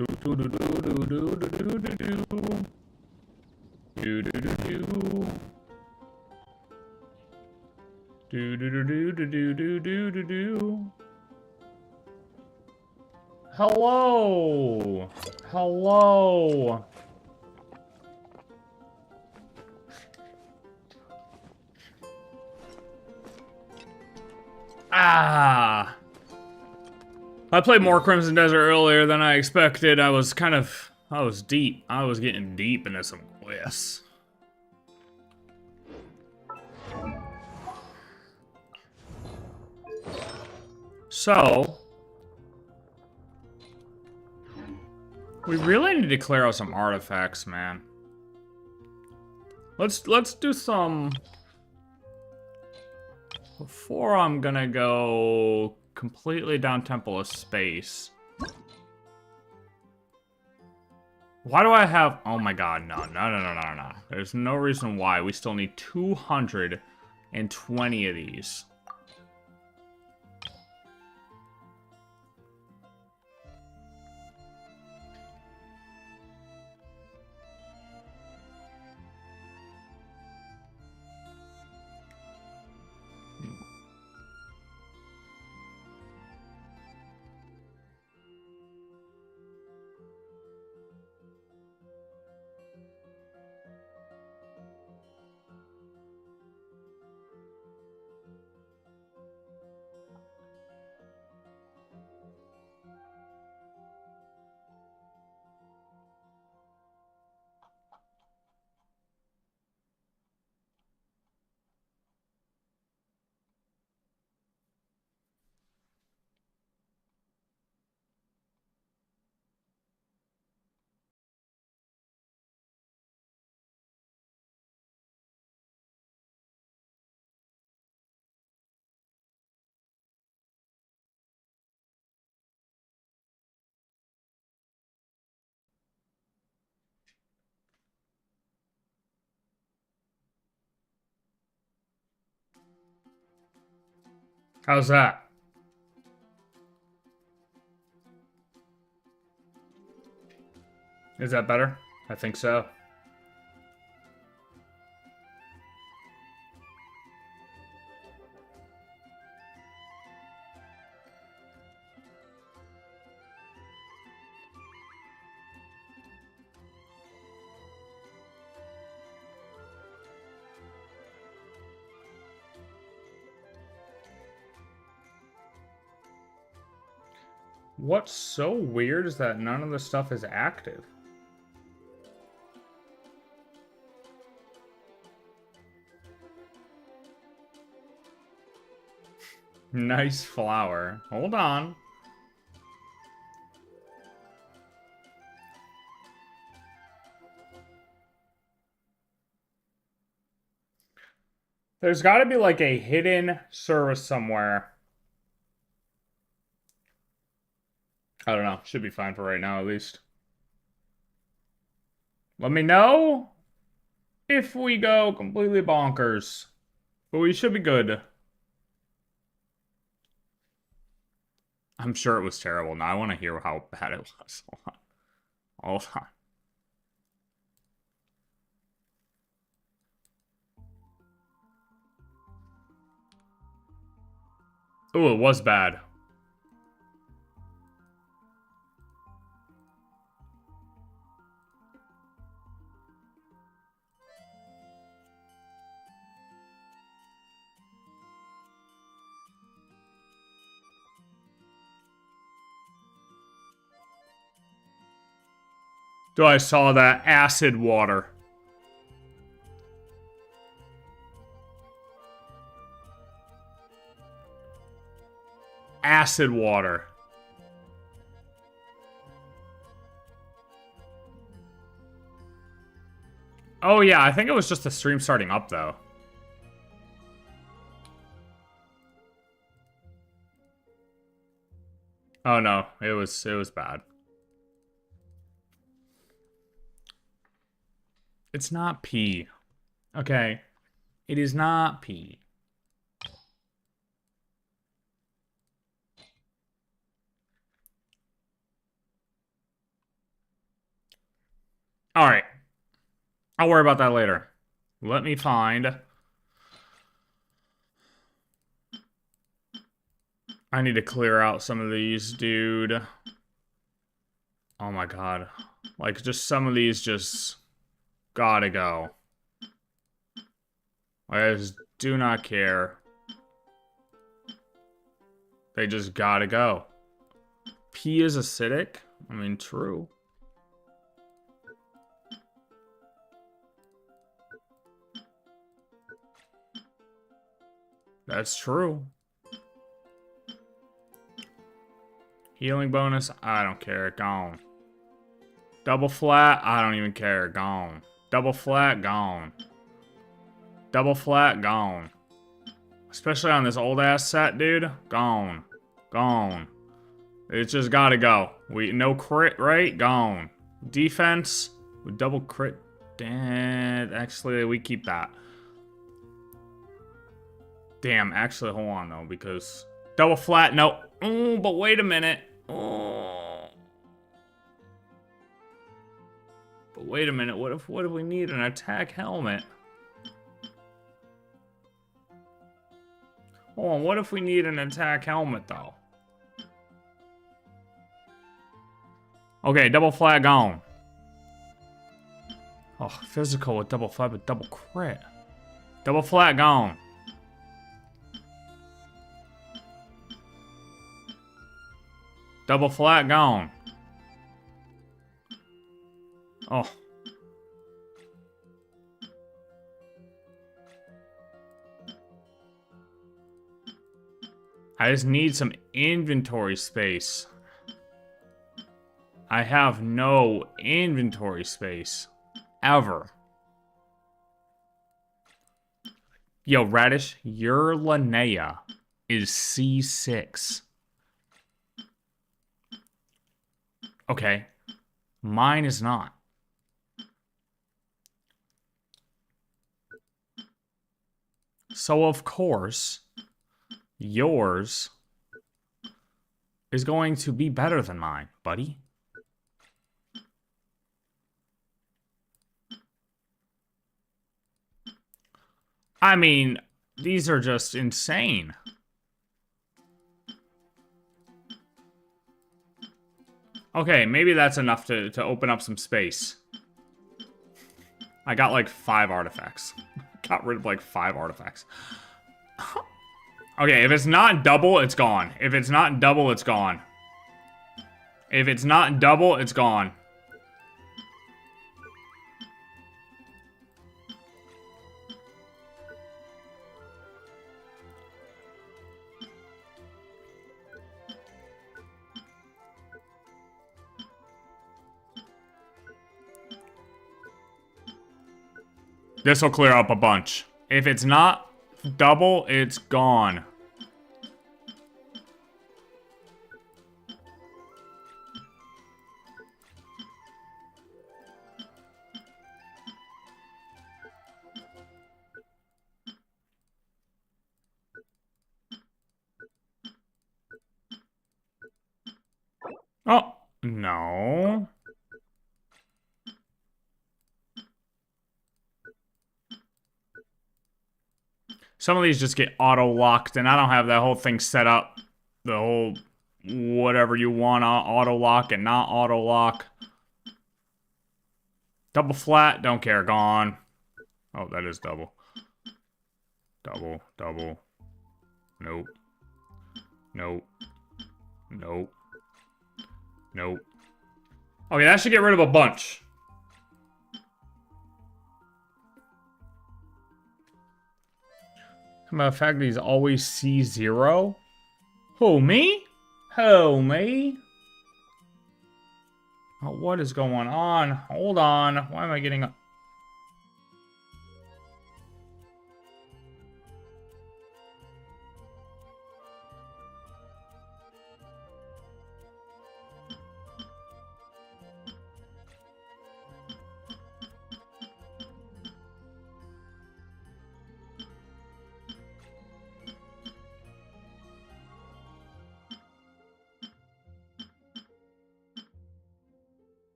Do do do do do do do do do. Do do do do. Do do do do do do do do do. Hello. Hello. Ah. I played more Crimson Desert earlier than I expected. I was deep. I was getting deep into some quests. So, we really need to clear out some artifacts, man. Let's do some. Before I'm gonna go completely down Temple of Space. Why do I have? Oh my God! No! There's no reason why. We still need 220 of these. How's that? Is that better? I think so. What's so weird is that none of the stuff is active. Nice flower. Hold on. There's got to be like a hidden service somewhere. I don't know. Should be fine for right now, at least. Let me know if we go completely bonkers. But we should be good. I'm sure it was terrible. Now I want to hear how bad it was. Hold on. Hold on. Oh, it was bad. So I saw that acid water. Acid water. Oh yeah, I think it was just the stream starting up though. Oh no, it was bad. It's not pee. Okay. It is not pee. Alright. I'll worry about that later. Let me find... I need to clear out some of these, dude. Oh my god. Like, just some of these just... gotta go. I just do not care. They just gotta go. Pee is acidic? I mean, true. That's true. Healing bonus? I don't care. Gone. Double flat? I don't even care. Gone. Double flat? Gone. Double flat? Gone. Especially on this old-ass set, dude. Gone. Gone. It's just gotta go. No crit, right? Gone. Defense? With double crit? Damn. Actually, we keep that. Damn, actually, hold on, though, because... Double flat, no. Oh, but wait a minute. Oh. But wait a minute, what if we need an attack helmet? Hold on, what if we need an attack helmet, though? Okay, double flat gone. Oh, physical with double flat, but double crit. Double flat gone. Double flat gone. Oh. I just need some inventory space. I have no inventory space. Ever. Yo, Radish, your Linnea is C6. Okay. Mine is not. So, of course, yours is going to be better than mine, buddy. I mean, these are just insane. Okay, maybe that's enough to open up some space. I got like 5 artifacts. Got rid of like 5 artifacts. Okay, if it's not double, it's gone. If it's not double, it's gone. If it's not double, it's gone. This will clear up a bunch. If it's not double, it's gone. Oh, no. Some of these just get auto-locked, and I don't have that whole thing set up. The whole whatever you want, auto-lock and not auto-lock. Double flat, don't care, gone. Oh, that is double. Double, double. Nope. Nope. Nope. Nope. Okay, that should get rid of a bunch. How about the fact that he's always C0? Who, me? Who, me? Oh, what is going on? Hold on. Why am I getting a...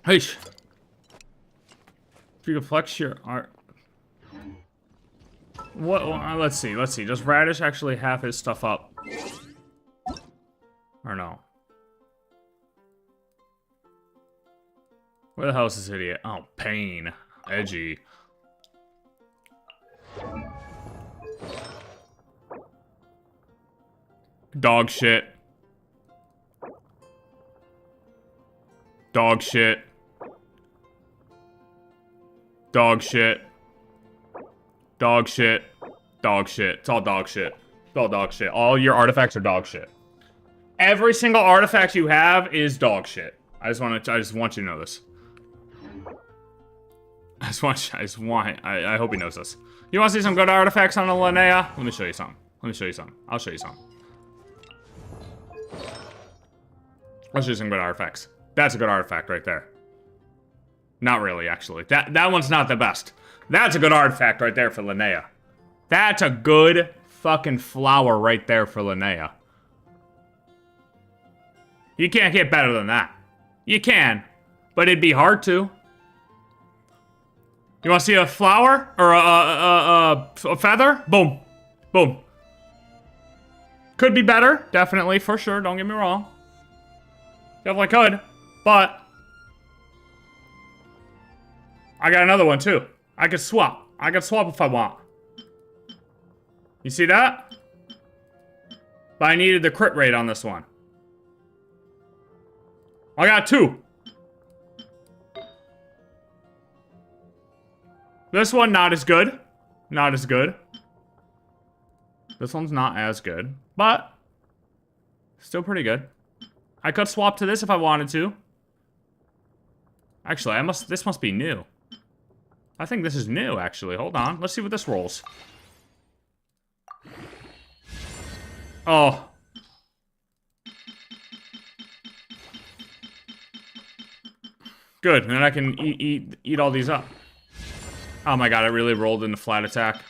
Hey. If you can flex your art. What? Let's see. Let's see. Does Radish actually have his stuff up? Or no? Where the hell is this idiot? Oh, pain. Edgy. Dog shit. Dog shit. Dog shit. Dog shit. Dog shit. It's all dog shit. It's all dog shit. All your artifacts are dog shit. Every single artifact you have is dog shit. I just want you to know this. I hope he knows this. You want to see some good artifacts on the Linnea? Let me show you some. Let me show you some. I'll show you some. I'll show you some good artifacts. That's a good artifact right there. Not really, actually. That one's not the best. That's a good artifact right there for Linnea. That's a good fucking flower right there for Linnea. You can't get better than that. You can, but it'd be hard to. You want to see a flower? Or a feather? Boom. Boom. Could be better, definitely, for sure, don't get me wrong. Definitely could, but I got another one too. I could swap. I could swap if I want. You see that? But I needed the crit rate on this one. I got two. This one, not as good. Not as good. This one's not as good, but still pretty good. I could swap to this if I wanted to. Actually, this must be new. I think this is new, actually. Hold on. Let's see what this rolls. Oh. Good. And then I can eat all these up. Oh my god, it really rolled into flat attack.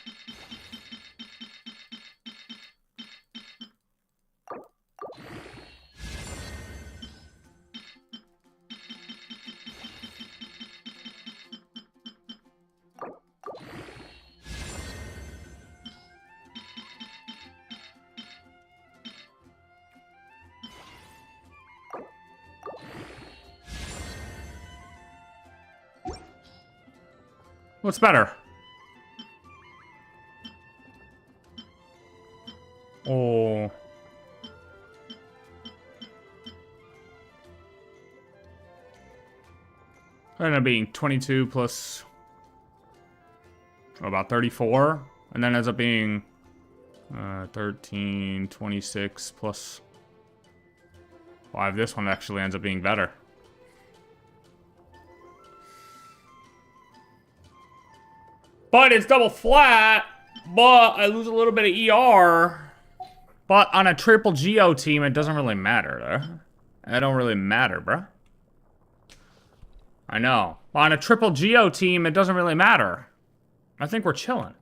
What's better? Oh. Ended up being 22 plus about 34. And then ends up being 13, 26 plus 5. This one actually ends up being better. But it's double flat, but I lose a little bit of ER. But on a triple Geo team, it doesn't really matter, though. It don't really matter, bruh. I know. But on a triple Geo team, it doesn't really matter. I think we're chilling.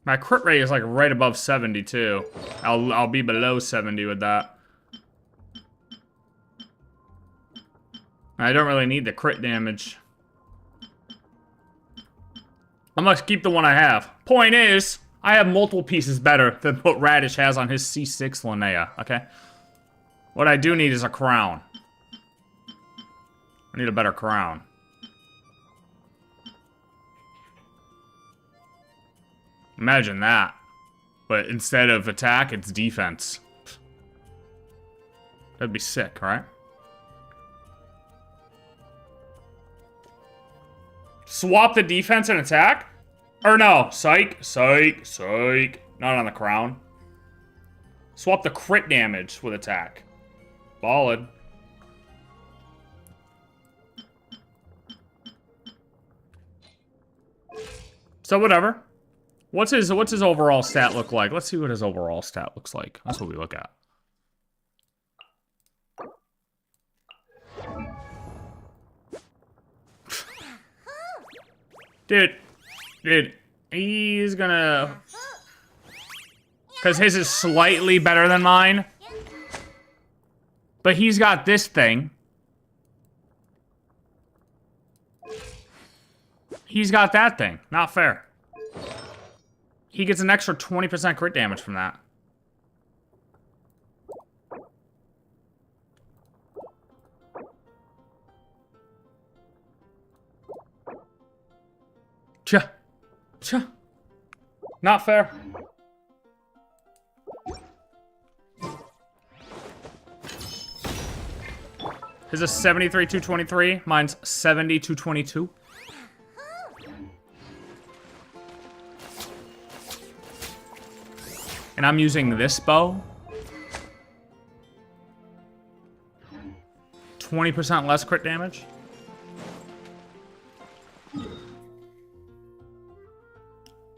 My crit rate is like right above 70 too. I'll be below 70 with that. I don't really need the crit damage. I must keep the one I have. Point is, I have multiple pieces better than what Radish has on his C6 Linnea, okay? What I do need is a crown. I need a better crown. Imagine that. But instead of attack, it's defense. That'd be sick, right? Swap the defense and attack? Or no, psych, psych, psych. Not on the crown. Swap the crit damage with attack. Ballin'. So whatever. What's his overall stat look like? Let's see what his overall stat looks like. That's what we look at. Dude, he's gonna... Because his is slightly better than mine. But he's got this thing. He's got that thing. Not fair. He gets an extra 20% crit damage from that. Cha. Not fair. His is 73, 223. Mine's 70, 222. And I'm using this bow. 20% less crit damage.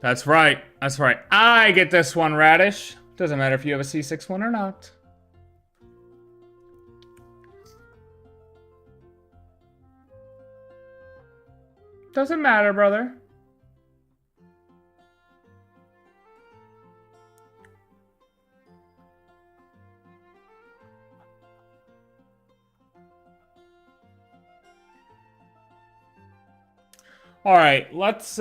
That's right. That's right. I get this one, Radish. Doesn't matter if you have a C6 one or not. Doesn't matter, brother. All right, let's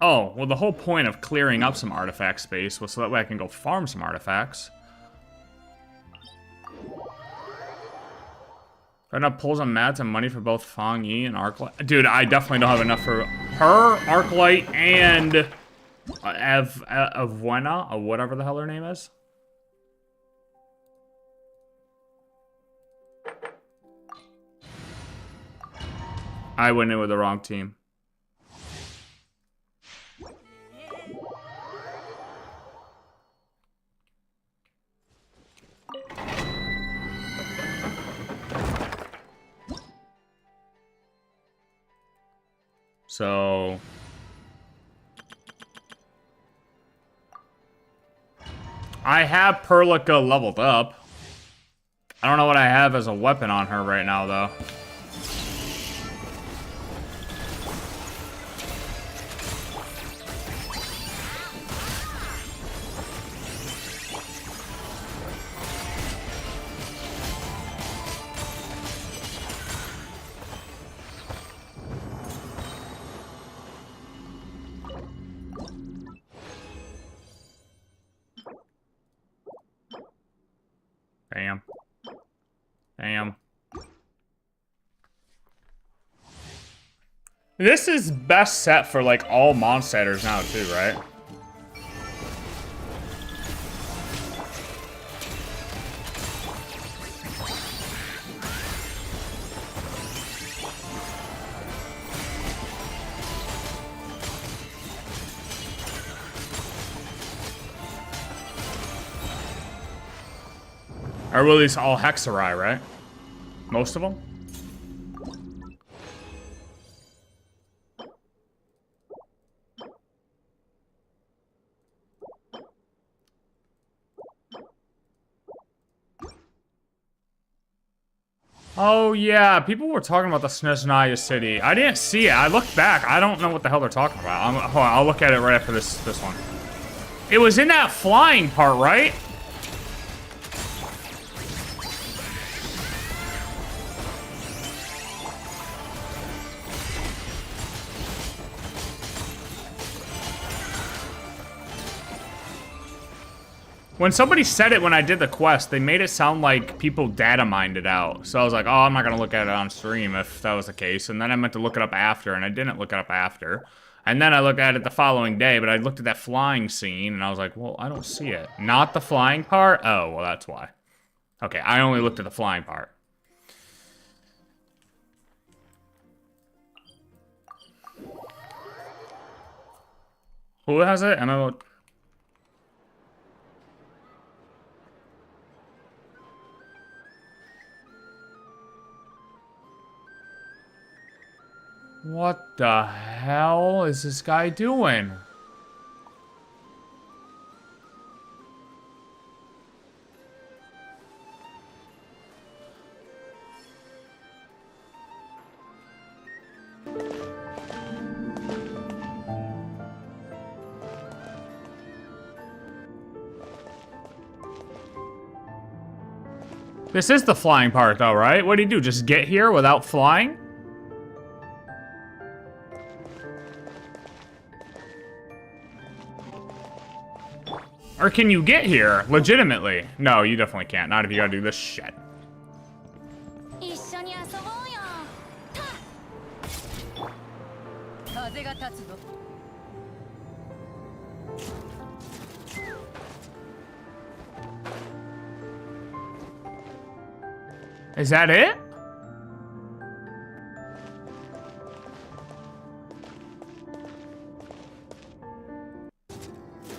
Oh, well, the whole point of clearing up some artifact space was so that way I can go farm some artifacts. Got enough pulls on mats and money for both Fang Yi and Arclight. Dude, I definitely don't have enough for her, Arclight, and Avwena, or whatever the hell her name is. I went in with the wrong team. So I have Perlica leveled up. I don't know what I have as a weapon on her right now, though. Damn. This is best set for, like, all monsters now, too, right? Or at least all Hexarai, right? Most of them? Oh yeah, people were talking about the Snezhnaya city. I didn't see it. I looked back. I don't know what the hell they're talking about. Hold on, I'll look at it right after this one. It was in that flying part, right? When somebody said it when I did the quest, they made it sound like people data mined it out. So I was like, oh, I'm not gonna look at it on stream if that was the case. And then I meant to look it up after, and I didn't look it up after. And then I looked at it the following day, but I looked at that flying scene, and I was like, well, I don't see it. Not the flying part? Oh, well, that's why. Okay, I only looked at the flying part. Who has it? MMO... What the hell is this guy doing? This is the flying part though, right? What do you do, just get here without flying? Or can you get here, legitimately? No, you definitely can't, not if you gotta do this shit. Is that it?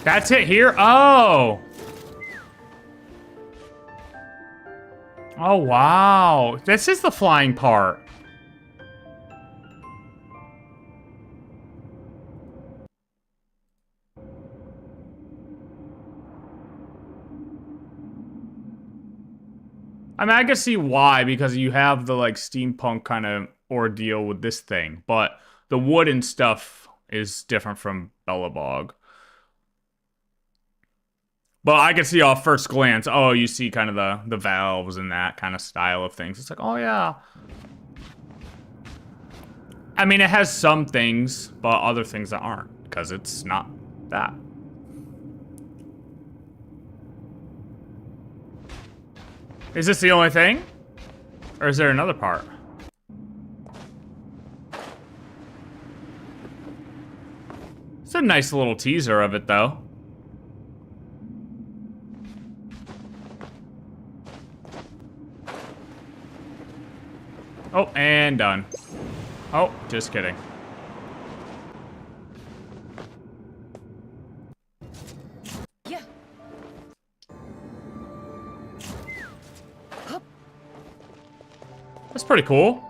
That's it here? Oh. Oh, wow. This is the flying part. I mean, I can see why, because you have the, like, steampunk kind of ordeal with this thing, but the wooden stuff is different from Bellabog. But I can see off first glance, oh, you see kind of the valves and that kind of style of things. It's like, oh, yeah. I mean, it has some things, but other things that aren't, because it's not that. Is this the only thing? Or is there another part? It's a nice little teaser of it, though. Oh, and done. Oh, just kidding. Yeah. That's pretty cool.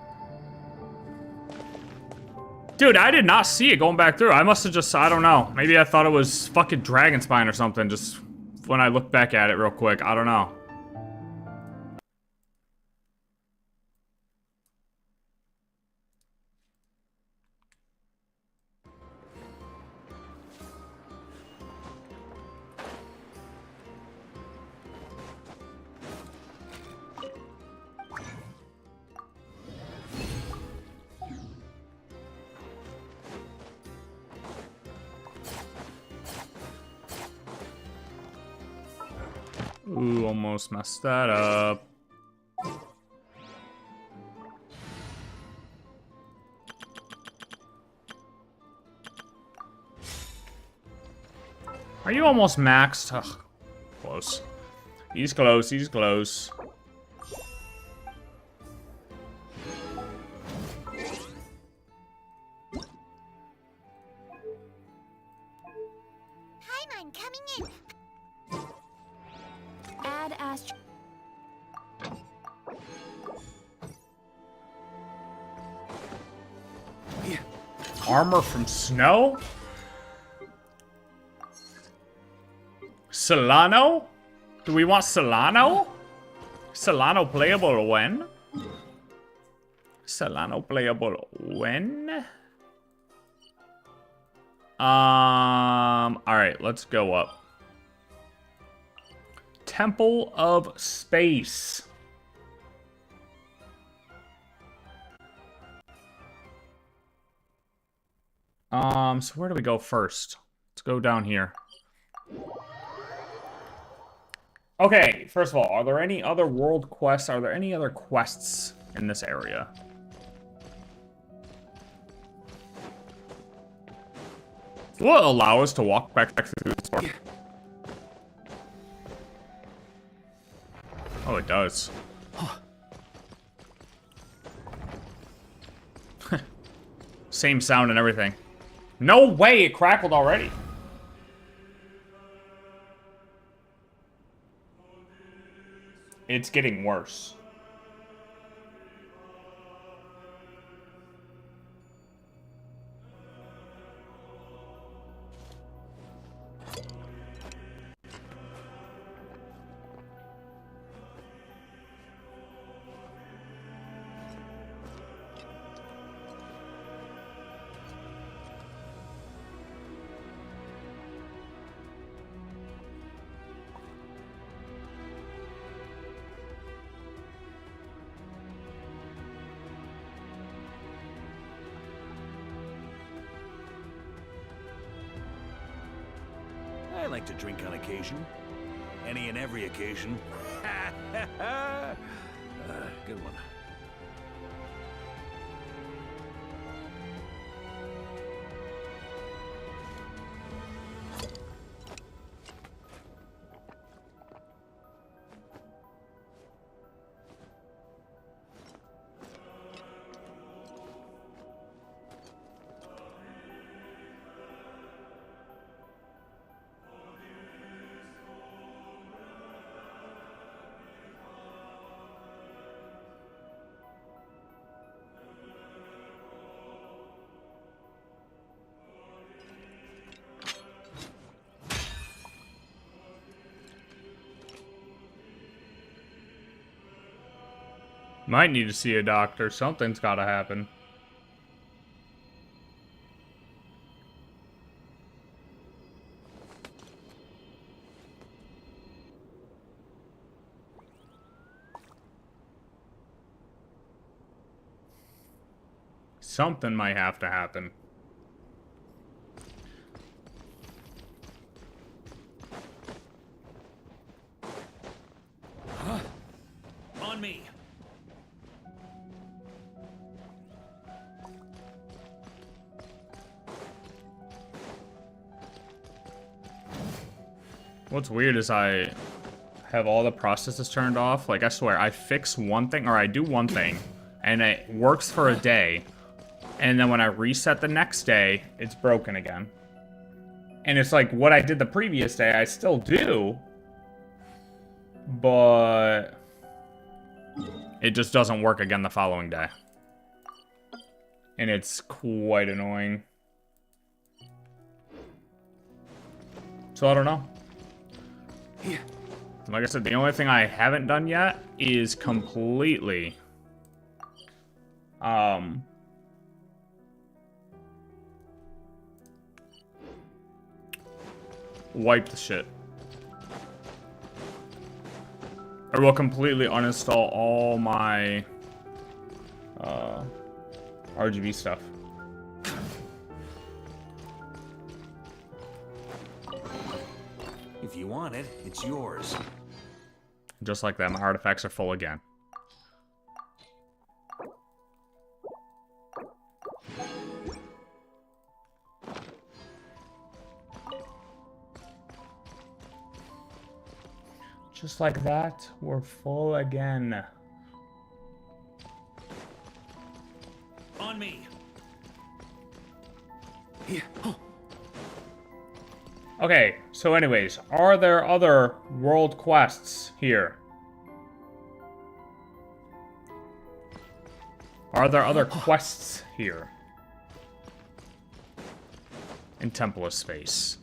Dude, I did not see it going back through. I must have just, I don't know. Maybe I thought it was fucking dragon spine or something, just when I looked back at it real quick. I don't know. Ooh, almost messed that up. Are you almost maxed? Ugh, close. He's close, he's close. Paimon coming in. Add astro. Armor from snow? Solano? Do we want Solano? Solano playable when? Solano playable when? Alright, let's go up. Temple of Space. So where do we go first? Let's go down here. Okay, first of all, are there any other world quests? Are there any other quests in this area? Will it allow us to walk back through this door? Oh, it does. Same sound and everything. No way, it crackled already. It's getting worse. like to drink on occasion. Any and every occasion. Good one. Might need to see a doctor. Something's gotta happen. Something might have to happen. On me. What's weird is I have all the processes turned off. Like, I swear, I fix one thing, or I do one thing, and it works for a day. And then when I reset the next day, it's broken again. And it's like, what I did the previous day, I still do. But it just doesn't work again the following day. And it's quite annoying. So I don't know. Like I said, the only thing I haven't done yet is completely wipe the shit. I will completely uninstall all my RGB stuff. If you want it, it's yours. Just like that, my artifacts are full again. Just like that, we're full again. On me. Yeah. Oh. Okay, so anyways, are there other world quests here? Are there other quests here? In Temple of Space.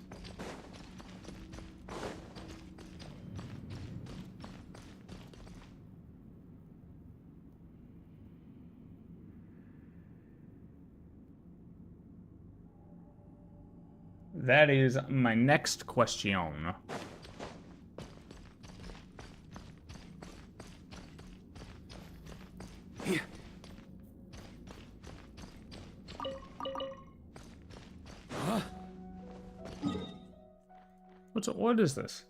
That is my next question. Yeah. Huh? What is this?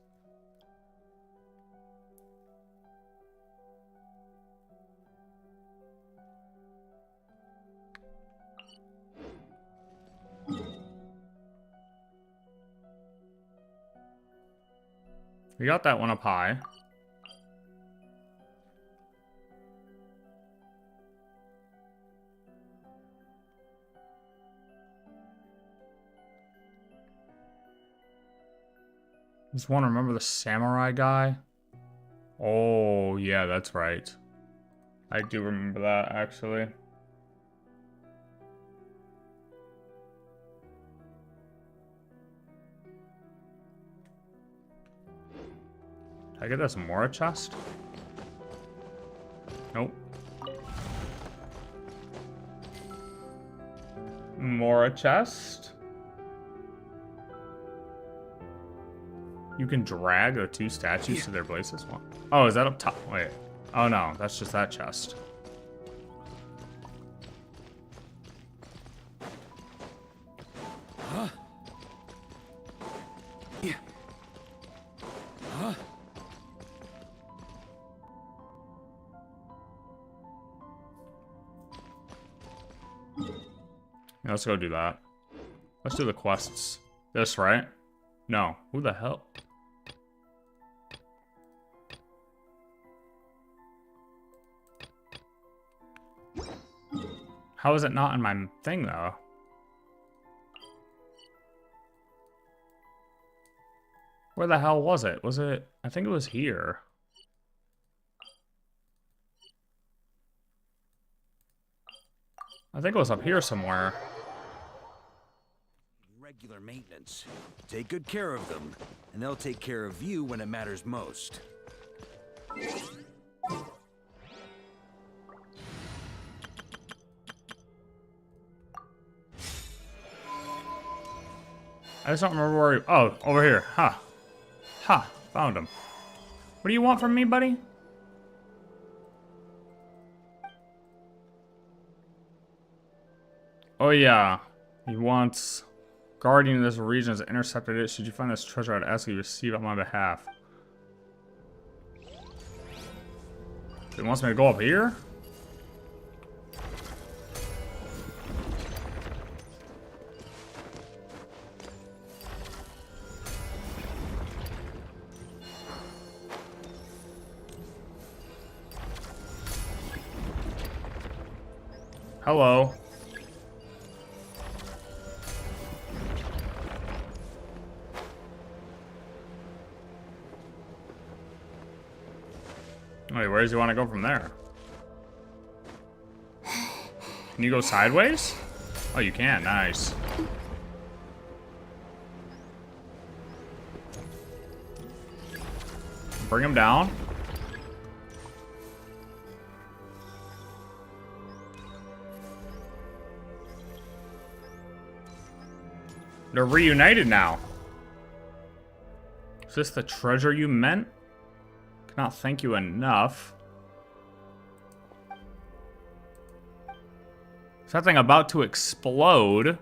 We got that one up high. Just want to remember the samurai guy. Oh, yeah, that's right. I do remember that, actually. Did I get this Mora chest? Nope. Mora chest? You can drag the two statues to their places? Oh, is that up top? Wait. Oh no, that's just that chest. Huh? Yeah. Yeah, let's go do that. Let's do the quests. This, right? No. Who the hell? How is it not in my thing, though? Where the hell was it? Was it... I think it was here. I think it was up here somewhere. Regular maintenance. Take good care of them, and they'll take care of you when it matters most. I just don't remember where he... Oh, over here. Ha. Ha. Found him. What do you want from me, buddy? Oh, yeah. He wants... Guardian of this region has intercepted it. Should you find this treasure, I'd ask you to receive it on my behalf. He wants me to go up here? Hello. Wait, where does he want to go from there? Can you go sideways? Oh, you can. Nice. Bring him down. They're reunited now. Is this the treasure you meant? Cannot thank you enough. Something about to explode.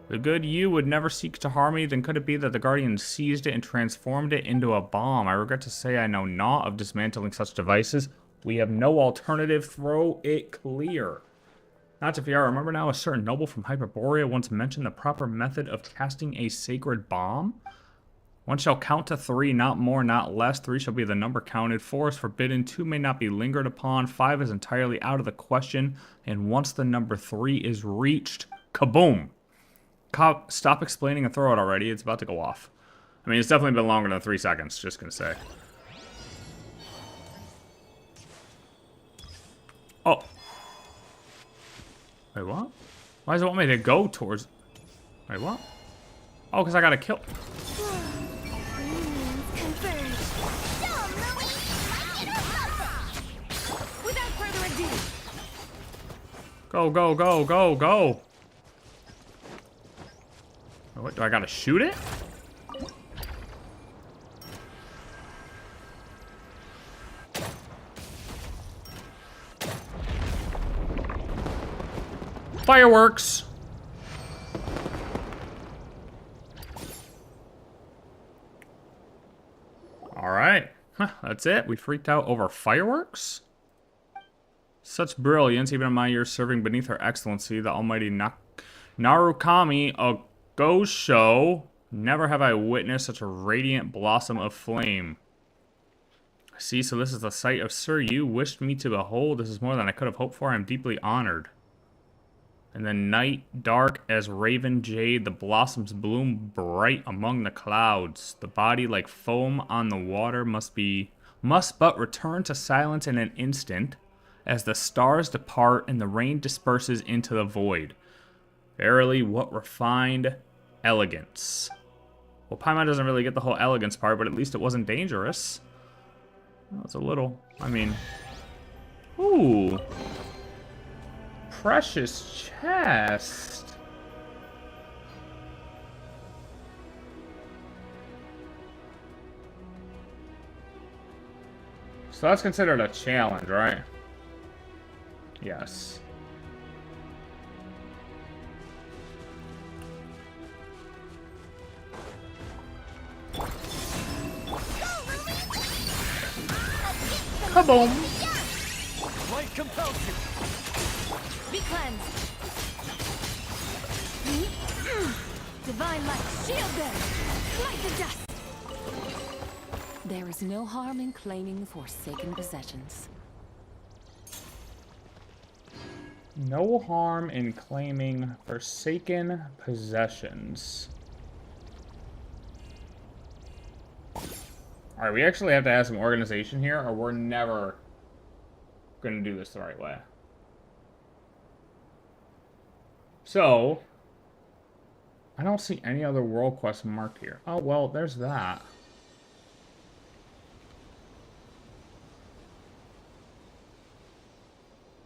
The good you would never seek to harm me. Then could it be that the Guardian seized it and transformed it into a bomb? I regret to say I know naught of dismantling such devices. We have no alternative. Throw it clear. Not to fear, remember now a certain noble from Hyperborea once mentioned the proper method of casting a sacred bomb? One shall count to 3, not more, not less. 3 shall be the number counted. 4 is forbidden. 2 may not be lingered upon. 5 is entirely out of the question. And once the number 3 is reached, kaboom! Stop explaining and throw it already. It's about to go off. I mean, it's definitely been longer than 3 seconds, just gonna say. Oh. Wait, what? Why does it want me to go towards... Wait, what? Oh, because I gotta kill... Without further ado. Go, go, go, go, go! What, do I gotta shoot it? Fireworks! Alright. Huh, that's it. We freaked out over fireworks? Such brilliance, even in my years serving beneath her excellency, the almighty Narukami Agosho. Never have I witnessed such a radiant blossom of flame. See, so this is the sight of Sir you wished me to behold. This is more than I could have hoped for. I am deeply honored. And the night, dark as raven jade, the blossoms bloom bright among the clouds. The body, like foam on the water, must but return to silence in an instant, as the stars depart and the rain disperses into the void. Verily, what refined elegance. Well, Paimon doesn't really get the whole elegance part, but at least it wasn't dangerous. Well, it's a little, I mean... Ooh... Precious chest. So that's considered a challenge, right? Yes. Kaboom! Light compels you. Be cleansed. Divine light, shield them! Light the dust! There is no harm in claiming forsaken possessions. No harm in claiming forsaken possessions. Alright, we actually have to have some organization here, or we're never gonna do this the right way. So, I don't see any other world quests marked here. Oh, well, there's that.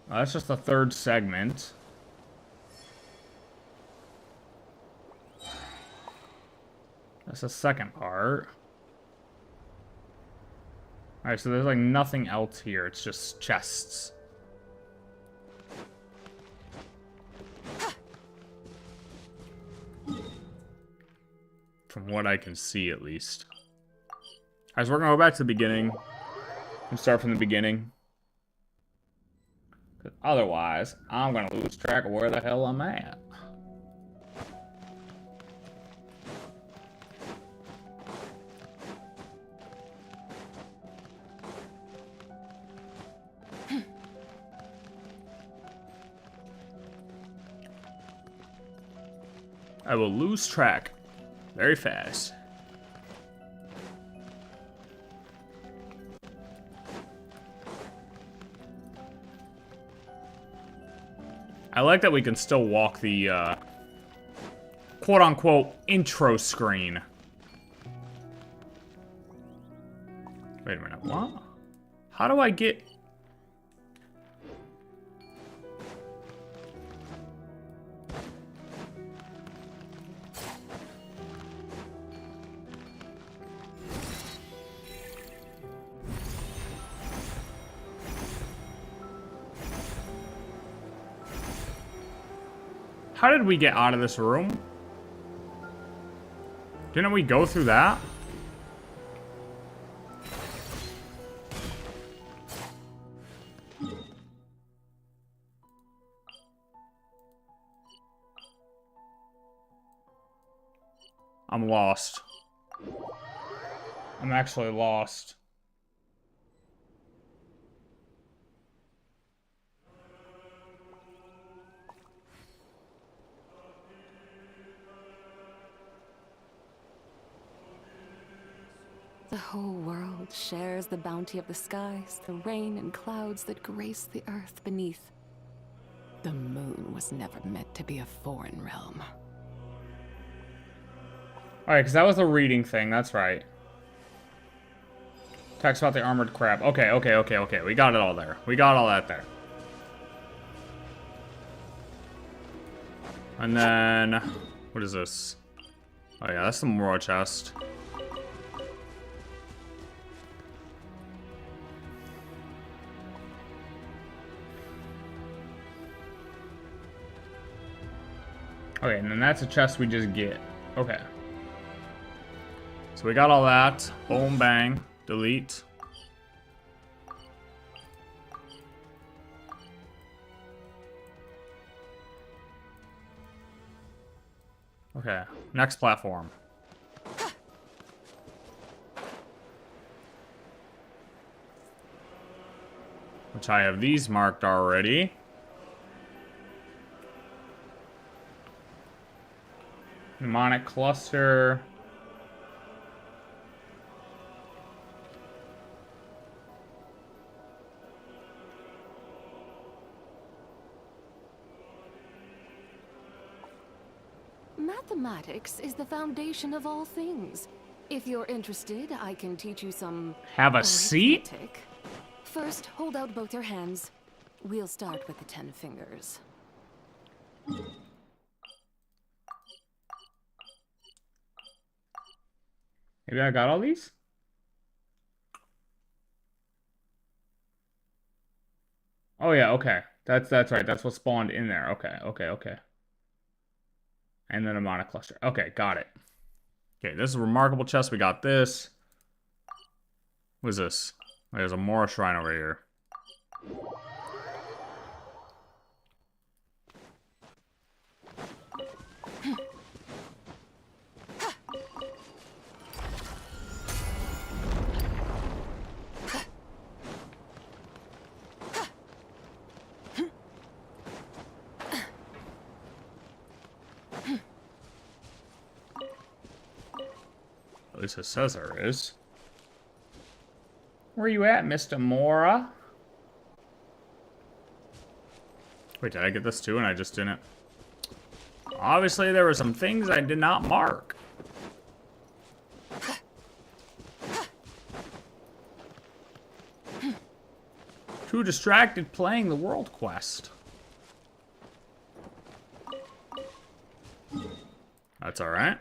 That's just the third segment. That's the second part. Alright, so there's like nothing else here. It's just chests. From what I can see, at least. Alright, so we're gonna go back to the beginning. And start from the beginning. Because otherwise, I'm gonna lose track of where the hell I'm at. I will lose track very fast. I like that we can still walk the quote-unquote intro screen. Wait a minute, what? How do I get... How did we get out of this room? Didn't we go through that? I'm lost. I'm actually lost. The whole world shares the bounty of the skies, the rain and clouds that grace the earth beneath. The moon was never meant to be a foreign realm. Alright, because that was the reading thing, that's right. Text about the armored crab. Okay. We got it all there. We got all that there. And then... what is this? Oh yeah, that's the Moro chest. Okay, and then that's a chest we just get. Okay. So we got all that. Boom, bang. Delete. Okay, next platform. Which I have these marked already. Mnemonic cluster. Mathematics is the foundation of all things. If you're interested, I can teach you some... Have a seat? arithmetic. First, hold out both your hands. We'll start with the 10 fingers. Maybe I got all these? Oh yeah, okay. That's right. That's what spawned in there. Okay. And then a mnemonic cluster. Okay, got it. Okay, this is a remarkable chest. We got this. What is this? There's a Mora shrine over here. At least it says there is. Where you at, Mr. Mora? Wait, did I get this too and I just didn't? Obviously, there were some things I did not mark. Too distracted playing the world quest. That's alright.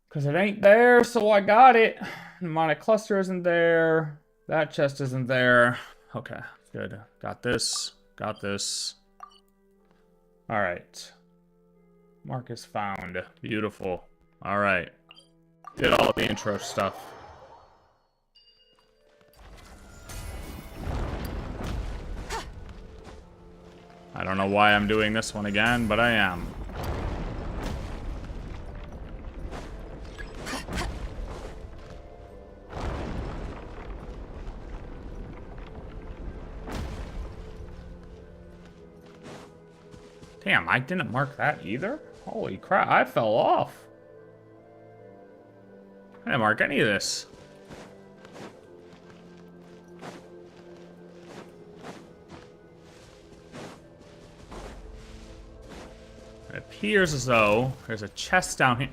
Because it ain't there, so I got it. Demonic cluster isn't there. That chest isn't there. Okay, good. Got this. Got this. Alright. Marcus found. Beautiful. Alright. Did all the intro stuff. I don't know why I'm doing this one again, but I am. Damn, I didn't mark that either? Holy crap, I fell off. I didn't mark any of this. It appears as though there's a chest down here.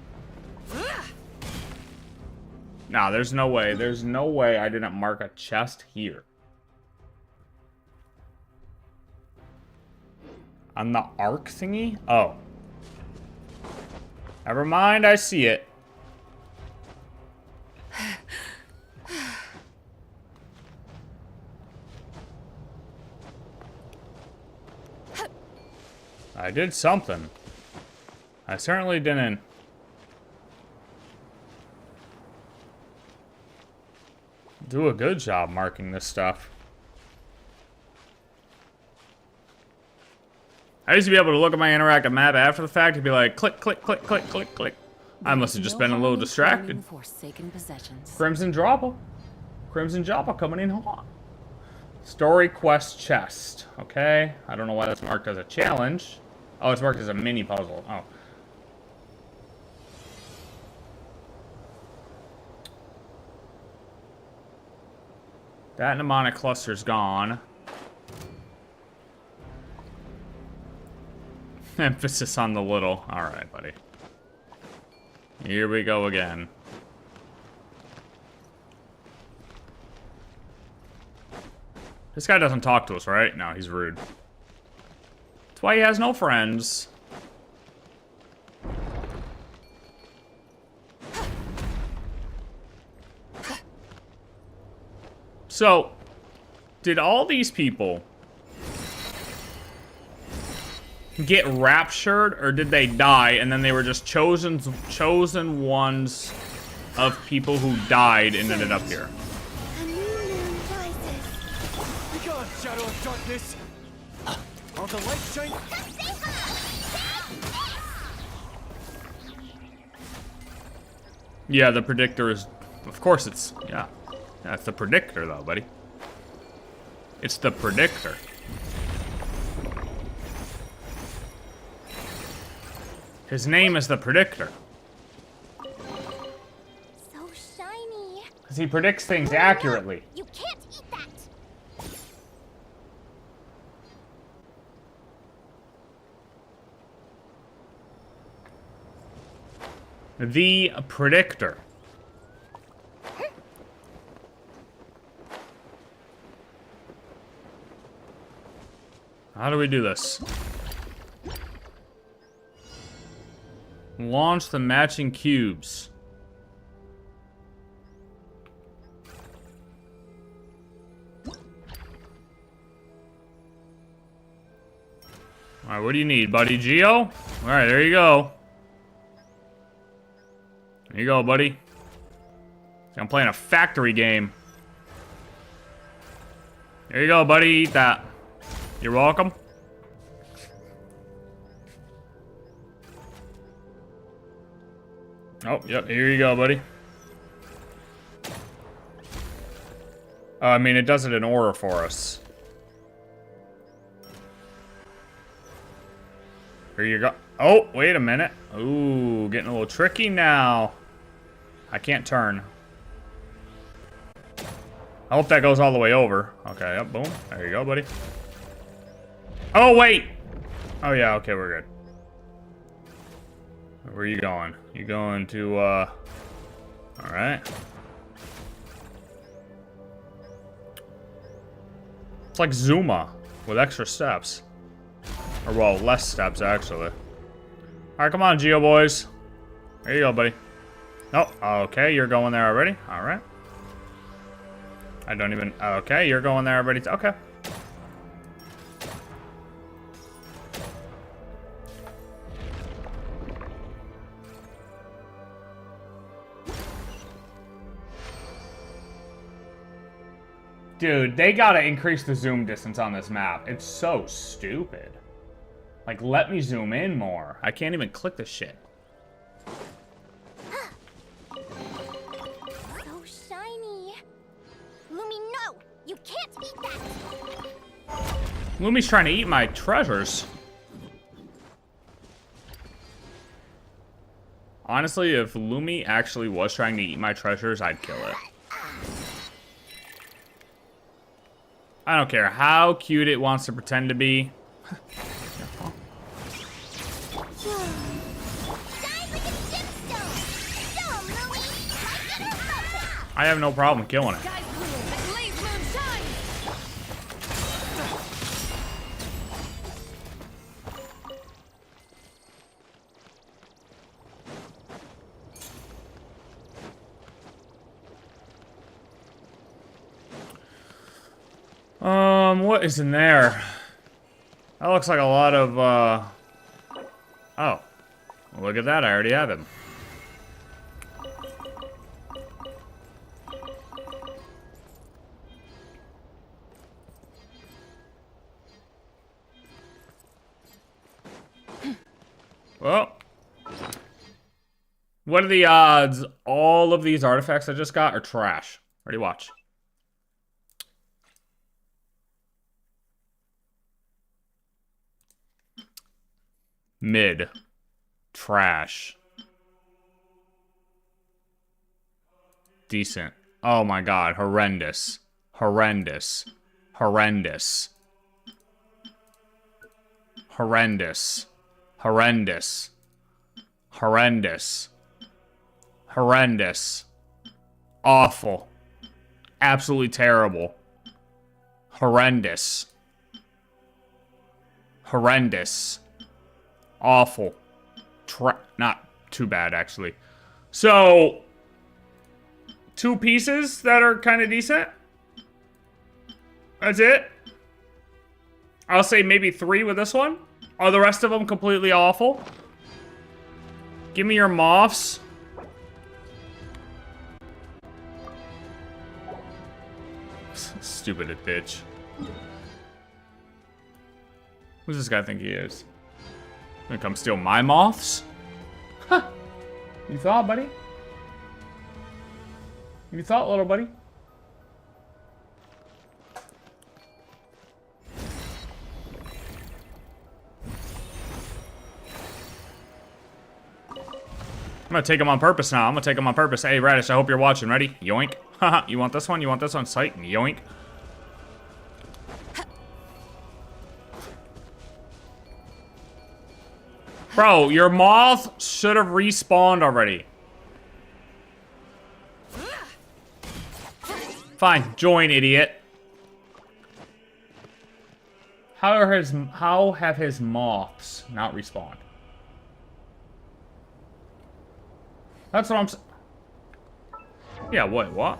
Nah, there's no way. There's no way I didn't mark a chest here. On the arc thingy? Oh. Never mind, I see it. I did something. I certainly didn't. Do a good job marking this stuff. I used to be able to look at my interactive map after the fact and be like, click, click, click, click, click, click. I must have just been a little distracted. Crimson Joppa. Crimson Joppa coming in hot. Story quest chest. Okay. I don't know why that's marked as a challenge. Oh, it's marked as a mini puzzle. Oh. That mnemonic cluster's gone. Emphasis on the little. Alright, buddy. Here we go again. This guy doesn't talk to us, right? No, he's rude. That's why he has no friends. So, did all these people get raptured, or did they die and then they were just chosen ones of people who died and ended up here? A new moon rises. Begone, shadow of darkness! All the light shine. Yeah, the predictor is... Of course it's... Yeah. That's the predictor, though, buddy. It's the predictor. His name is the predictor. So shiny. Because he predicts things accurately. You can't eat that. The predictor. How do we do this? Launch the matching cubes. Alright, what do you need, buddy? Geo? Alright, there you go. There you go, buddy. I'm playing a factory game. There you go, buddy. Eat that. You're welcome. Oh, yep, here you go, buddy. I mean, it does it in order for us. Here you go. Oh, wait a minute. Ooh, getting a little tricky now. I can't turn. I hope that goes all the way over. Okay, yep, boom. There you go, buddy. Oh, wait! Oh, yeah, okay, we're good. Where are you going? You going to, Alright. It's like Zuma with extra steps. Or, well, less steps, actually. Alright, come on, Geo boys. There you go, buddy. Oh, okay, you're going there already. Alright. I don't even... Okay, you're going there already. Okay. Dude, they gotta increase the zoom distance on this map. It's so stupid. Like, let me zoom in more. I can't even click the shit. So shiny. Lumi, no! You can't eat that! Lumi's trying to eat my treasures. Honestly, if Lumi actually was trying to eat my treasures, I'd kill it. I don't care how cute it wants to pretend to be. I have no problem killing it. What is in there? That looks like a lot of, Oh. Look at that, I already have him. Well. What are the odds all of these artifacts I just got are trash? Ready, watch. Mid. Trash. Decent. Oh my god, horrendous. Horrendous. Horrendous. Horrendous. Horrendous. Horrendous. Horrendous. Awful. Absolutely terrible. Horrendous. Horrendous. Awful. Not too bad, actually. So, 2 pieces that are kind of decent. That's it. I'll say maybe 3 with this one. Are the rest of them completely awful? Give me your moths. Stupid bitch. Who's this guy think he is? Gonna come steal my moths? Huh. You thought, buddy? You thought, little buddy? I'm gonna take him on purpose now. I'm gonna take him on purpose. Hey, Radish, I hope you're watching. Ready? Yoink. Haha, you want this one? You want this one? Sight. Yoink. Bro, your moth should have respawned already. Fine, join, idiot. How have his moths not respawned? That's what I'm saying. Yeah, what?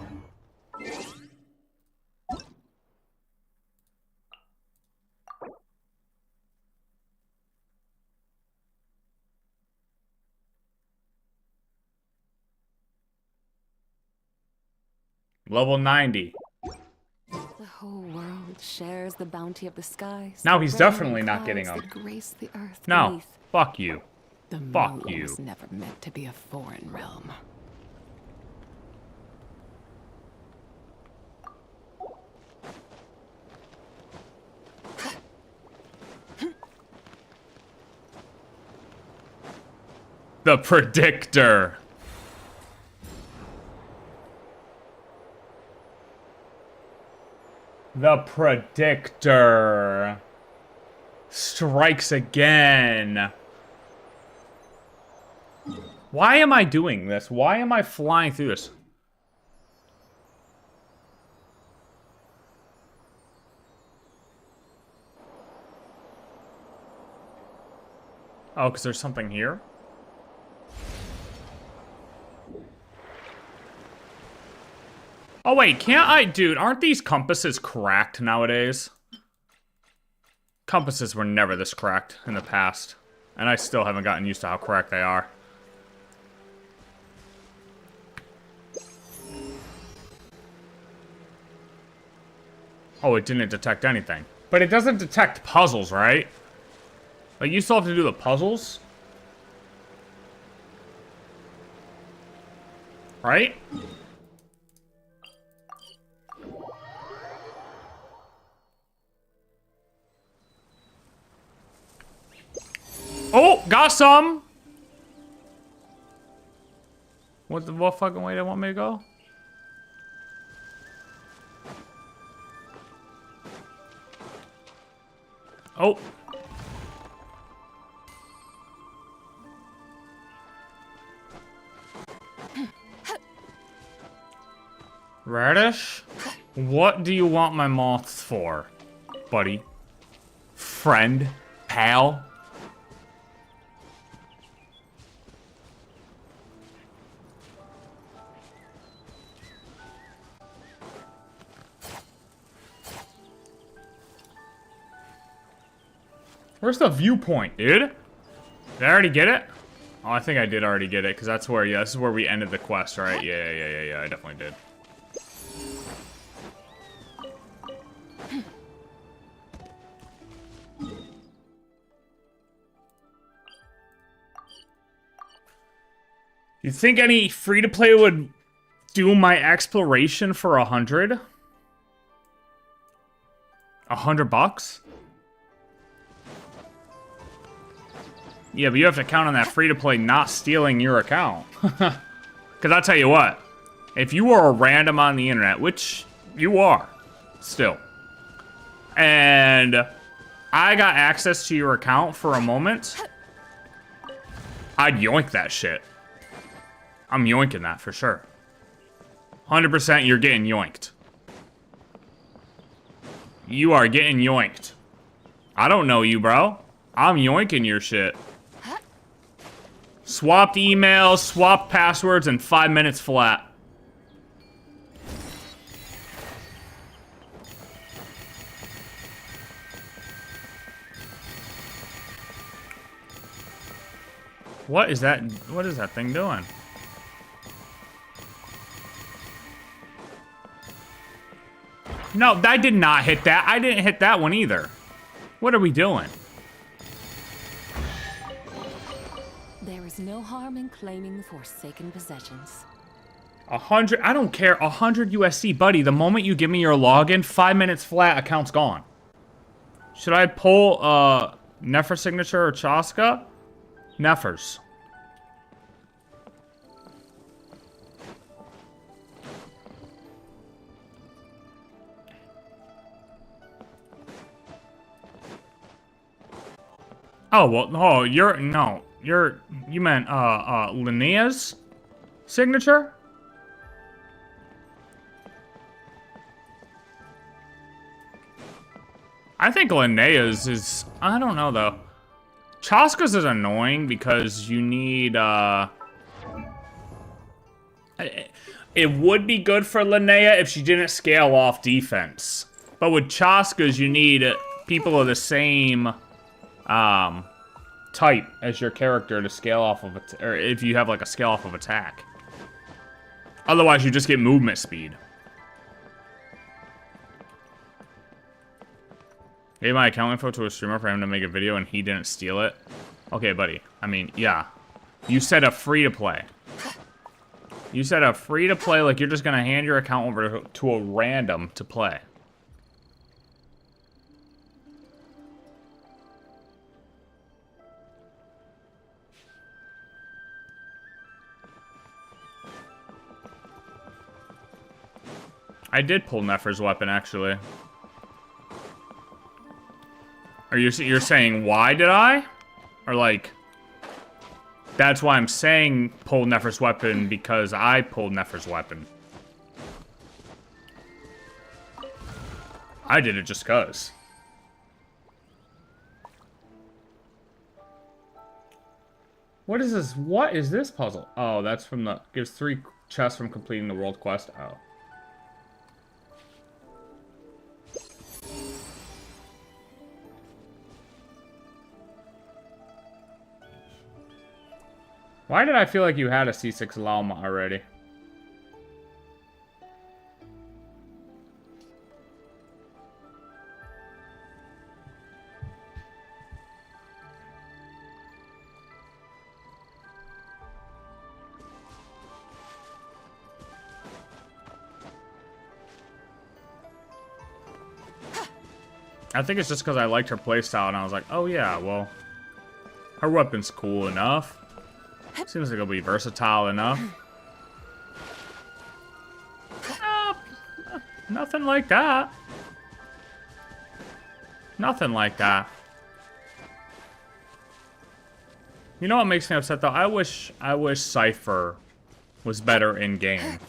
Level 90. The whole world shares the bounty of the skies. Now he's definitely not getting them. Grace the earth No, beneath. fuck you. The Fuck moon you. was never meant to be a foreign realm. The predictor. The Predictor strikes again. Why am I doing this? Why am I flying through this? Oh, because there's something here? Oh, wait, can't I... Dude, aren't these compasses cracked nowadays? Compasses were never this cracked in the past. And I still haven't gotten used to how cracked they are. Oh, it didn't detect anything. But it doesn't detect puzzles, right? Like, you still have to do the puzzles? Right? Oh, got some! What fucking way they want me to go? Oh. Radish? What do you want my moths for, buddy? Friend? Pal? Where's the viewpoint, dude? Did I already get it? Oh, I think I did already get it, because that's where, yeah, this is where we ended the quest, right? Yeah, I definitely did. You think any free-to-play would do my exploration for 100? 100 bucks? Yeah, but you have to count on that free-to-play not stealing your account. Because I'll tell you what, if you are a random on the internet, which you are, still, and I got access to your account for a moment, I'd yoink that shit. I'm yoinking that for sure. 100% you're getting yoinked. You are getting yoinked. I don't know you, bro. I'm yoinking your shit. Swapped emails, swapped passwords in 5 minutes flat. What is that? What is that thing doing? No, I did not hit that. I didn't hit that one either. What are we doing? There is no harm in claiming forsaken possessions. 100, I don't care, 100 USD, buddy. The moment you give me your login, 5 minutes flat, account's gone. Should I pull, Nefer signature or Chaska? Nefer's. Oh, well, oh, you meant, Linnea's signature? I think Linnea's is, I don't know, though. Chaska's is annoying because you need, it would be good for Linnea if she didn't scale off defense. But with Chaska's, you need people of the same, type as your character to scale off of it, or if you have like a scale off of attack. Otherwise, you just get movement speed. Gave my account info to a streamer for him to make a video and he didn't steal it. Okay, buddy. I mean, yeah. You said a free-to-play. You said a free-to-play, like you're just gonna hand your account over to a random to play. I did pull Nefer's weapon, actually. You're saying why did I? Or like, that's why I'm saying pull Nefer's weapon because I pulled Nefer's weapon. I did it just cuz. What is this? What is this puzzle? Oh, that's from the... Gives 3 chests from completing the world quest. Oh. Why did I feel like you had a C6 llama already? I think it's just because I liked her playstyle and I was like, oh yeah, well, her weapon's cool enough. Seems like it'll be versatile enough. Nothing like that. Nothing like that. You know what makes me upset though? I wish Cypher was better in game.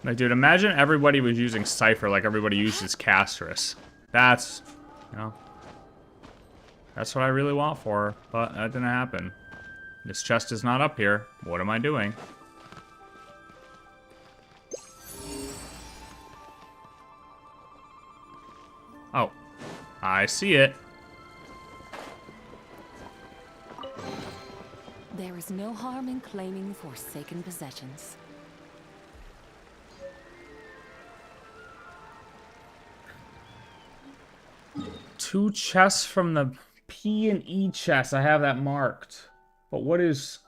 Like, dude, imagine everybody was using Cypher like everybody uses Castris. That's, you know, that's what I really want for her, but that didn't happen. This chest is not up here. What am I doing? Oh, I see it. There is no harm in claiming forsaken possessions. Two chests from the P and E chest. I have that marked. But what is...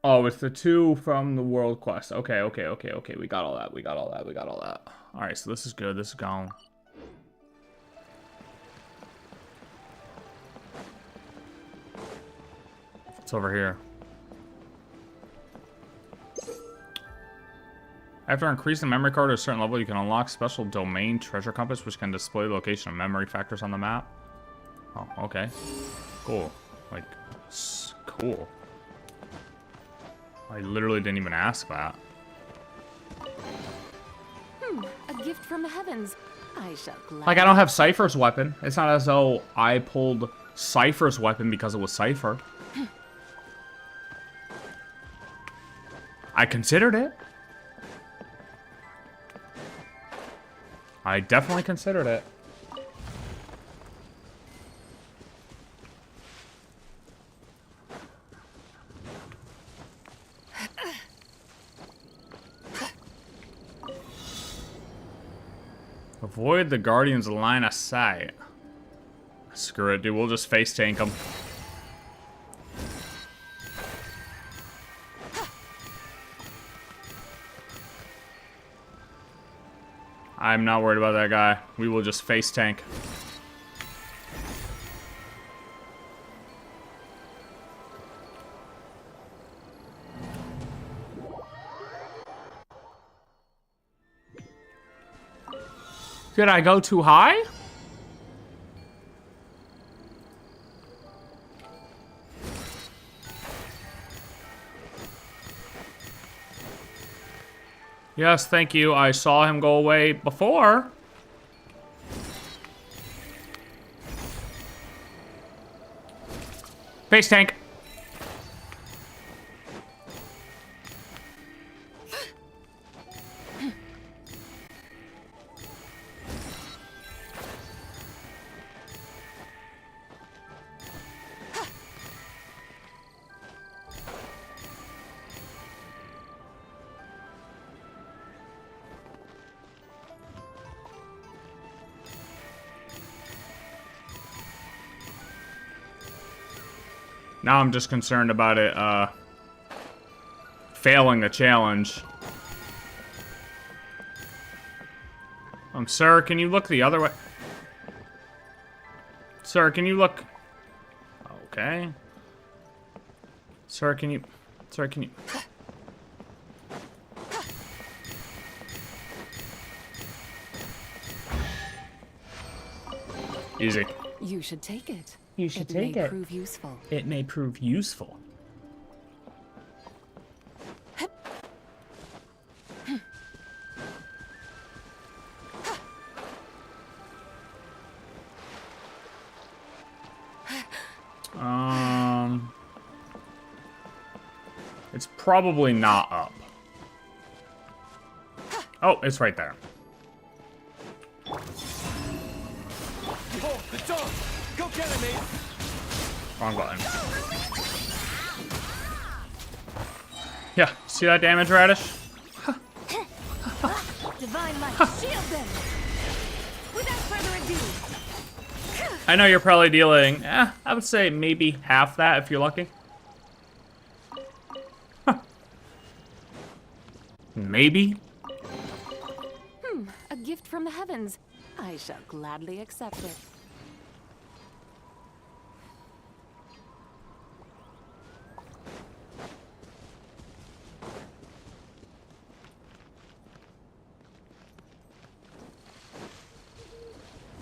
Oh, it's the 2 from the world quest. Okay. We got all that. Alright, so this is good. This is gone. It's over here. After increasing the memory card to a certain level, you can unlock special domain treasure compass, which can display the location of memory factors on the map. Oh, okay. Cool. Like, cool. I literally didn't even ask that. A gift from the heavens. I shall gladly... Like, I don't have Cypher's weapon. It's not as though I pulled Cypher's weapon because it was Cypher. I considered it. I definitely considered it. Avoid the Guardian's line of sight. Screw it, dude. We'll just face tank them. I'm not worried about that guy. We will just face tank. Did I go too high? Yes, thank you. I saw him go away before. Face tank. Now I'm just concerned about it, failing the challenge. Sir, can you look the other way? Sir, can you look... Okay. Sir, can you... Sir, can you... Easy. You should take it. You should it take may it. prove useful. It may prove useful. It's probably not up. Oh, it's right there. Oh, the dog! Go get him, mate! Wrong button. Yeah, see that damage, Radish? Divine light, shield them! Without further ado, I know you're probably dealing, I would say maybe half that if you're lucky. Huh. Maybe? A gift from the heavens. I shall gladly accept it.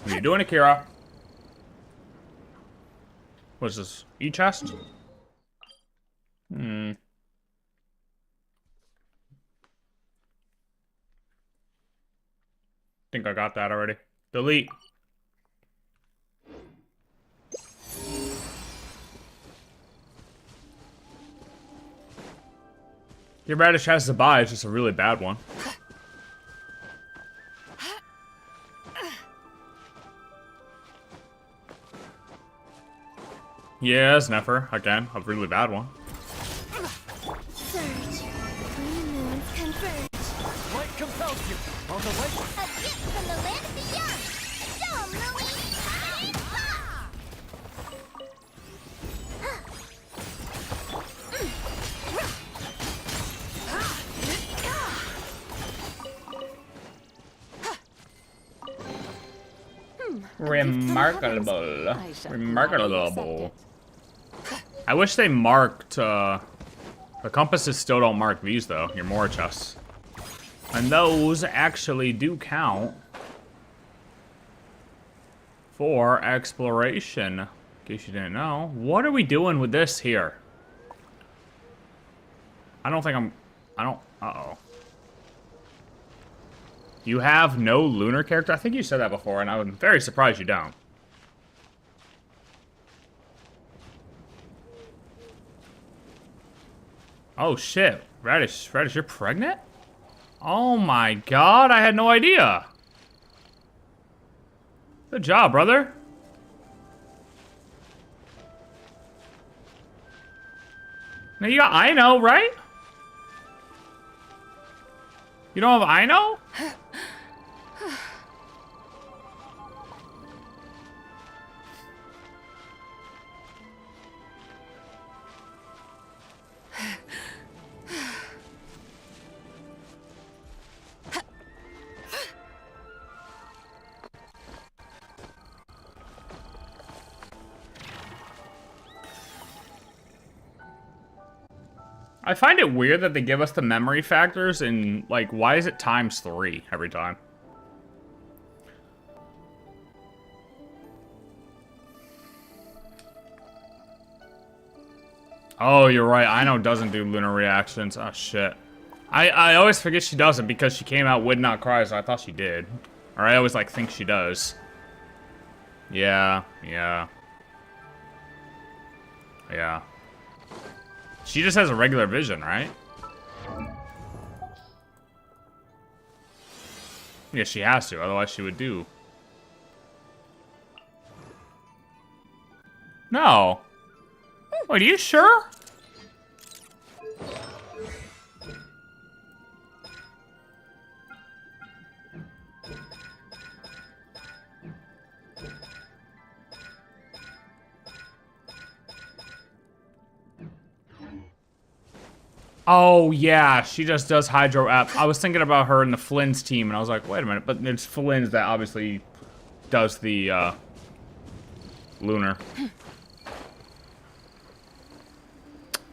What are you doing, Akira? What's this? E-chest? Think I got that already. Delete. Your Radish has to buy, it's just a really bad one. Yes, Nefer. Again, a really bad one. surge. Three moons converge. Light compels you! On the light! A gift from the land beyond. Dome, Louie! Remarkable. I shall Remarkable. I wish they marked, the compasses still don't mark these, though, your Mora chests. And those actually do count for exploration, in case you didn't know. What are we doing with this here? I don't think uh-oh. You have no lunar character? I think you said that before, and I'm very surprised you don't. Oh shit, Radish, you're pregnant? Oh my god, I had no idea. Good job, brother. Now you got Ino, right? You don't have Ino? I find it weird that they give us the memory factors and, like, why is it ×3 every time? Oh, you're right. Ino doesn't do lunar reactions. Oh, shit. I always forget she doesn't because she came out Would Not Cry, so I thought she did. Or I always, like, think she does. Yeah. She just has a regular vision, right? Yeah, she has to, otherwise she would do. No. Wait, are you sure? Oh, yeah, she just does Hydro App. I was thinking about her in the Flynn's team, and I was like, wait a minute, but it's Flynn's that obviously does the, lunar.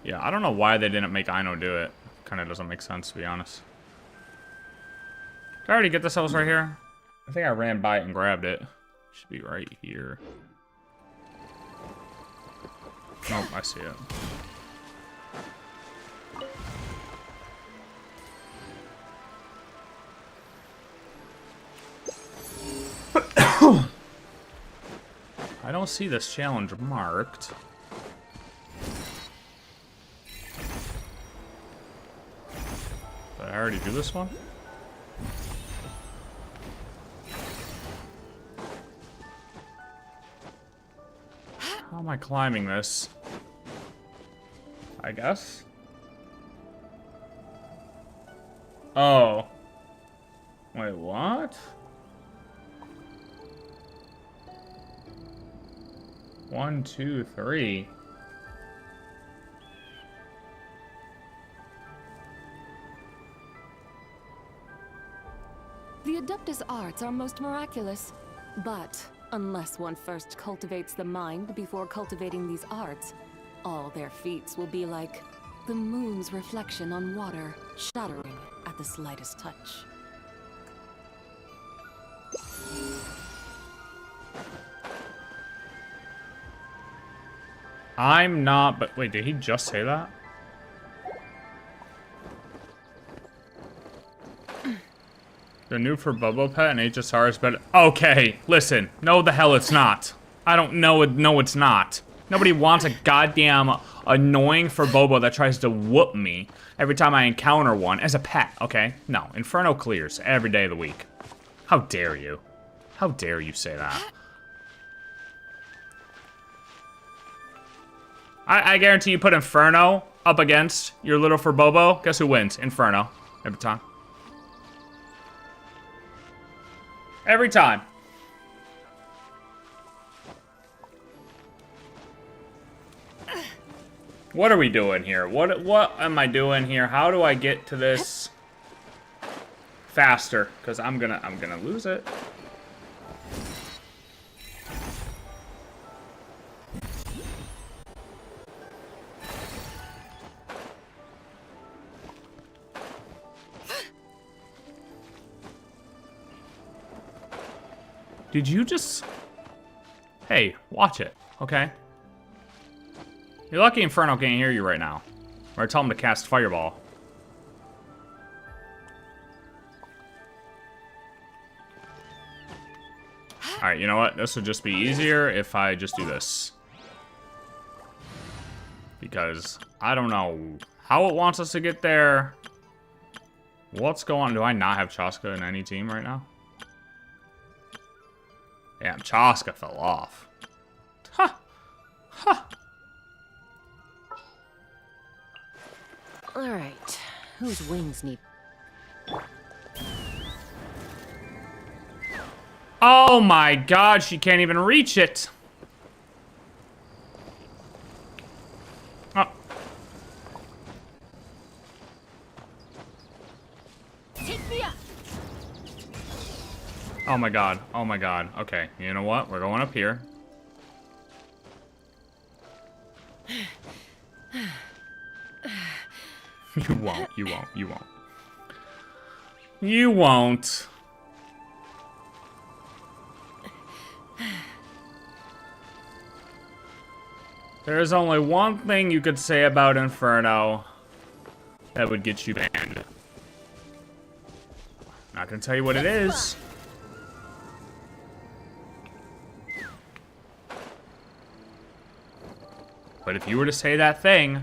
Yeah, I don't know why they didn't make Ino do it. Kind of doesn't make sense, to be honest. Did I already get this house right here? I think I ran by it and grabbed it. Should be right here. Nope, I see it. I don't see this challenge marked. Did I already do this one? How am I climbing this? I guess? Oh. Wait, what? 1, 2, 3. The Adeptus arts are most miraculous, but unless one first cultivates the mind before cultivating these arts, all their feats will be like the moon's reflection on water, shattering at the slightest touch. I'm not, but wait, did he just say that? They're new for Bobo Pet and HSR is better. Okay, listen. No, the hell it's not. I don't know it. No, it's not. Nobody wants a goddamn annoying for Bobo that tries to whoop me every time I encounter one as a pet, okay? No, Inferno clears every day of the week. How dare you? How dare you say that? I guarantee you put Inferno up against your little for Bobo. Guess who wins? Inferno. Every time. Every time. What are we doing here? What am I doing here? How do I get to this faster? Because I'm gonna lose it. Did you just... Hey, watch it, okay? You're lucky Inferno can't hear you right now. Or tell him to cast Fireball. Alright, you know what? This would just be easier if I just do this. Because I don't know how it wants us to get there. What's going on? Do I not have Chaska in any team right now? Damn, Chaska fell off. Ha! Ha! Alright, whose wings need... Oh my god, she can't even reach it! Oh. Take me up! Oh my god, oh my god. Okay, you know what? We're going up here. You won't, you won't, you won't. You won't. There's only one thing you could say about Inferno that would get you banned. Not gonna tell you what it is. But if you were to say that thing,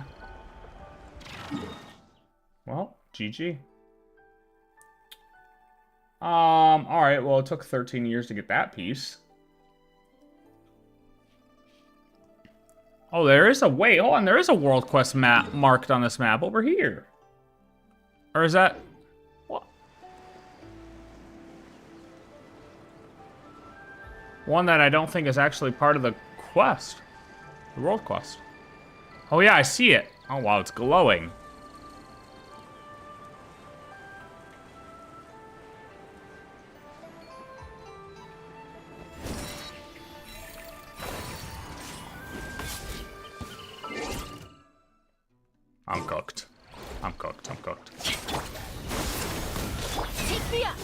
well, GG. Alright, well, it took 13 years to get that piece. Oh, there is a, wait, hold on, there is a World Quest map marked on this map over here. Or is that, what? One that I don't think is actually part of the quest. The World Quest. Oh yeah, I see it. Oh wow, it's glowing. I'm cooked. I'm cooked. I'm cooked. Take me up.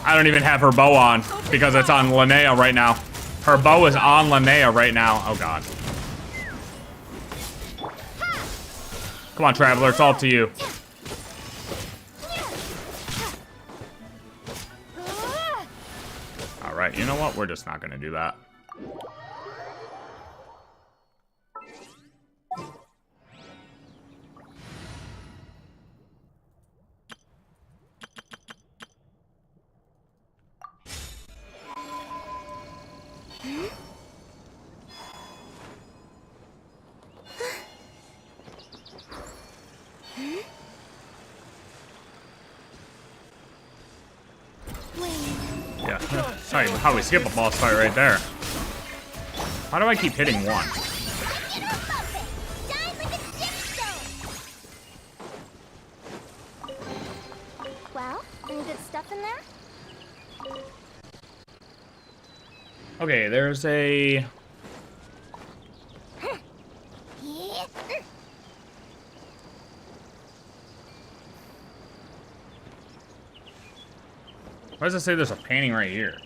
I don't even have her bow on because it's on Linnea right now. Her bow is on Linnea right now. Oh, God. Come on, Traveler. It's all up to you. All right. You know what? We're just not going to do that. Yeah. How we skip a boss fight right there. How do I keep hitting one? Well, any good stuff in there? Okay, there's a... Yeah. Why does it say there's a painting right here?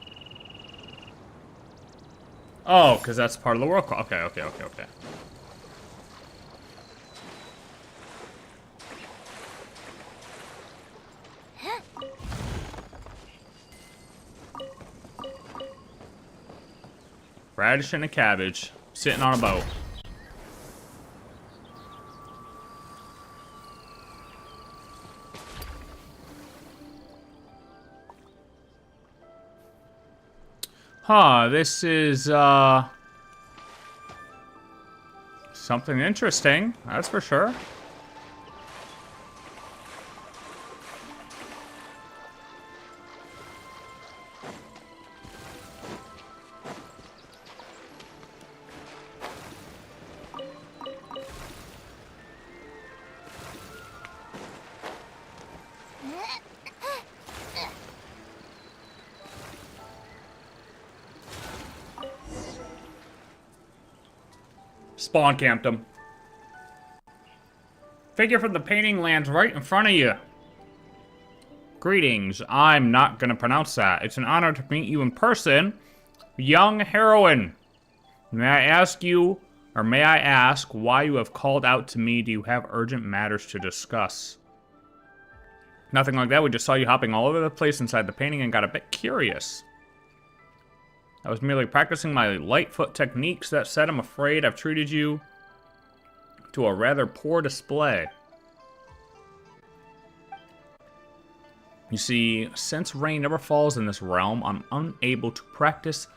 Oh, because that's part of the world. Okay. Radish and a cabbage sitting on a boat. Huh, this is, something interesting, that's for sure. Spawn camped him. Figure from the painting lands right in front of you. Greetings. I'm not gonna pronounce that. It's an honor to meet you in person. Young heroine. May I ask why you have called out to me? Do you have urgent matters to discuss? Nothing like that. We just saw you hopping all over the place inside the painting and got a bit curious. I was merely practicing my Lightfoot techniques. That said, I'm afraid I've treated you to a rather poor display. You see, since rain never falls in this realm, I'm unable to practice.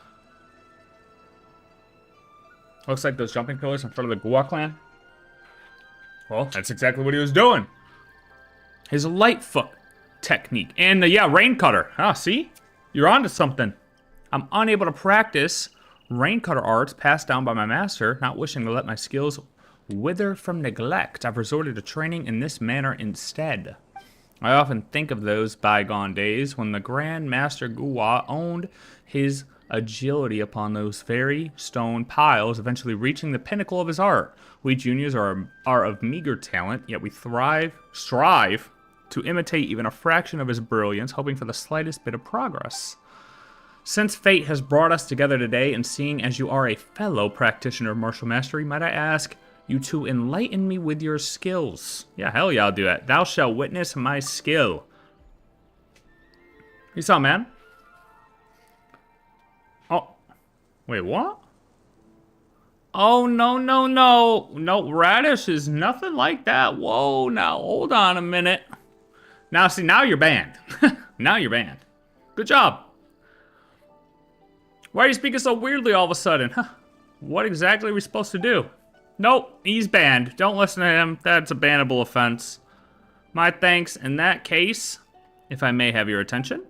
Looks like those jumping pillars in front of the Gua clan. Well, that's exactly what he was doing. His Lightfoot technique. And yeah, rain cutter. Ah, see? You're onto something. I'm unable to practice rain cutter arts passed down by my master, not wishing to let my skills wither from neglect. I've resorted to training in this manner instead. I often think of those bygone days when the Grand Master Gua owned his agility upon those very stone piles, eventually reaching the pinnacle of his art. We juniors are of meager talent, yet we strive to imitate even a fraction of his brilliance, hoping for the slightest bit of progress. Since fate has brought us together today, and seeing as you are a fellow practitioner of martial mastery, might I ask you to enlighten me with your skills? Yeah, hell yeah, I'll do it. Thou shalt witness my skill. You saw, man? Oh, wait, what? Oh, no. No, Radish is nothing like that. Whoa, now, hold on a minute. Now, see, now you're banned. Now you're banned. Good job. Why are you speaking so weirdly all of a sudden? Huh? What exactly are we supposed to do? Nope, he's banned. Don't listen to him. That's a bannable offense. My thanks in that case, if I may have your attention.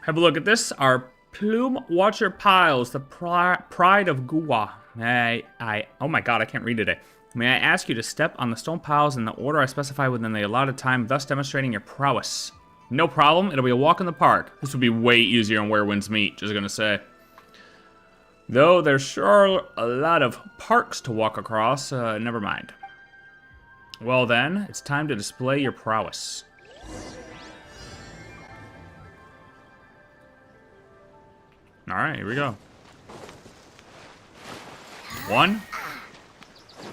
Have a look at this. Our Plume Watcher piles, the pride of Gua. Oh my god, I can't read today. May I ask you to step on the stone piles in the order I specify within the allotted time, thus demonstrating your prowess. No problem. It'll be a walk in the park. This would be way easier on Where Winds Meet, just gonna say. Though there's sure a lot of parks to walk across, never mind. Well then, it's time to display your prowess. Alright, here we go. 1.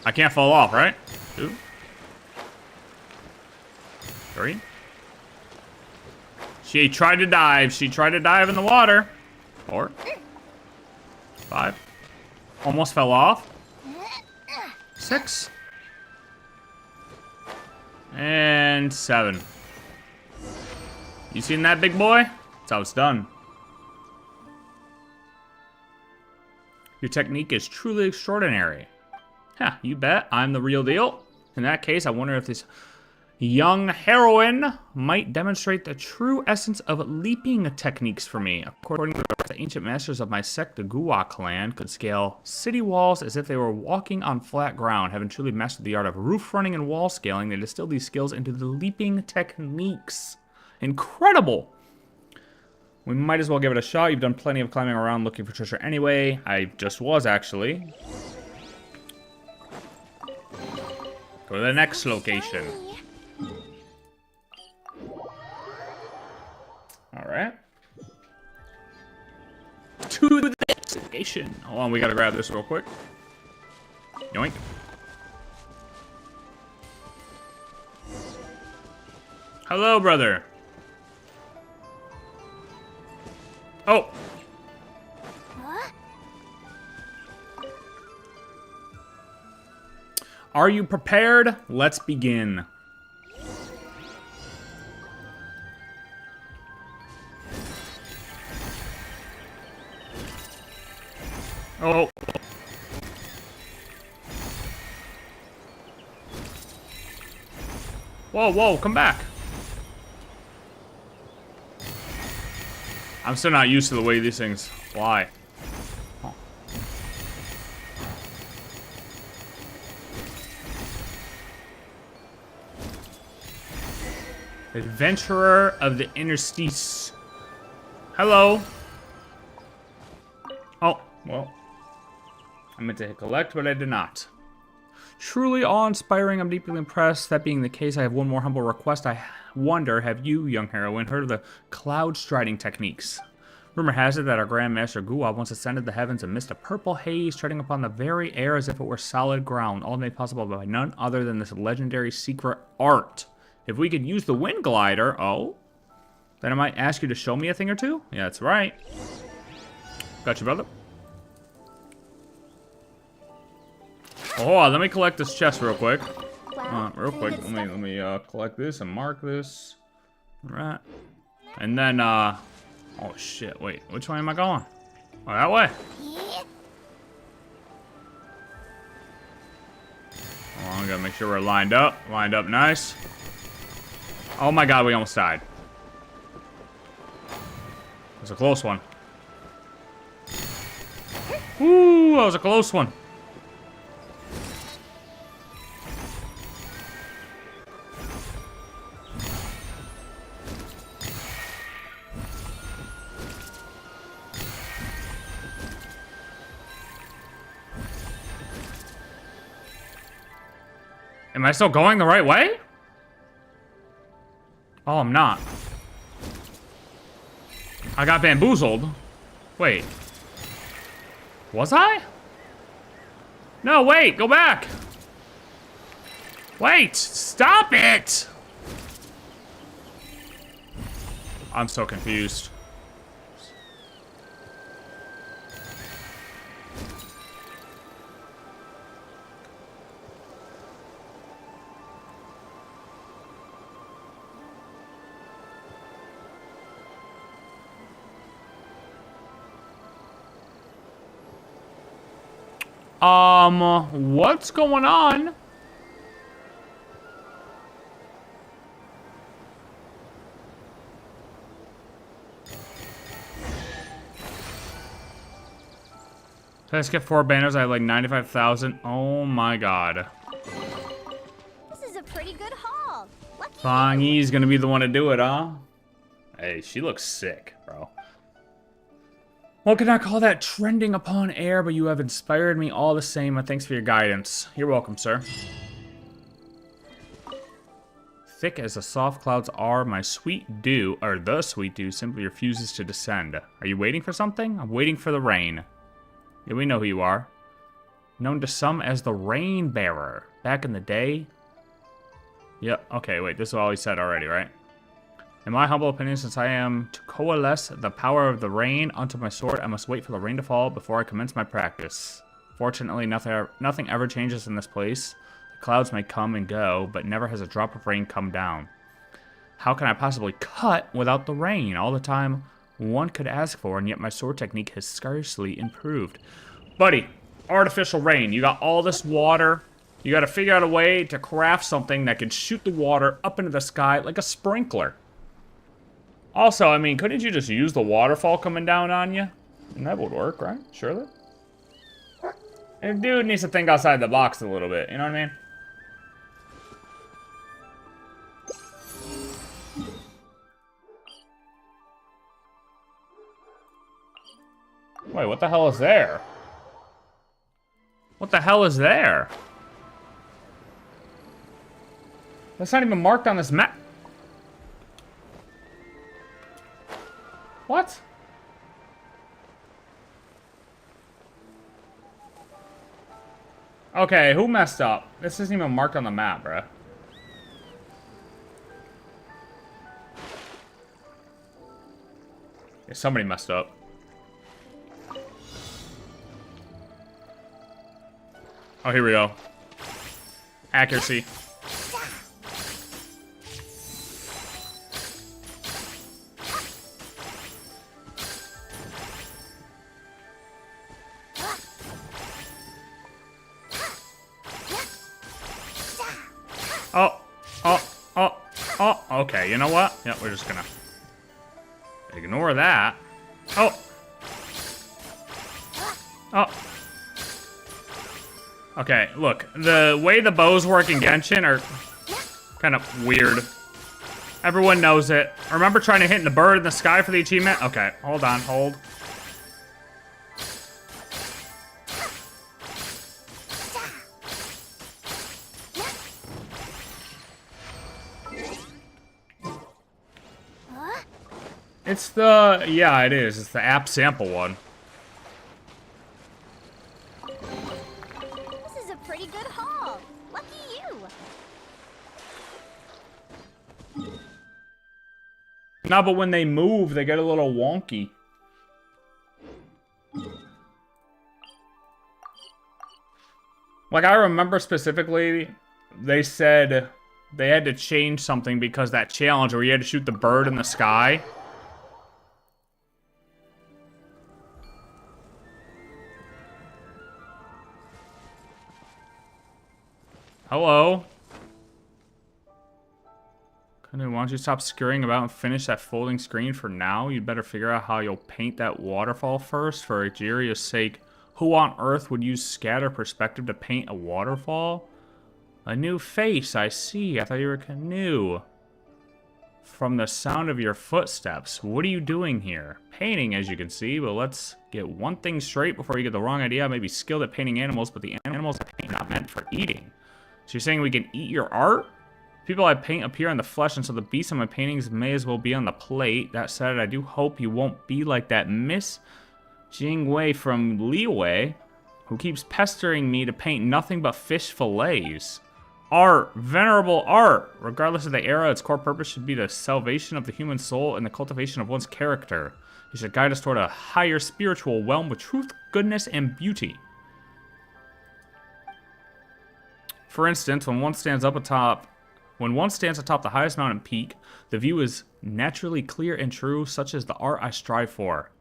I can't fall off, right? 2. 3. She tried to dive. She tried to dive in the water. 4. 5. Almost fell off. 6. And 7. You seen that, big boy? That's how it's done. Your technique is truly extraordinary. Huh, you bet. I'm the real deal. In that case, I wonder if this young heroine might demonstrate the true essence of leaping techniques for me. According to the ancient masters of my sect, the Gua clan could scale city walls as if they were walking on flat ground. Having truly mastered the art of roof running and wall scaling, they distilled these skills into the leaping techniques. Incredible! We might as well give it a shot. You've done plenty of climbing around looking for treasure anyway. I just was, actually. Go to the next location. Alright. To the next location. Hold on, we gotta grab this real quick. Yoink. Hello, brother. Oh. Huh? Are you prepared? Let's begin. Oh. Whoa, whoa, come back. I'm still not used to the way these things fly. Oh. Adventurer of the Interstice. Hello. Oh, well. I meant to hit collect, but I did not. Truly awe-inspiring. I'm deeply impressed. That being the case, I have one more humble request. I wonder, have you, young heroine, heard of the cloud striding techniques? Rumor has it that our Grand Master Gua once ascended the heavens amidst a purple haze, treading upon the very air as if it were solid ground, all made possible by none other than this legendary secret art. If we could use the wind glider, oh, then I might ask you to show me a thing or two? Yeah, that's right. Got you, brother. Oh, let me collect this chest real quick. Real quick, let me collect this and mark this. All right. And then, oh shit, wait, which way am I going? Oh, that way. Hold on, gotta make sure we're lined up nice. Oh my god, we almost died. That was a close one. Ooh, that was a close one. Am I still going the right way? Oh, I'm not. I got bamboozled. Wait. Was I? No, wait, go back. Wait, stop it! I'm so confused. What's going on? Did I skip 4 banners? I have like 95,000. Oh my god. This is a pretty good haul. Lucky Fangi's gonna be the one to do it, huh? Hey, she looks sick, bro. What can I call that? Trending upon air, but you have inspired me all the same. Thanks for your guidance. You're welcome, sir. Thick as the soft clouds are, my sweet dew, or the sweet dew, simply refuses to descend. Are you waiting for something? I'm waiting for the rain. Yeah, we know who you are. Known to some as the Rain Bearer. Back in the day. Yep, okay, wait, this is all he said already, right? In my humble opinion, since I am to coalesce the power of the rain onto my sword, I must wait for the rain to fall before I commence my practice. Fortunately, nothing ever changes in this place. The clouds may come and go, but never has a drop of rain come down. How can I possibly cut without the rain all the time one could ask for, and yet my sword technique has scarcely improved? Buddy, artificial rain. You got all this water. You got to figure out a way to craft something that can shoot the water up into the sky like a sprinkler. Also, I mean, couldn't you just use the waterfall coming down on you? And that would work, right? Surely? And dude needs to think outside the box a little bit, you know what I mean? Wait, what the hell is there? What the hell is there? That's not even marked on this map. What? Okay, who messed up? This isn't even marked on the map, bruh. Yeah, somebody messed up. Oh, here we go. Accuracy. Oh, okay, you know what? Yeah, we're just gonna ignore that. Oh. Okay, look, the way the bows work in Genshin are kind of weird. Everyone knows it. Remember trying to hit the bird in the sky for the achievement? Okay, hold on, hold. It's the, yeah, it is. It's the app sample one. This is a pretty good haul. Lucky you. No, but when they move, they get a little wonky. Like, I remember specifically, they said they had to change something because that challenge where you had to shoot the bird in the sky. Hello? Why don't you stop scurrying about and finish that folding screen for now? You'd better figure out how you'll paint that waterfall first. For Ejiria's sake, who on earth would use scatter perspective to paint a waterfall? A new face, I see. I thought you were a canoe. From the sound of your footsteps, what are you doing here? Painting, as you can see, but let's get one thing straight before you get the wrong idea. I may be skilled at painting animals, but the animals I paint are not meant for eating. So you're saying we can eat your art? People I paint appear on the flesh, and so the beasts on my paintings may as well be on the plate. That said, I do hope you won't be like that Miss Jingwei from Liwei, who keeps pestering me to paint nothing but fish fillets. Art, venerable art. Regardless of the era, its core purpose should be the salvation of the human soul and the cultivation of one's character. It should guide us toward a higher spiritual realm with truth, goodness, and beauty. For instance, when one stands atop the highest mountain peak, the view is naturally clear and true, such as the art I strive for.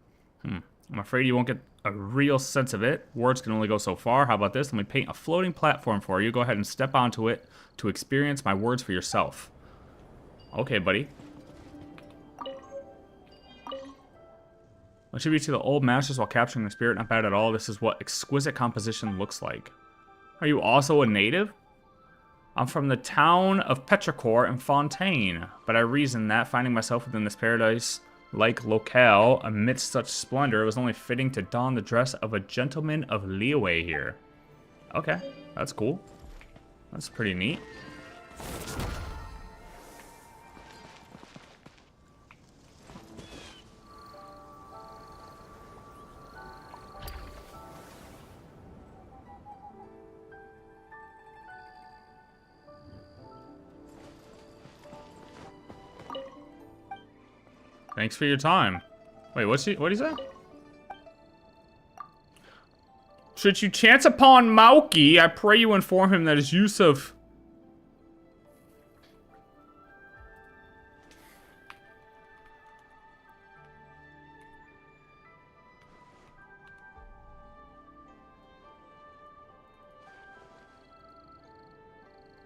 I'm afraid you won't get a real sense of it. Words can only go so far. How about this? Let me paint a floating platform for you. Go ahead and step onto it to experience my words for yourself. Okay, buddy. Attribute to the old masters while capturing the spirit. Not bad at all. This is what exquisite composition looks like. Are you also a native? I'm from the town of Petrichor in Fontaine, but I reasoned that finding myself within this paradise-like locale amidst such splendor, it was only fitting to don the dress of a gentleman of Liyue here. Okay, that's cool. That's pretty neat. Thanks for your time. Wait, what'd he say? Should you chance upon Mauki, I pray you inform him that his use of...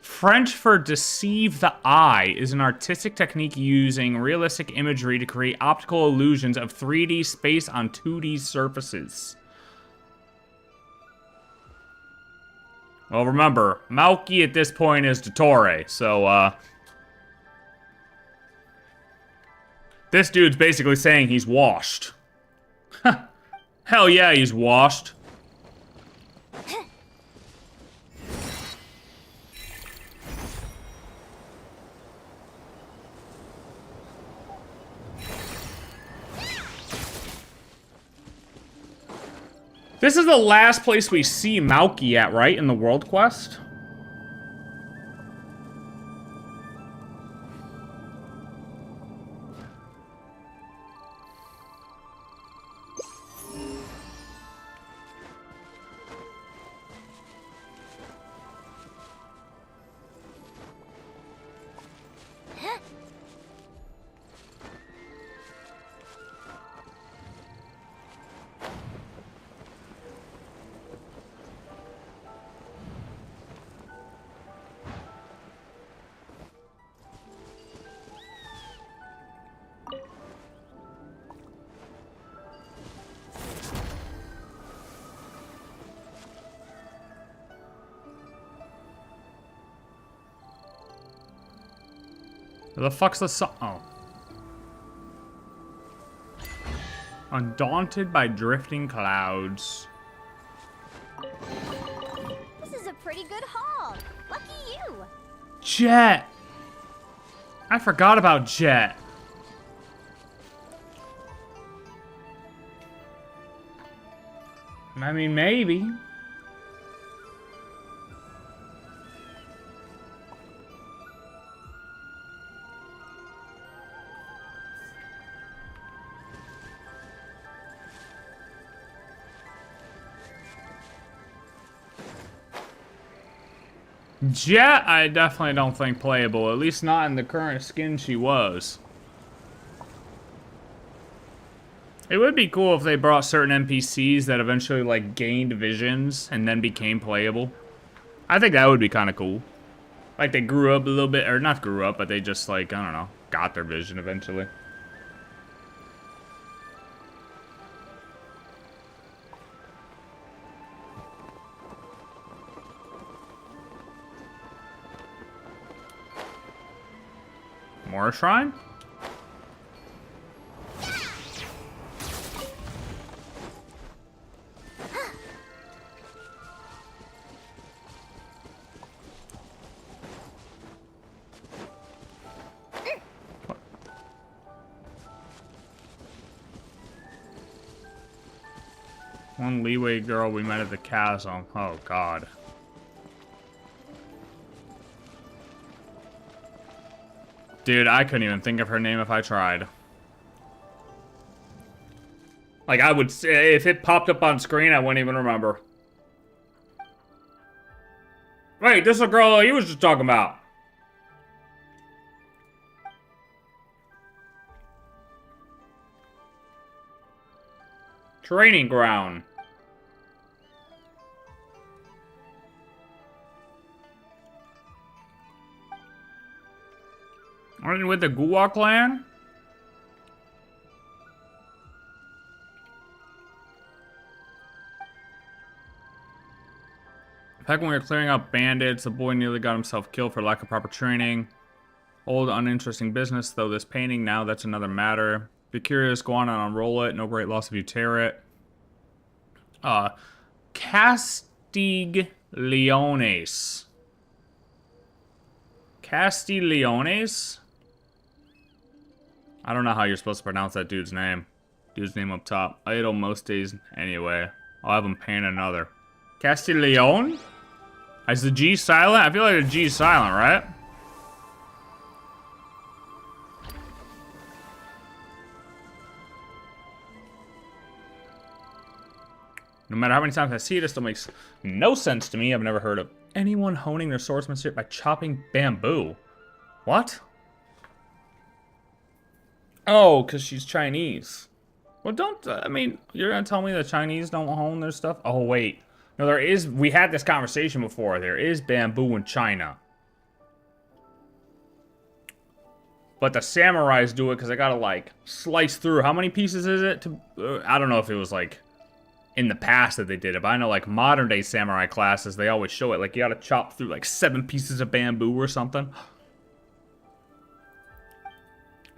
French for deceive the eye is an artistic technique using realistic imagery to create optical illusions of 3D space on 2D surfaces. Well, remember, Mauki at this point is Dottore, so, this dude's basically saying he's washed. Hell yeah, he's washed. This is the last place we see Mauki at, right? In the world quest? Where the fuck's the song? Oh. Undaunted by drifting clouds. This is a pretty good haul. Lucky you. Jet! I forgot about Jet. I mean, maybe. Jet, I definitely don't think playable, at least not in the current skin she was. It would be cool if they brought certain NPCs that eventually, like, gained visions and then became playable. I think that would be kind of cool. Like, they grew up a little bit, or not grew up, but they just, like, I don't know, got their vision eventually. More shrine? One Liyue girl we met at the chasm. Oh god. Dude, I couldn't even think of her name if I tried. Like, I would say, if it popped up on screen, I wouldn't even remember. Wait, this is a girl he was just talking about. Training ground. Aren't you with the Guwa clan? Back when we were clearing out bandits, the boy nearly got himself killed for lack of proper training. Old, uninteresting business, though this painting now, that's another matter. Be curious, go on and unroll it. No great loss if you tear it. Castigliones. Castigliones? I don't know how you're supposed to pronounce that dude's name. Dude's name up top. Idle most days anyway. I'll have him paint another. Castiglione? Is the G silent? I feel like the G is silent, right? No matter how many times I see it, it still makes no sense to me. I've never heard of anyone honing their swordsmanship by chopping bamboo. What? Oh, because she's Chinese. Well, don't, I mean, you're going to tell me the Chinese don't hone their stuff? Oh, wait. No, there is, we had this conversation before. There is bamboo in China. But the samurais do it because they got to, like, slice through. How many pieces is it? I don't know if it was, like, in the past that they did it, but I know, like, modern day samurai classes, they always show it. Like, you got to chop through, like, 7 pieces of bamboo or something.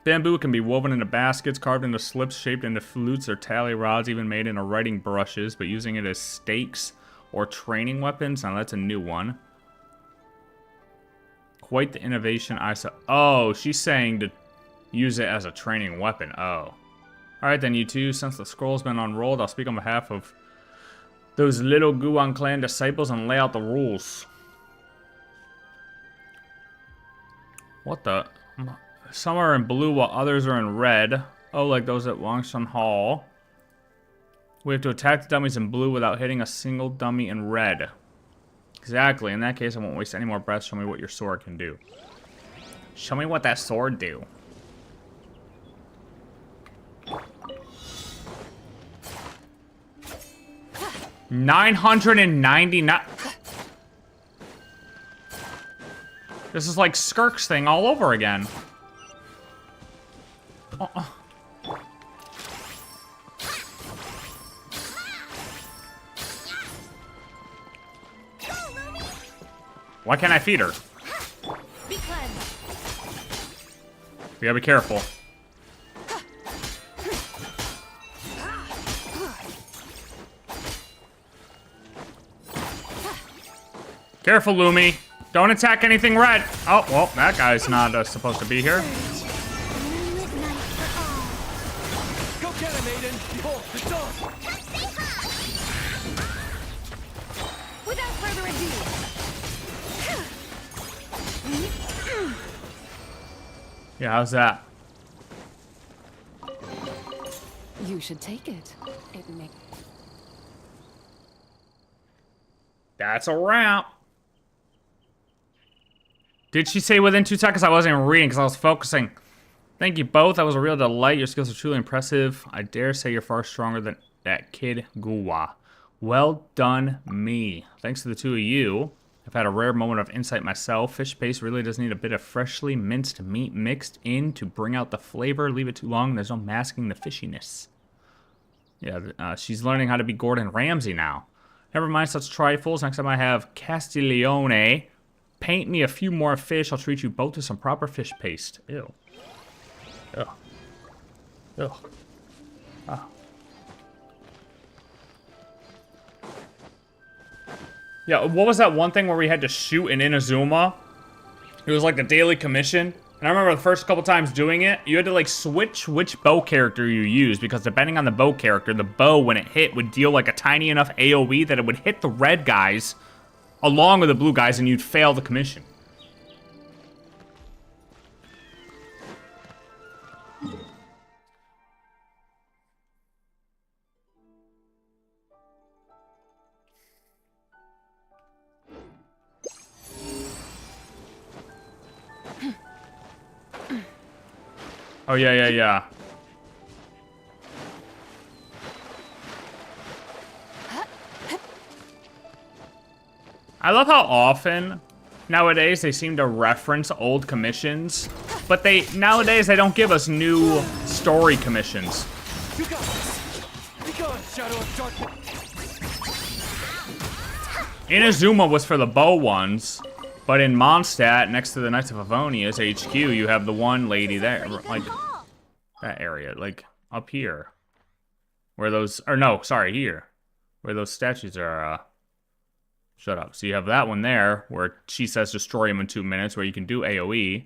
Bamboo can be woven into baskets, carved into slips, shaped into flutes or tally rods, even made into writing brushes, but using it as stakes or training weapons. Now that's a new one. Quite the innovation I saw. Oh, she's saying to use it as a training weapon. Oh. Alright then, you two. Since the scroll's been unrolled, I'll speak on behalf of those little Guan clan disciples and lay out the rules. What the... Some are in blue while others are in red. Oh, like those at Wangshan Hall. We have to attack the dummies in blue without hitting a single dummy in red. Exactly. In that case, I won't waste any more breath. Show me what your sword can do. Show me what that sword do. $999. This is like Skirk's thing all over again. Why can't I feed her? We gotta be careful. Careful, Lumi. Don't attack anything red. Oh, well, that guy's not supposed to be here. Go get him, Aiden. Behold, the dog. Without further ado. Yeah, how's that? You should take it. It may... That's a wrap. Did she say within 2 seconds? I wasn't even reading because I was focusing. Thank you both. That was a real delight. Your skills are truly impressive. I dare say you're far stronger than that kid Guwa. Well done, me. Thanks to the two of you, I've had a rare moment of insight myself. Fish paste really does need a bit of freshly minced meat mixed in to bring out the flavor. Leave it too long, there's no masking the fishiness. Yeah, she's learning how to be Gordon Ramsay now. Never mind such trifles. Next time I have Castiglione paint me a few more fish, I'll treat you both to some proper fish paste. Ew. Ugh. Ugh. Ah. Yeah, what was that one thing where we had to shoot in Inazuma? It was like the daily commission. And I remember the first couple times doing it, you had to like switch which bow character you used, because depending on the bow character, the bow when it hit would deal like a tiny enough AoE that it would hit the red guys along with the blue guys and you'd fail the commission. Oh, yeah. I love how often nowadays they seem to reference old commissions, but nowadays they don't give us new story commissions. You got this. Be gone, Shadow of Darkness. Inazuma was for the bow ones, but in Mondstadt, next to the Knights of Avonia's HQ, you have the one lady there, like that area, like up here, where those, or no, sorry, here, where those statues are. Shut up. So you have that one there, where she says destroy him in 2 minutes, where you can do AoE,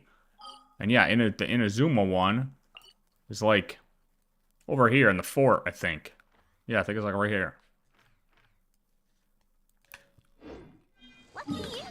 and yeah, the Inazuma one is like over here in the fort, I think. Yeah, I think it's like right here. Lucky you.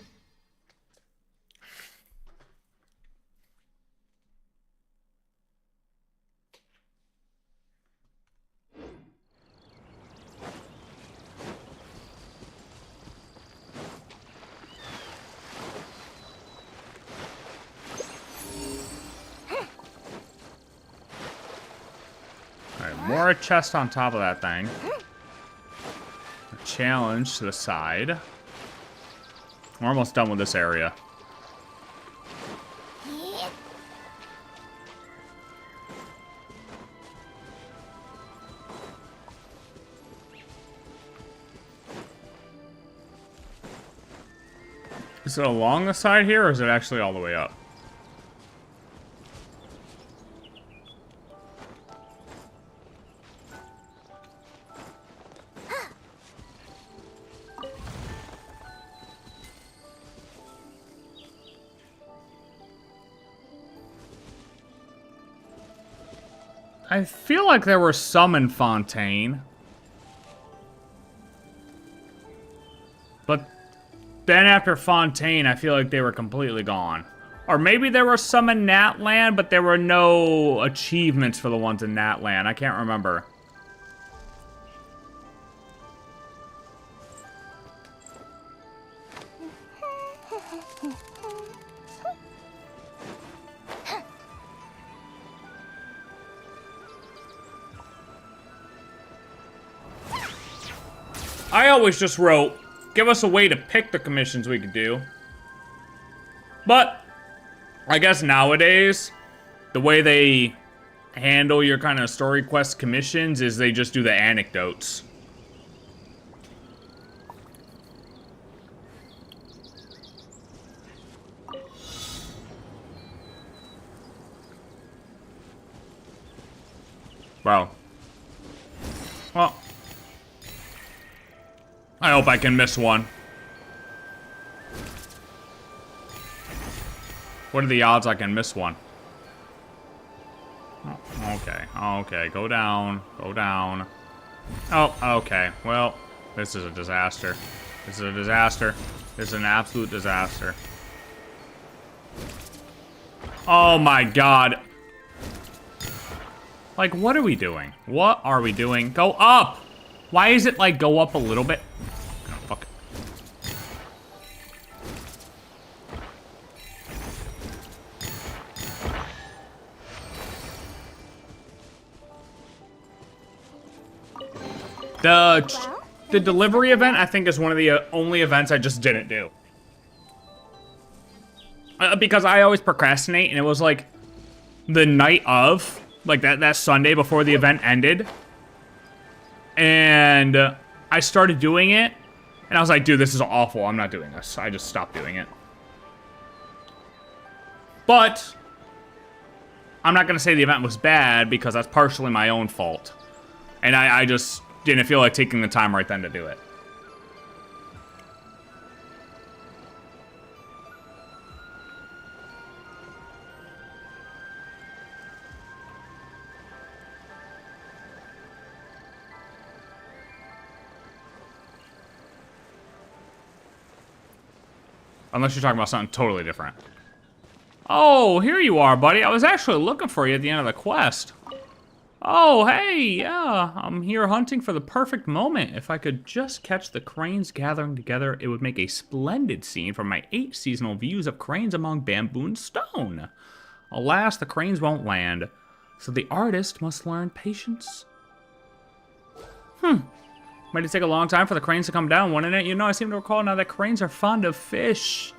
Alright, more chest on top of that thing. A challenge to the side. We're almost done with this area. Is it along the side here, or is it actually all the way up? I feel like there were some in Fontaine. But then after Fontaine, I feel like they were completely gone. Or maybe there were some in Natland, but there were no achievements for the ones in Natland. I can't remember. I always just wrote, give us a way to pick the commissions we could do. But I guess nowadays, the way they handle your kind of story quest commissions is they just do the anecdotes. Wow. Well, I hope I can miss one. What are the odds I can miss one? Oh, okay, okay, go down, go down. Oh, okay, well, this is a disaster. This is a disaster. This is an absolute disaster. Oh my god. Like, what are we doing? What are we doing? Go up! Why is it, like, go up a little bit? Oh, fuck it. The delivery event, I think, is one of the only events I just didn't do. Because I always procrastinate, and it was, like, the night of, like, that Sunday before the event ended. And I started doing it, and I was like, dude, this is awful. I'm not doing this. I just stopped doing it. But I'm not going to say the event was bad, because that's partially my own fault. And I just didn't feel like taking the time right then to do it. Unless you're talking about something totally different. Oh, here you are, buddy. I was actually looking for you at the end of the quest. Oh, hey, yeah. I'm here hunting for the perfect moment. If I could just catch the cranes gathering together, it would make a splendid scene for my 8 seasonal views of cranes among bamboo and stone. Alas, the cranes won't land, so the artist must learn patience. Might it take a long time for the cranes to come down, wouldn't it? You know, I seem to recall now that cranes are fond of fish.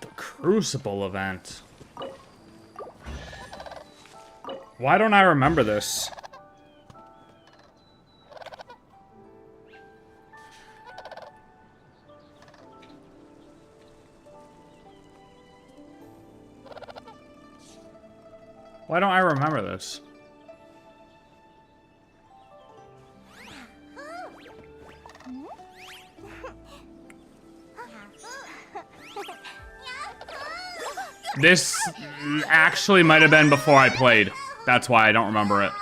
The Crucible event. Why don't I remember this? Why don't I remember this? This actually might have been before I played. That's why I don't remember it.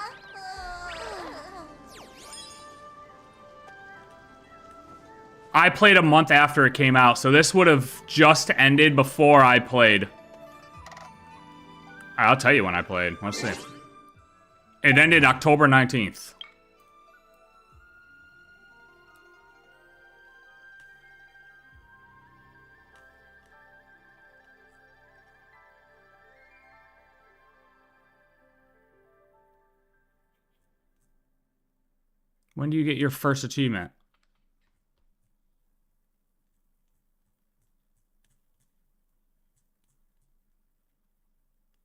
I played a month after it came out, so this would have just ended before I played. I'll tell you when I played. Let's see. It ended October 19th. When do you get your first achievement?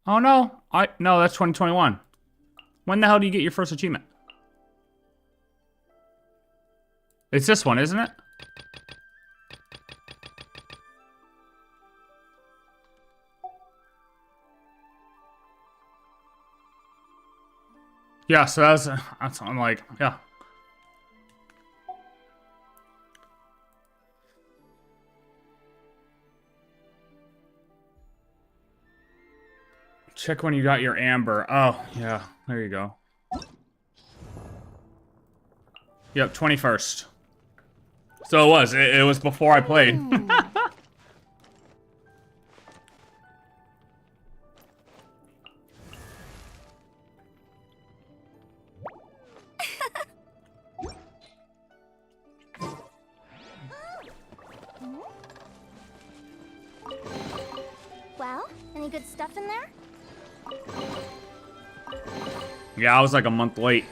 Oh no, no, that's 2021. When the hell do you get your first achievement? It's this one, isn't it? Yeah, so that's I'm like, yeah. Check when you got your amber. Oh, yeah. There you go. Yep, 21st. So it was. It was before I played. Well, any good stuff in there? Yeah, I was like a month late.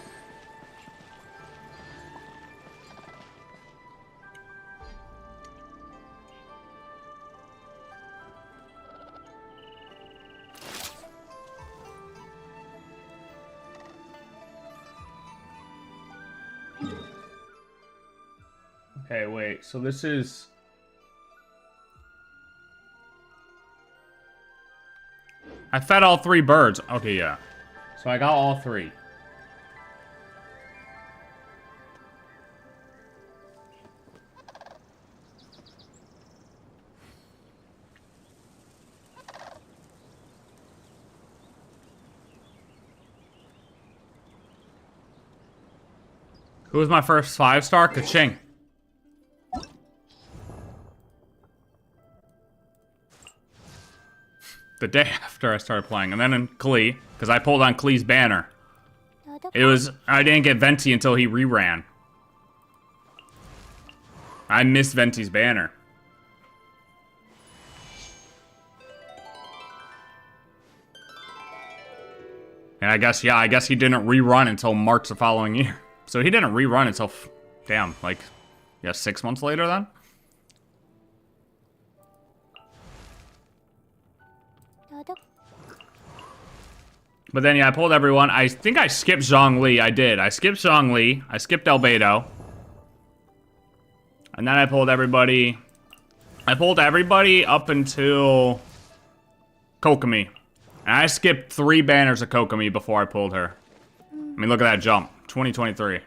Okay, wait. So this is... I fed all 3 birds. Okay, yeah. So I got all 3. Who was my first 5-star? Ka-ching. The day after I started playing. And then in Klee, because I pulled on Klee's banner. It was... I didn't get Venti until he reran. I missed Venti's banner. And I guess, yeah, I guess he didn't rerun until March the following year. So he didn't rerun until... Damn, like... Yeah, 6 months later then? But then, yeah, I pulled everyone. I think I skipped Zhongli. I did. I skipped Zhongli. I skipped Albedo. And then I pulled everybody. I pulled everybody up until Kokomi. And I skipped 3 banners of Kokomi before I pulled her. I mean, look at that jump. 2023.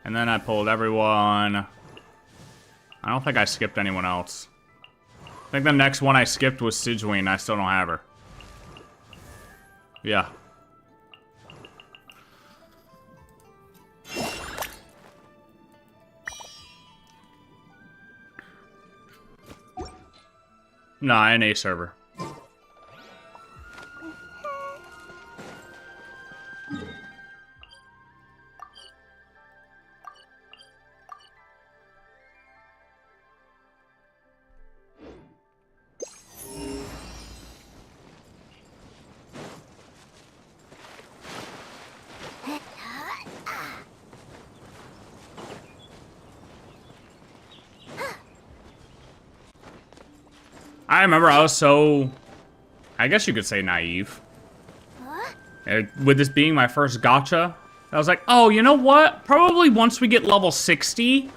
And then I pulled everyone. I don't think I skipped anyone else. I think the next one I skipped was Sigewinne. I still don't have her. Yeah. Nah, NA server. I remember I was so, I guess you could say naive. With this being my first gacha, I was like, oh, you know what? Probably once we get level 60,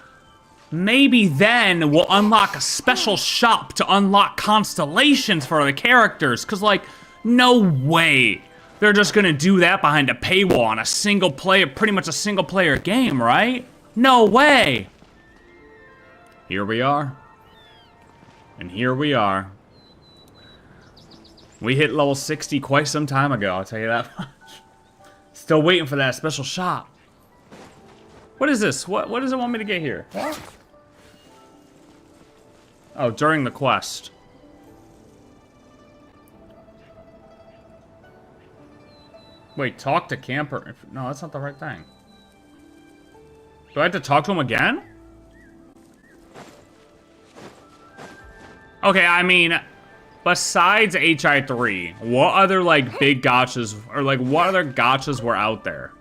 maybe then we'll unlock a special shop to unlock constellations for the characters. Cause like, no way they're just gonna do that behind a paywall on a single player, pretty much a single player game, right? No way. Here we are. And here we are. We hit level 60 quite some time ago, I'll tell you that much. Still waiting for that special shop. What is this? What does it want me to get here? What? Oh, during the quest. Wait, talk to camper. No, that's not the right thing. Do I have to talk to him again? Okay, I mean, besides HI3, what other, like, big gachas, or, like, what other gachas were out there?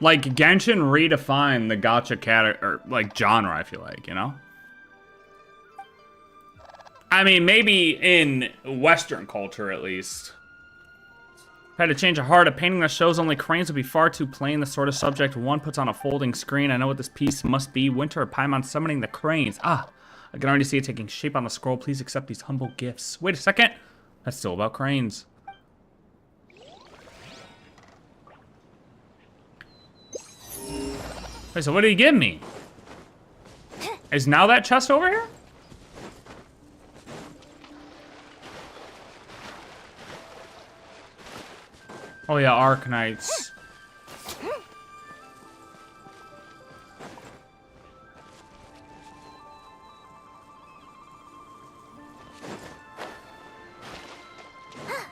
Like, Genshin redefined the gacha category, or, like, genre, I feel like, you know? I mean, maybe in Western culture, at least. If I had to change a heart, a painting that shows only cranes would be far too plain. The sort of subject one puts on a folding screen. I know what this piece must be. Winter or Paimon summoning the cranes. Ah, I can already see it taking shape on the scroll. Please accept these humble gifts. Wait a second. That's still about cranes. Wait, so what did he give me? Is now that chest over here? Oh yeah, Arknights.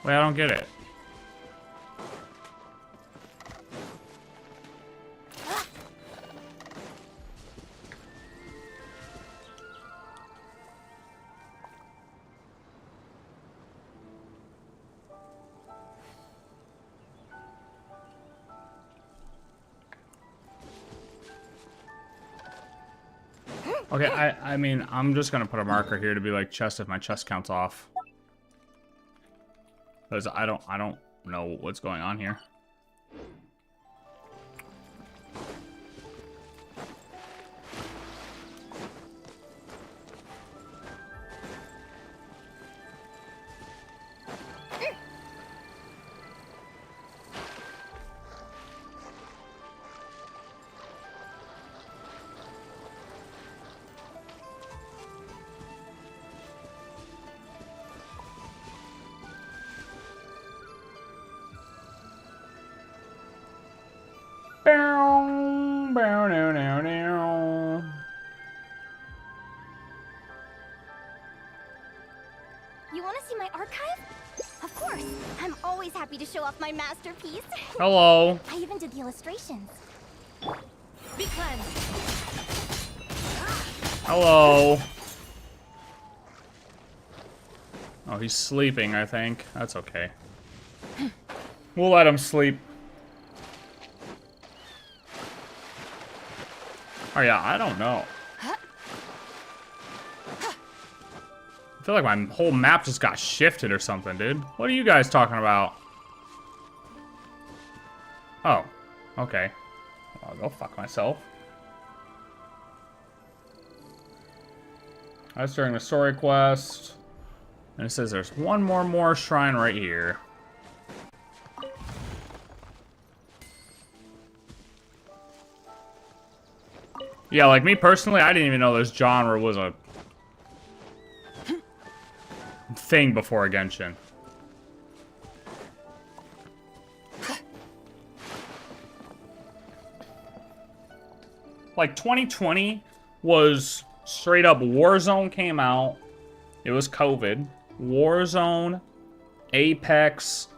Wait, I don't get it. Okay, I mean, I'm just gonna put a marker here to be like chest if my chest counts off. Because I don't know what's going on here. You want to see my archive? Of course. I'm always happy to show off my masterpiece. Hello. I even did the illustrations. Be cleansed. Hello. Oh, he's sleeping, I think. That's okay. We'll let him sleep. Oh yeah, I don't know. I feel like my whole map just got shifted or something, dude. What are you guys talking about? Oh, okay. I'll go fuck myself. That's during the story quest. And it says there's one more shrine right here. Yeah, like me personally, I didn't even know this genre was a thing before Genshin. Like 2020 was straight up Warzone came out. It was COVID. Warzone, Apex,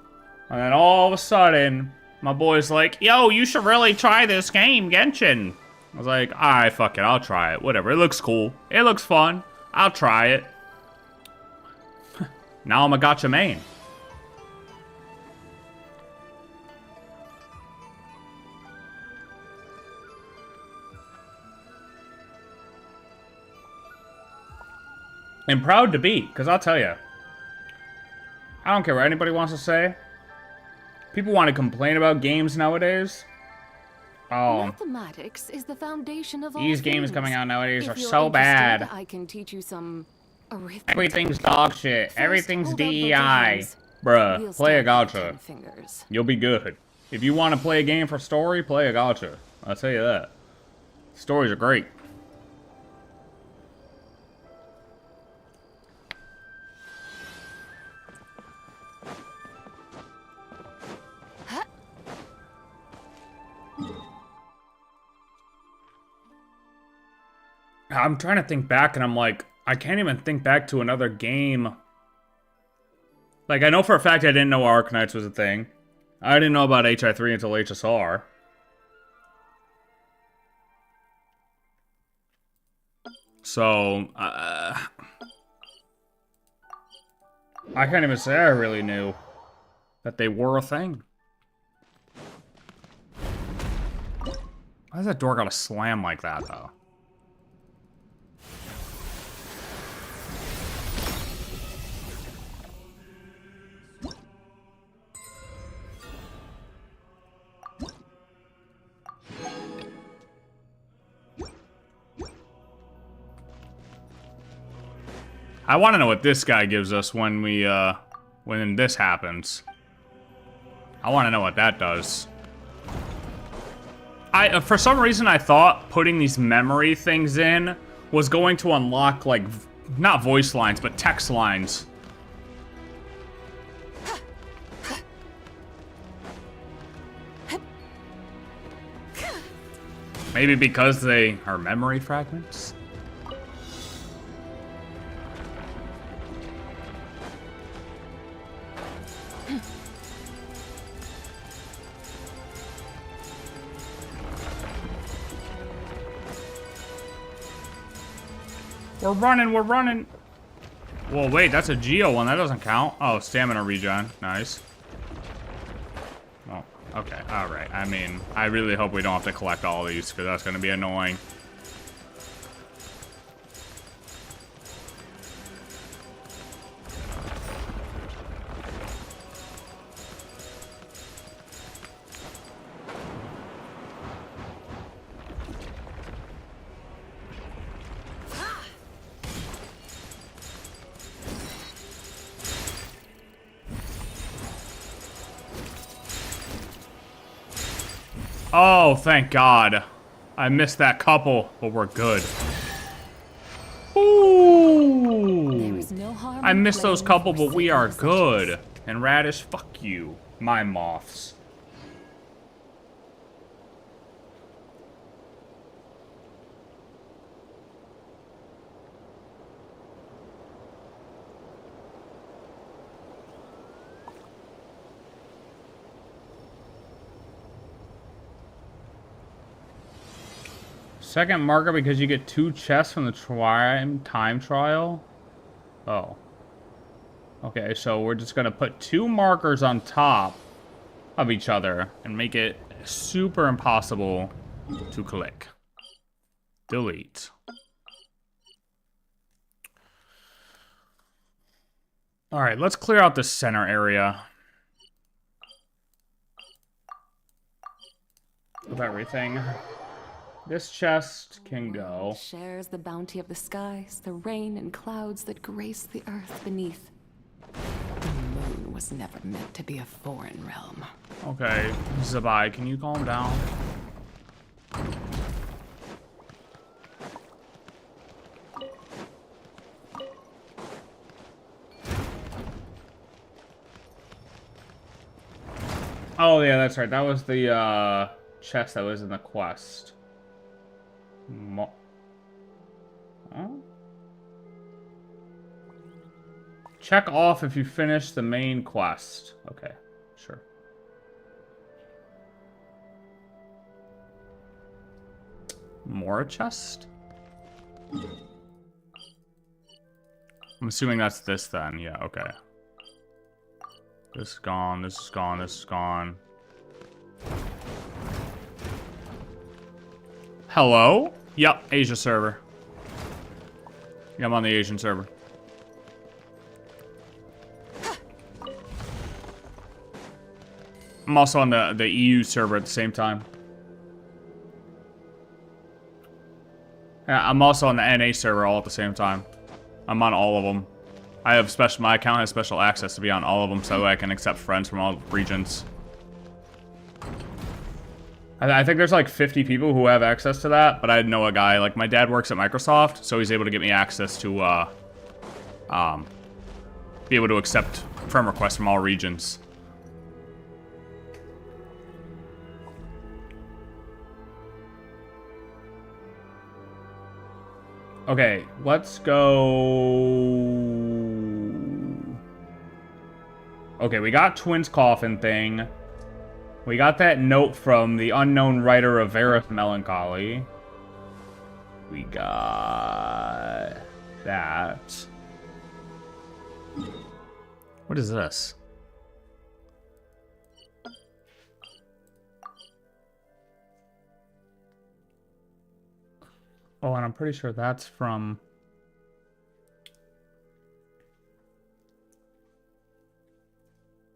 and then all of a sudden, my boy's like, yo, you should really try this game, Genshin. I was like, alright, fuck it, I'll try it. Whatever, it looks cool. It looks fun. I'll try it. Now I'm a gacha main. And proud to be, because I'll tell you, I don't care what anybody wants to say. People want to complain about games nowadays. Oh, Mathematics is the foundation of all these games things. coming out nowadays are If you're so bad. interested, I can teach you some arithmetic. Everything's dog shit. First, Everything's hold out both your DEI. hands. Bruh, We'll play a start with gacha. 10 fingers. You'll be good. If you want to play a game for story, play a gacha. I'll tell you that. Stories are great. I'm trying to think back, and I'm like, I can't even think back to another game. Like, I know for a fact I didn't know Arknights was a thing. I didn't know about HI3 until HSR. So, I can't even say I really knew that they were a thing. Why does that door gotta slam like that, though? I want to know what this guy gives us when we, when this happens. I want to know what that does. For some reason, I thought putting these memory things in was going to unlock, like, not voice lines, but text lines. Maybe because they are memory fragments? We're running, we're running. Whoa, wait, that's a Geo one. That doesn't count. Oh, stamina regen. Nice. Oh, okay. All right. I mean, I really hope we don't have to collect all these, because that's going to be annoying. Oh, thank God. I missed that couple, but we're good. Ooh. There is no harm I in missed those playing couple, for but we sake are of good. And Radish, fuck you. My moths. Second marker because you get 2 chests from the time trial? Oh. Okay, so we're just gonna put 2 markers on top of each other and make it super impossible to click. Delete. Alright, let's clear out the center area of everything. This chest can go. Shares the bounty of the skies, the rain and clouds that grace the earth beneath. The moon was never meant to be a foreign realm. Okay, Zabai, can you calm down? Oh yeah, that's right. That was the chest that was in the quest. Huh? Check off if you finish the main quest. Okay, sure. More chest? I'm assuming that's this then. Yeah, okay. This is gone, this is gone, this is gone. Hello? Yep, Asia server. Yeah, I'm on the Asian server. I'm also on the EU server at the same time. Yeah, I'm also on the NA server all at the same time. I'm on all of them. I have my account has special access to be on all of them so I can accept friends from all regions. I think there's like 50 people who have access to that, but I know a guy, like my dad works at Microsoft, so he's able to get me access to, be able to accept friend requests from all regions. Okay, let's go... Okay, we got Twins Coffin thing. We got that note from the unknown writer of Varith Melancholy. We got... that. What is this? Oh, and I'm pretty sure that's from...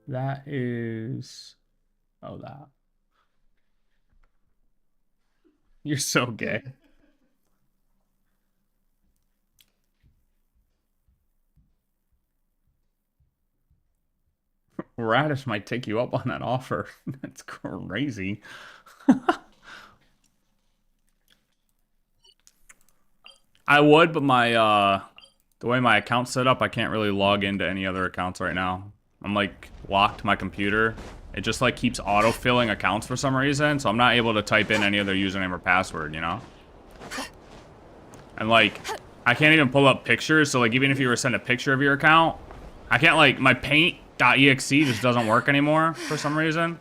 That is... Oh, that. You're so gay. Radish might take you up on that offer. That's crazy. I would, but my, the way my account's set up, I can't really log into any other accounts right now. I'm, like, locked to my computer. It just, like, keeps auto-filling accounts for some reason, so I'm not able to type in any other username or password, you know? And, like, I can't even pull up pictures, so, like, even if you were to send a picture of your account, I can't, like, my paint.exe just doesn't work anymore for some reason.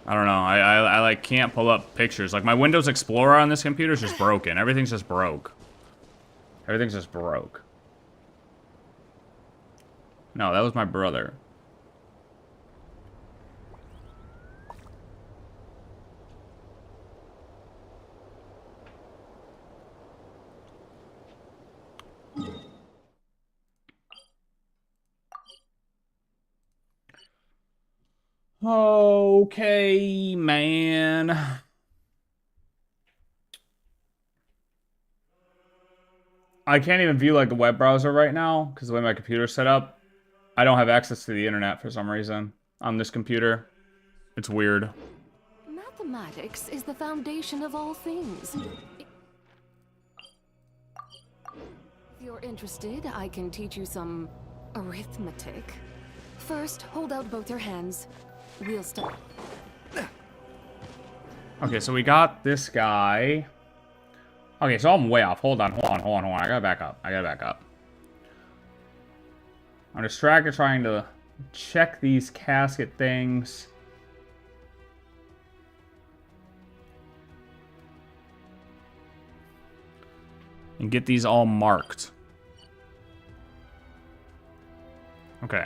I don't know. I like, can't pull up pictures. Like, my Windows Explorer on this computer is just broken. Everything's just broke. Everything's just broke. No, that was my brother. Okay, man. I can't even view, like, the web browser right now, because the way my computer's set up. I don't have access to the internet for some reason on this computer. It's weird. Mathematics is the foundation of all things. If you're interested, I can teach you some arithmetic. First, hold out both your hands. We'll start. Okay, so we got this guy. Okay, so I'm way off. Hold on. I gotta back up. I'm distracted trying to check these casket things. And get these all marked. Okay.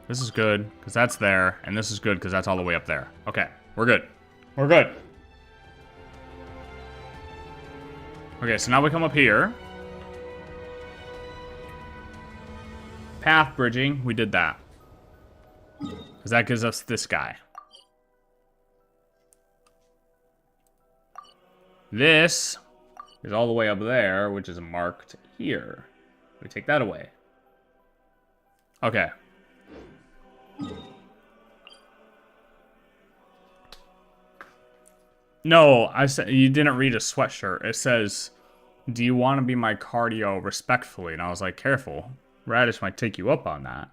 This is good, because that's there. And this is good, because that's all the way up there. Okay, we're good. We're good. Okay, so now we come up here. Path bridging, we did that. Because that gives us this guy. This is all the way up there, which is marked here. We take that away. Okay. No, I said you didn't read a sweatshirt. It says, "Do you want to be my cardio respectfully?" And I was like, "Careful. Radish might take you up on that."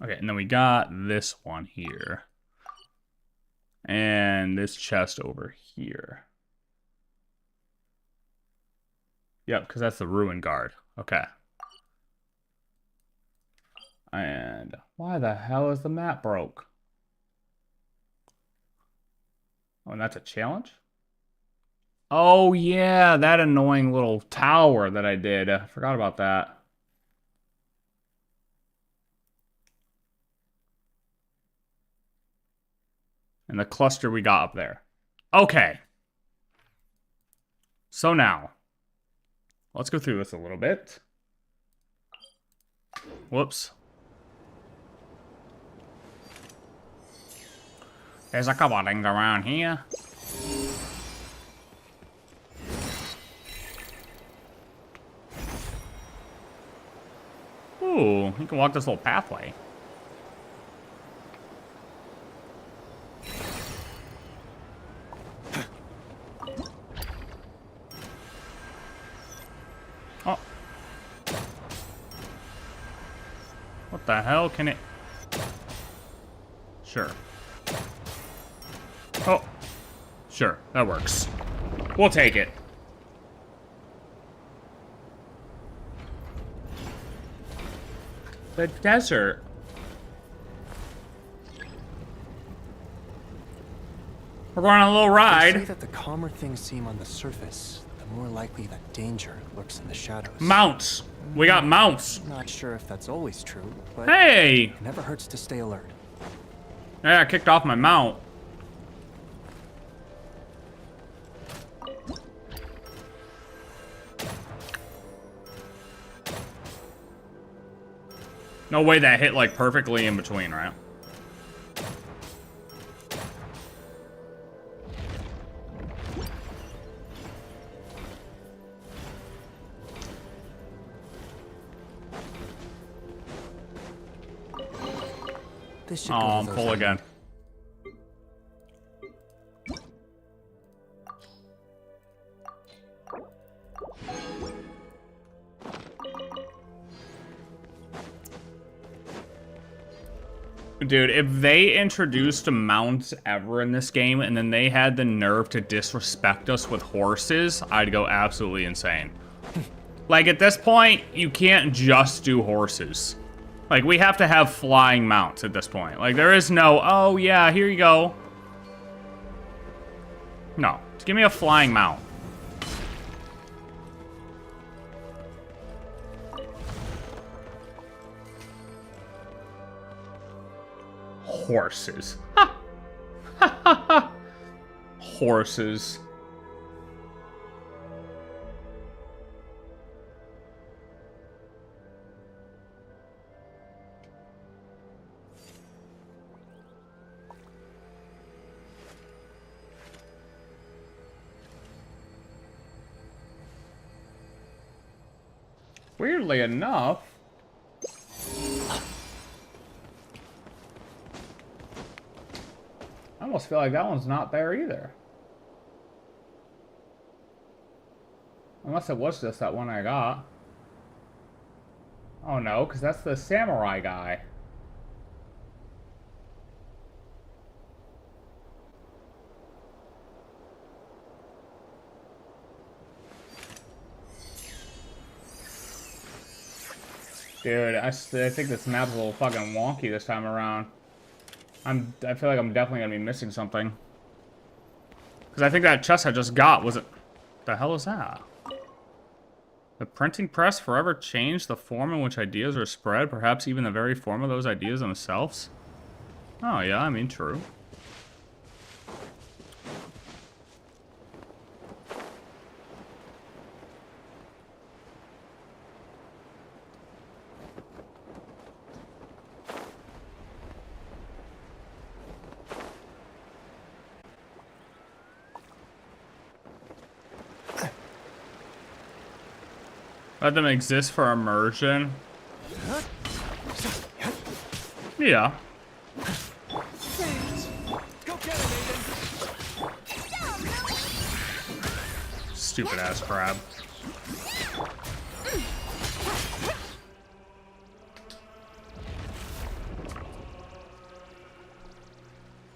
Okay, and then we got this one here. And this chest over here. Yep, because that's the ruin guard. Okay. And why the hell is the map broke? Oh, and that's a challenge? Oh, yeah, that annoying little tower that I did. I forgot about that. And the cluster we got up there. Okay. So now, let's go through this a little bit. Whoops. There's a couple of things around here. Ooh, you can walk this little pathway. Oh. What the hell can it... Sure. Oh. Sure, that works. We'll take it. The desert. We're going on a little They ride. say that the calmer things seem on the surface, the more likely that danger lurks in the shadows. Mounts. We got mounts. Not sure if that's always true, but Hey! it never hurts to stay alert. Yeah, I kicked off my mount. No way that hit like perfectly in between, right? This should Oh, go to I'm those full again. Dude, if they introduced mounts ever in this game and then they had the nerve to disrespect us with horses, I'd go absolutely insane. Like, at this point, you can't just do horses. Like, we have to have flying mounts at this point. Like, there is no, oh yeah, here you go. No, just give me a flying mount. Horses. Ha! Ha ha ha! Horses. Weirdly enough, I almost feel like that one's not there either. Unless it was just that one I got. Oh no, because that's the samurai guy. Dude, I think this map's a little fucking wonky this time around. I feel like I'm definitely gonna be missing something. Because I think that chest I just got was it... The hell is that? The printing press forever changed the form in which ideas are spread, perhaps even the very form of those ideas themselves? Oh yeah, I mean, true. Let them exist for immersion. Yeah. Go get it, Aiden. Stupid ass crab.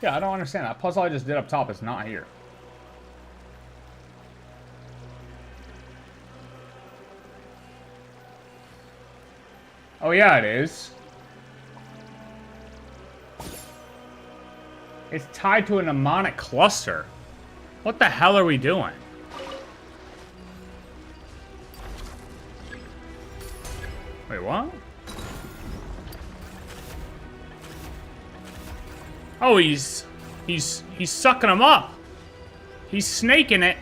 Yeah, I don't understand. That puzzle I just did up top is not here. Oh yeah, it is. It's tied to a mnemonic cluster. What the hell are we doing? Wait, what? Oh, he's sucking them up. He's snaking it.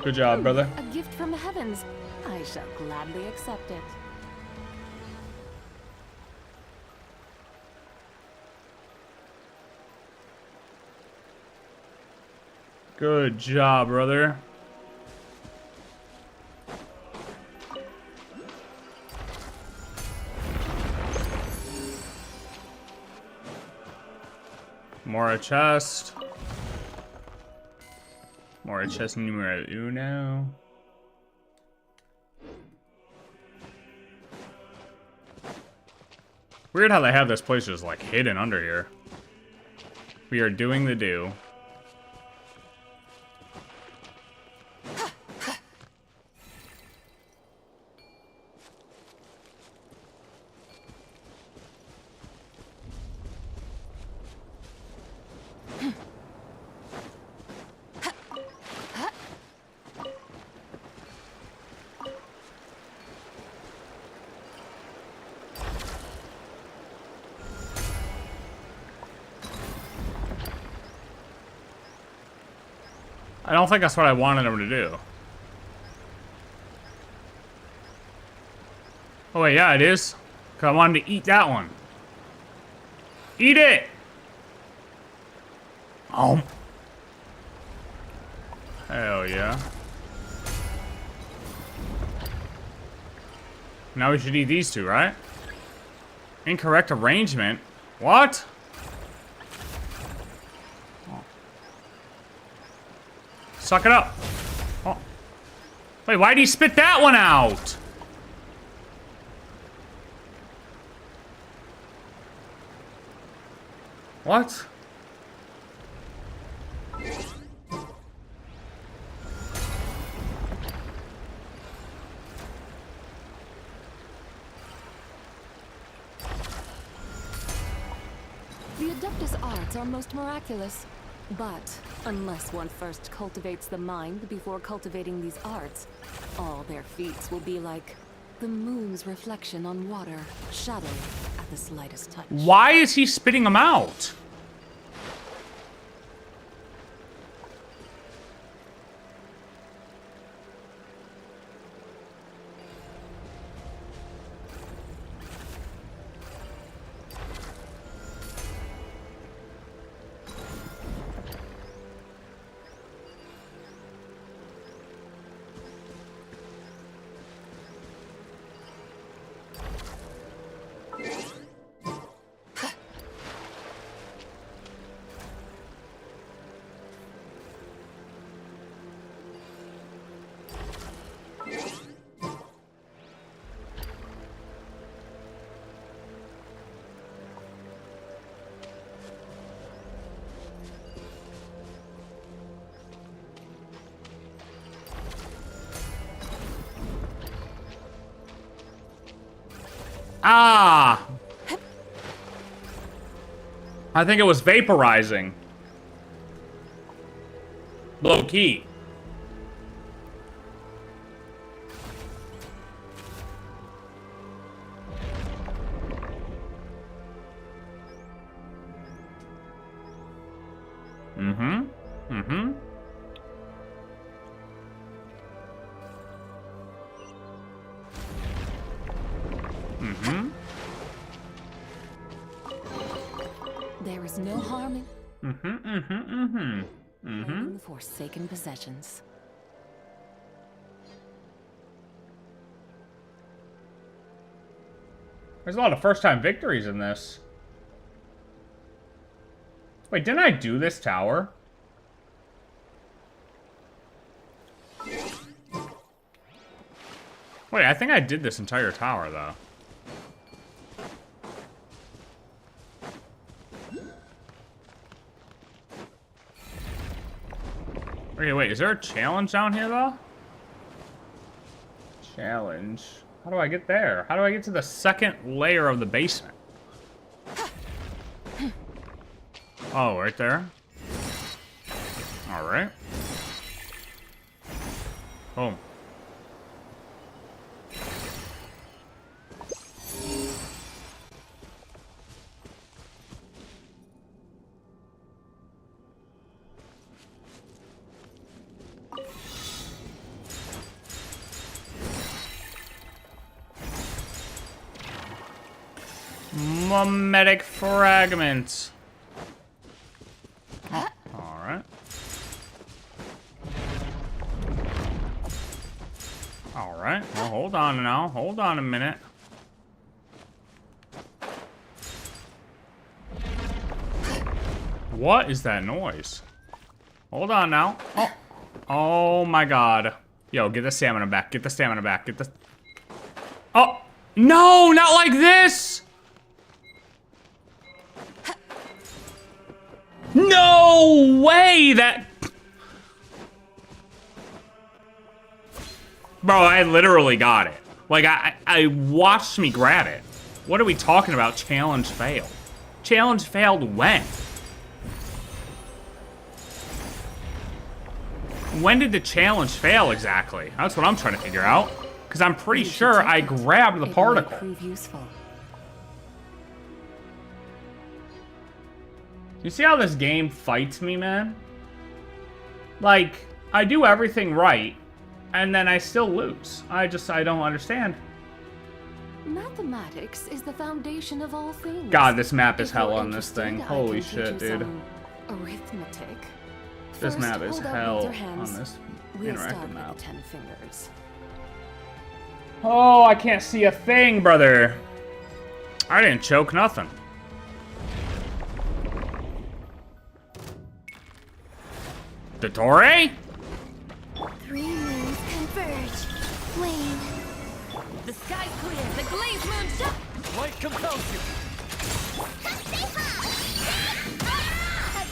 Good job, brother. A gift from the heavens. I shall gladly accept it. Good job, brother. More a chest. More a chest numero uno. Weird how they have this place just like hidden under here. We are doing the do. I don't think that's what I wanted him to do. Oh wait, yeah, it is. 'Cause I wanted to eat that one. Eat it! Oh. Hell yeah. Now we should eat these two, right? Incorrect arrangement? What? Suck it up. Oh. Wait, why'd he spit that one out? What? The Adeptus arts are most miraculous. But unless one first cultivates the mind before cultivating these arts, all their feats will be like the moon's reflection on water, shadowy at the slightest touch. Why is he spitting them out? Ah! I think it was vaporizing. Low key. Mm-hmm. Mm-hmm. Mm-hmm. There is no harm in claiming the forsaken possessions. There's a lot of first-time victories in this. Wait, didn't I do this tower? Wait, I think I did this entire tower, though. Okay, wait, is there a challenge down here, though? Challenge. How do I get there? How do I get to the second layer of the basement? Oh, right there. Alright. Boom. Mimetic fragments. Oh, alright. Alright, well, hold on now. Hold on a minute. What is that noise? Hold on now. Oh, oh my god. Yo, get the stamina back. Get the stamina back. Get the... Oh! No! Not like this! No way! That... Bro, I literally got it. Like, I watched me grab it. What are we talking about? Challenge failed. Challenge failed when? When did the challenge fail exactly? That's what I'm trying to figure out. Because I'm pretty sure I grabbed the particle. Prove useful. You see how this game fights me, man? Like, I do everything right, and then I still lose. I don't understand. Mathematics is the foundation of all things. God, this map is If hell you're on this interested, thing. I Holy can teach shit, you dude. some arithmetic. This First, map is hold out hell both your on hands. this We'll interactive start map. with the 10 fingers. Oh, I can't see a thing, brother. I didn't choke nothing. Dottore? 3 moons converge. Wane. The sky's clear. The glaze moon shut. Light compels you. A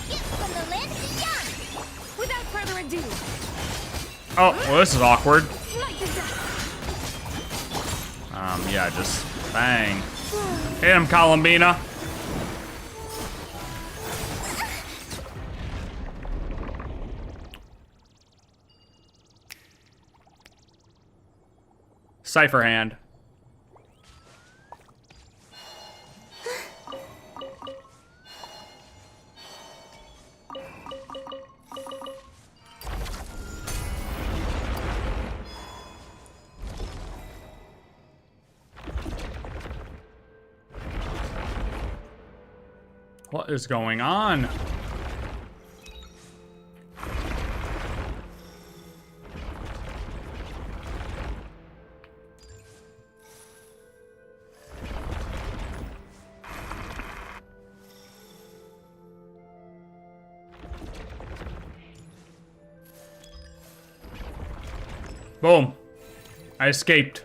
gift from the land beyond. Without further ado, Oh, well, this is awkward. light the dust. Yeah, just bang. Hit him, Columbina. Cypher hand. What is going on? Boom. I escaped.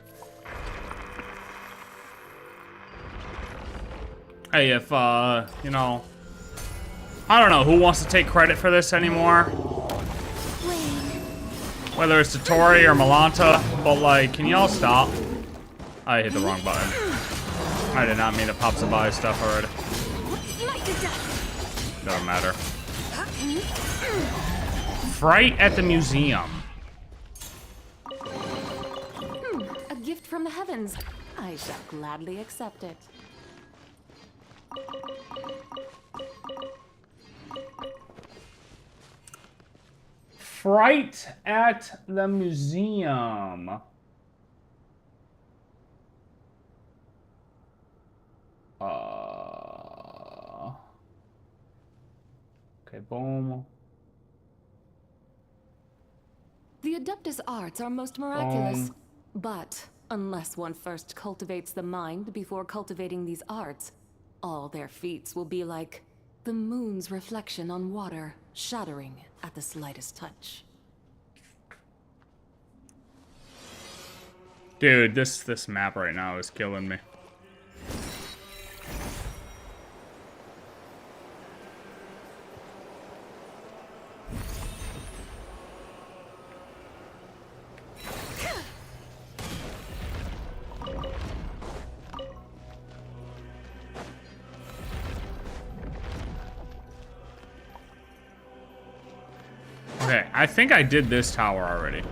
Hey, if, you know... I don't know who wants to take credit for this anymore. Whether it's Dottore or Malanta, but, like, can y'all stop? I hit the wrong button. I did not mean to pop some by stuff already. Light the dust. Doesn't matter. Fright at the museum. A gift from the heavens. I shall gladly accept it. Fright at the museum. Okay, boom. The Adeptus arts are most miraculous. But unless one first cultivates the mind before cultivating these arts, all their feats will be like the moon's reflection on water, shattering at the slightest touch. Dude, this map right now is killing me. Okay, I think I did this tower already.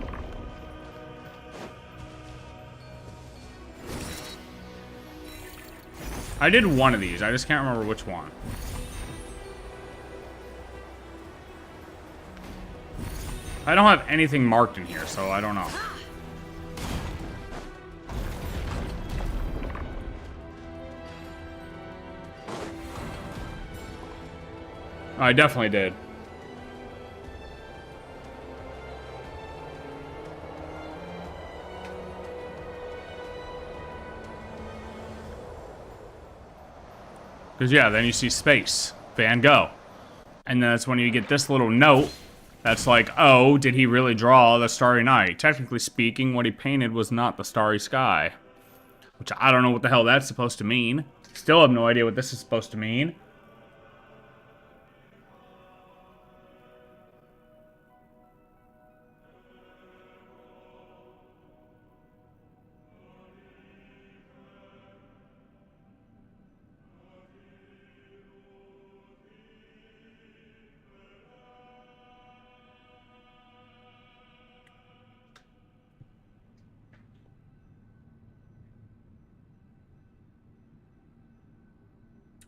I did one of these, I just can't remember which one. I don't have anything marked in here, so I don't know. I definitely did. Because, yeah, then you see space. Van Gogh. And then that's when you get this little note that's like, oh, did he really draw the Starry Night? Technically speaking, what he painted was not the starry sky. Which I don't know what the hell that's supposed to mean. Still have no idea what this is supposed to mean.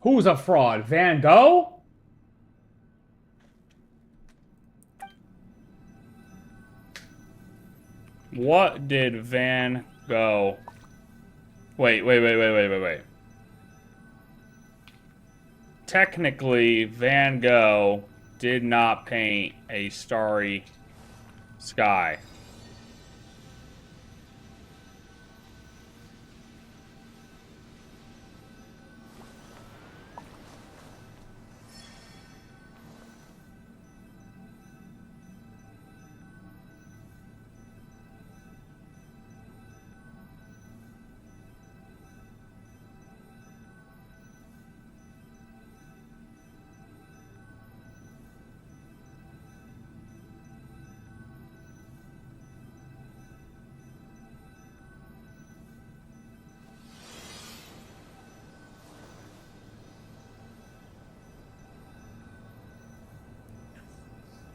Who's a fraud? Van Gogh? What did Van Gogh... Wait. Technically, Van Gogh did not paint a starry sky.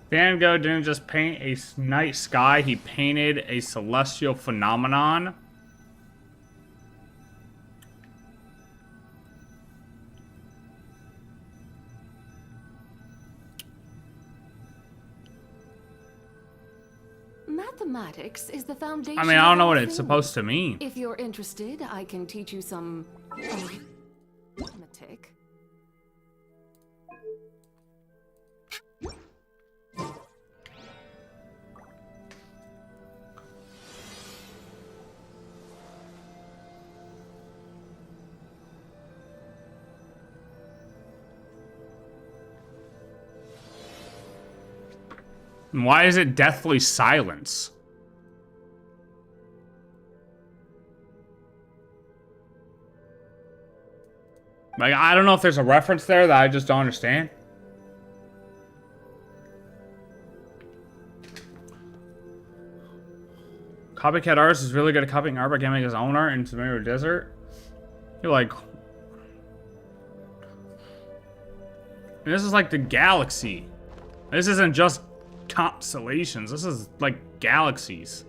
Van Gogh didn't just paint a night sky, he painted a celestial phenomenon. Mathematics is the foundation. I mean, I don't know of what all it's things. supposed to mean. If you're interested, I can teach you some arithmetic. Why is it deathly silence? Like, I don't know if there's a reference there that I just don't understand. Copycat artist is really good at copying art, but can't make his own art in Sumerian Desert. You're like... And this is like the galaxy. This isn't just constellations. This is like galaxies.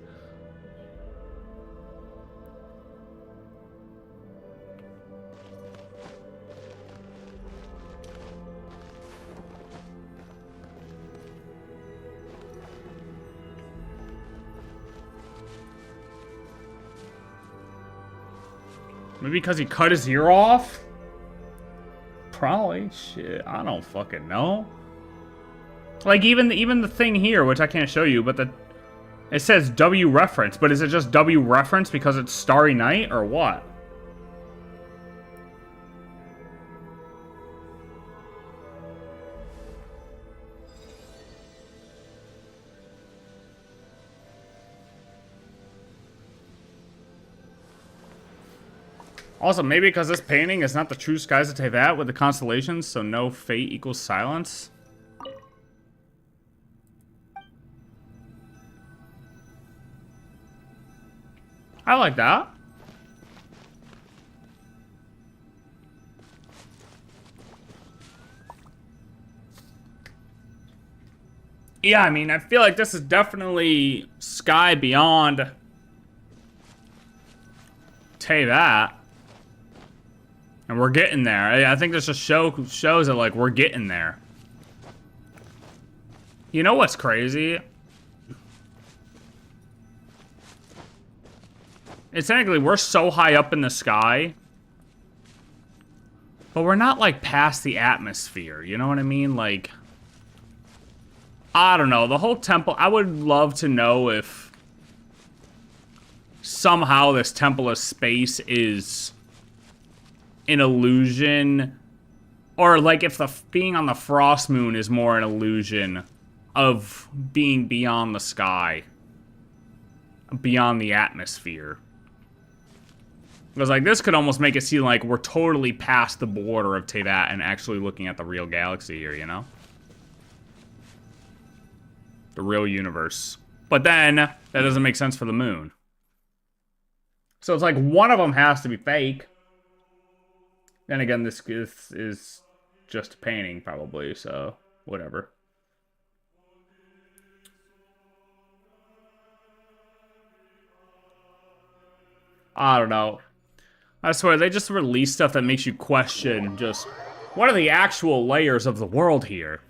Maybe because he cut his ear off? Probably. Shit, I don't fucking know. Like, even the thing here, which I can't show you, but it says W reference, but is it just W reference because it's Starry Night, or what? Also, maybe because this painting is not the true skies of Tevat with the constellations, so no fate equals silence. I like that. Yeah, I mean, I feel like this is definitely sky beyond Tevat. And we're getting there. I think this just shows that, like, we're getting there. You know what's crazy? It's technically, we're so high up in the sky But we're not, like, past the atmosphere, you know what I mean? Like, I don't know. The whole temple, I would love to know if somehow this Temple of Space is an illusion, or, like, if the being on the Frost Moon is more an illusion of being beyond the sky, beyond the atmosphere. Because, like, this could almost make it seem like we're totally past the border of Teyvat and actually looking at the real galaxy here, you know? The real universe. But then, that doesn't make sense for the moon. So it's like one of them has to be fake. Then again, this is just a painting, probably, so whatever. I don't know. I swear, they just release stuff that makes you question just, what are the actual layers of the world here?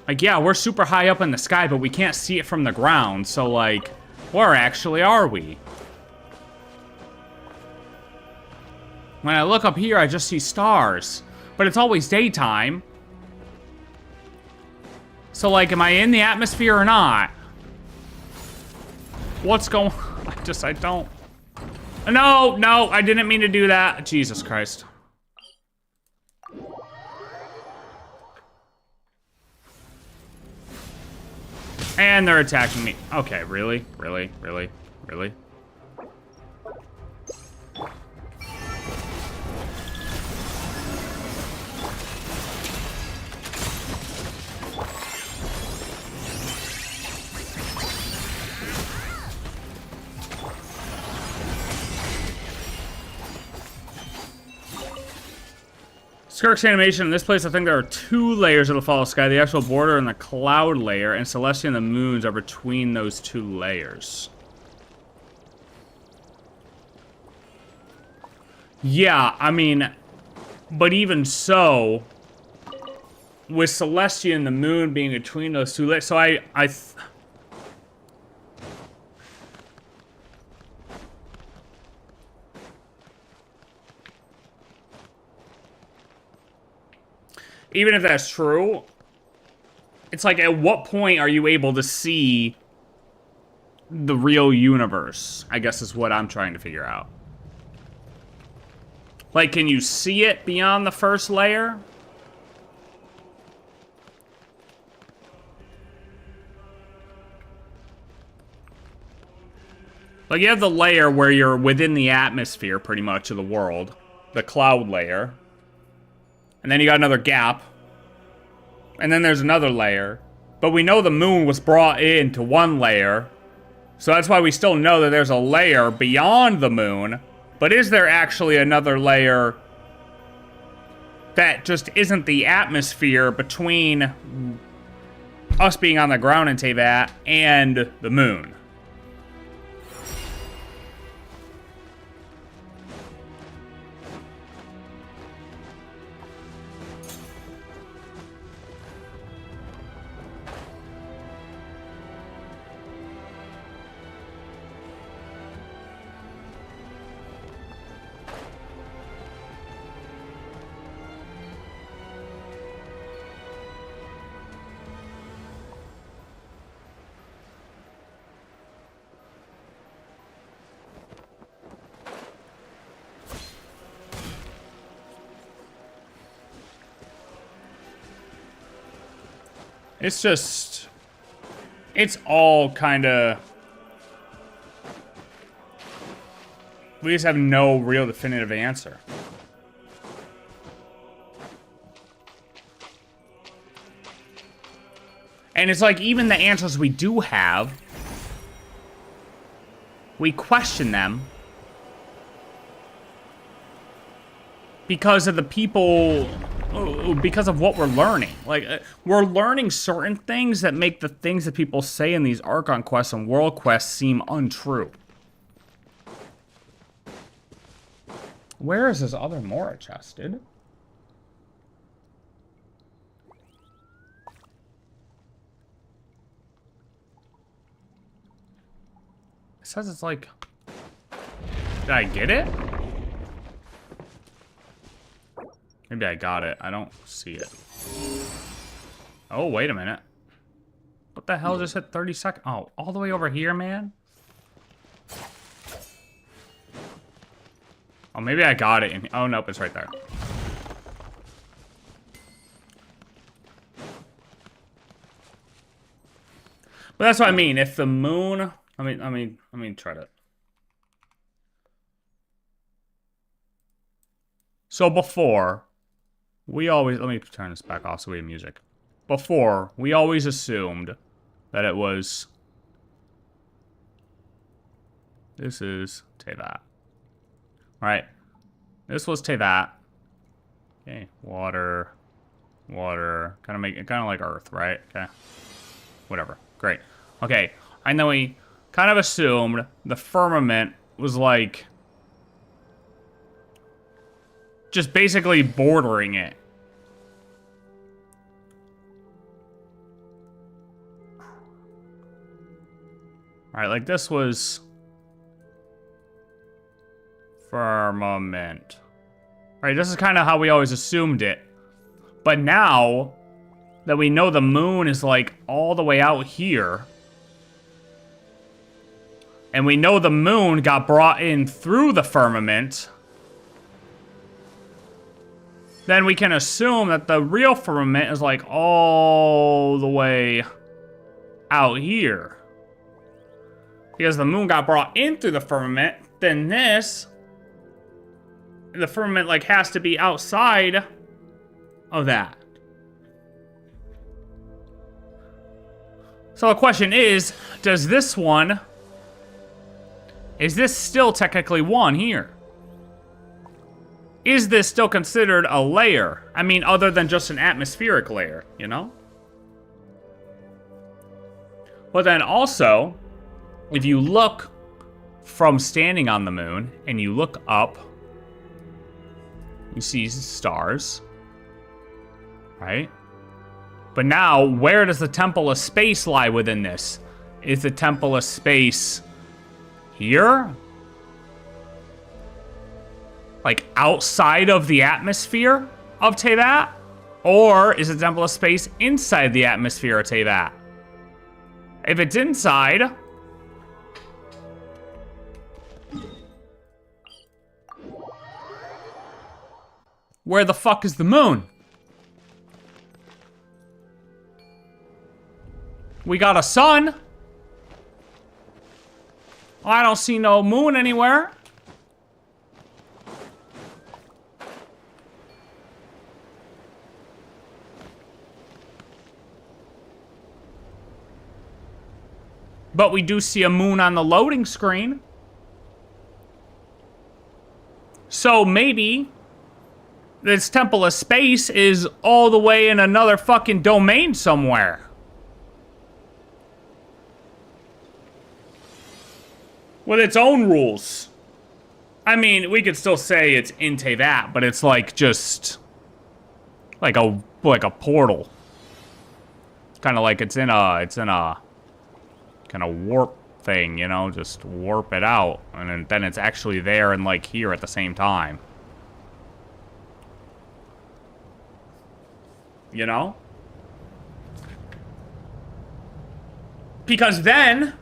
Like, yeah, we're super high up in the sky, but we can't see it from the ground, so, like, where actually are we? When I look up here, I just see stars. But it's always daytime. So, like, am I in the atmosphere or not? What's going on? I don't... No, I didn't mean to do that. Jesus Christ. And they're attacking me. Okay, really? Really? Really? Really? Skirk's animation in this place, I think there are 2 layers of the Fall Sky. The actual border and the cloud layer, and Celestia and the moons are between those 2 layers. Yeah, I mean, but even so, with Celestia and the moon being between those 2 layers, so even if that's true, it's like, at what point are you able to see the real universe? I guess is what I'm trying to figure out. Like, can you see it beyond the first layer? Like, you have the layer where you're within the atmosphere, pretty much, of the world. The cloud layer. And then you got another gap. And then there's another layer. But we know the moon was brought into 1 layer. So that's why we still know that there's a layer beyond the moon. But is there actually another layer that just isn't the atmosphere between us being on the ground in Teyvat and the moon? It's just... it's all kinda... we just have no real definitive answer. And it's like, even the answers we do have, we question them because of the people... because of what we're learning. Like, we're learning certain things that make the things that people say in these Archon quests and World quests seem untrue. Where is this other Mora chest, dude? It says it's like... did I get it? Maybe I got it. I don't see it. Oh, wait a minute. What the hell just hit 30 seconds? Oh, all the way over here, man? Oh, maybe I got it. Oh, nope, it's right there. But that's what I mean. If the moon... Let me try to... So before, we always... Let me turn this back off so we have music. Before, we always assumed that it was... This is Teyvat. Alright. This was Teyvat. Okay. Water. Water. Kind of like Earth, right? Okay. Whatever. Great. Okay. And then we kind of assumed the firmament was like... just basically bordering it. Alright, like this was... firmament. Alright, this is kind of how we always assumed it. But now that we know the moon is like all the way out here, and we know the moon got brought in through the firmament, then we can assume that the real firmament is like all the way out here. Because the moon got brought in through the firmament, then this, the firmament like has to be outside of that. So the question is, does this one, is this still technically one here? Is this still considered a layer? I mean, other than just an atmospheric layer, you know? But then also, if you look from standing on the moon and you look up, you see stars, right? But now, where does the Temple of Space lie within this? Is the Temple of Space here? Like outside of the atmosphere of Teyvat? Or is the Temple of Space inside the atmosphere of Teyvat? If it's inside, where the fuck is the moon? We got a sun. I don't see no moon anywhere. But we do see a moon on the loading screen. So maybe this Temple of Space is all the way in another fucking domain somewhere. With its own rules. I mean, we could still say it's in Teyvat, but it's like just like a portal. Kind of like it's in a kind of warp thing, you know, just warp it out, and then it's actually there and like here at the same time. You know? Because then,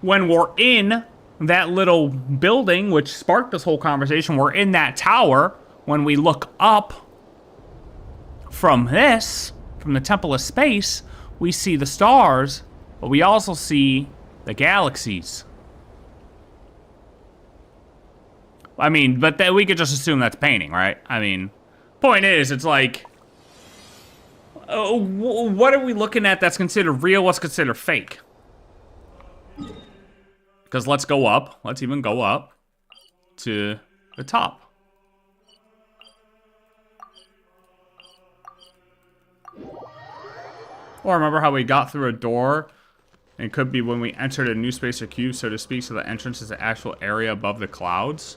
when we're in that little building, which sparked this whole conversation, we're in that tower, when we look up from the Temple of Space, we see the stars, but we also see the galaxies. I mean, but then we could just assume that's painting, right? I mean, point is, it's like, what are we looking at that's considered real? What's considered fake? Because let's go up. Let's even go up to the top. Or remember how we got through a door? It could be when we entered a new space or cube, so to speak, so the entrance is the actual area above the clouds.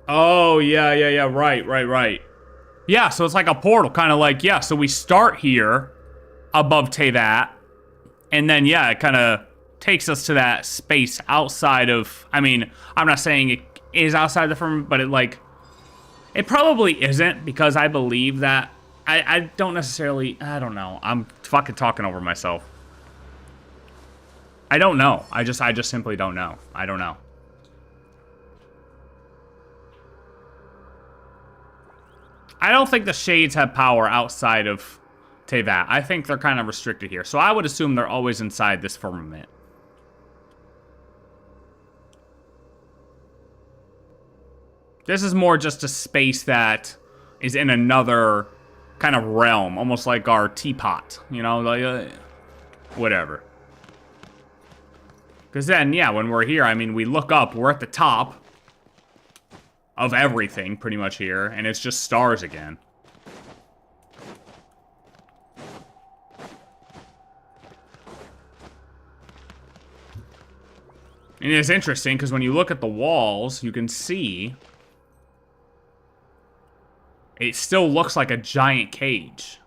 Oh, yeah, right. Yeah, so it's like a portal, kind of like, yeah, so we start here above Teyvat, And then, yeah, it kind of takes us to that space outside of... I mean, I'm not saying it is outside the firmament, but it, like... It probably isn't, because I believe that... I don't necessarily... I don't know. I'm fucking talking over myself. I don't know. I just simply don't know. I don't know. I don't think the Shades have power outside of Teyvat. I think they're kind of restricted here. So I would assume they're always inside this firmament. This is more just a space that is in another kind of realm. Almost like our teapot. You know, like, whatever. Because then, yeah, when we're here, I mean, we look up, we're at the top of everything, pretty much here, and it's just stars again. And it's interesting, because when you look at the walls, you can see... It still looks like a giant cage.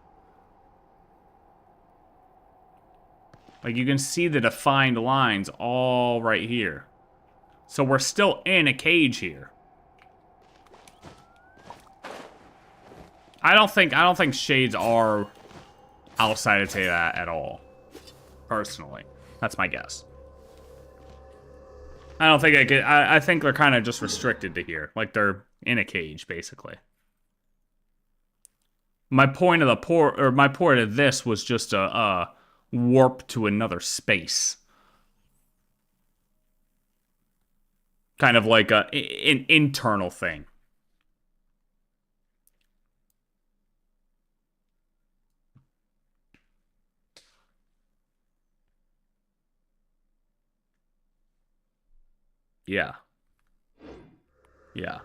Like, you can see the defined lines all right here. So we're still in a cage here. I don't think Shades are outside of Teyvat at all. Personally. That's my guess. I don't think I think they're kind of just restricted to here. Like, they're in a cage, basically. My point of this was just a warp to another space. Kind of like an internal thing. Yeah. Yeah.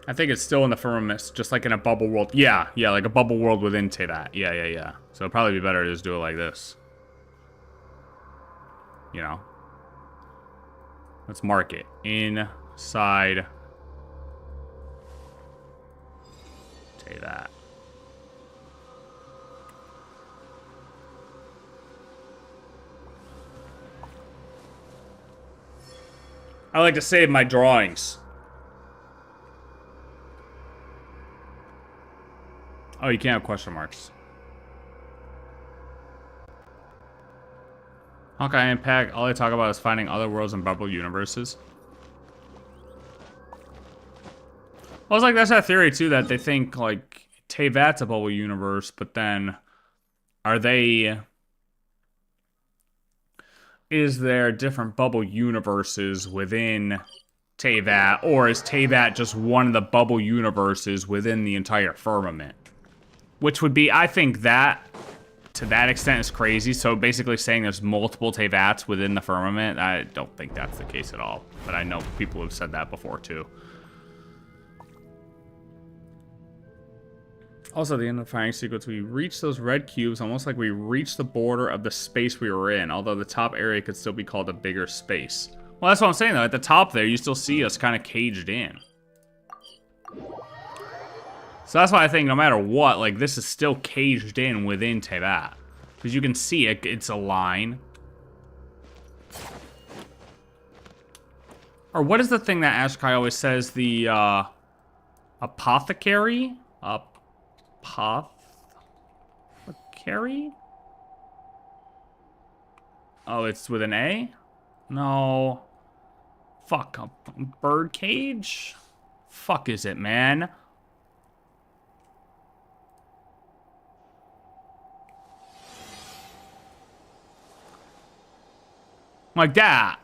I think it's still in the firmament, just like in a bubble world. Yeah, like a bubble world within Teyvat. Yeah. So it'd probably be better to just do it like this. You know? Let's mark it. Inside Teyvat. I like to save my drawings. Oh, you can't have question marks. Hawkeye Impact, all they talk about is finding other worlds and bubble universes. Well, it's like, that's that theory, too, that they think, like, Teyvat's a bubble universe, but then, are they... Is there different bubble universes within Teyvat, or is Teyvat just one of the bubble universes within the entire firmament? Which would be, I think that, to that extent, is crazy. So basically saying there's multiple Teyvats within the firmament, I don't think that's the case at all. But I know people have said that before, too. Also, at the end of the firing sequence, we reach those red cubes almost like we reached the border of the space we were in, although the top area could still be called a bigger space. Well, that's what I'm saying, though. At the top there, you still see us kind of caged in. So that's why I think no matter what, like, this is still caged in within Teyvat. Because you can see it, it's a line. Or what is the thing that Ashkai always says? The, apothecary? Apothecary? Oh, it's with an A? No. Fuck, a bird cage? Fuck is it, man? Like that.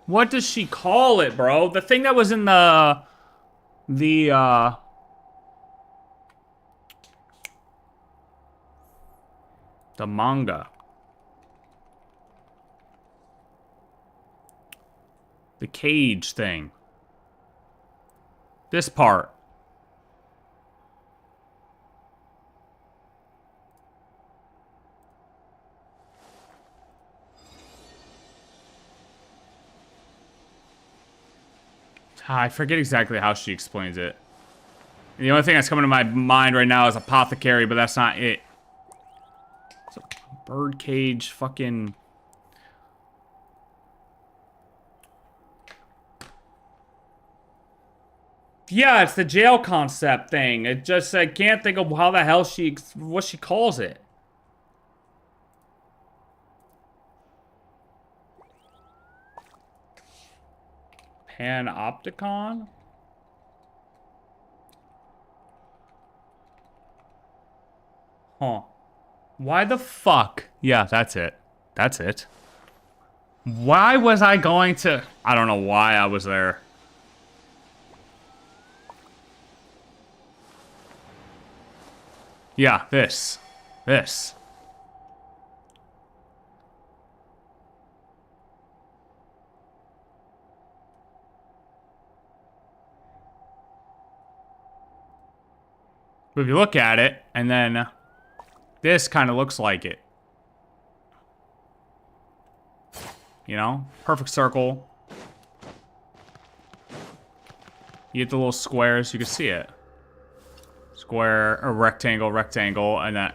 What does she call it, bro? The thing that was in the manga. The cage thing. This part. I forget exactly how she explains it. The only thing that's coming to my mind right now is apothecary, but that's not it. It's a birdcage, fucking... Yeah, it's the jail concept thing. It just, I can't think of how the hell what she calls it. Panopticon? Huh. Why the fuck? Yeah, that's it. That's it. Why was I going to... I don't know why I was there. Yeah, this. This. But if you look at it, and then this kind of looks like it. You know? Perfect circle. You get the little squares, you can see it. Square, or rectangle, rectangle, and then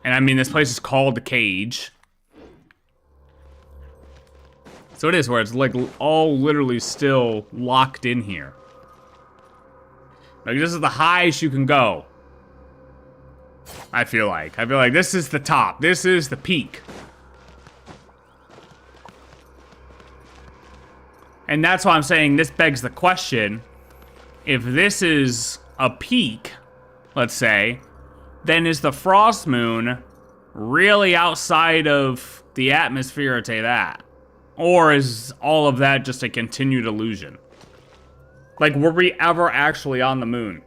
And I mean, this place is called the cage. So it is where it's like all literally still locked in here. Like this is the highest you can go. I feel like this is the top. This is the peak. And that's why I'm saying this begs the question. If this is a peak, let's say, then is the frost moon really outside of the atmosphere to that? Or is all of that just a continued illusion? Like, were we ever actually on the moon?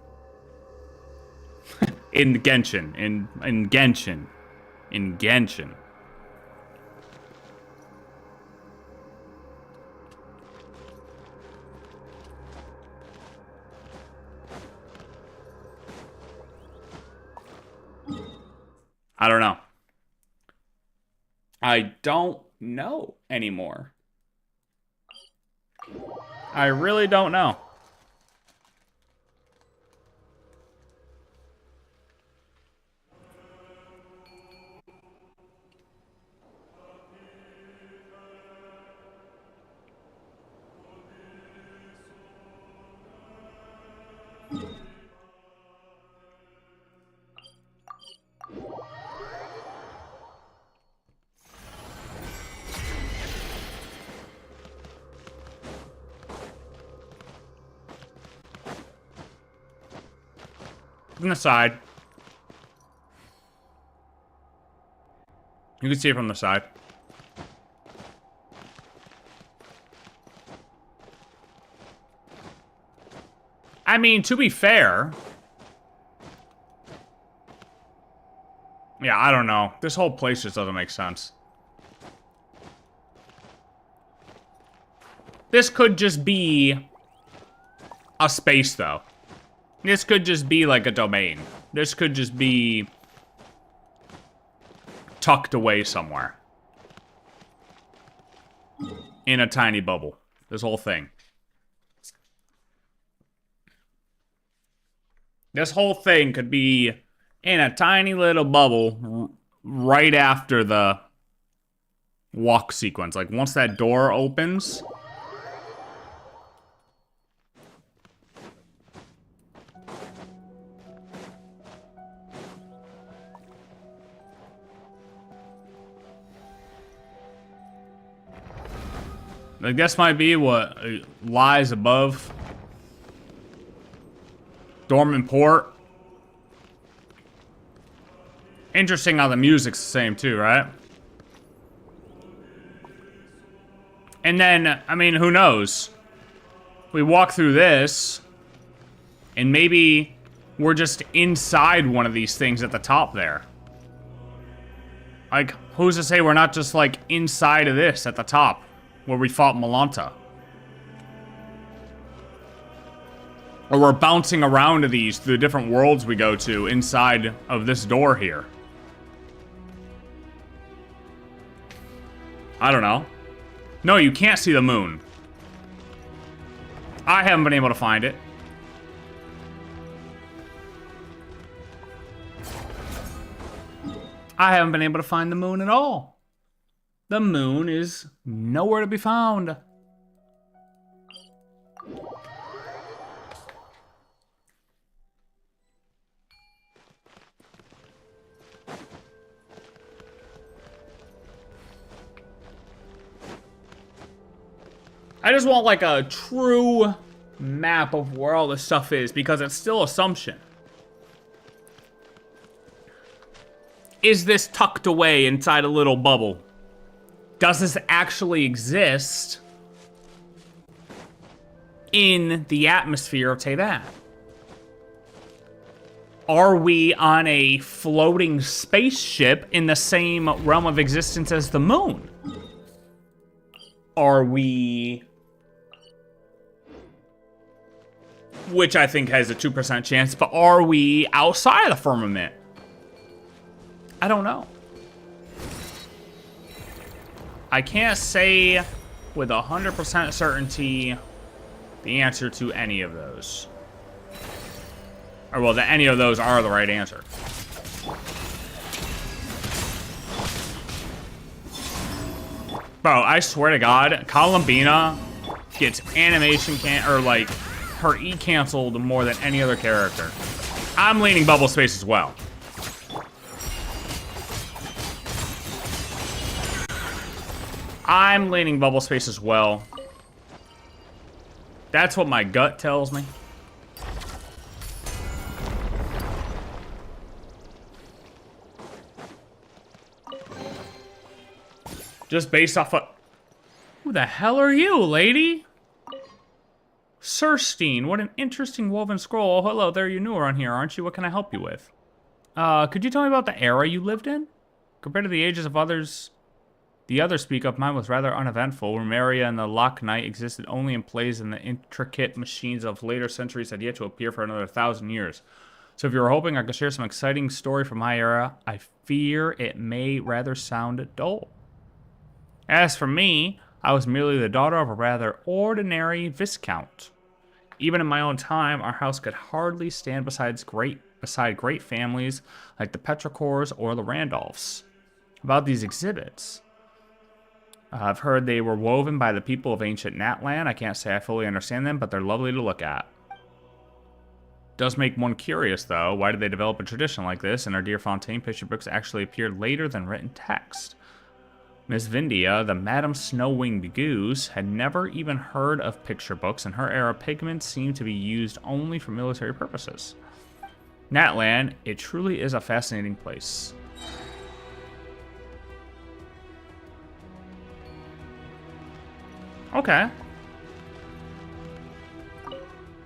In Genshin. In Genshin. In Genshin. I don't know. I don't know anymore. I really don't know. From the side. You can see it from the side. I mean, to be fair... Yeah, I don't know. This whole place just doesn't make sense. This could just be a space, though. This could just be like a domain. This could just be tucked away somewhere. In a tiny bubble. This whole thing. This whole thing could be in a tiny little bubble right after the walk sequence. Like once that door opens... Like, this might be what lies above Dormant Port. Interesting how the music's the same too, right? And then, I mean, who knows? We walk through this, and maybe we're just inside one of these things at the top there. Like, who's to say we're not just, like, inside of this at the top? Where we fought Malanta. Or we're bouncing around to these, the different worlds we go to inside of this door here. I don't know. No, you can't see the moon. I haven't been able to find it. I haven't been able to find the moon at all. The moon is nowhere to be found. I just want like a true map of where all this stuff is, because it's still assumption. Is this tucked away inside a little bubble? Does this actually exist in the atmosphere of Teyvat? Are we on a floating spaceship in the same realm of existence as the moon? Are we... Which I think has a 2% chance, but are we outside of the firmament? I don't know. I can't say with 100% certainty the answer to any of those. Or well, that any of those are the right answer. Bro, I swear to God, Columbina gets animation or like her E canceled more than any other character. I'm leaning bubble space as well. I'm leaning bubble space as well. That's what my gut tells me. Just based off of... Who the hell are you, lady? Surstein, what an interesting woven scroll. Oh, hello there, you're new around here, aren't you? What can I help you with? Could you tell me about the era you lived in? Compared to the ages of others... The others speak of, mine was rather uneventful. Rumeria and the Loch Knight existed only in plays, and the intricate machines of later centuries had yet to appear for another 1,000 years. So if you were hoping I could share some exciting story from my era, I fear it may rather sound dull. As for me, I was merely the daughter of a rather ordinary viscount. Even in my own time, our house could hardly stand beside great families like the Petrichors or the Randolphs. About these exhibits... I've heard they were woven by the people of ancient Natland. I can't say I fully understand them, but they're lovely to look at. Does make one curious, though. Why did they develop a tradition like this? And our dear Fontaine picture books actually appeared later than written text. Miss Vindia, the Madam Snow-Winged Goose, had never even heard of picture books. In her era, pigments seemed to be used only for military purposes. Natland, it truly is a fascinating place. Okay.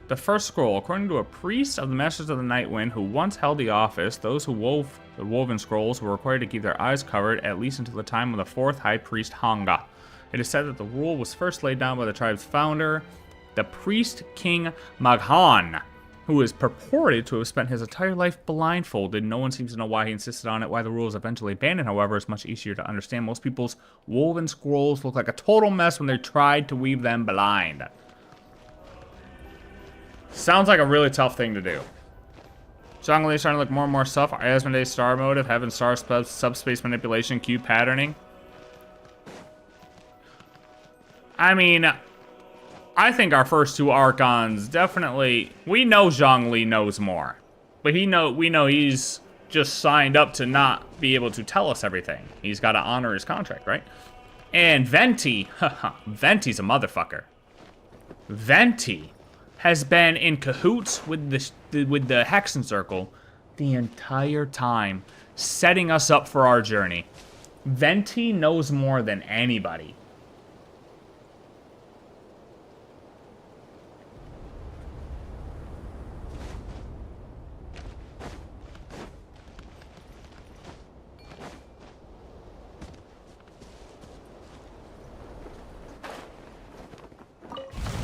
The first scroll. According to a priest of the Masters of the Nightwind who once held the office, those who wove the woven scrolls were required to keep their eyes covered at least until the time of the fourth high priest Hanga. It is said that the rule was first laid down by the tribe's founder, the priest King Maghan, who is purported to have spent his entire life blindfolded. No one seems to know why he insisted on it. Why the rule was eventually abandoned, however, is much easier to understand. Most people's woven scrolls look like a total mess when they tried to weave them blind. Sounds like a really tough thing to do. Zhongli is starting to look more and more stuff. Asmoday star motive, heaven star subspace manipulation, cube patterning. I mean... I think our first two Archons definitely... We know Zhongli knows more. But we know he's just signed up to not be able to tell us everything. He's got to honor his contract, right? And Venti... Venti's a motherfucker. Venti has been in cahoots with the Hexen Circle the entire time, setting us up for our journey. Venti knows more than anybody.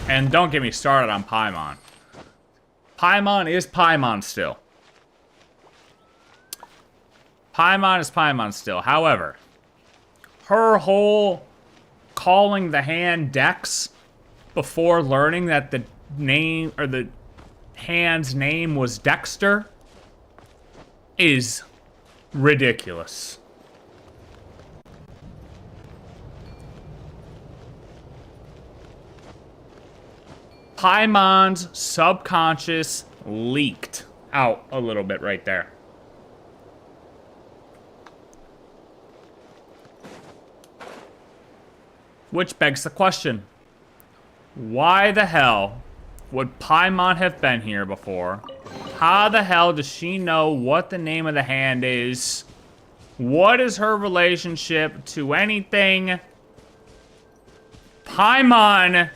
And don't get me started on Paimon. Paimon is Paimon still. Paimon is Paimon still. However, her whole calling the hand Dex before learning that the name, or the hand's name was Dexter is ridiculous. Paimon's subconscious leaked out a little bit right there. Which begs the question, why the hell would Paimon have been here before? How the hell does she know what the name of the hand is? What is her relationship to anything? Paimon,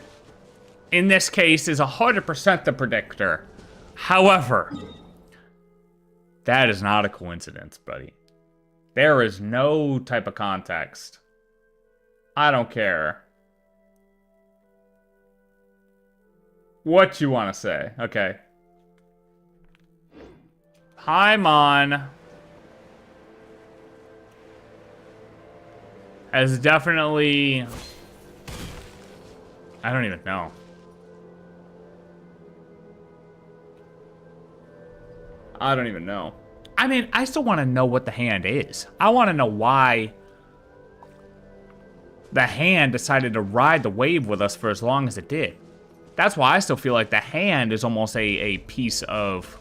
in this case, is 100% the predictor. However, that is not a coincidence, buddy. There is no type of context. I don't care what you want to say. Okay. Paimon has definitely... I don't even know. I don't even know. I mean, I still want to know what the hand is. I want to know why the hand decided to ride the wave with us for as long as it did. That's why I still feel like the hand is almost a piece of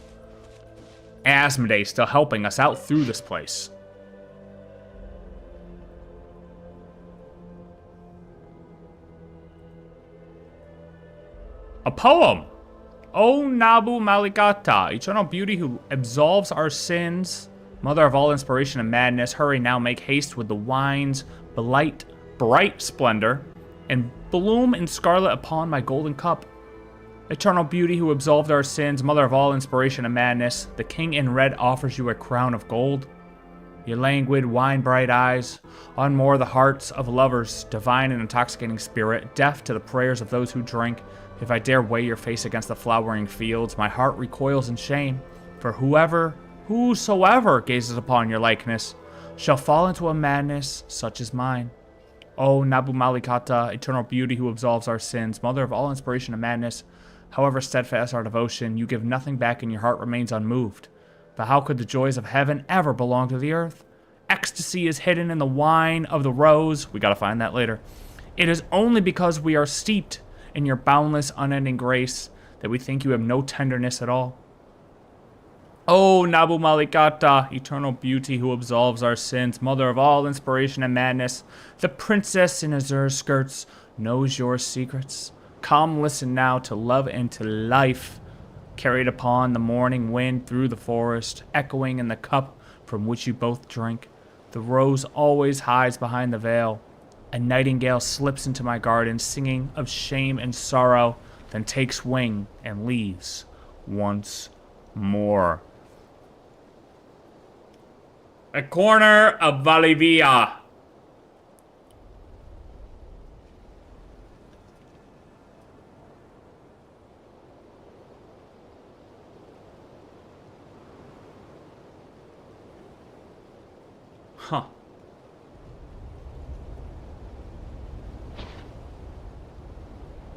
Asmodee still helping us out through this place. A poem. O Nabu Malikata, eternal beauty who absolves our sins, mother of all inspiration and madness, hurry now, make haste with the wine's bright splendor, and bloom in scarlet upon my golden cup. Eternal beauty who absolved our sins, mother of all inspiration and madness, the king in red offers you a crown of gold. Your languid, wine-bright eyes unmoor the hearts of lovers, divine and intoxicating spirit, deaf to the prayers of those who drink. If I dare weigh your face against the flowering fields, my heart recoils in shame, for whosoever gazes upon your likeness shall fall into a madness such as mine. O Nabu Malikata, eternal beauty who absolves our sins, mother of all inspiration and madness, however steadfast our devotion, you give nothing back and your heart remains unmoved. But how could the joys of heaven ever belong to the earth? Ecstasy is hidden in the wine of the rose. We gotta find that later. It is only because we are steeped in your boundless, unending grace that we think you have no tenderness at all. O Nabu Malikata, eternal beauty who absolves our sins, mother of all inspiration and madness, the princess in azure skirts knows your secrets. Come, listen now to love and to life, carried upon the morning wind through the forest, echoing in the cup from which you both drink. The rose always hides behind the veil. A nightingale slips into my garden, singing of shame and sorrow, then takes wing and leaves once more. A corner of Valivia. Huh.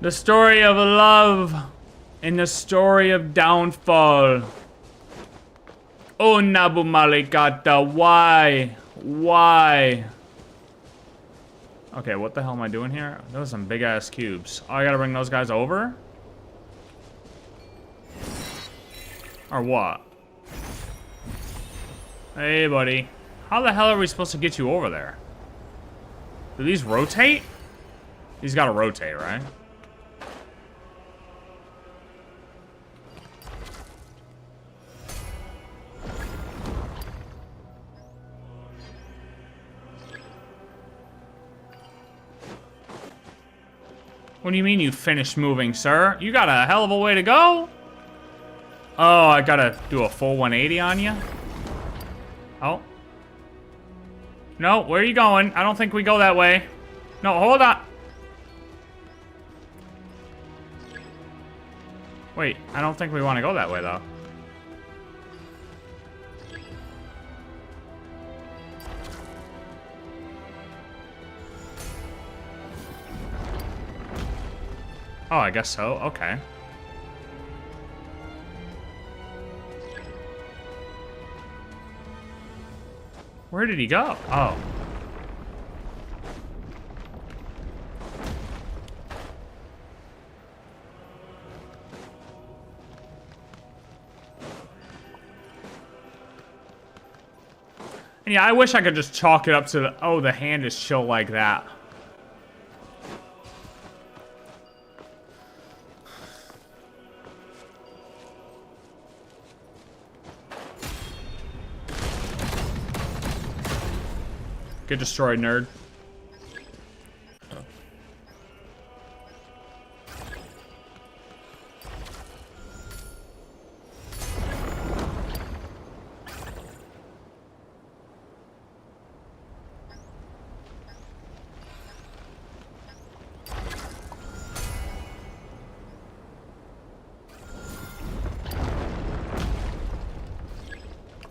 The story of love and the story of downfall. Oh, Nabu Malikata, why? Why? Okay, what the hell am I doing here? Those are some big-ass cubes. Oh, I gotta bring those guys over? Or what? Hey, buddy. How the hell are we supposed to get you over there? Do these rotate? These gotta rotate, right? What do you mean you finished moving, sir? You got a hell of a way to go. Oh, I gotta do a full 180 on you? Oh. No, where are you going? I don't think we go that way. No, hold on. Wait, I don't think we want to go that way, though. Oh, I guess so. Okay. Where did he go? Oh. And yeah, I wish I could just chalk it up to the, oh, the hand is chill like that. Get destroyed, nerd.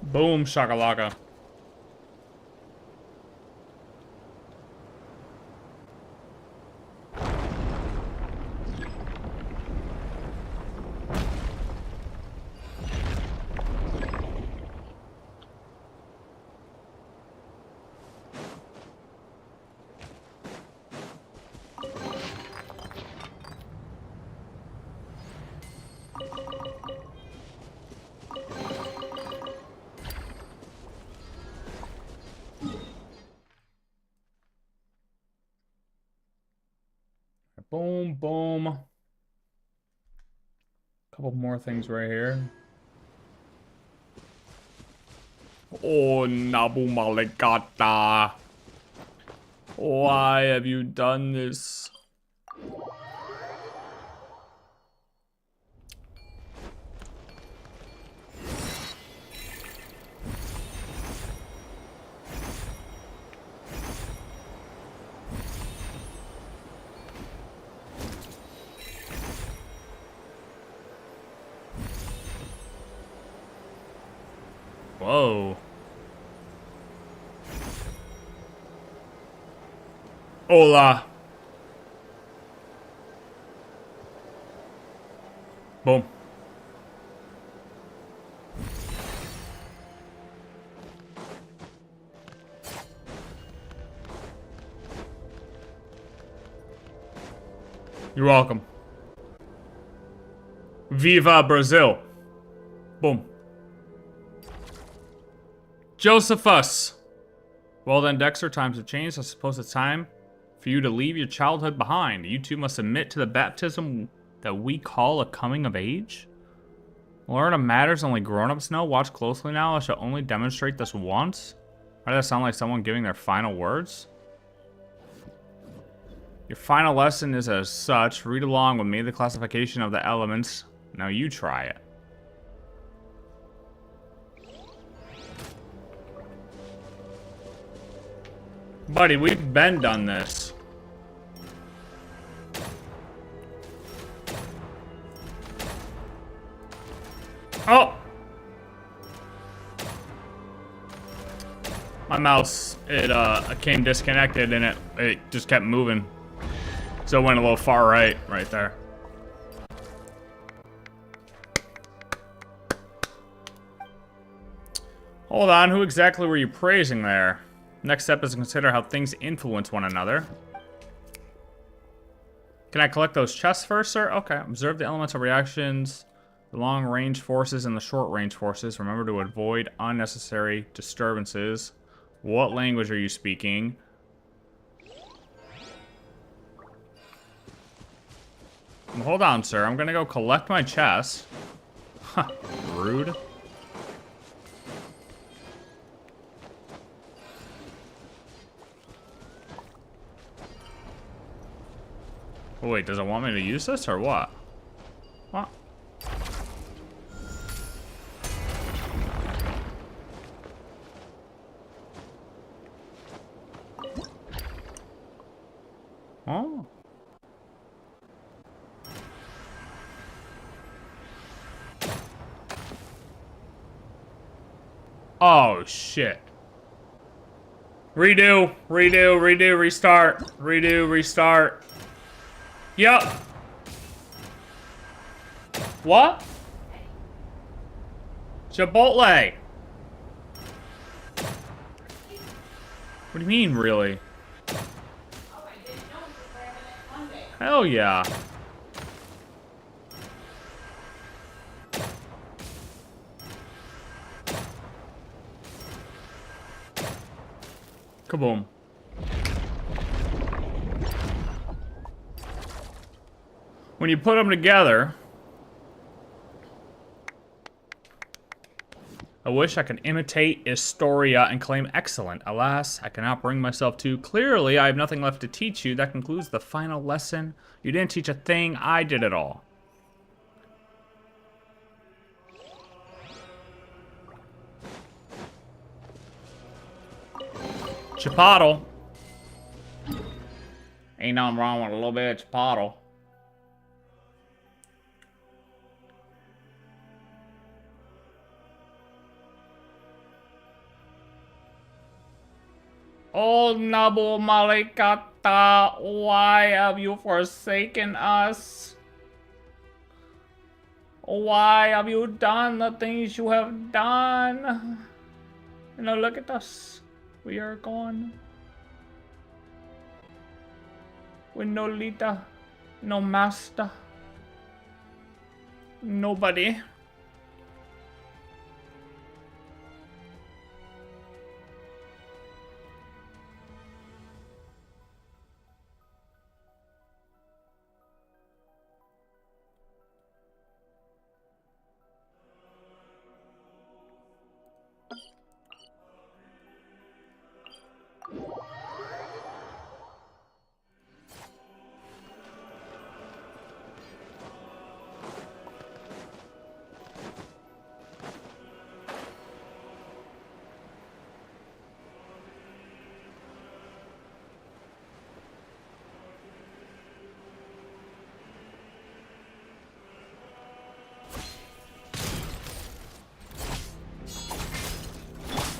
Boom, shakalaka. Boom, boom. Couple more things right here. Oh, Nabu Malikata. Why have you done this? Whoa. Hola. Boom. You're welcome. Viva Brazil. Boom. Josephus. Well then, Dexter, times have changed. I suppose it's time for you to leave your childhood behind. You two must admit to the baptism that we call a coming of age. Learn of matters only grown-ups know. Watch closely now. I shall only demonstrate this once. Why does that sound like someone giving their final words? Your final lesson is as such. Read along with me. The classification of the elements. Now you try it. Buddy, we've been done this. Oh! My mouse, it came disconnected and it just kept moving. So it went a little far right there. Hold on, who exactly were you praising there? Next step is to consider how things influence one another. Can I collect those chests first, sir? Okay. Observe the elemental reactions, the long-range forces and the short-range forces. Remember to avoid unnecessary disturbances. What language are you speaking? Hold on, sir. I'm gonna go collect my chest. Huh. Rude. Oh, wait, does it want me to use this or what? What? Oh. Oh, shit. Redo, redo, redo, restart. Redo, restart. Yep. What? Chipotle. What do you mean, really? Hell yeah. Kaboom. When you put them together, I wish I could imitate Historia and claim excellent. Alas, I cannot bring myself to. Clearly, I have nothing left to teach you. That concludes the final lesson. You didn't teach a thing. I did it all. Chipotle. Ain't nothing wrong with a little bit of chipotle. Oh, Nabu Malikata, why have you forsaken us? Why have you done the things you have done? You know, look at us. We are gone. With no leader, no master, nobody.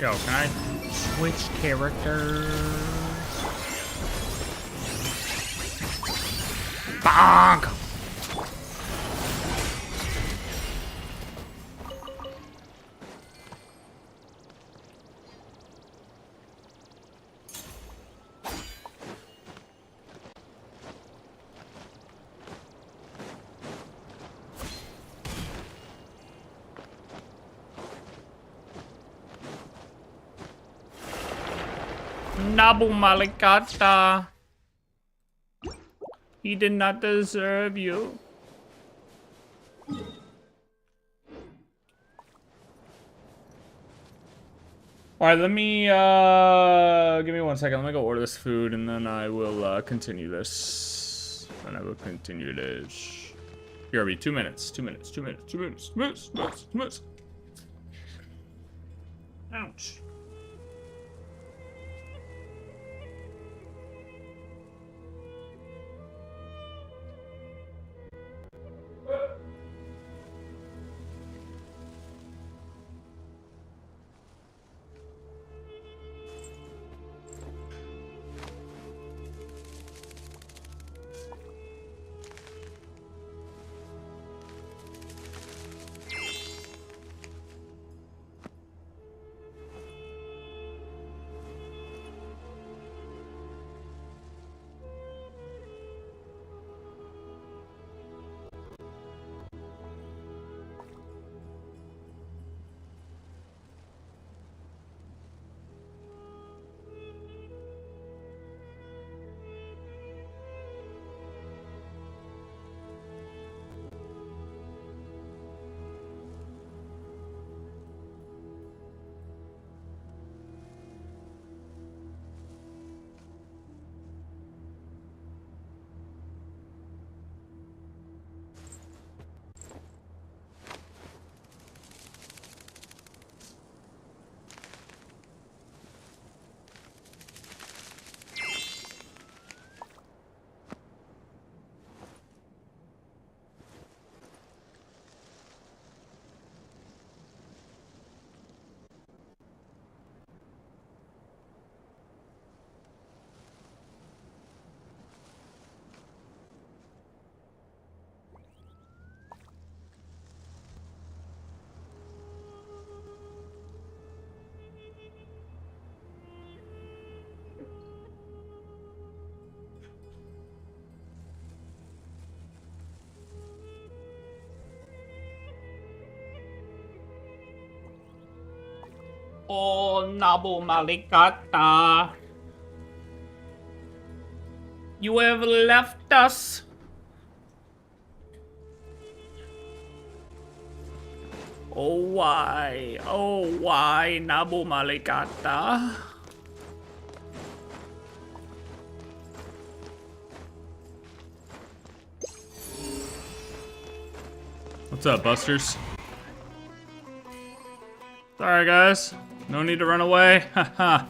Yo, can I switch characters? Bonk! Nabu Malikata. He did not deserve you. Alright, let me, give me 1 second. Let me go order this food, and then I will, continue this. And I will continue this. Here, be 2 minutes. 2 minutes. 2 minutes. 2 minutes. 2 minutes. 2 minutes. 2 minutes. Ouch. Oh, Nabu Malikata. You have left us. Oh, why? Oh, why, Nabu Malikata? What's up, Busters? Sorry, guys. No need to run away. Haha.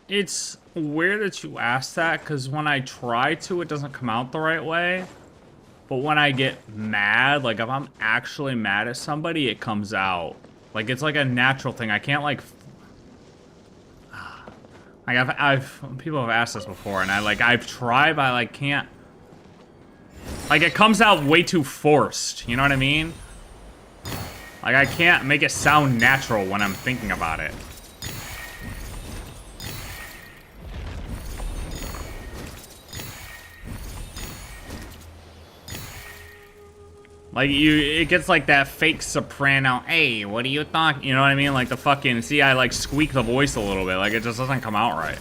It's weird that you asked that, because when I try to, it doesn't come out the right way. But when I get mad, like if I'm actually mad at somebody, it comes out. Like it's like a natural thing. I can't like I've people have asked this before, and I've tried, but I like can't. Like it comes out way too forced. You know what I mean? Like I can't make it sound natural when I'm thinking about it. Like it gets like that fake soprano. Hey, what are you talking? You know what I mean? Like the fucking. See, I like squeak the voice a little bit. Like it just doesn't come out right.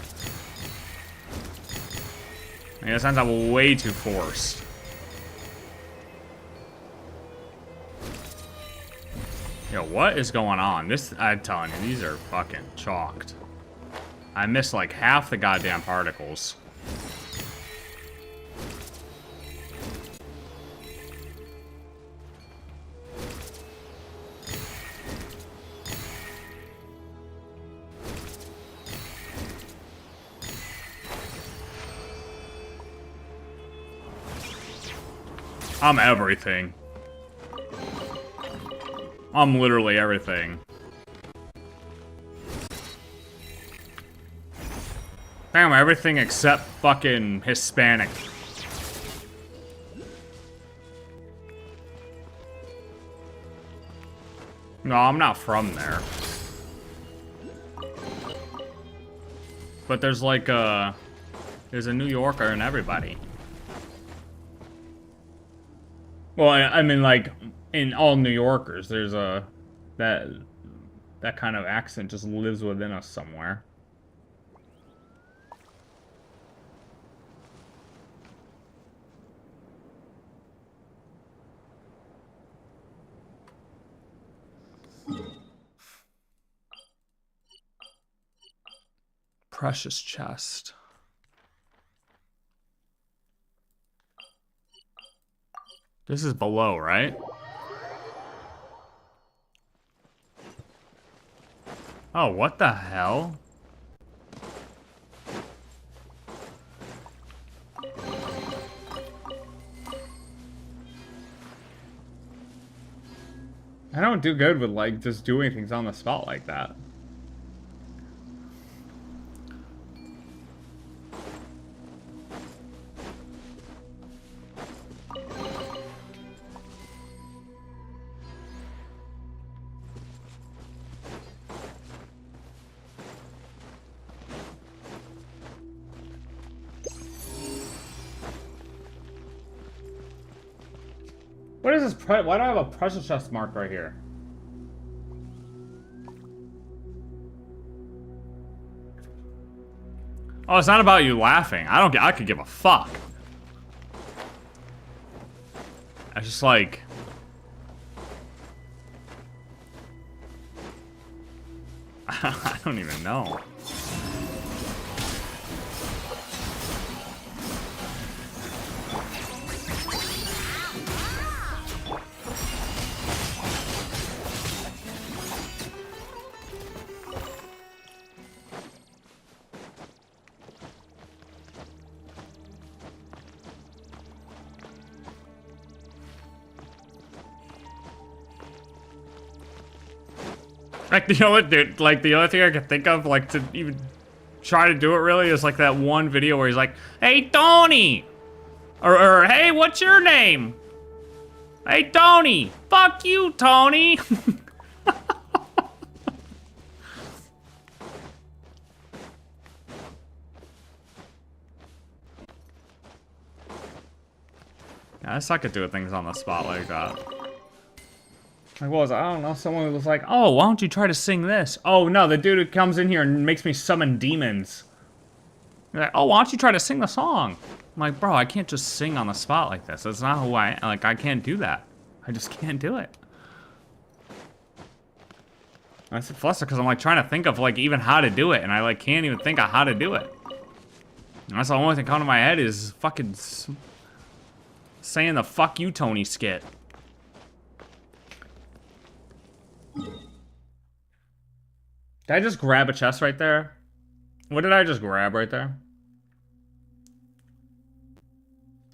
Like, it sounds like way too forced. Yo, what is going on? This, I'm telling you, these are fucking chalked. I missed like half the goddamn particles. I'm everything. I'm literally everything. Damn, everything except fucking Hispanic. No, I'm not from there. But there's like there's a New Yorker in everybody. Well, I mean, like, in all New Yorkers, there's that kind of accent just lives within us somewhere. Precious chest. This is below, right? Oh, what the hell? I don't do good with, like, just doing things on the spot like that. What is this? Why do I have a pressure chest mark right here? Oh, it's not about you laughing. I could give a fuck. I just like. I don't even know. Like the only dude, like the only thing I can think of, like to even try to do it really, is like that one video where he's like, "Hey Tony, Or hey, what's your name? Hey, Tony. Fuck you, Tony. I suck at doing things on the spot like that. I don't know, someone was like, oh, why don't you try to sing this? Oh, no, the dude who comes in here and makes me summon demons. They're like, oh, why don't you try to sing the song? I'm like, bro, I can't just sing on the spot like this. That's not who I can't do that. I just can't do it. I said flustered because I'm like trying to think of like even how to do it, and I like can't even think of how to do it. And that's the only thing coming to my head is fucking saying the fuck you Tony skit. Did I just grab a chest right there? What did I just grab right there?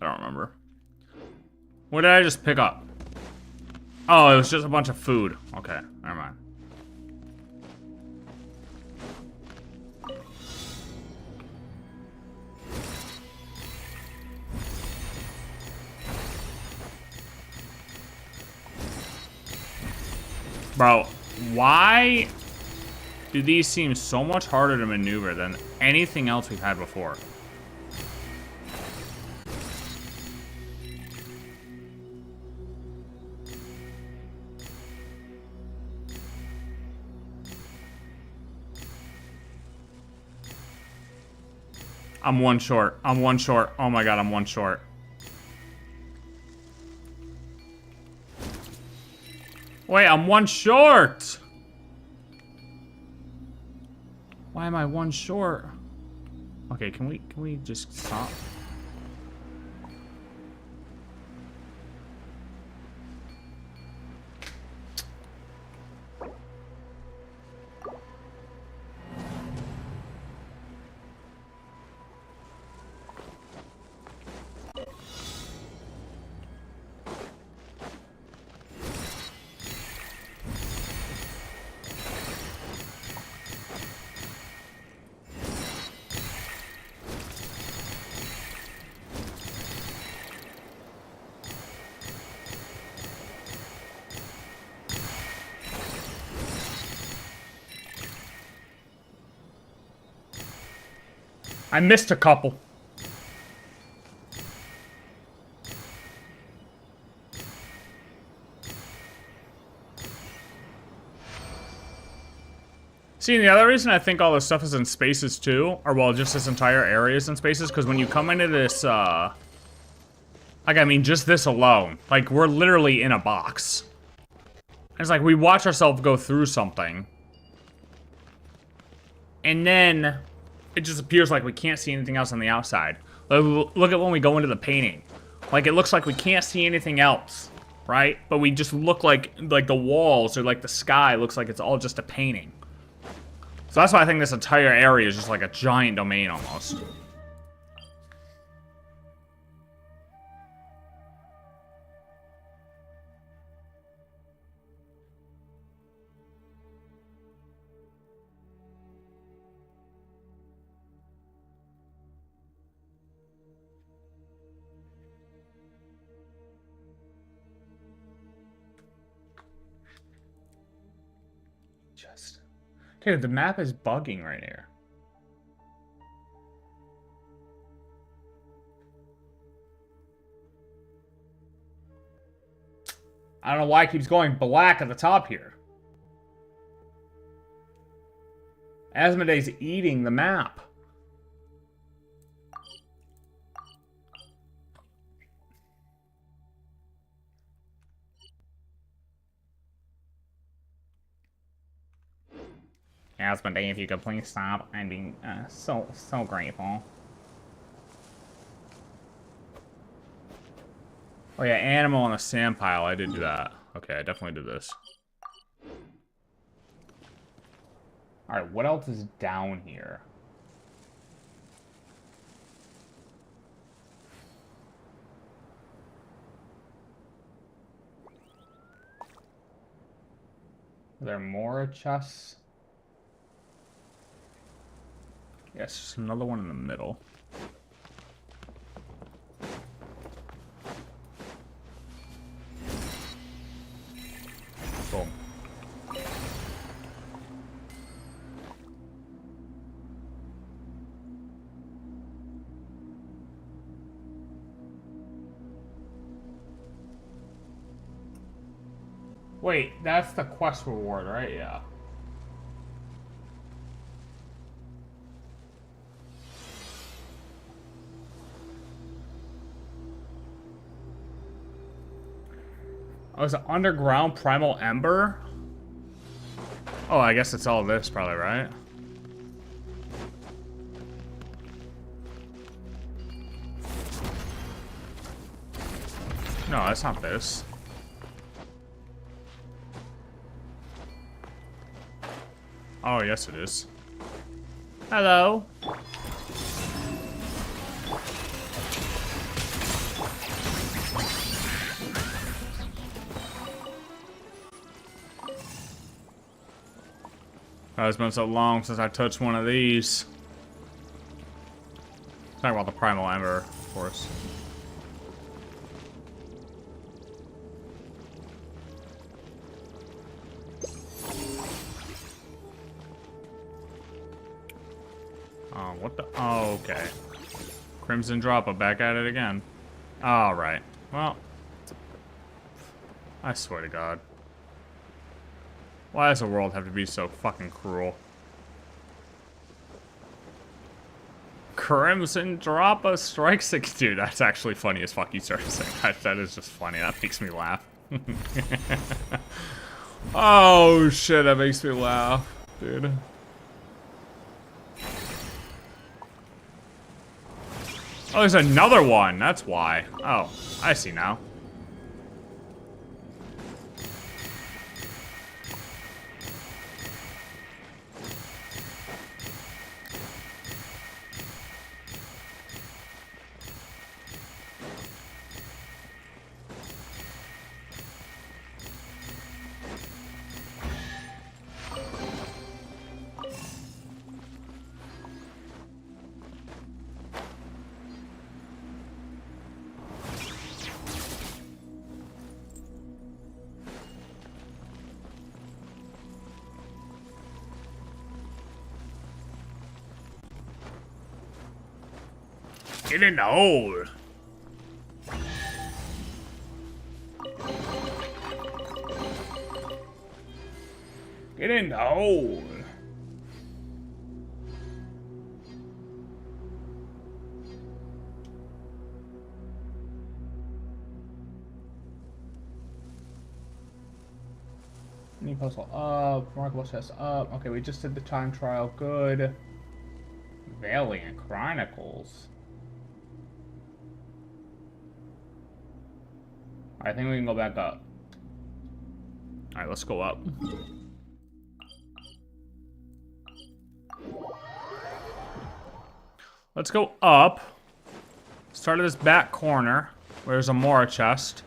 I don't remember. What did I just pick up? Oh, it was just a bunch of food. Okay, never mind. Bro, why do these seem so much harder to maneuver than anything else we've had before? I'm one short. I'm one short. Oh my god, I'm one short. Wait, I'm one short! Why am I one short? Okay, can we just stop? I missed a couple. See, the other reason I think all this stuff is in spaces too, or well, just this entire area is in spaces, because when you come into this, like, I mean, just this alone, like, we're literally in a box. It's like we watch ourselves go through something, and then it just appears like we can't see anything else on the outside. Look at when we go into the painting. Like, it looks like we can't see anything else, right? But we just look like the walls or like the sky looks like it's all just a painting. So that's why I think this entire area is just like a giant domain almost. Dude, the map is bugging right here. I don't know why it keeps going black at the top here. Asmoday's eating the map. Asmodee, if you could please stop, I'd be so grateful. Oh yeah, animal on a sand pile. I did do that. Okay, I definitely did this. Alright, what else is down here? Are there more chests? Yes, just another one in the middle. Wait, that's the quest reward, right? Yeah. Oh, is it underground primal ember? Oh, I guess it's all this probably, right? No, that's not this. Oh, yes it is. Hello. Oh, it's been so long since I touched one of these. Talking about the primal ember, of course. Oh, what the? Oh, okay. Crimson Droppa, back at it again. Alright. Well. I swear to God. Why does the world have to be so fucking cruel? Crimson Droppa strikes again. Dude, that's actually funny as fuck you started saying that. That is just funny. That makes me laugh. Oh shit, that makes me laugh, dude. Oh, there's another one. That's why. Oh, I see now. Get in the hole. Get in the hole. New puzzle up. Remarkable chest up. Okay, we just did the time trial. Good. Valiant Chronicles. I think we can go back up. Alright, let's go up. Let's go up. Start at this back corner, where there's a Mora chest.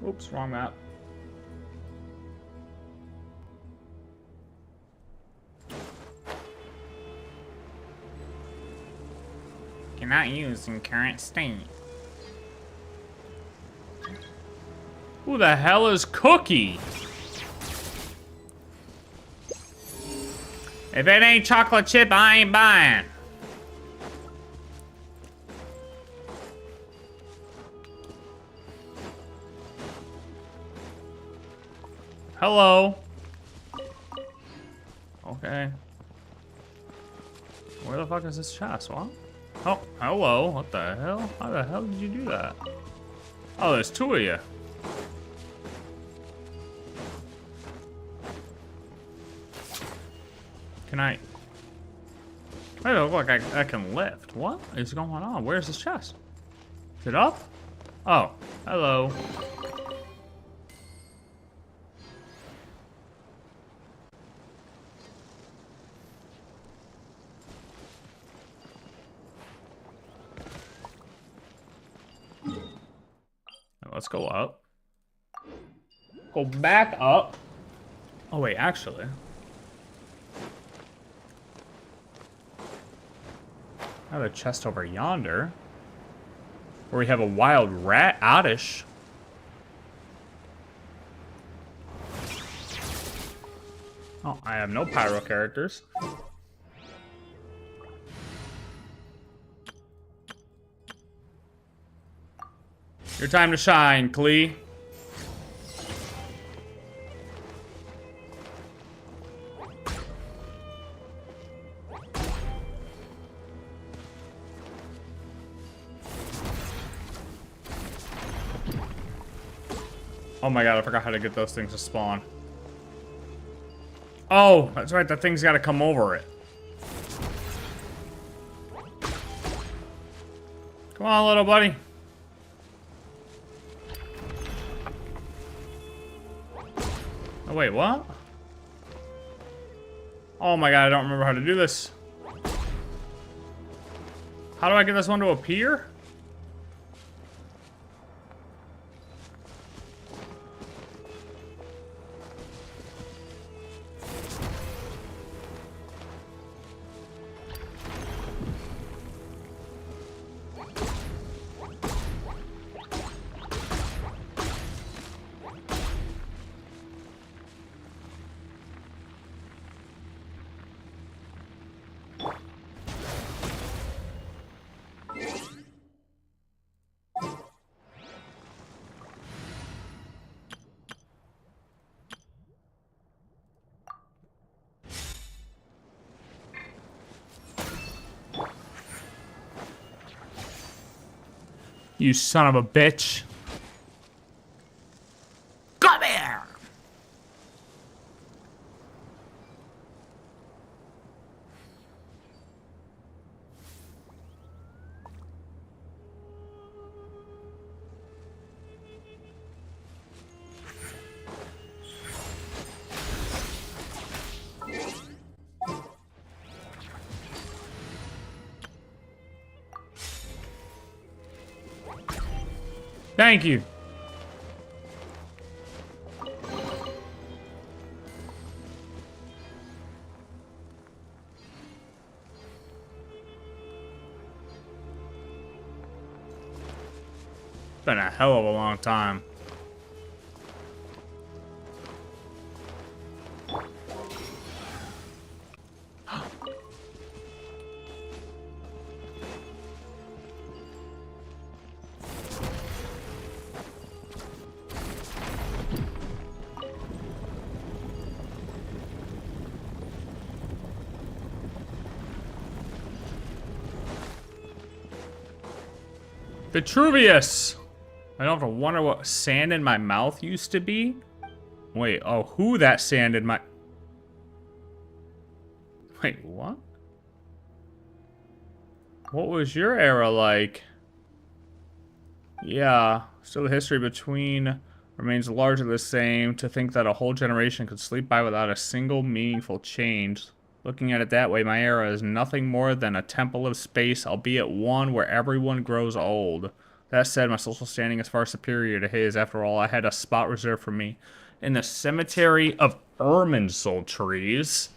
Oops, wrong map. Cannot use in current state. Who the hell is Cookie? If it ain't chocolate chip, I ain't buying. Hello. Okay. Where the fuck is this chest? What? Oh, hello. What the hell? How the hell did you do that? Oh, there's two of you. Can I? I don't look like I can lift. What is going on? Where's this chest? Is it up? Oh, hello. Let's go up. Go back up. Oh wait, actually. I have a chest over yonder. Where we have a wild rat oddish. Oh, I have no pyro characters. Your time to shine, Klee. Oh my god, I forgot how to get those things to spawn. Oh, that's right, that thing's gotta come over it. Come on, little buddy. Oh, wait, what? Oh my god, I don't remember how to do this. How do I get this one to appear? You son of a bitch. Come here! Thank you. It's been a hell of a long time. Vitruvius! I don't have to wonder what sand in my mouth used to be. Wait, oh, who that sand in my... Wait, what? What was your era like? Yeah, still the history between remains largely the same. To think that a whole generation could sleep by without a single meaningful change. Looking at it that way, my era is nothing more than a temple of space, albeit one where everyone grows old. That said, my social standing is far superior to his. After all, I had a spot reserved for me in the cemetery of Irminsul trees.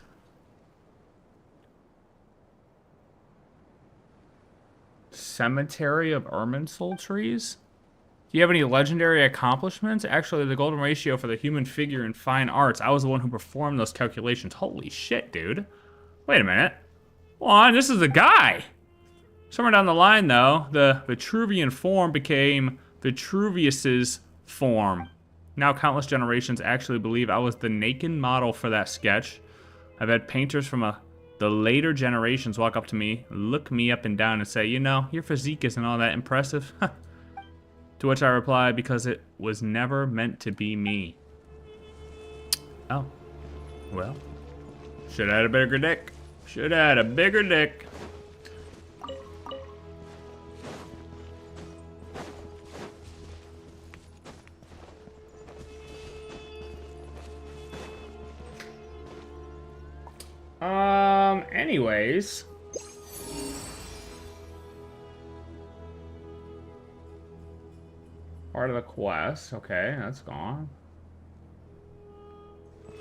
Cemetery of Irminsul trees? Do you have any legendary accomplishments? Actually, the golden ratio for the human figure in fine arts. I was the one who performed those calculations. Holy shit, dude. Wait a minute. Hold on, this is the guy. Somewhere down the line, though, the Vitruvian form became Vitruvius's form. Now countless generations actually believe I was the naked model for that sketch. I've had painters from the later generations walk up to me, look me up and down and say, you know, your physique isn't all that impressive. To which I reply, because it was never meant to be me. Oh. Well. Should've had a bigger dick. Should've had a bigger dick. Anyways. Part of the quest. Okay, that's gone.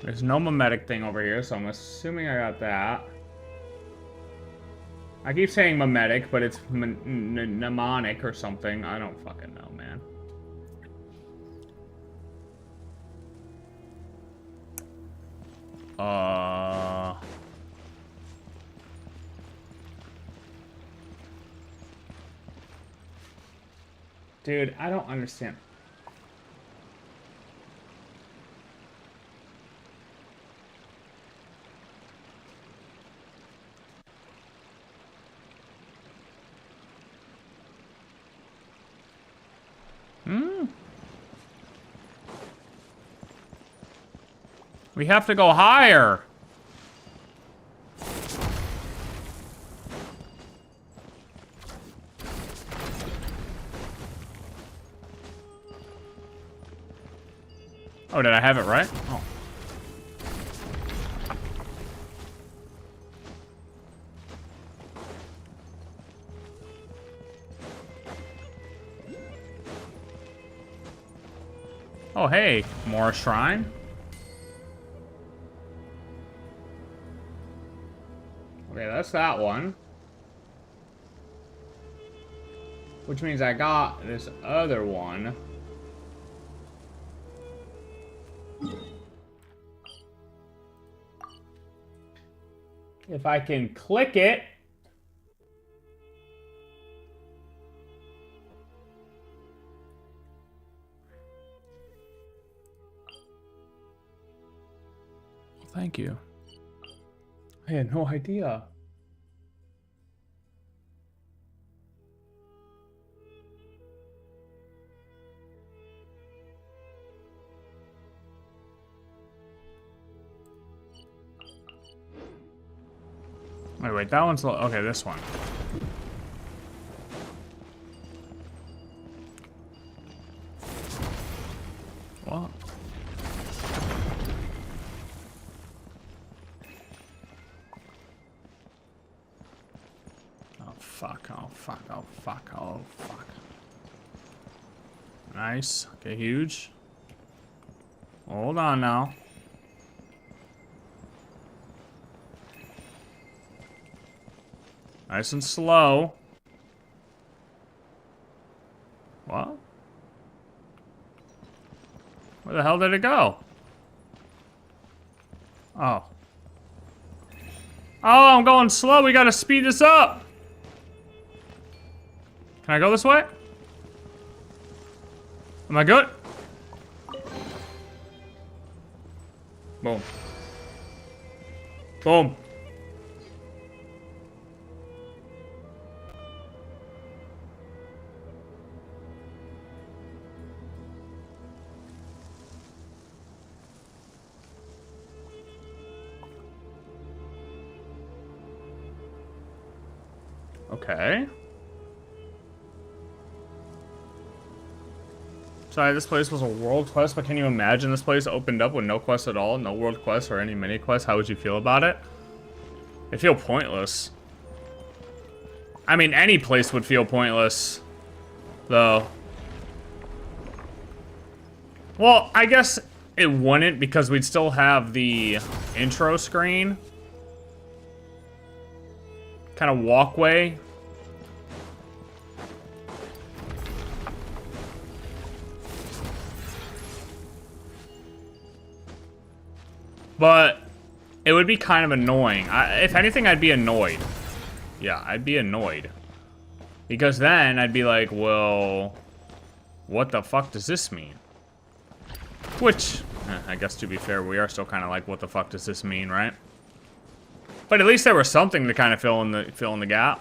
There's no mimetic thing over here, so I'm assuming I got that. I keep saying mimetic, but it's mnemonic or something. I don't fucking know, man. Dude, I don't understand. We have to go higher. Oh, did I have it right? Oh. Oh, hey, more shrine. Okay, that's that one. Which means I got this other one. If I can click it. Thank you. I had no idea. Wait, that one's... Okay, this one. What? Oh, fuck, oh, fuck, oh, fuck, oh, fuck. Nice. Okay, huge. Hold on now. Nice and slow. What? Where the hell did it go? Oh. Oh, I'm going slow. We gotta speed this up. Can I go this way? Am I good? Boom. Boom. Okay. Sorry, this place was a world quest, but can you imagine this place opened up with no quest at all? No world quest or any mini quest? How would you feel about it? It'd feel pointless. I mean, any place would feel pointless, though. Well, I guess it wouldn't, because we'd still have the intro screen. Kind of walkway. But it would be kind of annoying. If anything, I'd be annoyed. Yeah, I'd be annoyed. Because then I'd be like, well, what the fuck does this mean? Which, I guess to be fair, we are still kind of like, what the fuck does this mean, right? But at least there was something to kind of fill in the gap.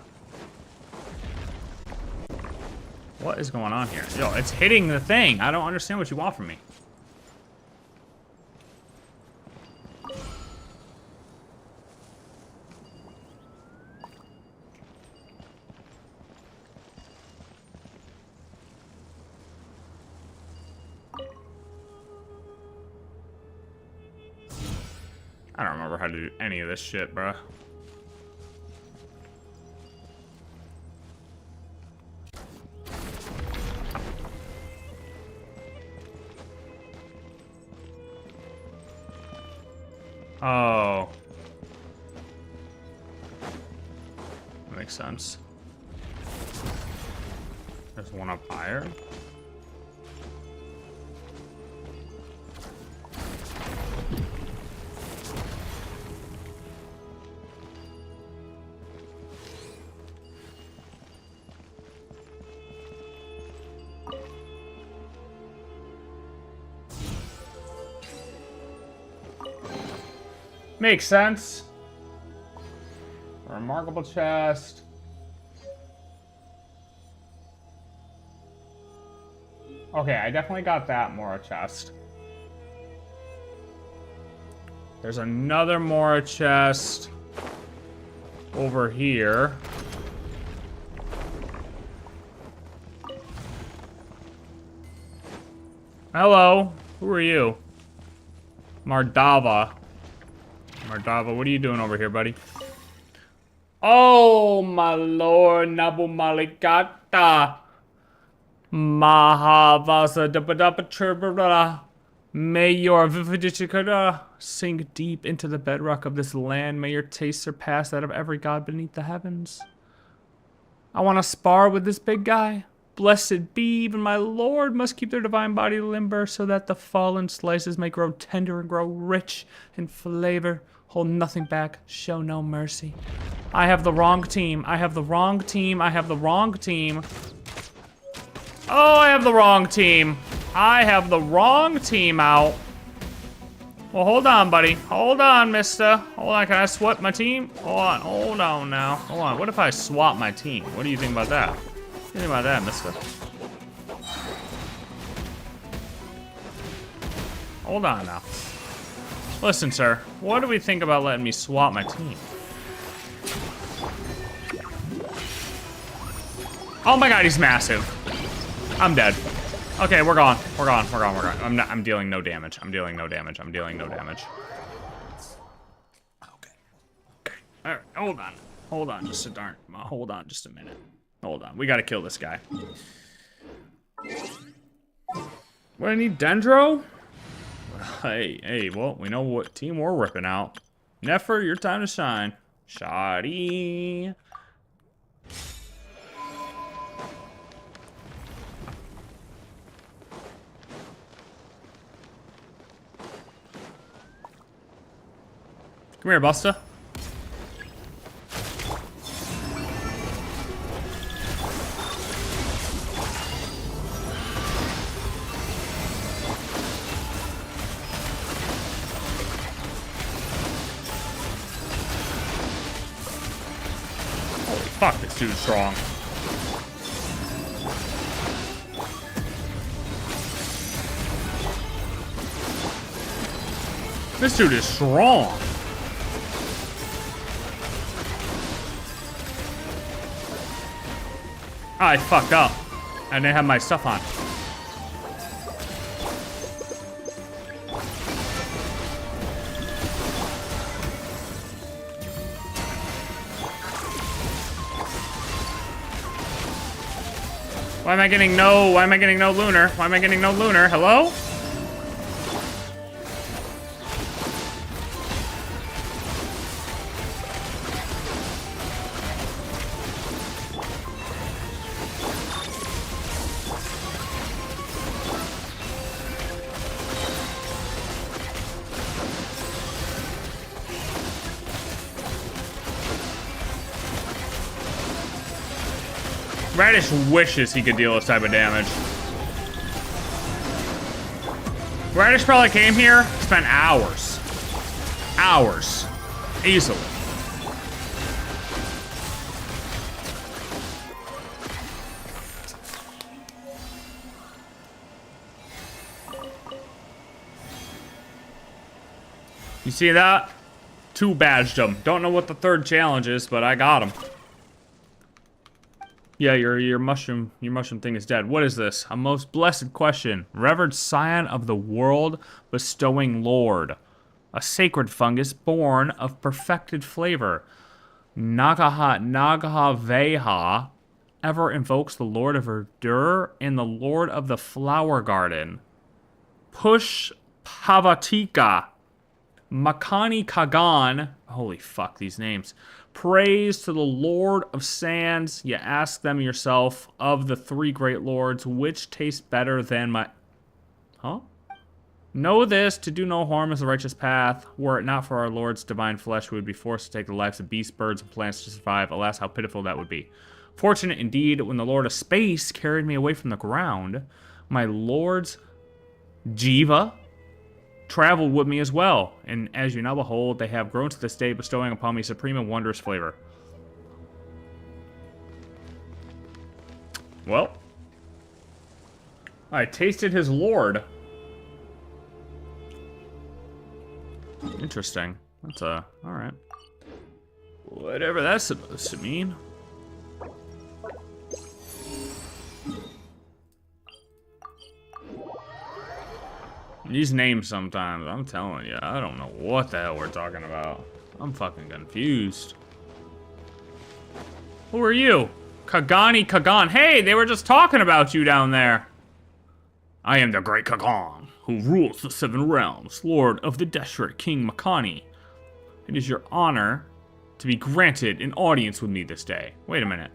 What is going on here? Yo, it's hitting the thing. I don't understand what you want from me. I don't remember how to do any of this shit, bruh. Oh. makes sense. There's one up higher. Makes sense. A remarkable chest. Okay, I definitely got that Mora chest. There's another Mora chest over here. Hello, who are you? Mardava. Mardava, what are you doing over here, buddy? Oh, my lord, Nabu Malikata. Mahavasa Dabadapatrabara. May your vividicada sink deep into the bedrock of this land. May your taste surpass that of every god beneath the heavens. I want to spar with this big guy. Blessed be, even my lord must keep their divine body limber so that the fallen slices may grow tender and grow rich in flavor. Hold nothing back, show no mercy. I have the wrong team. I have the wrong team. I have the wrong team. Oh, I have the wrong team. I have the wrong team out. Well, hold on, buddy. Hold on, mister. Hold on, can I swap my team? Hold on now. Hold on, what if I swap my team? What do you think about that? What do you think about that, mister? Hold on now. Listen, sir, what do we think about letting me swap my team? Oh my god, he's massive. I'm dead. Okay, we're gone. We're gone. We're gone. We're gone. I'm dealing no damage. I'm dealing no damage. I'm dealing no damage. Okay. All right, hold on. Hold on just a hold on just a minute. Hold on. We gotta kill this guy. What, I need Dendro? Hey, well, we know what team we're ripping out. Nefer, your time to shine. Shoddy. Come here, Busta. Fuck, this dude's strong. This dude is strong. I fucked up. I didn't have my stuff on. Why am I getting no lunar? Why am I getting no lunar? Hello? Radish wishes he could deal this type of damage. Radish probably came here, spent hours. Hours. Easily. You see that? 2 badged him. Don't know what the 3rd challenge is, but I got him. Yeah, your mushroom thing is dead. What is this? A most blessed question. Revered scion of the world bestowing lord. A sacred fungus born of perfected flavor. Nagaha Veha ever invokes the Lord of Verdure and the Lord of the Flower Garden. Push Pavatika. Makani Kagan. Holy fuck, these names. praise to the Lord of Sands. You ask them yourself, of the three great lords, which tastes better than my... Huh? Know this, to do no harm is the righteous path. Were it not for our Lord's divine flesh, we would be forced to take the lives of beasts, birds, and plants to survive. Alas, how pitiful that would be. Fortunate indeed, when the Lord of Space carried me away from the ground, my Lord's Jiva traveled with me as well. And as you now behold, they have grown to this day, bestowing upon me supreme and wondrous flavor. Well, I tasted his Lord. Interesting. That's alright. Whatever that's supposed to mean. These names sometimes, I'm telling you, I don't know what the hell we're talking about. I'm fucking confused. Who are you? Kagani Kagan. Hey, they were just talking about you down there. I am the great Kagan, who rules the seven realms, Lord of the Deshret, King Makani. It is your honor to be granted an audience with me this day. Wait a minute.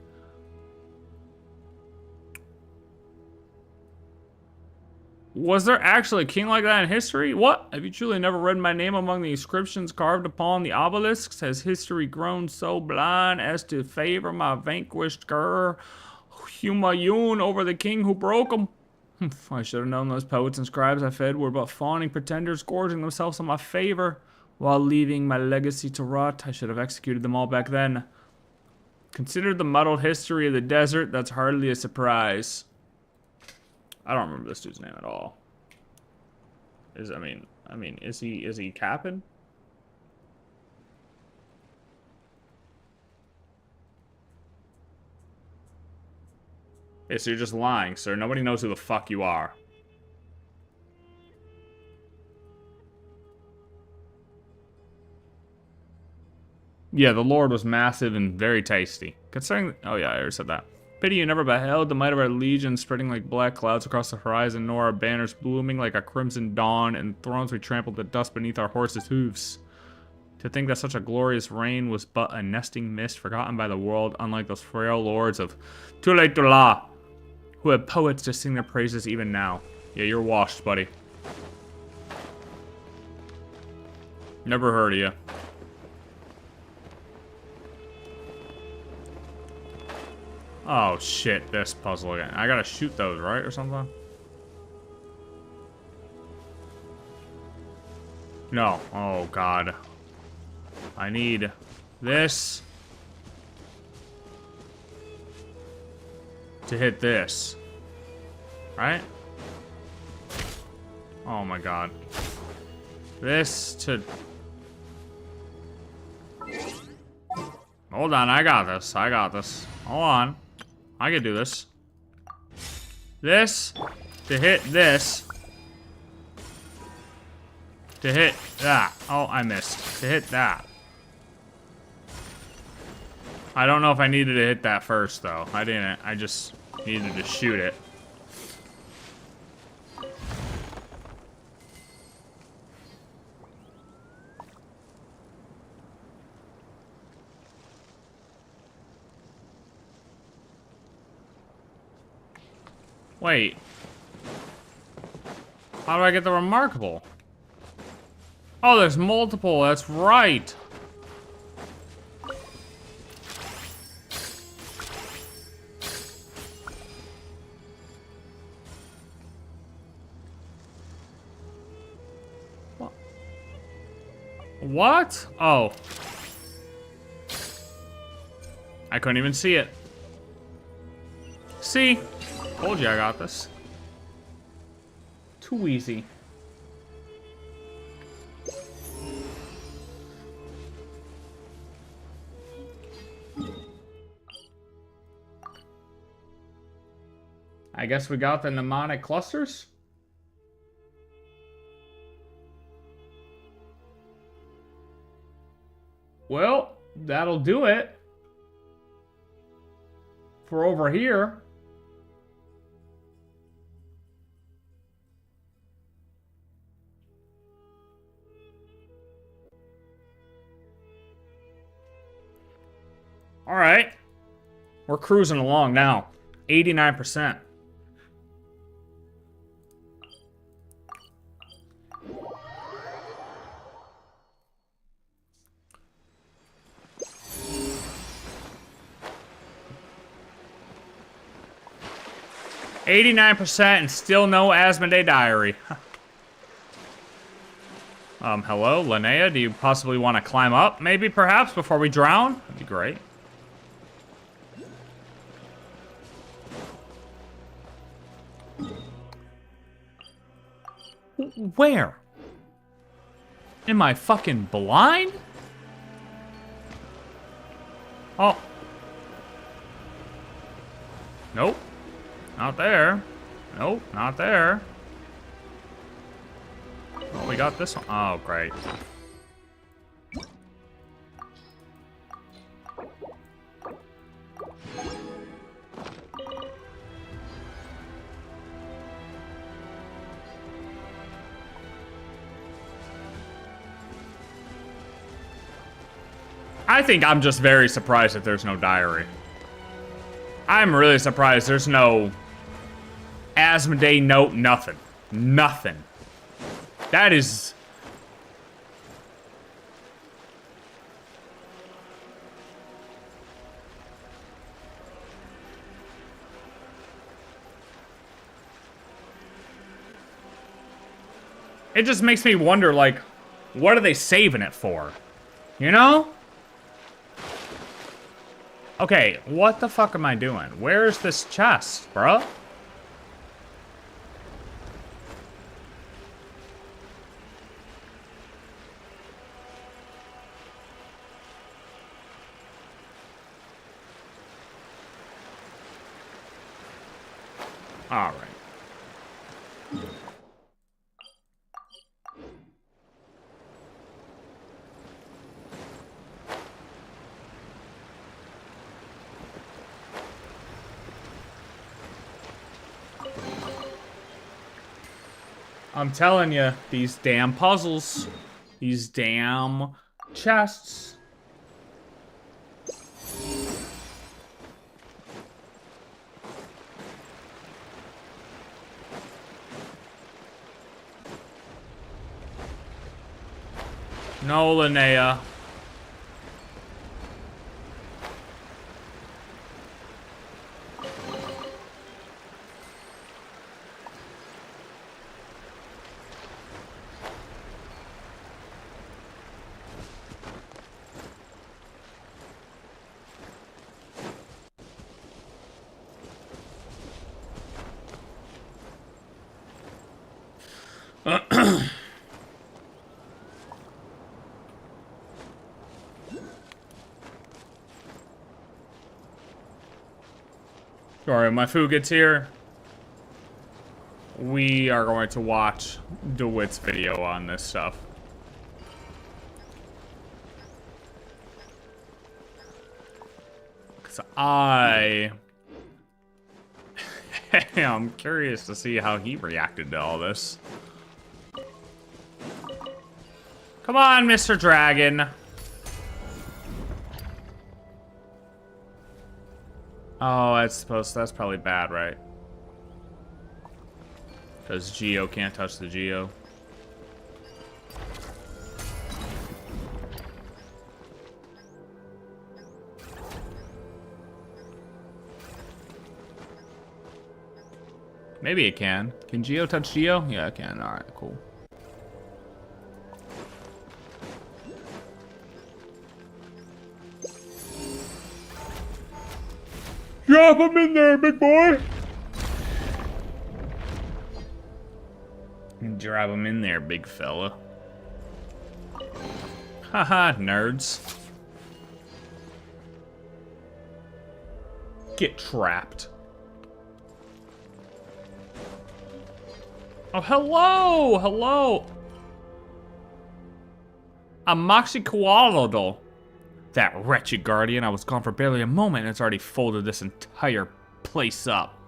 Was there actually a king like that in history? What? Have you truly never read my name among the inscriptions carved upon the obelisks? Has history grown so blind as to favor my vanquished Gur Humayun over the king who broke him? I should have known those poets and scribes I fed were but fawning pretenders, gorging themselves on my favor while leaving my legacy to rot. I should have executed them all back then. Consider the muddled history of the desert. That's hardly a surprise. I don't remember this dude's name at all. Is he capping? Yeah, so you're just lying, sir. Nobody knows who the fuck you are. Yeah, the Lord was massive and very tasty. Considering... Oh yeah, I already said that. Pity you never beheld the might of our legion spreading like black clouds across the horizon, nor our banners blooming like a crimson dawn, and thrones we trampled to dust beneath our horses' hooves. To think that such a glorious reign was but a nesting mist forgotten by the world, unlike those frail lords of Tule Tula, who have poets to sing their praises even now. Yeah, you're washed, buddy. Never heard of you. Oh shit, this puzzle again. I gotta shoot those, right, or something? No. Oh god. I need this to hit this. Right? Oh my god. This to... Hold on, I got this. I got this. Hold on. I can do this. This to hit this. To hit that. Oh, I missed. To hit that. I don't know if I needed to hit that first, though. I didn't. I just needed to shoot it. Wait. How do I get the remarkable? Oh, there's multiple. That's right. What? Oh. I couldn't even see it. See? Told you I got this. Too easy. I guess we got the mnemonic clusters? Well, that'll do it. For over here. All right. We're cruising along now. 89%. and still no Asmoday diary. Hello, Linnea. Do you possibly want to climb up, maybe, perhaps, before we drown? That'd be great. Where? Am I fucking blind? Oh. Nope. Not there. Nope, not there. Oh, we got this one. Oh, great. I think I'm just very surprised that there's no diary. I'm really surprised there's no Asmoday note, nothing. Nothing. That is... It just makes me wonder, like, what are they saving it for? You know? Okay, what the fuck am I doing? Where's this chest, bro? All right. I'm telling you, these damn puzzles, these damn chests. No, Linnea. Sorry, when my food gets here, we are going to watch DeWitt's video on this stuff. Because I am curious to see how he reacted to all this. Come on, Mr. Dragon. Oh, that's probably bad, right? Because Geo can't touch the Geo. Maybe it can. Can Geo touch Geo? Yeah, it can. Alright, cool. Drop him in there, big boy! Drop him in there, big fella. Haha, nerds. Get trapped. Oh, hello! Hello! A Moxie Koalodo. That wretched guardian, I was gone for barely a moment and it's already folded this entire place up.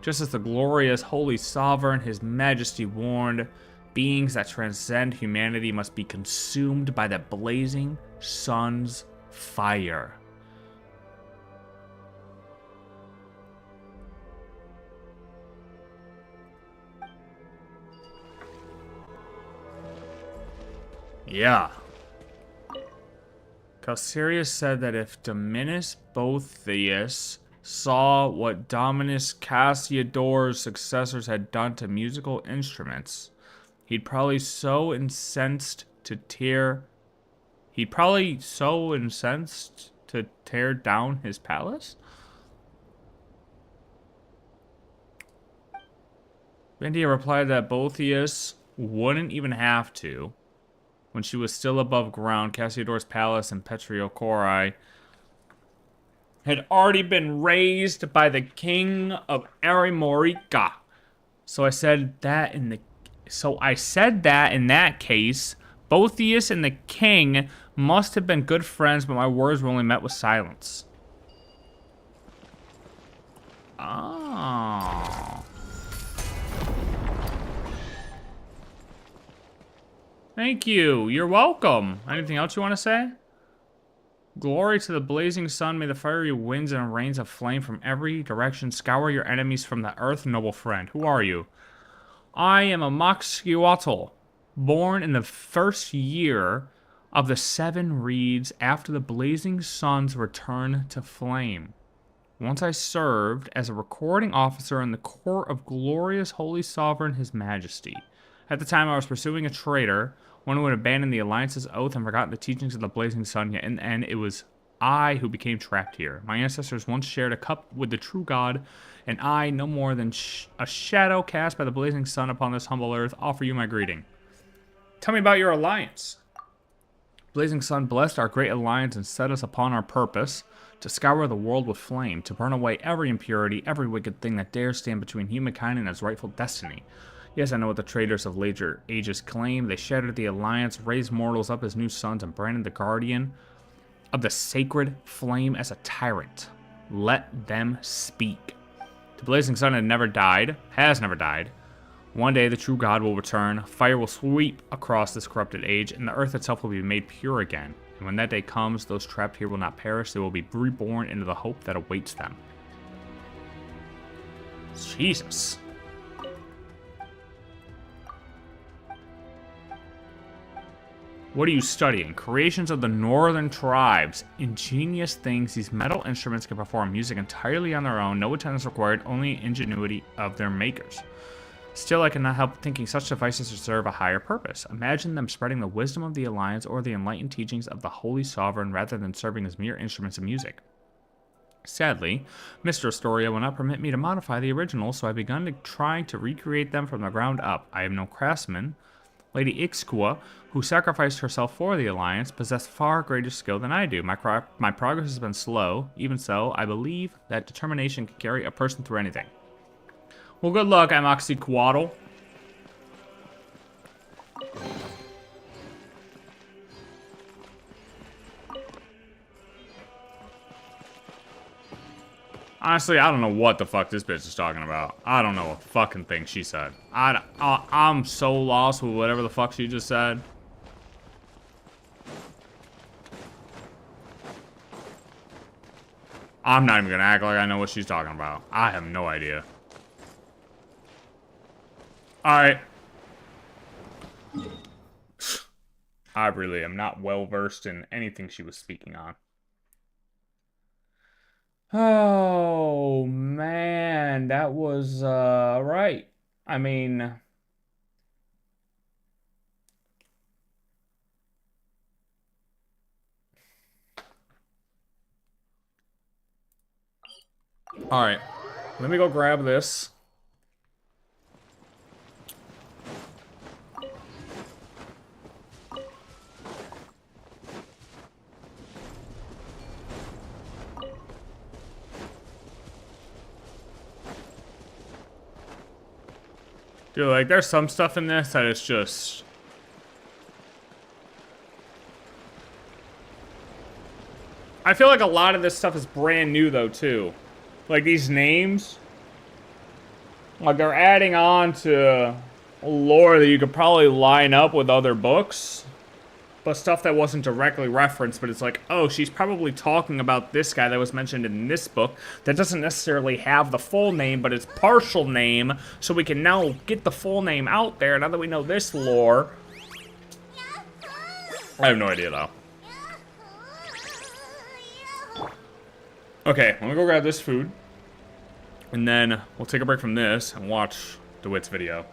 Just as the glorious holy sovereign, his majesty warned, beings that transcend humanity must be consumed by the blazing sun's fire. Yeah. Calcerius said that if Dominus Boethius saw what Dominus Cassiodorus' successors had done to musical instruments, he'd probably so incensed to tear down his palace? Vendia replied that Boethius wouldn't even have to. When she was still above ground, Cassiodorus' palace in Petriocori had already been razed by the king of Erimorica. So I said that in that case, Boethius and the king must have been good friends, but my words were only met with silence. Oh. Thank you. You're welcome. Anything else you want to say? Glory to the blazing sun. May the fiery winds and rains of flame from every direction scour your enemies from the earth, noble friend. Who are you? I am a Moxihuatl, born in the first year of the 7 reeds after the blazing sun's return to flame. Once I served as a recording officer in the court of glorious holy sovereign His Majesty. At the time, I was pursuing a traitor, one who had abandoned the Alliance's oath and forgotten the teachings of the blazing sun, yet in the end, it was I who became trapped here. My ancestors once shared a cup with the true God, and I, no more than a shadow cast by the blazing sun upon this humble earth, offer you my greeting. Tell me about your alliance. Blazing sun blessed our great alliance and set us upon our purpose, to scour the world with flame, to burn away every impurity, every wicked thing that dares stand between humankind and its rightful destiny. Yes, I know what the traitors of later ages claim. They shattered the alliance, raised mortals up as new sons, and branded the guardian of the sacred flame as a tyrant. Let them speak. The blazing sun has never died. One day the true God will return, fire will sweep across this corrupted age, and the earth itself will be made pure again. And when that day comes, those trapped here will not perish, they will be reborn into the hope that awaits them. Jesus. What are you studying? Creations of the northern tribes. Ingenious things. These metal instruments can perform music entirely on their own. No attendance required, only ingenuity of their makers. Still, I cannot help thinking such devices serve a higher purpose. Imagine them spreading the wisdom of the Alliance or the enlightened teachings of the Holy Sovereign rather than serving as mere instruments of music. Sadly, Mr. Astoria will not permit me to modify the originals, so I've begun to try to recreate them from the ground up. I am no craftsman. Lady Ixqua, who sacrificed herself for the Alliance, possessed far greater skill than I do. My progress has been slow. Even so, I believe that determination can carry a person through anything. Well, good luck, Moxihuatl. Honestly, I don't know what the fuck this bitch is talking about. I don't know a fucking thing she said. I'm so lost with whatever the fuck she just said. I'm not even gonna act like I know what she's talking about. I have no idea. Alright. I really am not well versed in anything she was speaking on. Oh, man, that was, right. I mean... Alright, let me go grab this. Dude, like, there's some stuff in this that is just... I feel like a lot of this stuff is brand new, though, too. Like, these names... Like, they're adding on to lore that you could probably line up with other books. But stuff that wasn't directly referenced, but it's like, oh, she's probably talking about this guy that was mentioned in this book that doesn't necessarily have the full name, but it's partial name, so we can now get the full name out there now that we know this lore. I have no idea, though. Okay, I'm gonna go grab this food. And then we'll take a break from this and watch DeWitt's video.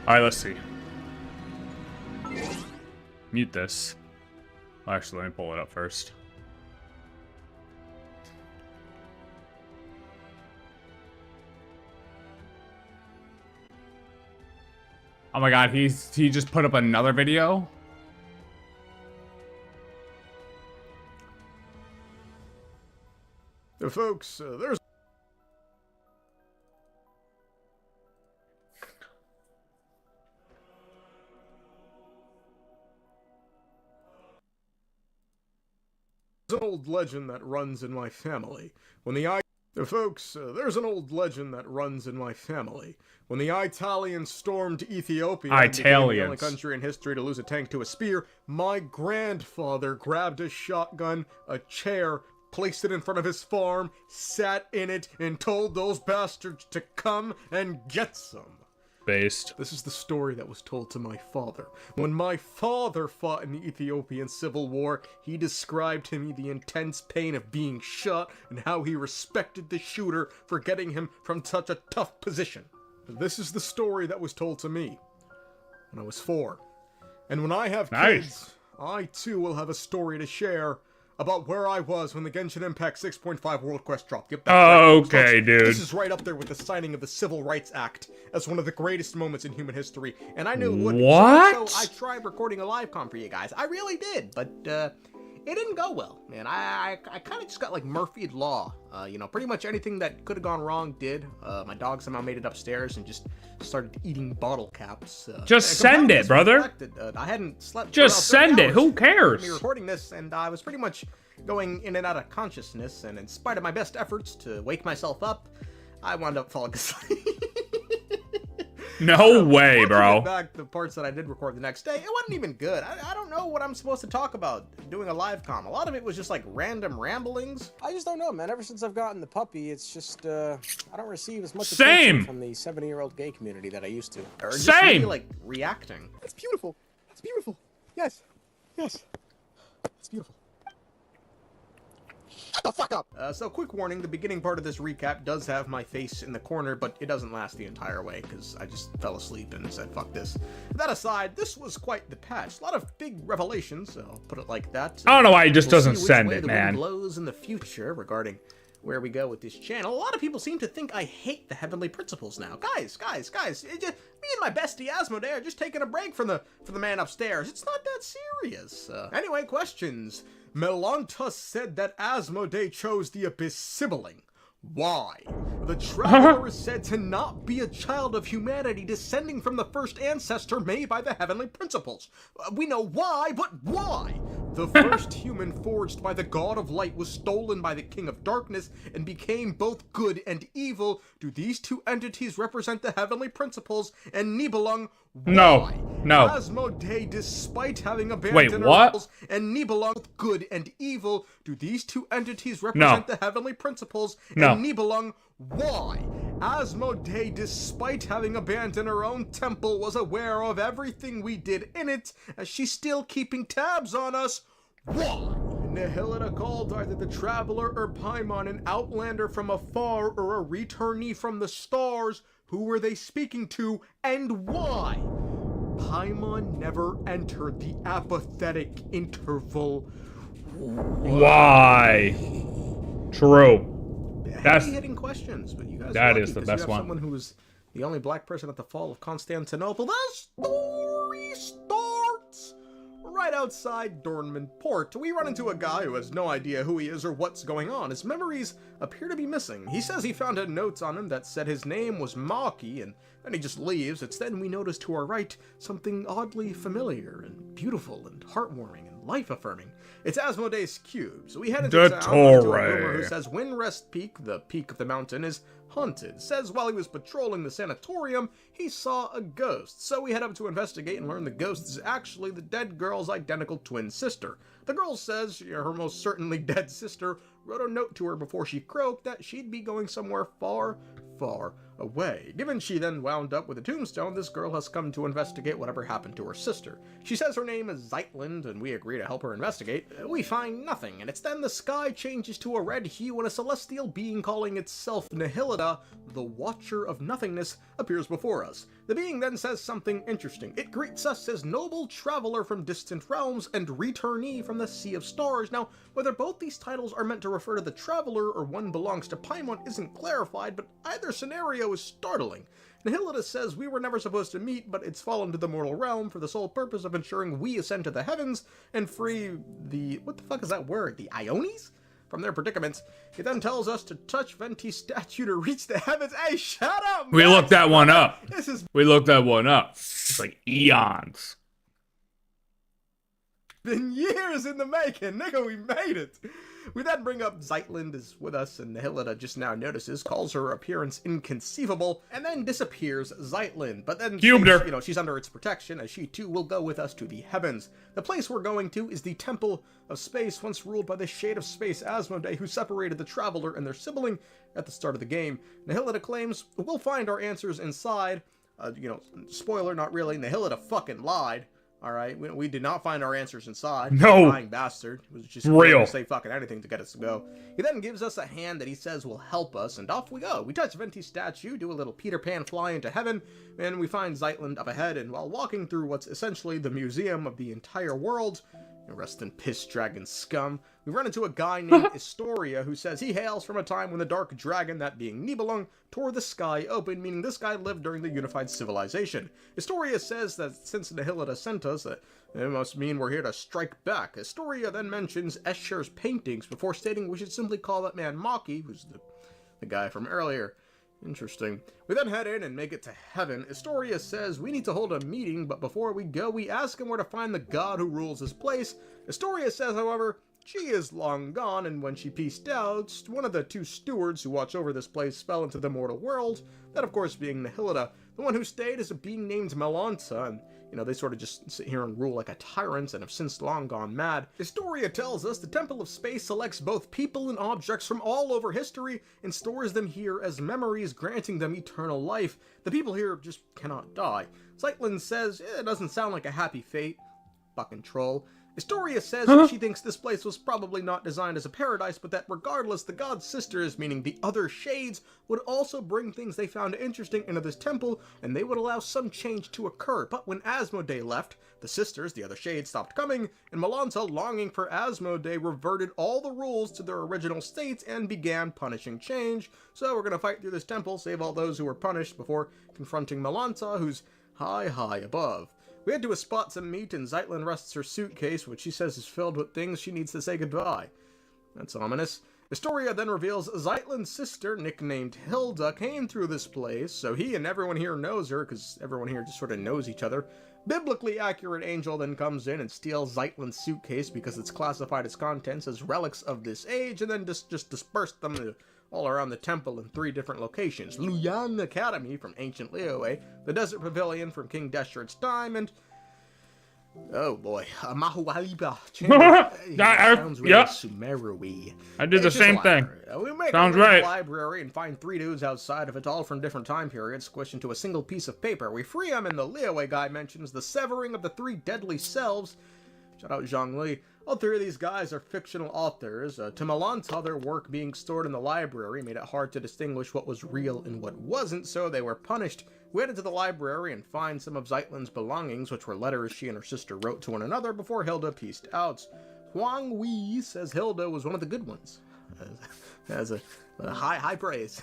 Alright, let's see. Mute this. Actually, let me pull it up first. Oh my god, he just put up another video? Folks, there's an old legend that runs in my family. When the there's an old legend that runs in my family. When the Italians stormed Ethiopia and became the only country in history to lose a tank to a spear, my grandfather grabbed a shotgun, a chair, placed it in front of his farm, sat in it, and told those bastards to come and get some. based. This is the story that was told to my father. When my father fought in the Ethiopian Civil War, he described to me the intense pain of being shot and how he respected the shooter for getting him from such a tough position. This is the story that was told to me when I was 4. And when I have kids, I too will have a story to share about where I was when the Genshin Impact 6.5 World Quest dropped. Yep, okay, dude. This is right up there with the signing of the Civil Rights Act as one of the greatest moments in human history. And I knew it would be. What? So I tried recording a live com for you guys. I really did, but it didn't go well, man. I kind of just got like Murphy'd Law. You know, pretty much anything that could have gone wrong did. My dog somehow made it upstairs and just started eating bottle caps. Just send it, brother. I hadn't slept. Just send it. Who cares? Me recording this, and I was pretty much going in and out of consciousness. And in spite of my best efforts to wake myself up, I wound up falling asleep. No way, bro. Back the parts that I did record the next day, it wasn't even good. I don't know what I'm supposed to talk about doing a live com. A lot of it was just like random ramblings. I just don't know, man. Ever since I've gotten the puppy, it's just I don't receive as much Same. attention from the 70-year-old gay community that I used to. Or just Same. really, like reacting. That's beautiful. That's beautiful. Yes. Yes. It's beautiful. Shut the fuck up! So quick warning, the beginning part of this recap does have my face in the corner, but it doesn't last the entire way, because I just fell asleep and said, fuck this. That aside, this was quite the patch. A lot of big revelations, I'll put it like that. I don't know why he just We'll doesn't see which send way it, the man. wind blows in the future regarding where we go with this channel. A lot of people seem to think I hate the heavenly principles now. Guys, me and my bestie Asmoday are just taking a break from the man upstairs. It's not that serious. Anyway, questions. Melantus said that Asmoday chose the Abyss sibling. Why? The Traveler is said to not be a child of humanity descending from the first ancestor made by the heavenly principles. We know why, but why? The first human forged by the God of Light was stolen by the King of Darkness and became both good and evil. Do these two entities represent the heavenly principles? And Nibelung, why? No. Asmoday, despite having abandoned Wait, what? roles, and Nibelung, good and evil. Do these two entities represent the heavenly principles? No. And Nibelung, why? Asmoday, despite having abandoned her own temple, was aware of everything we did in it, as she's still keeping tabs on us. Why? Nihilita called either the Traveler or Paimon an outlander from afar or a returnee from the stars. Who were they speaking to, and why? Paimon never entered the apathetic interval. Why? True. That's Heavy-hitting questions, but you guys that are lucky is the 'cause best you have one. Someone who was the only black person at the fall of Constantinople. The story starts right outside Dormant Port. We run into a guy who has no idea who he is or what's going on. His memories appear to be missing. He says he found notes on him that said his name was Maki, and then he just leaves. It's then we notice to our right something oddly familiar and beautiful and heartwarming and life-affirming. It's Asmoday's cube. So we head into town to a rumor who says Windrest Peak, the peak of the mountain, is haunted. Says while he was patrolling the sanatorium, he saw a ghost. So we head up to investigate and learn the ghost is actually the dead girl's identical twin sister. The girl says her most certainly dead sister wrote a note to her before she croaked that she'd be going somewhere far, far away. Given she then wound up with a tombstone, this girl has come to investigate whatever happened to her sister. She says her name is Zeitland, and we agree to help her investigate. We find nothing, and it's then the sky changes to a red hue and a celestial being calling itself Nihilita, the Watcher of Nothingness, appears before us. The being then says something interesting. It greets us as noble traveler from distant realms and returnee from the Sea of Stars. Now, whether both these titles are meant to refer to the traveler or one belongs to Paimon isn't clarified, but either scenario is startling. Nihilita says we were never supposed to meet, but it's fallen to the mortal realm for the sole purpose of ensuring we ascend to the heavens and free the... what the fuck is that word? The Ionis? From their predicaments. He then tells us to touch Venti's statue to reach the heavens. Hey, shut up, we looked that one up. We looked that one up. It's like eons. Been years in the making, nigga, we made it. We then bring up Zeitland is with us, and Nihilita just now notices, calls her appearance inconceivable, and then disappears Zeitland. But then, Cubed her. you know, she's under its protection, as she too will go with us to the heavens. The place we're going to is the Temple of Space, once ruled by the Shade of Space Asmodee, who separated the Traveler and their sibling at the start of the game. Nihilita claims we'll find our answers inside. You know, spoiler, not really. Nihilita fucking lied. All right, we did not find our answers inside. No. Lying bastard. He was just Real. to say fucking anything to get us to go. He then gives us a hand that he says will help us, and off we go. We touch Venti's statue, do a little Peter Pan fly into heaven, and we find Zeitland up ahead. And while walking through what's essentially the museum of the entire world, rest in piss, dragon scum, we run into a guy named Historia who says he hails from a time when the dark dragon, that being Nibelung, tore the sky open, meaning this guy lived during the unified civilization. Historia says that since Nihilita sent us, that it must mean we're here to strike back. Historia then mentions Escher's paintings before stating we should simply call that man Maki, who's the guy from earlier. Interesting. We then head in and make it to heaven. Historia says we need to hold a meeting, but before we go, we ask him where to find the god who rules this place. Historia says, however, she is long gone, and when she pieced out, one of the two stewards who watch over this place fell into the mortal world, that of course being Nihilita. The one who stayed is a being named Melanta, and you know, they sort of just sit here and rule like a tyrant and have since long gone mad. Historia tells us the Temple of Space selects both people and objects from all over history and stores them here as memories, granting them eternal life. The people here just cannot die. Zeitland says, it doesn't sound like a happy fate. Fucking troll. Historia says she thinks this place was probably not designed as a paradise, but that regardless, the god's sisters, meaning the other shades, would also bring things they found interesting into this temple, and they would allow some change to occur. But when Asmoday left, the sisters, the other shades, stopped coming, and Melanta, longing for Asmoday, reverted all the rules to their original states and began punishing change. So we're gonna fight through this temple, save all those who were punished before confronting Melanta, who's high, high above. We head to a spot to meet, and Zeitland rests her suitcase, which she says is filled with things she needs to say goodbye. That's ominous. Historia then reveals Zeitland's sister, nicknamed Hilda, came through this place, so he and everyone here knows her, because everyone here just sort of knows each other. Biblically accurate angel then comes in and steals Zeitland's suitcase because it's classified its contents as relics of this age, and then just dispersed them all around the temple in 3 different locations. Luyan Academy from ancient Liyue, the Desert Pavilion from King Deshart's time, and oh boy, Mahualiba Chamber. Sounds really Sumeru-y. I did the same thing. We make Sounds our way to right. the library and find 3 dudes outside of it, all from different time periods, squished into a single piece of paper. We free them, and the Liyue guy mentions the severing of the 3 deadly selves. Shout out Zhongli. All 3 of these guys are fictional authors. To Melanta, their work being stored in the library made it hard to distinguish what was real and what wasn't, so they were punished. We headed to the library and find some of Zeitland's belongings, which were letters she and her sister wrote to one another before Hilda pieced out. Huang Wei says Hilda was one of the good ones. As a high praise.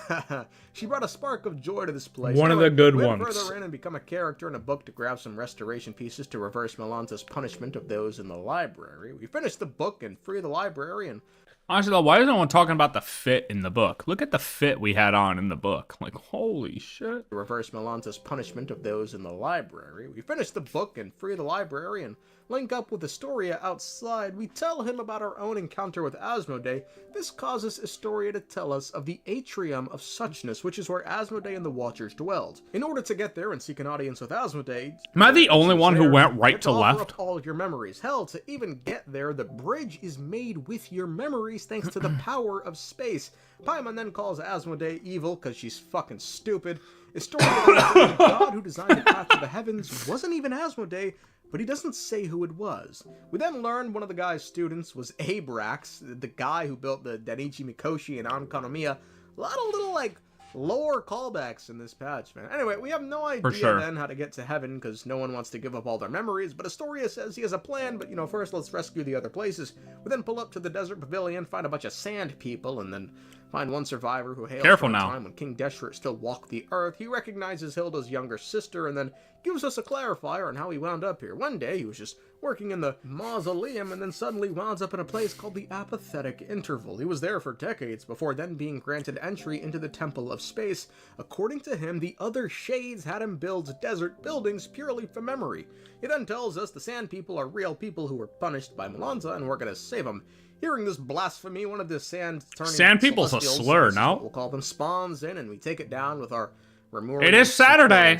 She brought a spark of joy to this place. One of the good we ones. Further in and become a character in a book to grab some restoration pieces to reverse Melanta's punishment of those in the library. We finish the book and free the library, and Honestly though, why isn't anyone talking about the fit in the book? Look at the fit we had on in the book. Like, holy shit. reverse Melanta's punishment of those in the library. We finish the book and free the library and link up with Historia outside. We tell him about our own encounter with Asmoday. This causes Historia to tell us of the Atrium of Suchness, which is where Asmoday and the Watchers dwelled. In order to get there and seek an audience with Asmoday, Am I the only one who went you right have to offer left? up all of your memories. Hell, to even get there, the bridge is made with your memories thanks to the power of space. Paimon then calls Asmoday evil because she's fucking stupid. Historia the god who designed the path to the heavens wasn't even Asmoday, but he doesn't say who it was. We then learn one of the guy's students was Abrax, the guy who built the Denichi Mikoshi and Ankonomiya. A lot of little, like, lore callbacks in this patch, man. Anyway, we have no idea then how to get to heaven because no one wants to give up all their memories, but Historia says he has a plan, but, you know, first let's rescue the other places. We then pull up to the Desert Pavilion, find a bunch of sand people, and then find one survivor who hails from a time when King Deshret still walked the earth. He recognizes Hilda's younger sister and then gives us a clarifier on how he wound up here. One day he was just working in the mausoleum and then suddenly wound up in a place called the Apathetic Interval. He was there for decades before then being granted entry into the Temple of Space. According to him, the other shades had him build desert buildings purely from memory. He then tells us the sand people are real people who were punished by Melanta and we're gonna save them. Hearing this blasphemy, one of the sand people's a slur, no? We'll call them spawns in, and we take it down with our Remura. It is Saturday.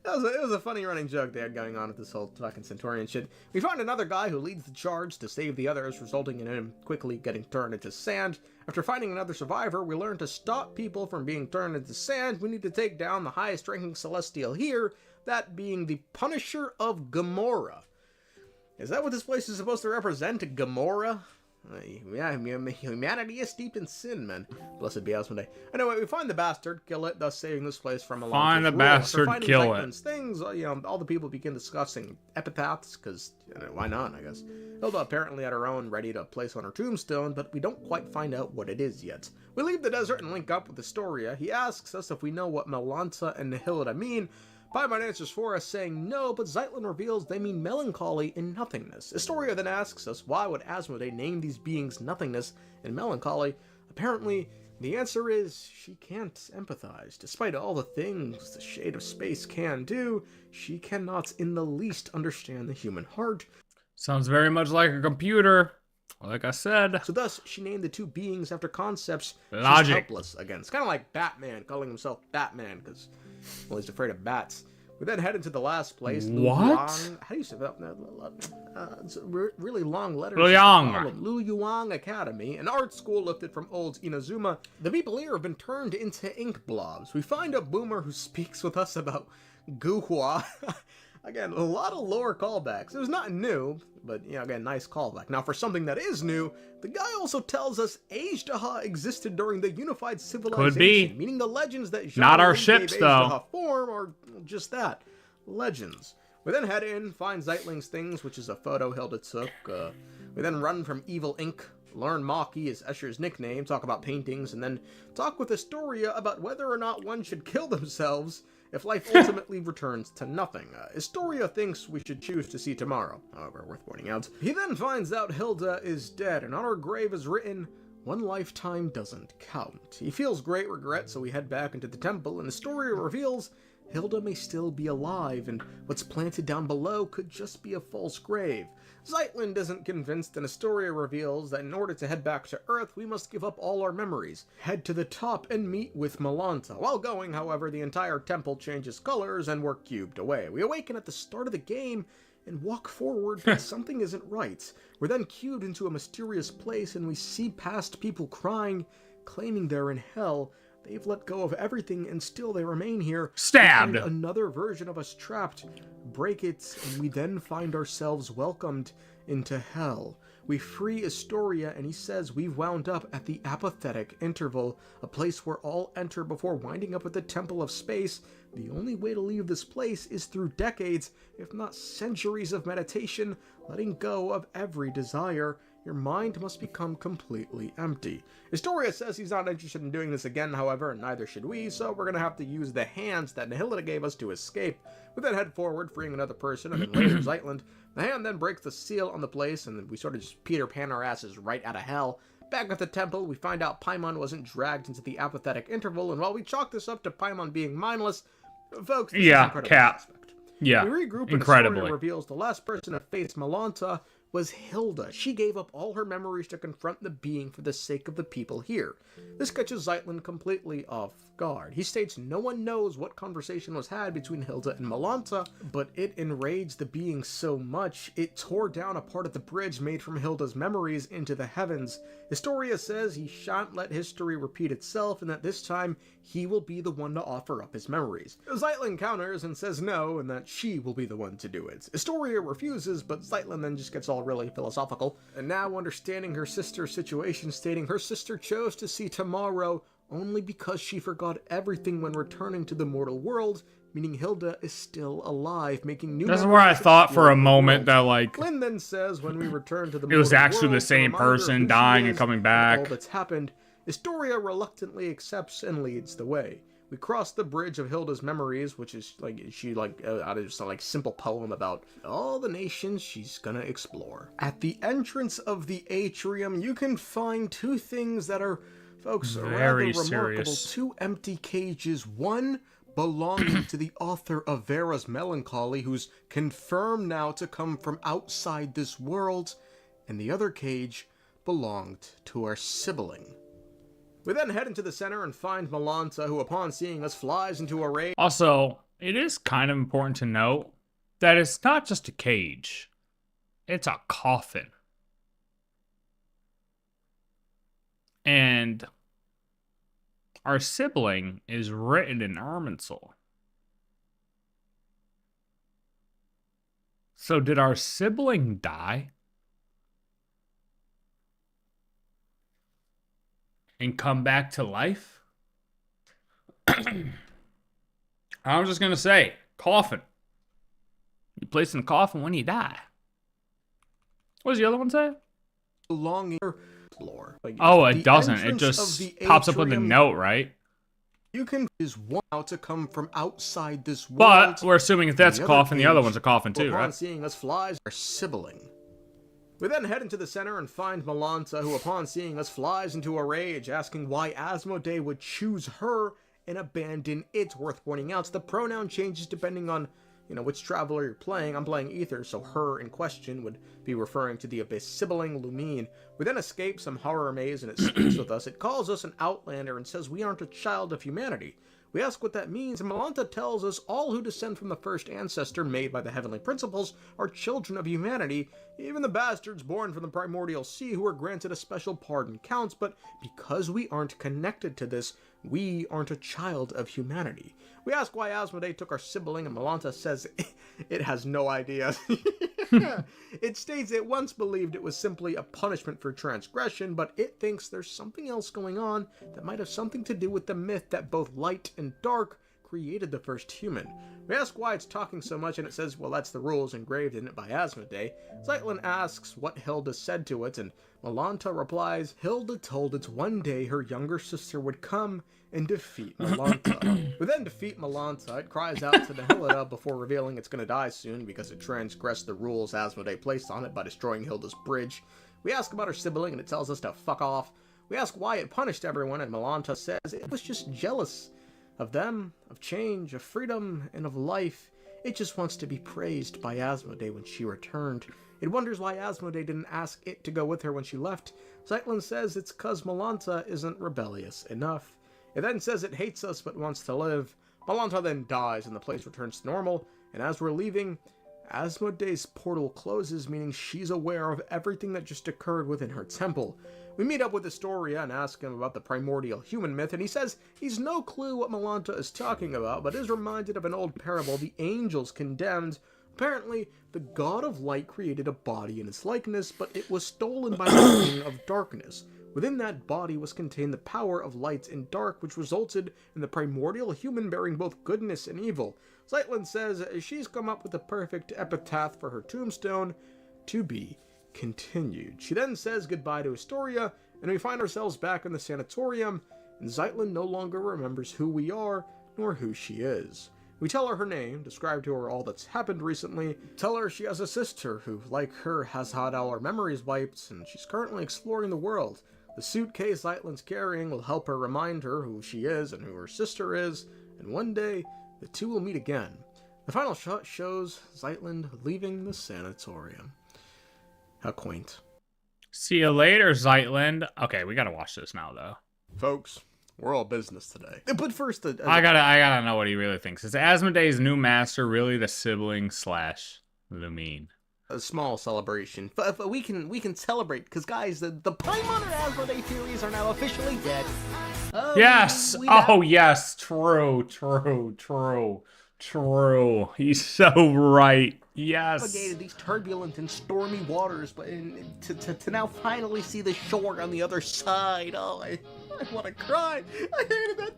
It was a funny running joke they had going on with this whole fucking Centaurian shit. We find another guy who leads the charge to save the others, resulting in him quickly getting turned into sand. After finding another survivor, we learn to stop people from being turned into sand. We need to take down the highest ranking Celestial here, that being the Punisher of Gamora. Is that what this place is supposed to represent, Gamora? Yeah, humanity is steeped in sin, man. Blessed be Asmoday. Anyway, we find the bastard, kill it, thus saving this place from a long Find the bastard, kill it. Things, all the people begin discussing epitaphs, because, why not, I guess. Hilda apparently had her own ready to place on her tombstone, but we don't quite find out what it is yet. We leave the desert and link up with Historia. He asks us if we know what Melanta and Nihilda mean. Paimon answers for us, saying no, but Zeitlin reveals they mean melancholy and nothingness. Historia then asks us why would Asmodee name these beings nothingness and melancholy. Apparently, the answer is she can't empathize. Despite all the things the Shade of Space can do, she cannot in the least understand the human heart. Sounds very much like a computer. Like I said. So thus, she named the two beings after concepts Logic. she's helpless against. Kind of like Batman, calling himself Batman, because, well, he's afraid of bats. We then head into the last place. What? How do you say that? It's a really long letter. Luyang. Lu Yuang Academy, an art school lifted from old Inazuma. The people here have been turned into ink blobs. We find a boomer who speaks with us about Guhua. Again, a lot of lore callbacks. It was not new, but, again, nice callback. Now, for something that is new, the guy also tells us Ajdaha existed during the unified civilization. Could be. Meaning the legends that Not our gave ships, though. Ajdaha form are just that. Legends. We then head in, find Zeitling's things, which is a photo Hilda took. We then run from Evil Inc., learn Maki is Escher's nickname, talk about paintings, and then talk with Historia about whether or not one should kill themselves if life ultimately returns to nothing. Historia thinks we should choose to see tomorrow, however, worth pointing out. He then finds out Hilda is dead, and on her grave is written, "One lifetime doesn't count." He feels great regret, so we head back into the temple, and Historia reveals Hilda may still be alive, and what's planted down below could just be a false grave. Zeitlin isn't convinced, and Historia reveals that in order to head back to Earth, we must give up all our memories, head to the top, and meet with Melanta. While going, however, the entire temple changes colors, and we're cubed away. We awaken at the start of the game, and walk forward, but something isn't right. We're then cubed into a mysterious place, and we see past people crying, claiming they're in hell. They've let go of everything, and still they remain here. Stabbed. We find another version of us trapped. Break it, and we then find ourselves welcomed into hell. We free Historia, and he says we've wound up at the apathetic interval, a place where all enter before winding up at the Temple of Space. The only way to leave this place is through decades, if not centuries of meditation, letting go of every desire. Your mind must become completely empty. Historia says he's not interested in doing this again, however, and neither should we, so we're gonna have to use the hands that Nihilda gave us to escape. We then head forward, freeing another person, and then later Zeitlin. The hand then breaks the seal on the place, and we sort of just Peter Pan our asses right out of hell. Back at the temple, we find out Paimon wasn't dragged into the apathetic interval, and while we chalk this up to Paimon being mindless, folks, this is incredibly suspect. Yeah, we regroup, incredibly. And Historia reveals the last person to face Melanta was Hilda. She gave up all her memories to confront the being for the sake of the people here. This catches Zeitlin completely off guard. He states no one knows what conversation was had between Hilda and Melanta, but it enraged the being so much, it tore down a part of the bridge made from Hilda's memories into the heavens. Historia says he shan't let history repeat itself, and that this time he will be the one to offer up his memories. Zeitlin counters and says no, and that she will be the one to do it. Historia refuses, but Zeitlin then just gets all really philosophical, and now understanding her sister's situation, stating her sister chose to see tomorrow only because she forgot everything when returning to the mortal world, meaning Hilda is still alive, making new. That's where I thought for a moment that, like, Lynn then says when we return to the it was mortal actually world, the same a reminder person of who dying she and is coming all back. that's happened. Historia reluctantly accepts and leads the way. We cross the bridge of Hilda's memories, which is out of just a simple poem about all the nations she's gonna explore. At the entrance of the atrium, you can find two things that are, folks, rather remarkable. Serious. Two empty cages. One belonging to the author of Vera's Melancholy, who's confirmed now to come from outside this world, and the other cage belonged to our sibling. We then head into the center and find Melanta, who upon seeing us flies into a rage. Also, it is kind of important to note that it's not just a cage. It's a coffin. And our sibling is written in Irminsul. So did our sibling die? And come back to life? I'm just gonna say, coffin. You place in a coffin when you die. What does the other one say? Longing floor. Like, Oh, it the doesn't. It entrance just of the pops up with a atrium, note, right? You can is one out to come from outside this world. But we're assuming if that's a The coffin, the other cage, one's a coffin too, upon right? seeing us flies our sibling. We then head into the center and find Malanta, who upon seeing us flies into a rage, asking why Asmoday would choose her and abandon it. Worth pointing out, the pronoun changes depending on, which traveler you're playing. I'm playing Ether, so her in question would be referring to the Abyss sibling, Lumine. We then escape some horror maze and it speaks with us. It calls us an outlander and says we aren't a child of humanity. We ask what that means, and Malanta tells us all who descend from the first ancestor made by the heavenly principles are children of humanity. Even the bastards born from the primordial sea who are granted a special pardon counts, but because we aren't connected to this, we aren't a child of humanity. We ask why Asmoday took our sibling, and Malanta says it has no idea. It states it once believed it was simply a punishment for transgression, but it thinks there's something else going on that might have something to do with the myth that both light and dark created the first human. We ask why it's talking so much, and it says, well, that's the rules engraved in it by Asmoday. Zeitlin asks what Hilda said to it, and Malanta replies, Hilda told it one day her younger sister would come and defeat Malanta. We then defeat Malanta. It cries out to Nihilda before revealing it's going to die soon because it transgressed the rules Asmoday placed on it by destroying Hilda's bridge. We ask about her sibling, and it tells us to fuck off. We ask why it punished everyone, and Malanta says it was just jealous of them, of change, of freedom, and of life. It just wants to be praised by Asmoday when she returned. It wonders why Asmoday didn't ask it to go with her when she left. Zeitlin says it's cause Malanta isn't rebellious enough. It then says it hates us but wants to live. Malanta then dies and the place returns to normal, and as we're leaving, Asmoday's portal closes, meaning she's aware of everything that just occurred within her temple. We meet up with Astoria and ask him about the primordial human myth, and he says he's no clue what Malanta is talking about, but is reminded of an old parable, the angels condemned. Apparently, the god of light created a body in his likeness, but it was stolen by the king of darkness. Within that body was contained the power of light and dark, which resulted in the primordial human bearing both goodness and evil. Zeitlin says she's come up with the perfect epitaph for her tombstone, to be continued. She then says goodbye to Astoria, and we find ourselves back in the sanatorium, and Zeitlin no longer remembers who we are, nor who she is. We tell her her name, describe to her all that's happened recently, tell her she has a sister who, like her, has had all her memories wiped, and she's currently exploring the world. The suitcase Zeitlin's carrying will help her remind her who she is and who her sister is, and one day, the two will meet again. The final shot shows Zeitlin leaving the sanatorium. How quaint. See you later, Zeitlin. Okay, we gotta watch this now, though. Folks, we're all business today. But first, I gotta know what he really thinks. Is Asmoday's new master really the sibling / Lumine? A small celebration. But we can celebrate, because guys, the Paimon and Asmodee theories are now officially dead. Yes! Oh, yes. True. He's so right. Yes. Navigated these turbulent and stormy waters, but to now finally see the shore on the other side. Oh, I want to cry. I hated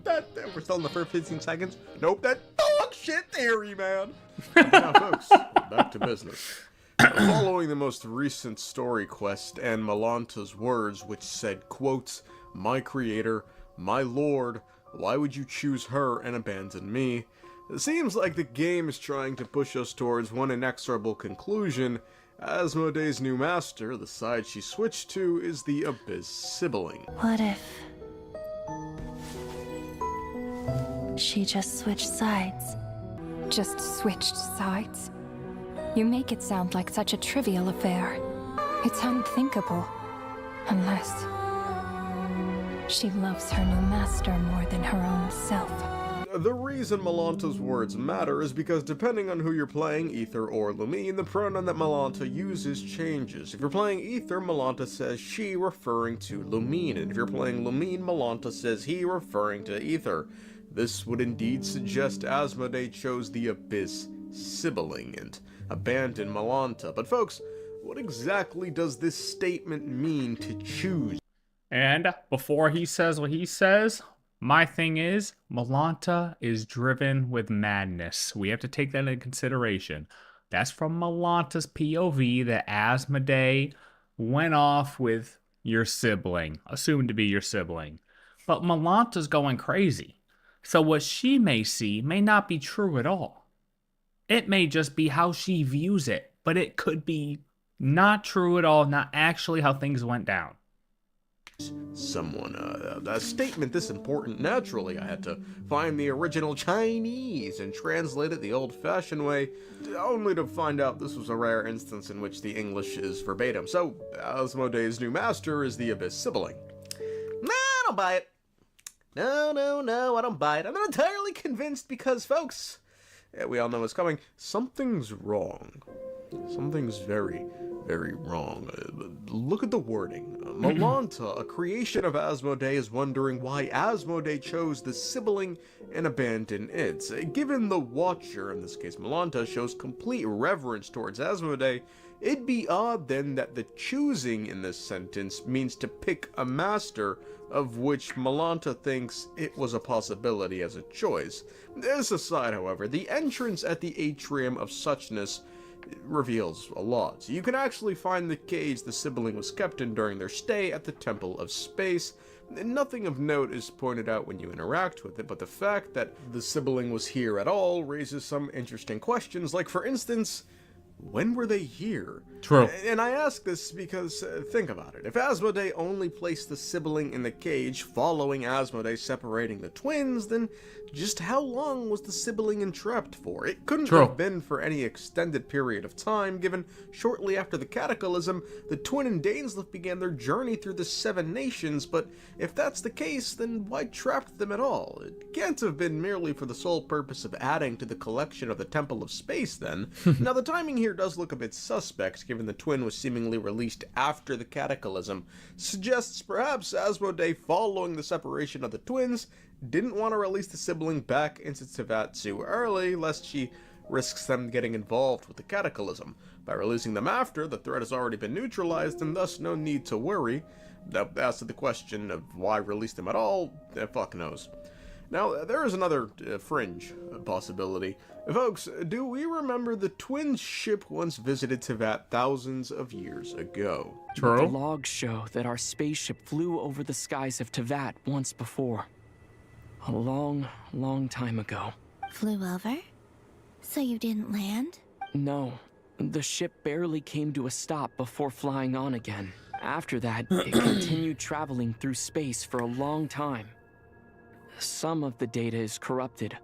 that. We're still in the first 15 seconds. Nope, that dog shit theory, man. Now, folks, back to business. Following the most recent story quest and Malanta's words, which said, quote, "My creator, my lord, why would you choose her and abandon me?" It seems like the game is trying to push us towards one inexorable conclusion. Asmoday's new master, the side she switched to, is the Abyss sibling. What if she just switched sides? Just switched sides? You make it sound like such a trivial affair. It's unthinkable. Unless she loves her new master more than her own self. The reason Melanta's words matter is because depending on who you're playing, Ether or Lumine, the pronoun that Melanta uses changes. If you're playing Ether, Melanta says she, referring to Lumine, and if you're playing Lumine, Melanta says he, referring to Ether. This would indeed suggest Asmodee chose the Abyss sibling and abandoned Melanta. But folks, what exactly does this statement mean to choose? And before he says what he says, my thing is, Melanta is driven with madness. We have to take that into consideration. That's from Melanta's POV that Asmodee went off with your sibling, assumed to be your sibling. But Melanta's going crazy. So what she may see may not be true at all. It may just be how she views it, but it could be not true at all, not actually how things went down. Someone, a statement this important, naturally I had to find the original Chinese and translate it the old-fashioned way, only to find out this was a rare instance in which the English is verbatim. So, Asmodee's new master is the Abyss sibling. Nah, I don't buy it. No, I don't buy it. I'm not entirely convinced because, folks, we all know what's coming. Something's wrong. Something's very, very wrong. Look at the wording. Melanta, a creation of Asmodee, is wondering why Asmodee chose the sibling and abandoned it. Given the Watcher, in this case Melanta, shows complete reverence towards Asmodee, it'd be odd then that the choosing in this sentence means to pick a master, of which Melanta thinks it was a possibility as a choice. This aside, however, the entrance at the atrium of suchness reveals a lot. You can actually find the cage the sibling was kept in during their stay at the Temple of Space. Nothing of note is pointed out when you interact with it, but the fact that the sibling was here at all raises some interesting questions, like for instance, when were they here? True. And I ask this because, think about it. If Asmodee only placed the sibling in the cage following Asmodee separating the twins, then just how long was the sibling entrapped for? It couldn't have been for any extended period of time, given shortly after the Cataclysm, the twin and Dainsleif began their journey through the Seven Nations, but if that's the case, then why trap them at all? It can't have been merely for the sole purpose of adding to the collection of the Temple of Space, then. Now, the timing here does look a bit suspect, given the twin was seemingly released after the Cataclysm. Suggests perhaps Asmodee, following the separation of the twins, didn't want to release the sibling back into Teyvat too early, lest she risks them getting involved with the Cataclysm. By releasing them after, the threat has already been neutralized, and thus no need to worry. Now, as to the question of why release them at all, fuck knows. Now, there is another fringe possibility. Folks, do we remember the twins' ship once visited Teyvat thousands of years ago? True. The logs show that our spaceship flew over the skies of Teyvat once before. A long, long time ago. Flew over? So you didn't land? No. The ship barely came to a stop before flying on again. After that, it continued traveling through space for a long time. Some of the data is corrupted,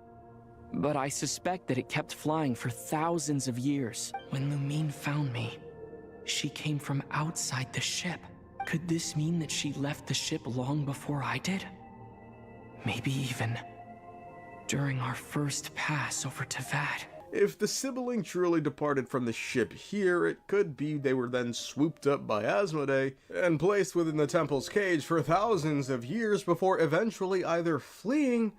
but I suspect that it kept flying for thousands of years. When Lumine found me, she came from outside the ship. Could this mean that she left the ship long before I did? Maybe even during our first pass over Teyvat. If the sibling truly departed from the ship here, it could be they were then swooped up by Asmodee and placed within the temple's cage for thousands of years before eventually either fleeing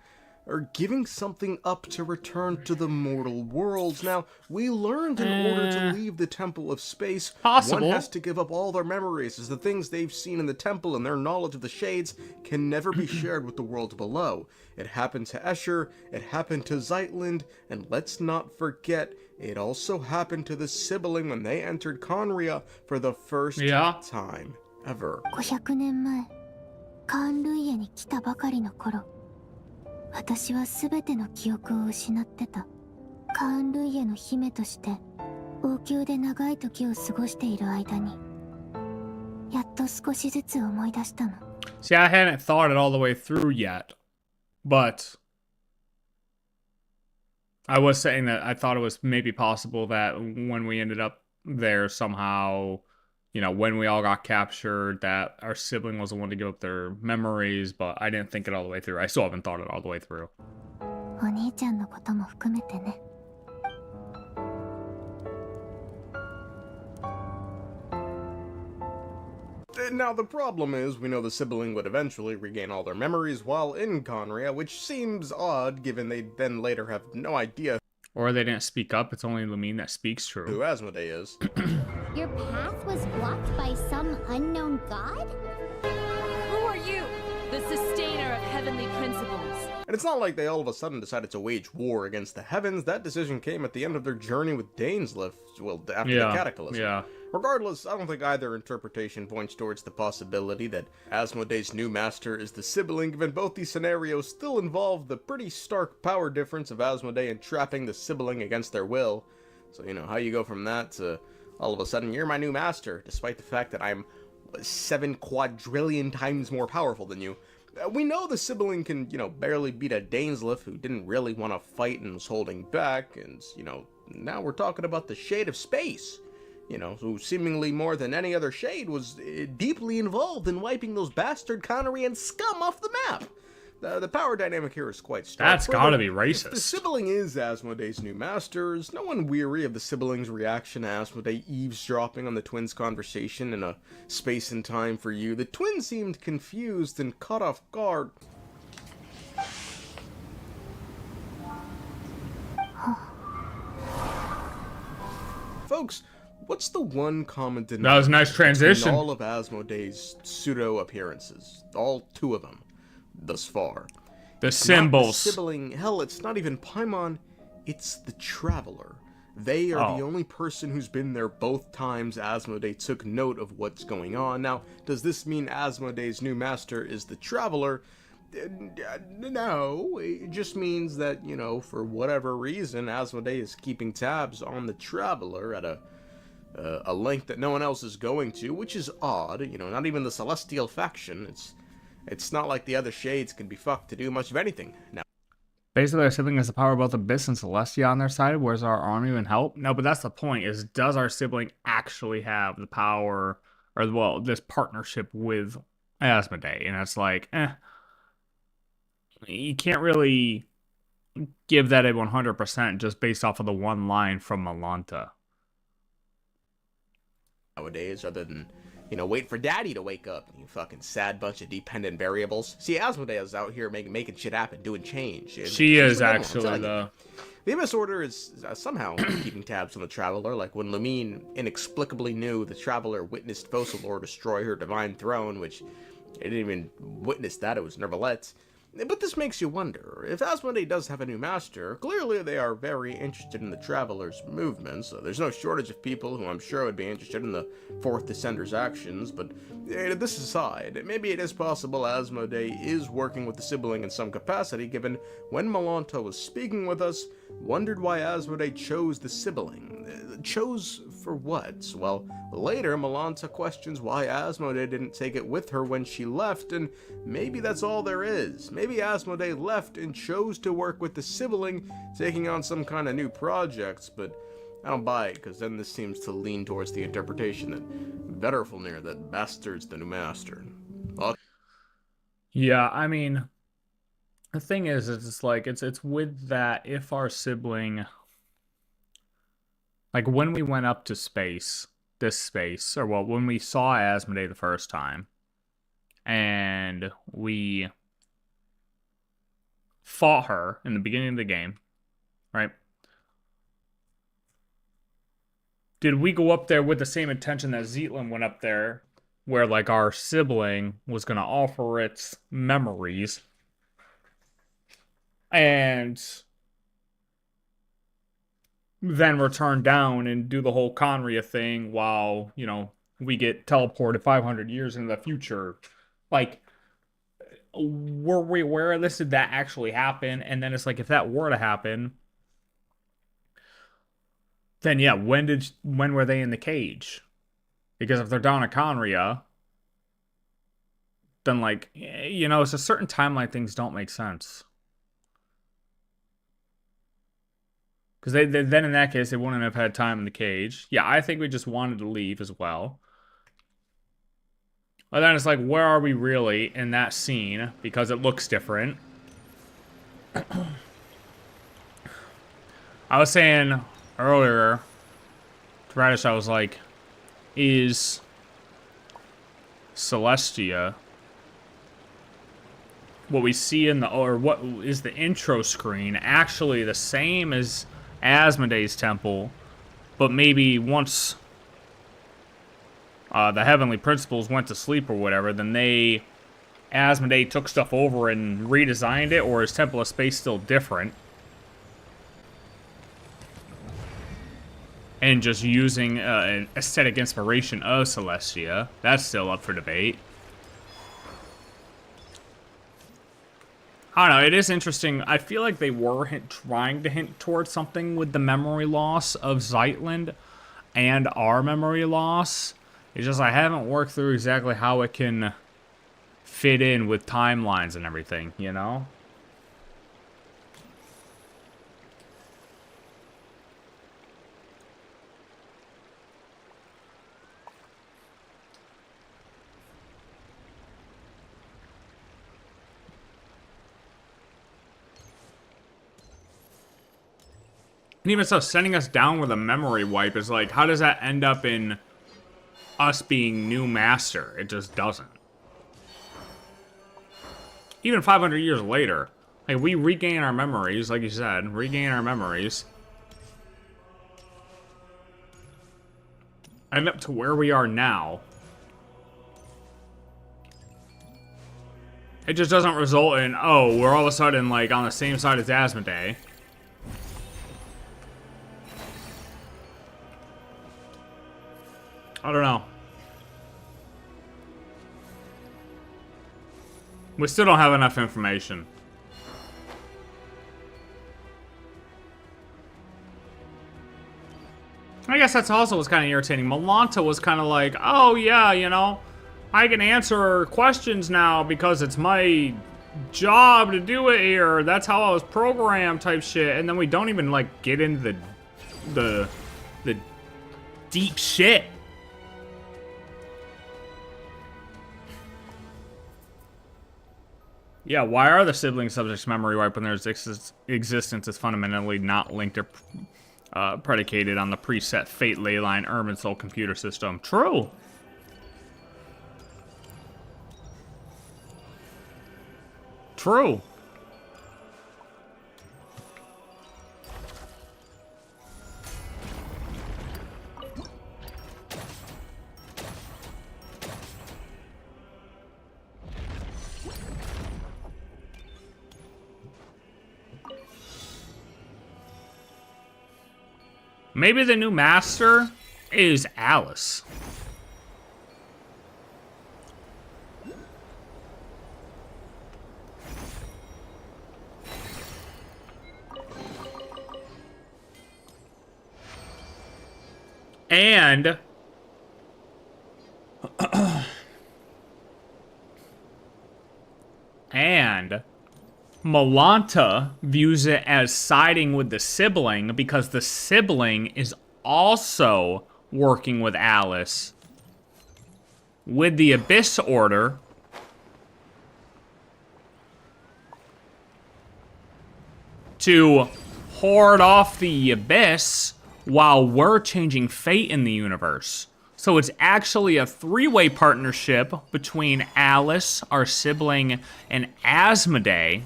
or giving something up to return to the mortal worlds. Now, we learned in order to leave the Temple of Space, one has to give up all their memories, as the things they've seen in the temple and their knowledge of the Shades can never be shared with the world below. It happened to Escher, it happened to Zeitland, and let's not forget, it also happened to the sibling when they entered Conria for the first time ever. 500年前、カーンルイエに来たばかりの頃、私は全ての記憶を失ってた。カーンルイエの姫として王宮で長い時を過ごしている間に、やっと少しずつ思い出したの。See, I hadn't thought it all the way through yet, but I was saying that I thought it was maybe possible that when we ended up there somehow, you know, when we all got captured, that our sibling was the one to give up their memories, but I didn't think it all the way through. I still haven't thought it all the way through. 兄ちゃんのことも含めてね。Now, the problem is, we know the sibling would eventually regain all their memories while in Conria, which seems odd given they then later have no idea. Or they didn't speak up, it's only Lumine that speaks true. Who Asmodee is. Your path was blocked by some unknown god? Who are you? The sustainer of heavenly principles. And it's not like they all of a sudden decided to wage war against the heavens. That decision came at the end of their journey with Dainsleif, well, after the Cataclysm. Yeah. Regardless, I don't think either interpretation points towards the possibility that Asmodee's new master is the sibling, given both these scenarios still involve the pretty stark power difference of Asmodee entrapping the sibling against their will. So, you know, how you go from that to all of a sudden, you're my new master, despite the fact that I'm 7 quadrillion times more powerful than you. We know the sibling can, you know, barely beat a Dainsleif who didn't really want to fight and was holding back, and, you know, now we're talking about the Shade of Space, you know, who seemingly more than any other Shade was deeply involved in wiping those bastard Conarian scum off the map. The power dynamic here is quite strong. That's gotta be racist. If the sibling is Asmodee's new master, is no one weary of the sibling's reaction to Asmodee eavesdropping on the twins' conversation in a space and time for you? The twins seemed confused and caught off guard. Folks, what's the one common denominator That was a nice transition. in all of Asmodee's pseudo appearances? All 2 of them. Thus far. The It's not symbols. the sibling, hell, it's not even Paimon, it's the Traveler. They are the only person who's been there both times Asmodee took note of what's going on. Now, does this mean Asmodee's new master is the Traveler? No, it just means that, you know, for whatever reason, Asmodee is keeping tabs on the Traveler at a length that no one else is going to, which is odd. You know, not even the Celestial faction. It's not like the other Shades can be fucked to do much of anything. Now, Basically, our sibling has the power of both Abyss and Celestia on their side. Where's our army and help? No, but that's the point, is does our sibling actually have the power, or, well, this partnership with Asmodee? And it's like, you can't really give that a 100% just based off of the one line from Malanta. Nowadays, other than, you know, wait for daddy to wake up. You fucking sad bunch of dependent variables. See, Asmodee is out here making shit happen, doing change. She is actually the Abyss Order is somehow keeping tabs on the Traveler, like when Lumine inexplicably knew the Traveler witnessed Focalor destroy her divine throne, which it didn't even witness that, it was Nervalette. But this makes you wonder, if Asmodee does have a new master, clearly they are very interested in the Traveler's movements, so there's no shortage of people who I'm sure would be interested in the Fourth Descender's actions, but this aside, maybe it is possible Asmodee is working with the sibling in some capacity, given when Malanta was speaking with us, wondered why Asmodee chose the sibling. Chose for what? Well, later Malanta questions why Asmodee didn't take it with her when she left, and maybe that's all there is. Maybe Asmodee left and chose to work with the sibling, taking on some kind of new projects, but I don't buy it, because then this seems to lean towards the interpretation that Betterfulnir, that bastard's the new master. Yeah, I mean, the thing is, it's like, it's with that, if our sibling, like, when we went up to space, this space, or, well, when we saw Asmodee the first time, and we fought her in the beginning of the game, right? Did we go up there with the same intention that Zealand went up there, where, like, our sibling was going to offer its memories, and then return down and do the whole Conria thing while, you know, we get teleported 500 years into the future? Like, were we aware of this? Did that actually happen? And then it's like, if that were to happen, then yeah, when were they in the cage? Because if they're down at Conria, then, like, you know, it's a certain timeline, things don't make sense. Because they then in that case, they wouldn't have had time in the cage. Yeah, I think we just wanted to leave as well. But then it's like, where are we really in that scene? Because it looks different. I was saying earlier to Radish, I was like, is Celestia what we see in the, or what is the intro screen actually the same as Asmoday's temple, but maybe once the Heavenly Principles went to sleep or whatever, then Asmodee took stuff over and redesigned it, or is Temple of Space still different? And just using an aesthetic inspiration of Celestia. That's still up for debate. I don't know, it is interesting. I feel like they were trying to hint towards something with the memory loss of Zeitland and our memory loss. It's just I haven't worked through exactly how it can fit in with timelines and everything, you know? And even so, sending us down with a memory wipe is like, how does that end up in us being new master? It just doesn't. Even 500 years later, like, we regain our memories, like you said, regain our memories. End up to where we are now. It just doesn't result in, oh, we're all of a sudden, like, on the same side as Asmodee. I don't know. We still don't have enough information. I guess that's also what's kind of irritating. Malanta was kind of like, oh yeah, you know, I can answer questions now because it's my job to do it here. That's how I was programmed type shit. And then we don't even like get into the deep shit. Yeah, why are the sibling subjects memory wiped when their existence is fundamentally not linked or predicated on the preset fate leyline urban soul computer system? True. True. Maybe the new master is Alice. And Malanta views it as siding with the sibling because the sibling is also working with Alice with the Abyss Order to hoard off the Abyss while we're changing fate in the universe. So it's actually a three-way partnership between Alice, our sibling, and Asmodee.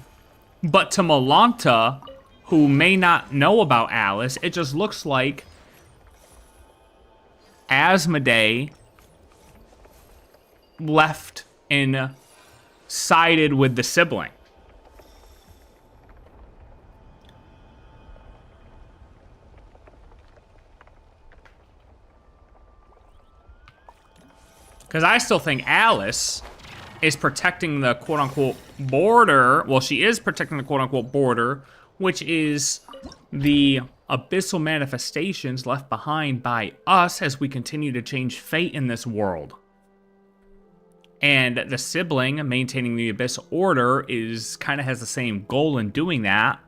But to Malanta, who may not know about Alice, it just looks like Asmodee left and sided with the sibling. Because I still think Alice is protecting the quote-unquote border. Well, she is protecting the quote-unquote border, which is the abyssal manifestations left behind by us as we continue to change fate in this world. And the sibling maintaining the Abyss Order kind of has the same goal in doing that.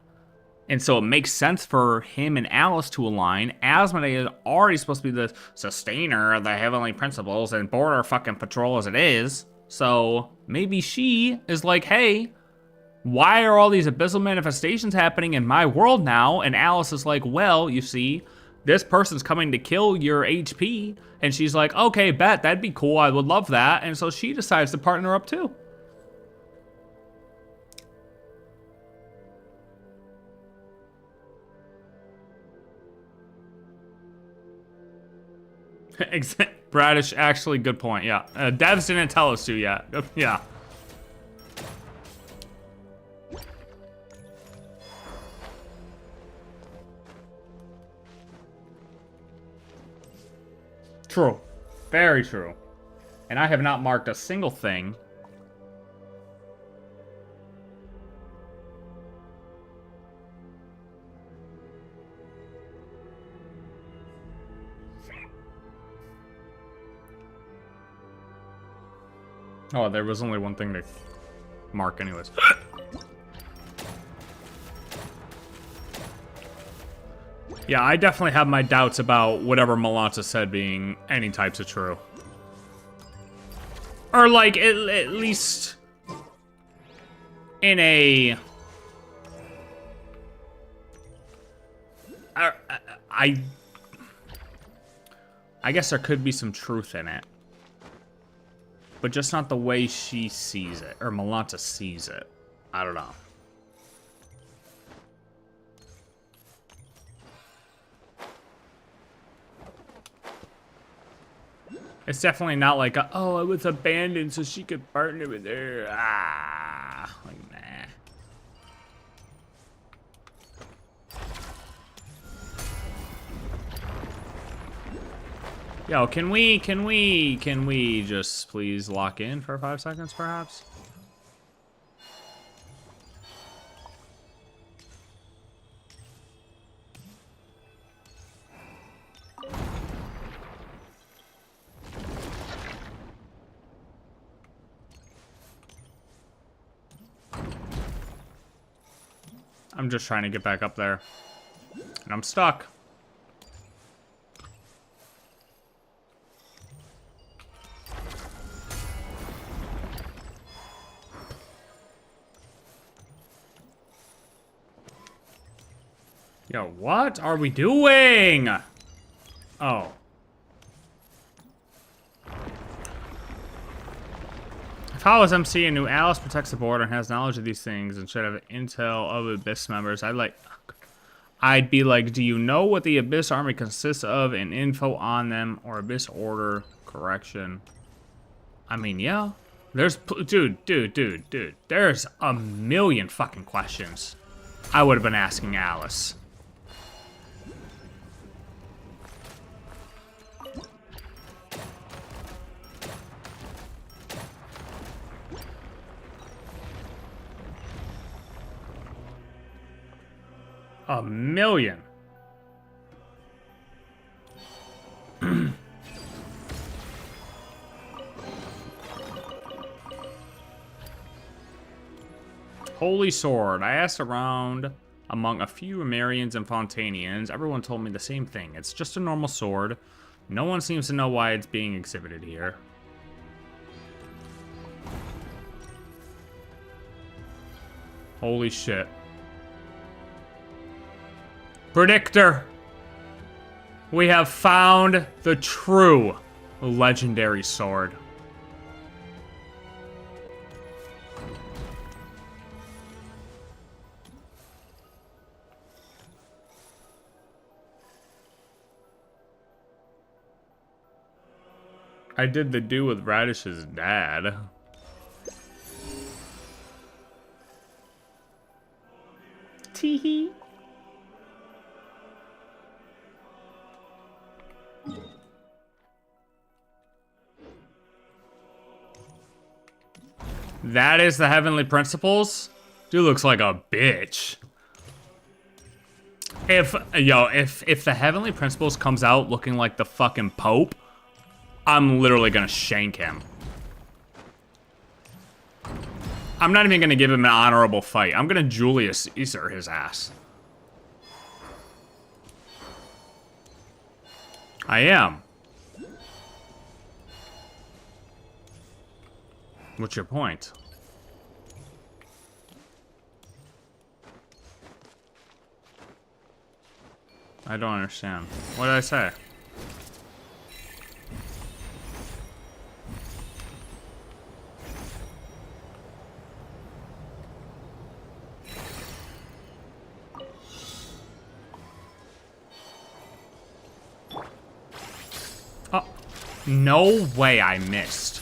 And so it makes sense for him and Alice to align. Asmodee is already supposed to be the sustainer of the Heavenly Principles and border fucking patrol as it is. So maybe she is like, hey, Why are all these abyssal manifestations happening in my world now? And Alice is like, well, you see, this person's coming to kill your HP. And she's like, okay, bet, that'd be cool. I would love that. And so she decides to partner up too. Bradish, actually, good point. Yeah, devs didn't tell us to yet. Yeah. True, very true. And I have not marked a single thing. Oh, there was only one thing to mark anyways. Yeah, I definitely have my doubts about whatever Melanta said being any types of true. Or like, at least in a... I guess there could be some truth in it. But just not the way she sees it, or Melanta sees it. I don't know. It's definitely not like, oh, I was abandoned so she could partner with her. Ah, like, nah. Yo, can we just please lock in for 5 seconds, perhaps? I'm just trying to get back up there. And I'm stuck. Yo, what are we doing? Oh. If I was MC and knew Alice protects the border and has knowledge of these things and should have intel of Abyss members, I'd be like, do you know what the Abyss army consists of and info on them or Abyss order correction? I mean, yeah. There's, dude. There's a million fucking questions I would have been asking Alice. A million. Holy sword. I asked around among a few Amarians and Fontanians. Everyone told me the same thing. It's just a normal sword. No one seems to know why it's being exhibited here. Holy shit. Predictor! We have found the true legendary sword. I did the do with Radish's dad. Teehee. That is the Heavenly Principles? Dude looks like a bitch. If the Heavenly Principles comes out looking like the fucking Pope, I'm literally gonna shank him. I'm not even gonna give him an honorable fight. I'm gonna Julius Caesar his ass. I am. What's your point? I don't understand. What did I say? Oh, no way I missed.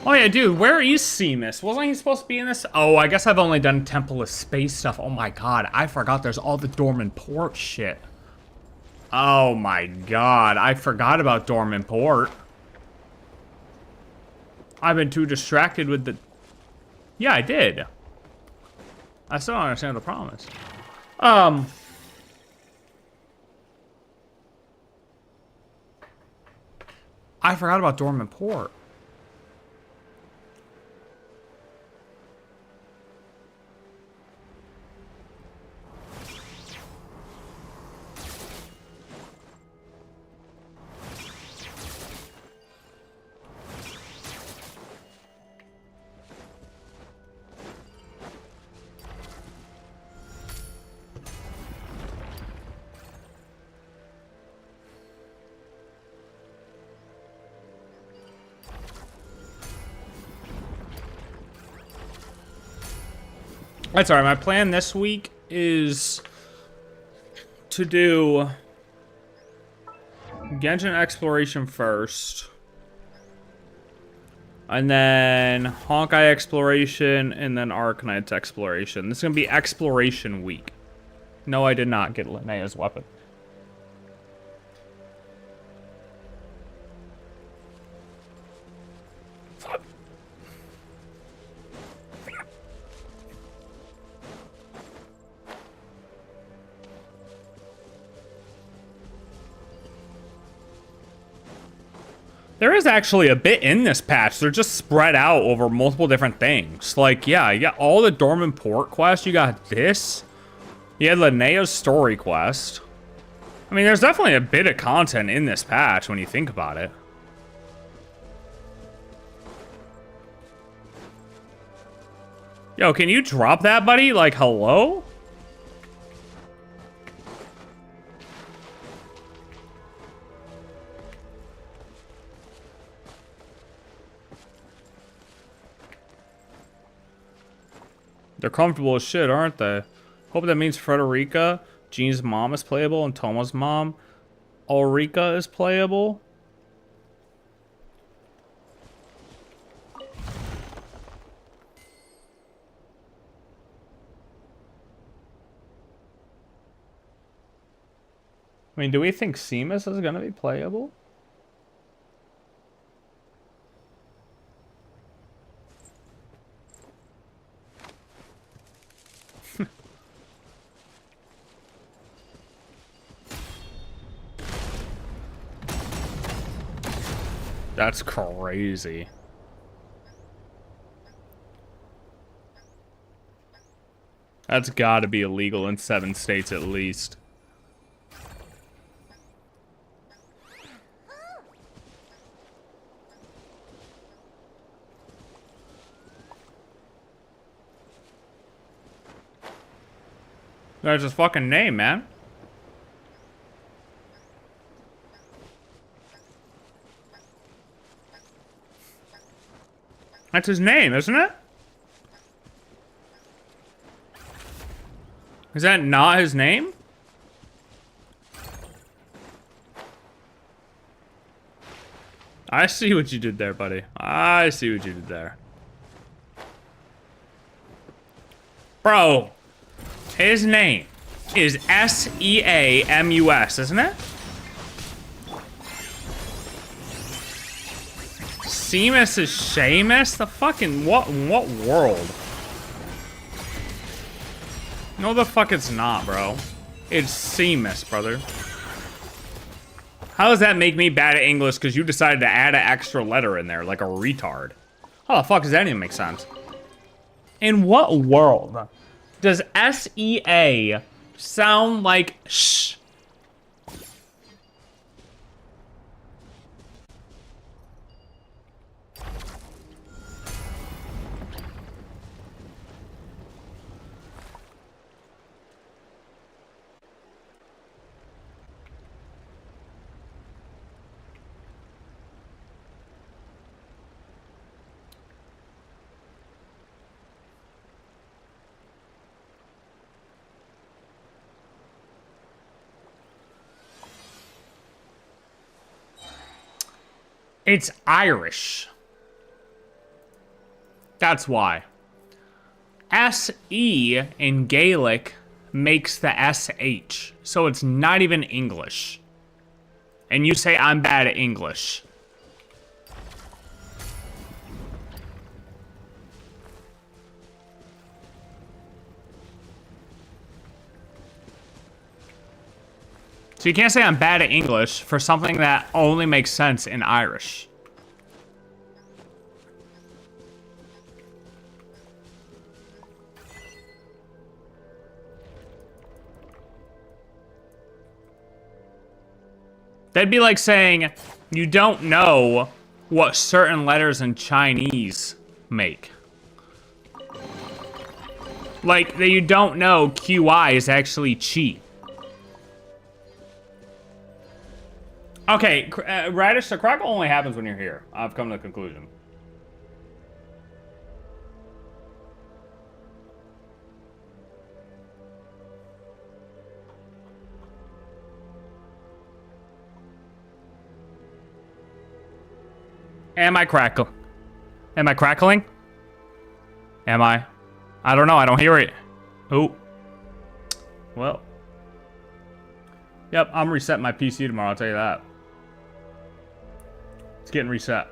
Oh yeah, dude, where is Seamus? Wasn't he supposed to be in this? Oh, I guess I've only done Temple of Space stuff. Oh my god, I forgot there's all the Dormant Port shit. Oh my god, I forgot about Dormant Port. I've been too distracted with the... Yeah, I did. I still don't understand the promise. I forgot about Dormant Port. That's alright, my plan this week is to do Genshin exploration first, and then Honkai exploration, and then Arcanite exploration. This is gonna be exploration week. No, I did not get Linnea's weapon. There is actually a bit in this patch. They're just spread out over multiple different things. Like, yeah, you got all the Dormant Port quests. You got this. You had Linnea's story quest. I mean, there's definitely a bit of content in this patch when you think about it. Yo, can you drop that, buddy? Like, hello? They're comfortable as shit, aren't they? Hope that means Frederica, Jean's mom is playable, and Toma's mom, Ulrika, is playable. I mean, do we think Seamus is gonna be playable? That's crazy. That's gotta be illegal in 7 states at least. That's his fucking name, man. That's his name, isn't it? Is that not his name? I see what you did there, buddy. I see what you did there. Bro, his name is S-E-A-M-U-S, isn't it? Seamus is Seamus? The fucking what world? No, the fuck it's not, bro. It's Seamus, brother. How does that make me bad at English because you decided to add an extra letter in there like a retard? How the fuck does that even make sense? In what world does S-E-A sound like sh? It's Irish. That's why. S-E in Gaelic makes the S-H. So it's not even English. And you say I'm bad at English. So you can't say I'm bad at English for something that only makes sense in Irish. That'd be like saying you don't know what certain letters in Chinese make. Like that you don't know QI is actually chi. Okay, Radish, the crackle only happens when you're here. I've come to the conclusion. Am I crackle? Am I crackling? Am I? I don't know, I don't hear it. Oh. Well. Yep, I'm resetting my PC tomorrow, I'll tell you that. It's getting reset.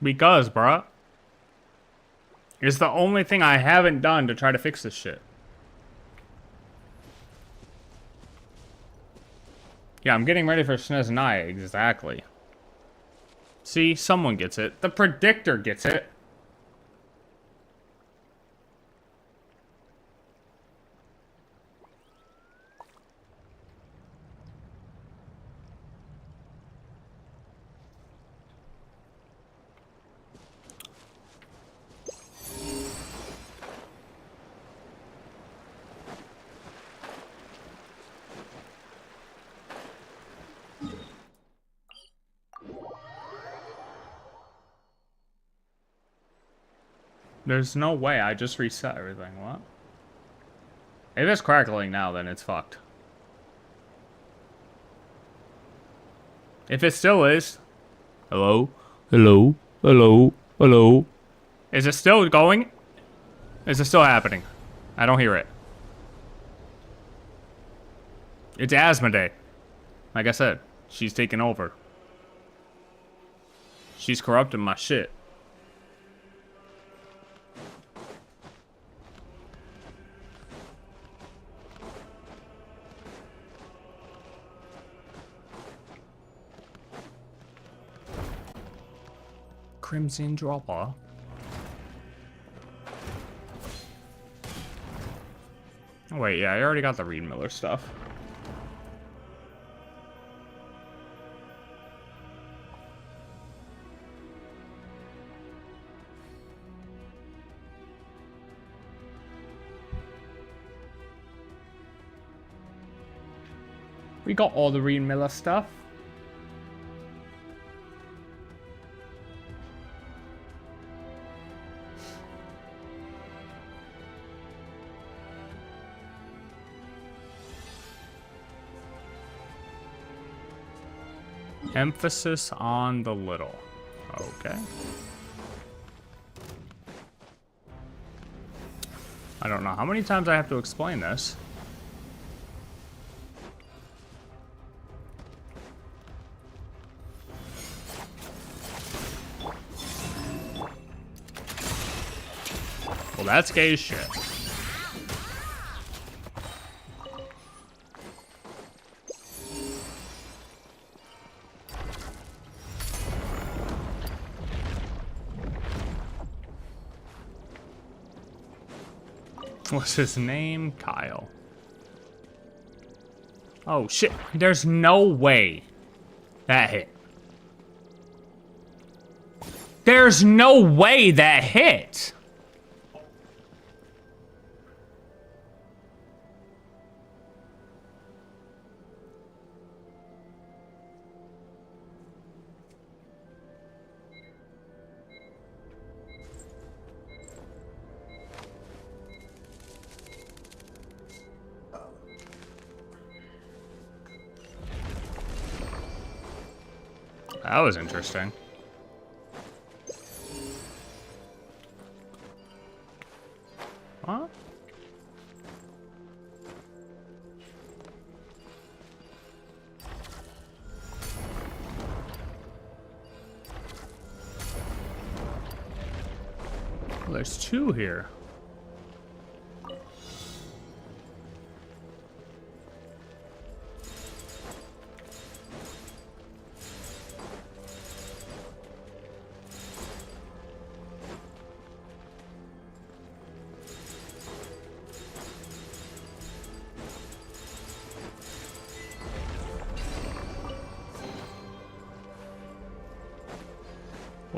Because, bruh. It's the only thing I haven't done to try to fix this shit. Yeah, I'm getting ready for Sneznai, exactly. See, someone gets it. The predictor gets it. There's no way I just reset everything. What? If it's crackling now, then it's fucked. If it still is... Hello? Hello? Hello? Hello? Is it still going? Is it still happening? I don't hear it. It's Asmoday. Like I said, she's taking over. She's corrupting my shit. Crimson Dropper. Oh wait, yeah, I already got the Reed Miller stuff. We got all the Reed Miller stuff. Emphasis on the little. Okay. I don't know how many times I have to explain this. Well, that's gay as shit. What's his name? Kyle. Oh shit, there's no way that hit. There's no way that hit. That was interesting. Huh? Well, there's two here.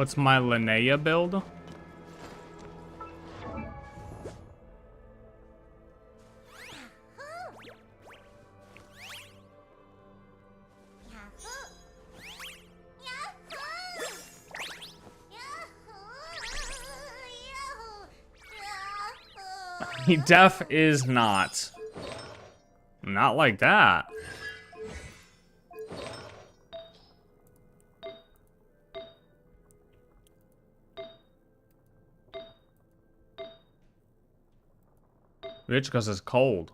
What's my Linnea build? He def is not. Not like that. Bitch, because it's cold.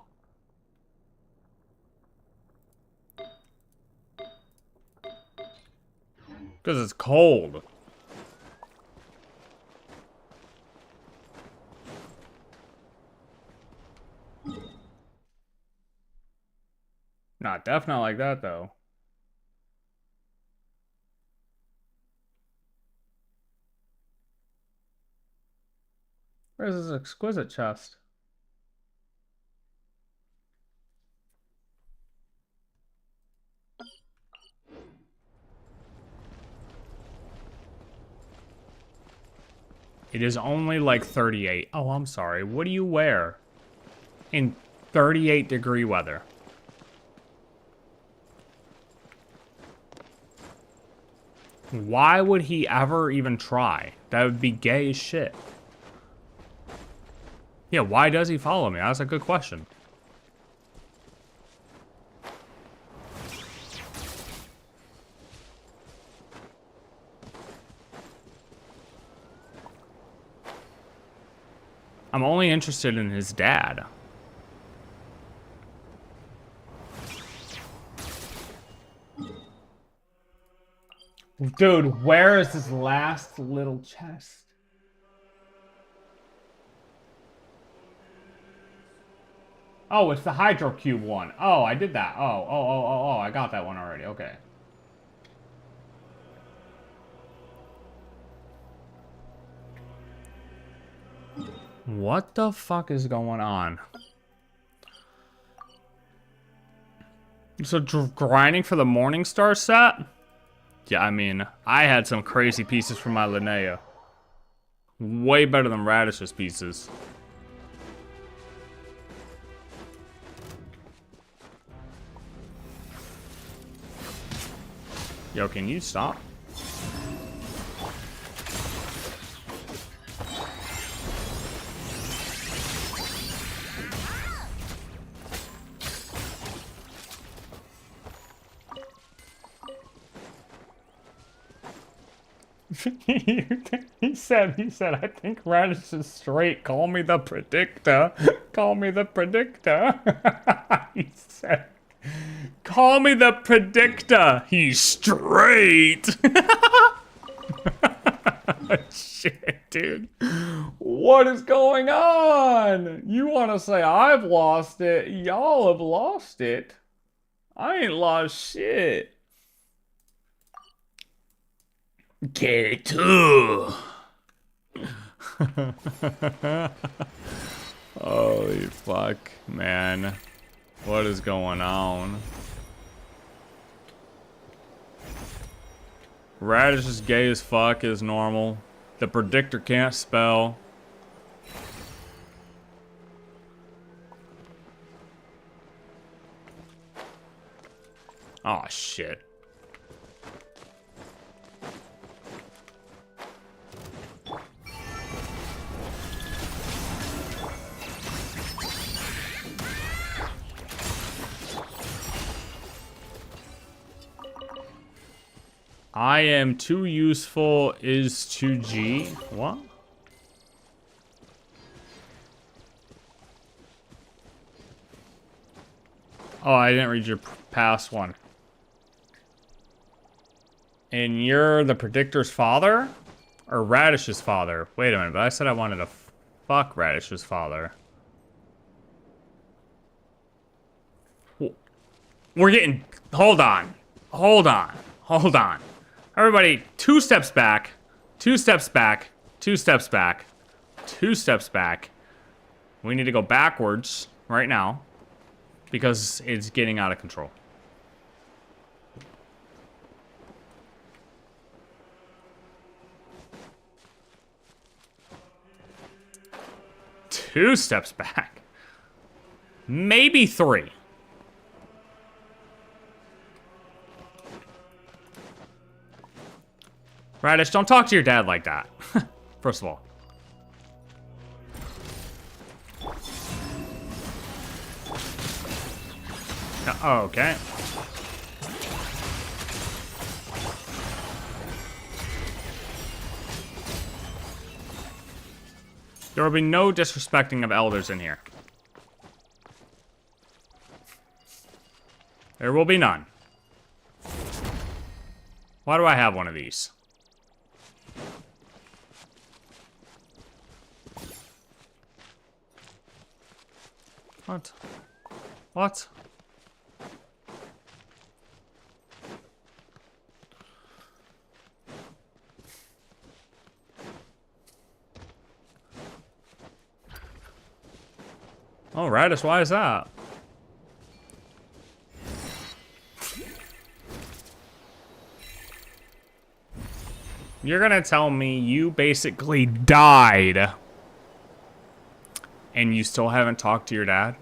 Because it's cold. Not definitely like that, though. Where's this exquisite chest? It is only like 38. Oh, I'm sorry. What do you wear in 38-degree weather? Why would he ever even try? That would be gay as shit. Yeah, why does he follow me? That's a good question. I'm only interested in his dad. Dude, where is this last little chest? Oh, it's the Hydro Cube one. Oh, I did that. Oh, I got that one already. Okay. What the fuck is going on? So grinding for the Morningstar set? Yeah, I mean, I had some crazy pieces from my Linnea. Way better than Radish's pieces. Yo, can you stop? he said, I think Radish is straight. Call me the predictor. Call me the predictor. He said, call me the predictor. He's straight. Shit, dude. What is going on? You want to say I've lost it? Y'all have lost it. I ain't lost shit. Get it too. Holy fuck, man. What is going on? Radish is gay as fuck is normal. The predictor can't spell. Oh shit. I am too useful is 2G. What? Oh, I didn't read your past one. And you're the predictor's father? Or Radish's father? Wait a minute, but I said I wanted to fuck Radish's father. We're getting... Hold on. Hold on. Hold on. Everybody, 2 steps back. 2 steps back. 2 steps back. 2 steps back. We need to go backwards right now. Because it's getting out of control. Two steps back. Maybe 3. Radish, don't talk to your dad like that. First of all. Oh, okay. There will be no disrespecting of elders in here. There will be none. Why do I have one of these? What? What? Oh, Radish, why is that? You're gonna tell me you basically died and you still haven't talked to your dad?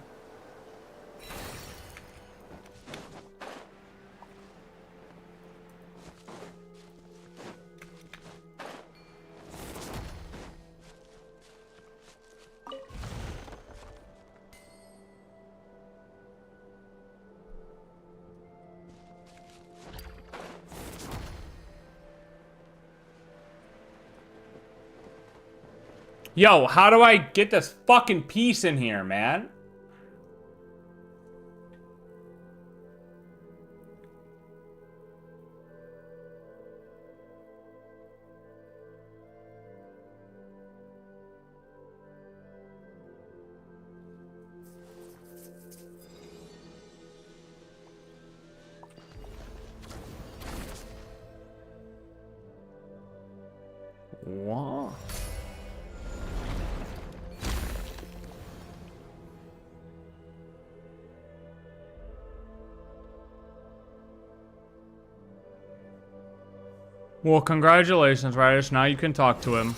Yo, how do I get this fucking piece in here, man? What? Well, congratulations, Radish. Now you can talk to him.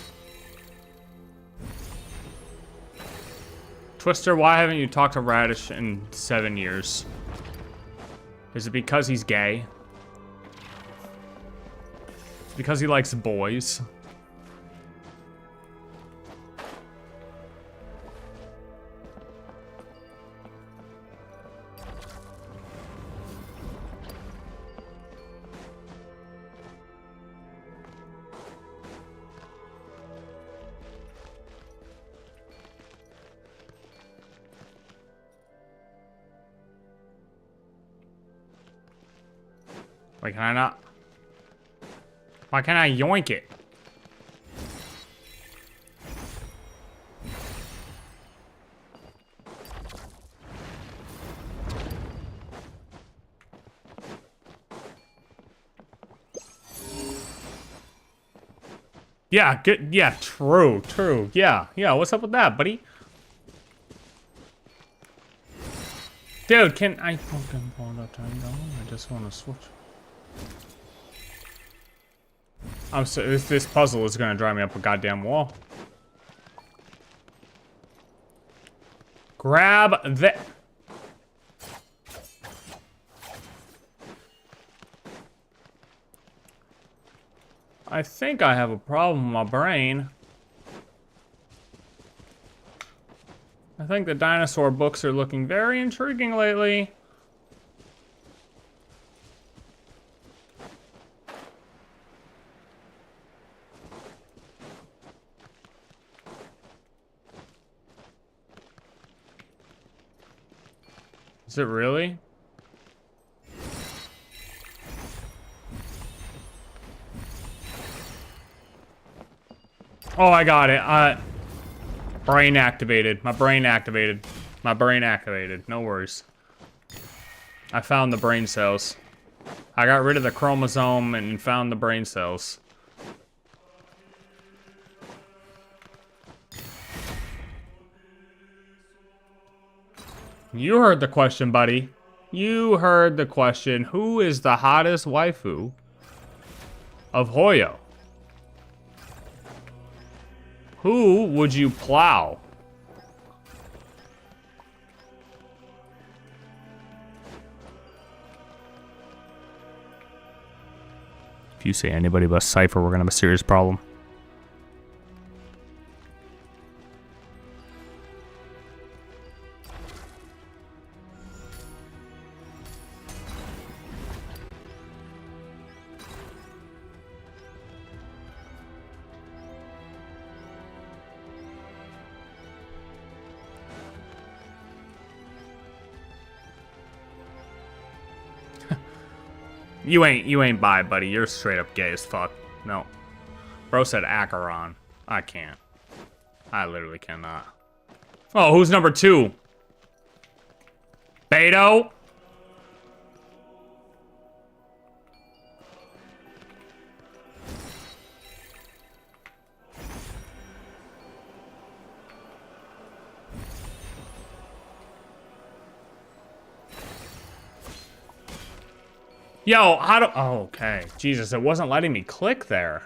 Twister, why haven't you talked to Radish in 7 years? Is it because he's gay? Because he likes boys? Wait, can I not? Why can't I yoink it? Yeah, good. Yeah, true. Yeah, what's up with that, buddy? Dude, can I fucking pull that time down? I just want to switch. I'm so this puzzle is gonna drive me up a goddamn wall. Grab the. I think I have a problem with my brain. I think the dinosaur books are looking very intriguing lately. Is it really? Oh, I got it. Brain activated. My brain activated. My brain activated. No worries. I found the brain cells. I got rid of the chromosome and found the brain cells. You heard the question, buddy. You heard the question. Who is the hottest waifu of Hoyo? Who would you plow? If you say anybody but Cypher, we're gonna have a serious problem. You ain't bi, buddy. You're straight up gay as fuck. No. Bro said Acheron. I can't. I literally cannot. Oh, who's number 2? Beto? Yo, how do... Oh, okay. Jesus, it wasn't letting me click there.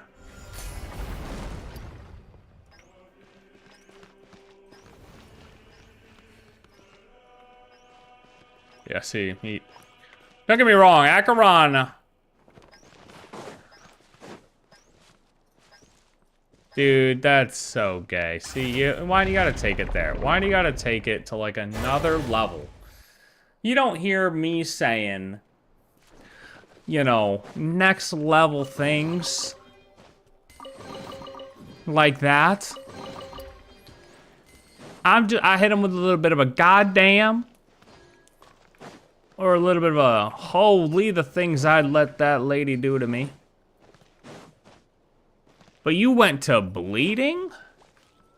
Yeah, see, don't get me wrong, Acheron. Dude, that's so gay. See, why do you gotta take it there? Why do you gotta take it to, like, another level? You don't hear me saying... you know, next level things like that. I hit him with a little bit of a goddamn or a little bit of a holy the things I'd let that lady do to me. But you went to bleeding?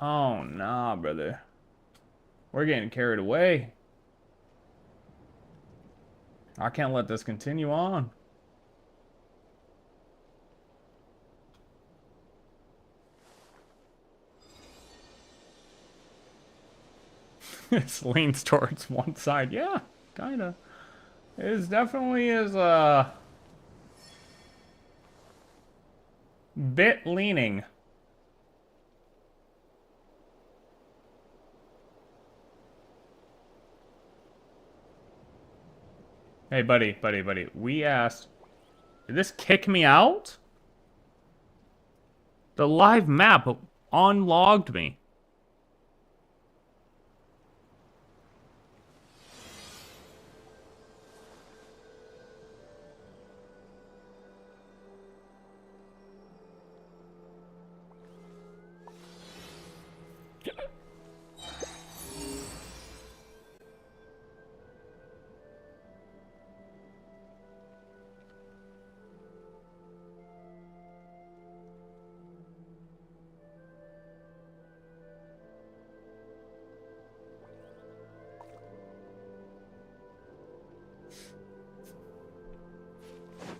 Oh, nah, brother. We're getting carried away. I can't let this continue on. It leans towards one side. Yeah, kinda. It definitely is a bit leaning. Hey, buddy. We asked... Did this kick me out? The live map unlogged me.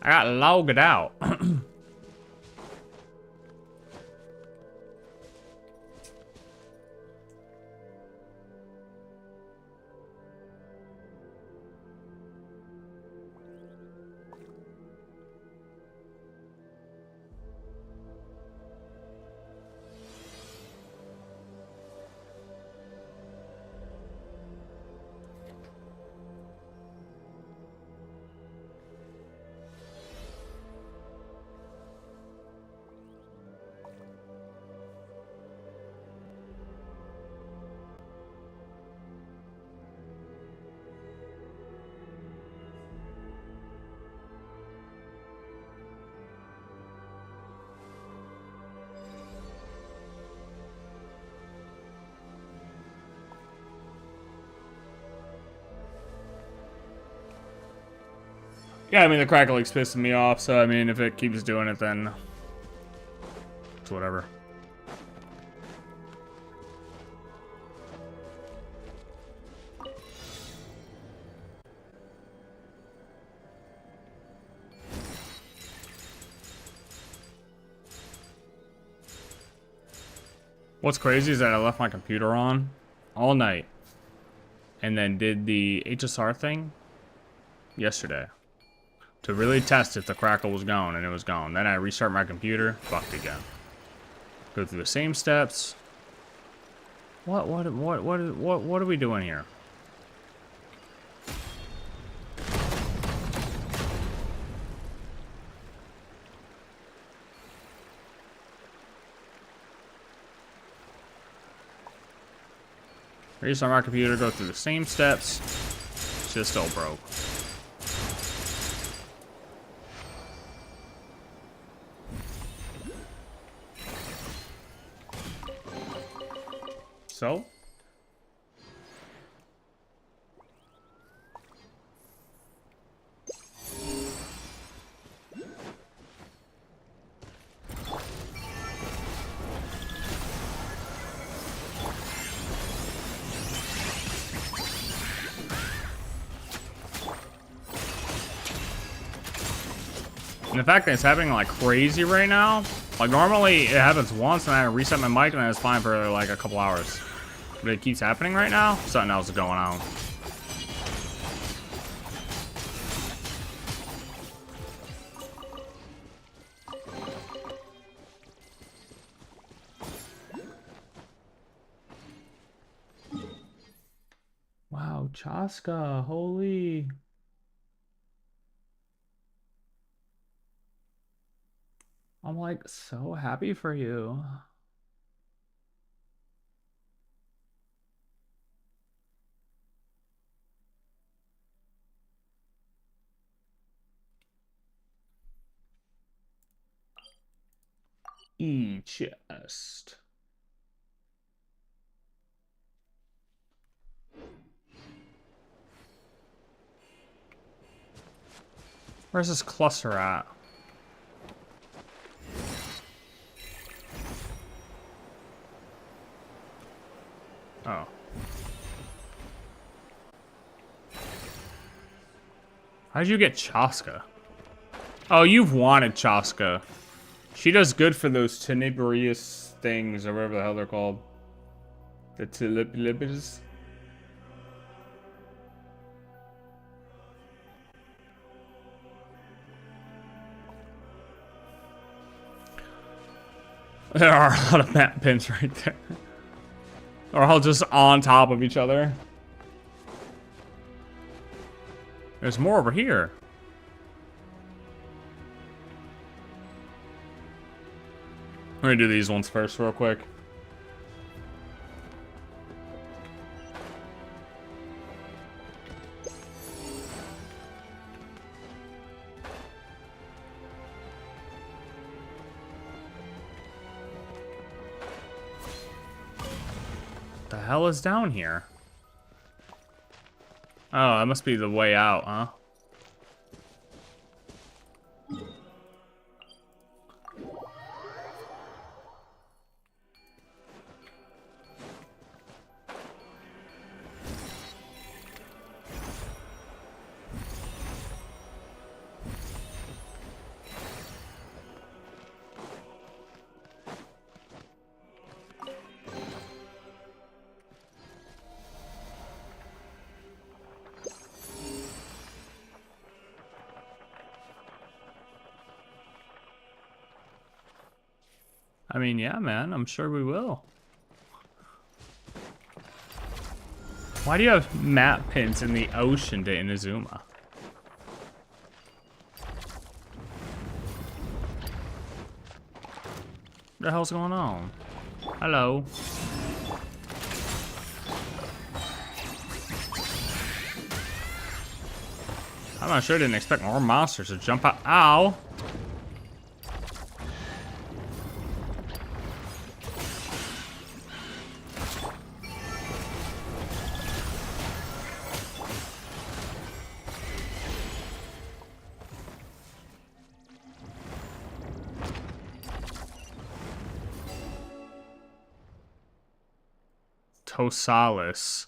I got logged out. Yeah, I mean, the crackle's pissing me off, so I mean, if it keeps doing it, then it's whatever. What's crazy is that I left my computer on all night and then did the HSR thing yesterday to really test if the crackle was gone, and it was gone. Then I restart my computer, fucked again. Go through the same steps. What are we doing here? Restart my computer, go through the same steps. Shit still broke. So? And the fact that it's happening like crazy right now, like normally it happens once and I reset my mic and then it's fine for like a couple hours. But it keeps happening right now, something else is going on. Wow, Chaska, holy. I'm like so happy for you. E-chest. Where's this cluster at? Oh. How'd you get Chaska? Oh, you've wanted Chaska. She does good for those tenebrious things, or whatever the hell they're called. The tilipilipis. There are a lot of map pins right there. Or all just on top of each other. There's more over here. I'm gonna do these ones first real quick. The hell is down here? Oh, that must be the way out, huh? I mean, yeah, man, I'm sure we will. Why do you have map pins in the ocean to Inazuma? What the hell's going on? Hello. I'm not sure, didn't expect more monsters to jump out. Ow! Tosalis.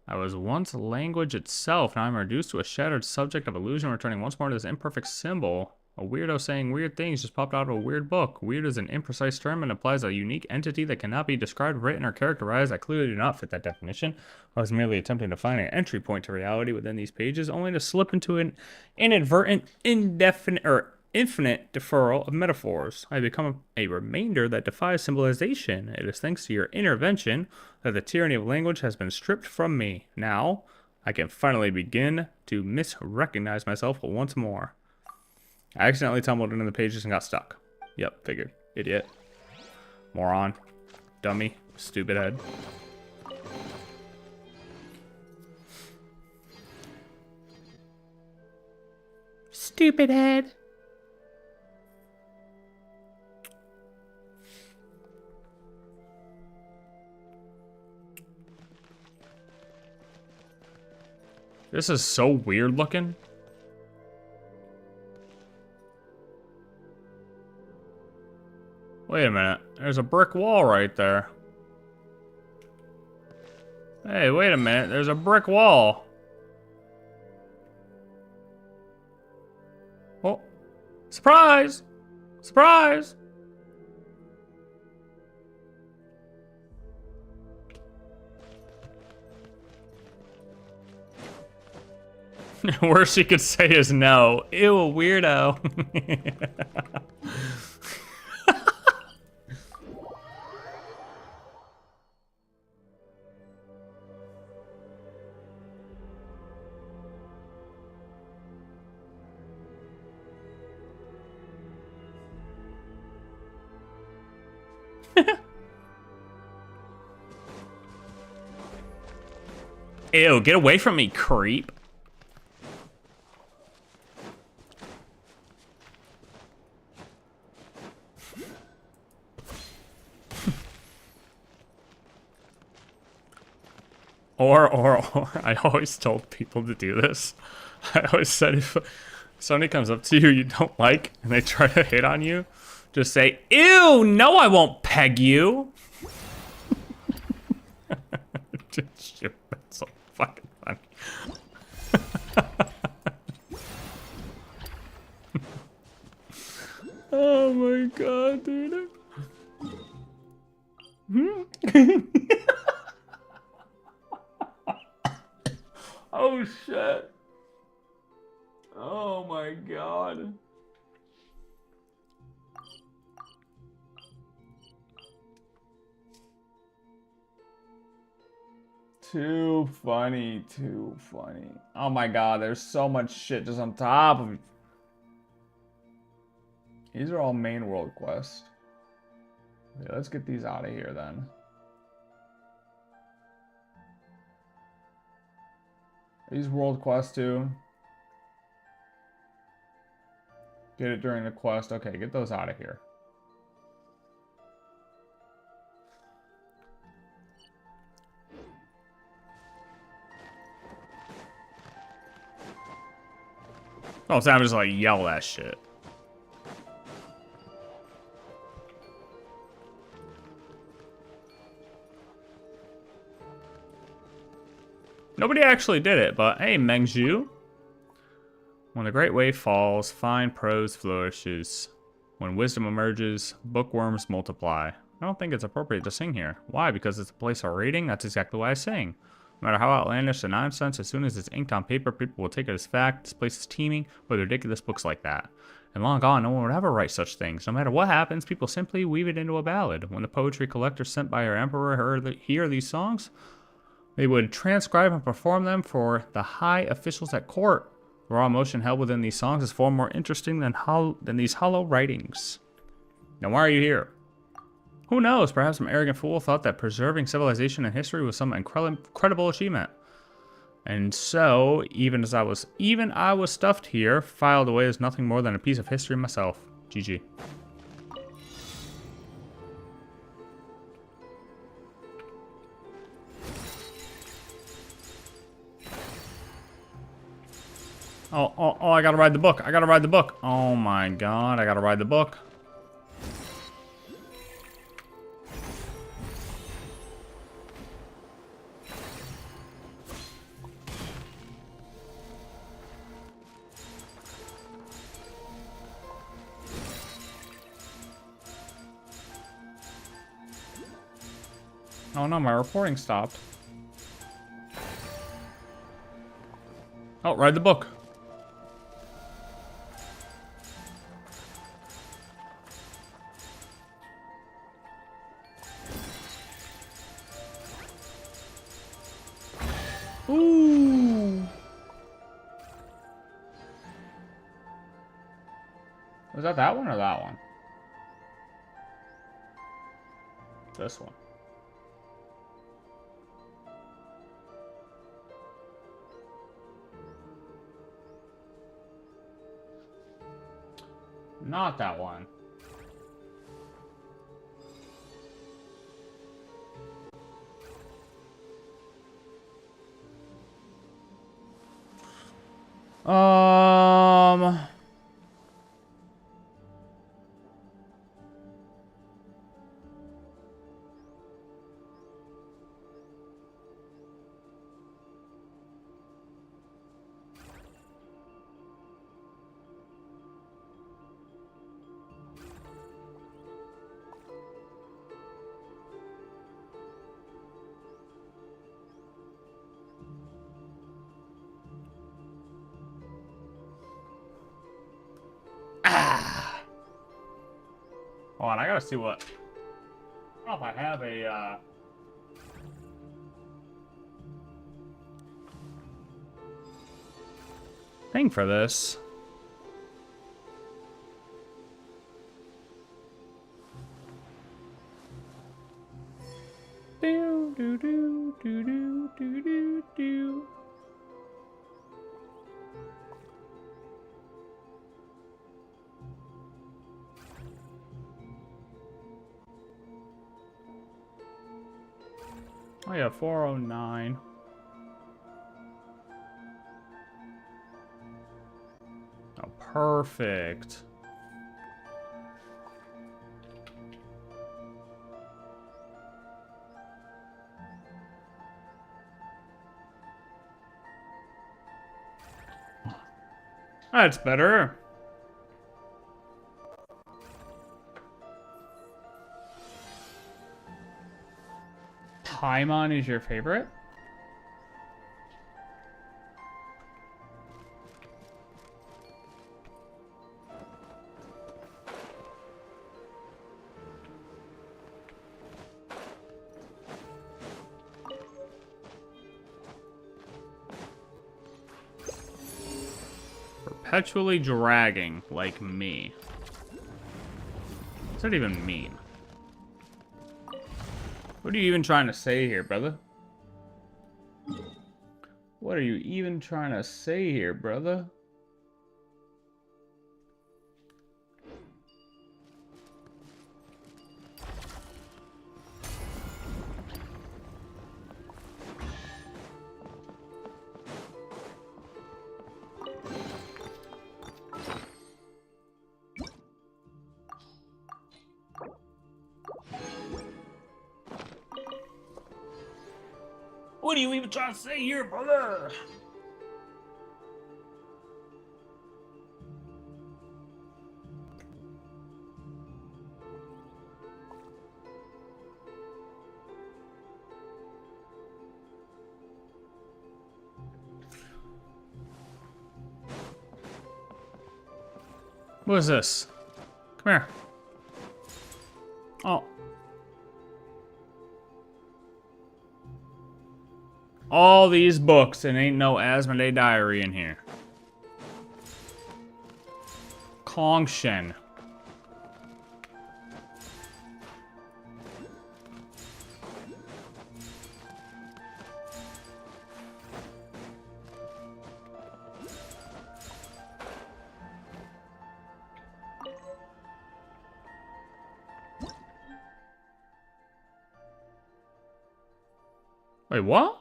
I was once language itself. Now I'm reduced to a shattered subject of illusion, returning once more to this imperfect symbol. A weirdo saying weird things just popped out of a weird book. Weird is an imprecise term and implies a unique entity that cannot be described, written, or characterized. I clearly do not fit that definition. I was merely attempting to find an entry point to reality within these pages, only to slip into an inadvertent, indefinite, or infinite deferral of metaphors. I have become a remainder that defies symbolization. It is thanks to your intervention that the tyranny of language has been stripped from me. Now, I can finally begin to misrecognize myself once more. I accidentally tumbled into the pages and got stuck. Yep, figured. Idiot. Moron. Dummy. Stupid head. Stupid head. This is so weird looking. Wait a minute. There's a brick wall right there. Hey, wait a minute. There's a brick wall. Oh. Surprise! Surprise! Worst she could say is no. Ew, a weirdo. Ew, get away from me, creep. Or, I always told people to do this. I always said if somebody comes up to you you don't like and they try to hit on you, just say, ew, no, I won't peg you. Just, that's so fucking funny. Oh my god, dude. Oh shit. Oh my god. Too funny, too funny. Oh my god, there's so much shit just on top of it. These are all main world quests. Okay, let's get these out of here then. These world quests too. Get it during the quest. Okay, get those out of here. Oh, so I'm just like yell that shit. Nobody actually did it, but hey, Mengzhu. When the great wave falls, fine prose flourishes. When wisdom emerges, bookworms multiply. I don't think it's appropriate to sing here. Why? Because it's a place of reading? That's exactly why I sing. No matter how outlandish the nonsense, as soon as it's inked on paper, people will take it as fact. This place is teeming with ridiculous books like that. And long gone, no one would ever write such things. No matter what happens, people simply weave it into a ballad. When the poetry collector sent by our emperor hear these songs, they would transcribe and perform them for the high officials at court. The raw emotion held within these songs is far more interesting than these hollow writings. Now why are you here? Who knows? Perhaps some arrogant fool thought that preserving civilization and history was some incredible achievement. And so, even I was stuffed here, filed away as nothing more than a piece of history myself. GG. Oh, I gotta ride the book. I gotta ride the book. Oh my god, I gotta ride the book. Oh no, my reporting stopped. Oh, read the book. Ooh. Was that one or that one? This one. Not that one. Hold on, I gotta see what. I don't know if I have a, thing for this. Do do do do do do do do. Oh yeah, 409. Oh, perfect. That's better. Paimon is your favorite? Perpetually dragging like me. What's that even mean? What are you even trying to say here, brother? What are you even trying to say here, brother? What are you even trying to say here, brother? What is this? Come here. Oh. All these books and ain't no Asmoday diary in here. Genshin. Wait, what?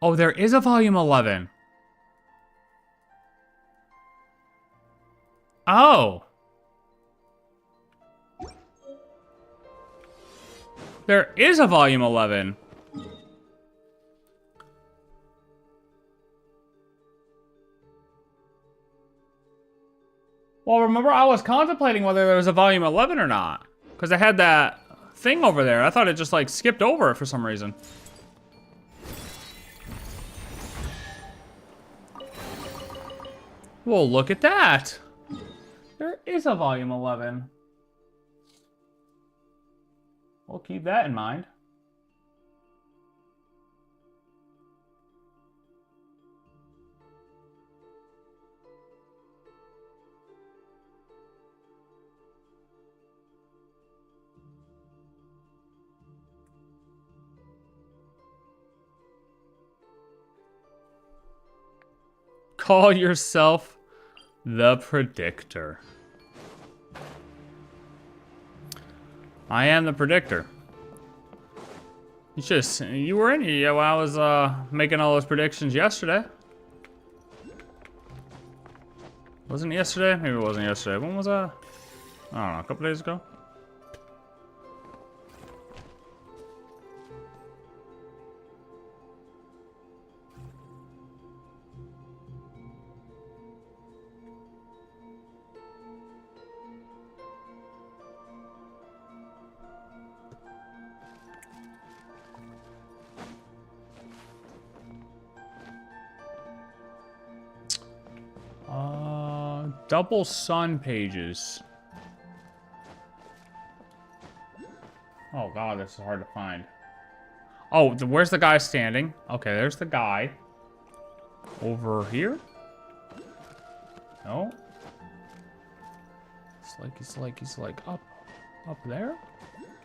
Oh, there is a volume 11. Oh. There is a volume 11. Well, remember I was contemplating whether there was a volume 11 or not. Because I had that thing over there. I thought it just like skipped over it for some reason. Well, look at that. There is a volume 11. We'll keep that in mind. Call yourself the Predictor. I am the Predictor. You were in here while I was making all those predictions yesterday. Wasn't it yesterday? Maybe it wasn't yesterday. When was that? I don't know, a couple days ago? Double sun pages. Oh god, this is hard to find. Oh, where's the guy standing? Okay, there's the guy. Over here? No. He's like up there?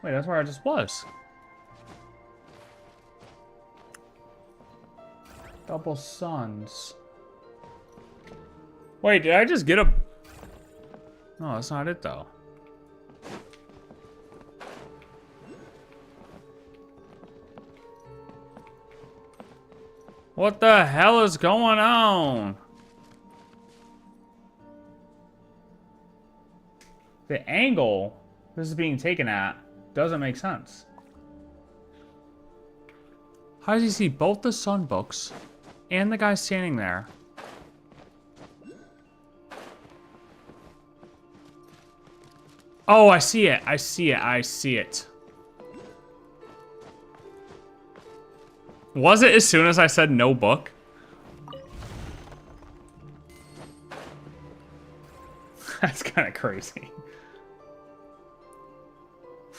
Wait, that's where I just was. Double suns. Wait, did I just get a... No, that's not it, though. What the hell is going on? The angle this is being taken at doesn't make sense. How does he see both the sun books and the guy standing there? Oh, I see it. I see it. I see it. Was it as soon as I said no book? That's kind of crazy.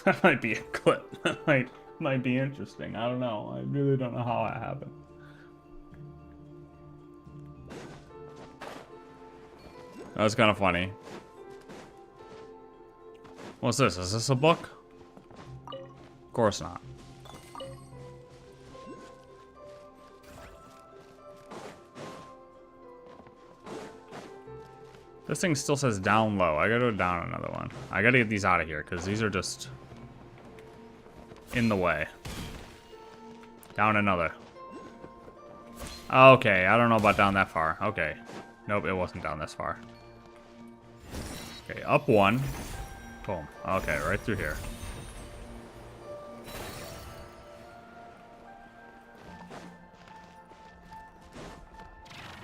That might be a clip. That might be interesting. I don't know. I really don't know how it happened. That was kind of funny. What's this? Is this a book? Of course not. This thing still says down low. I gotta go down another one. I gotta get these out of here because these are just in the way. Down another. Okay, I don't know about down that far. Okay. Nope, it wasn't down this far. Okay, up one. Boom. Okay, right through here.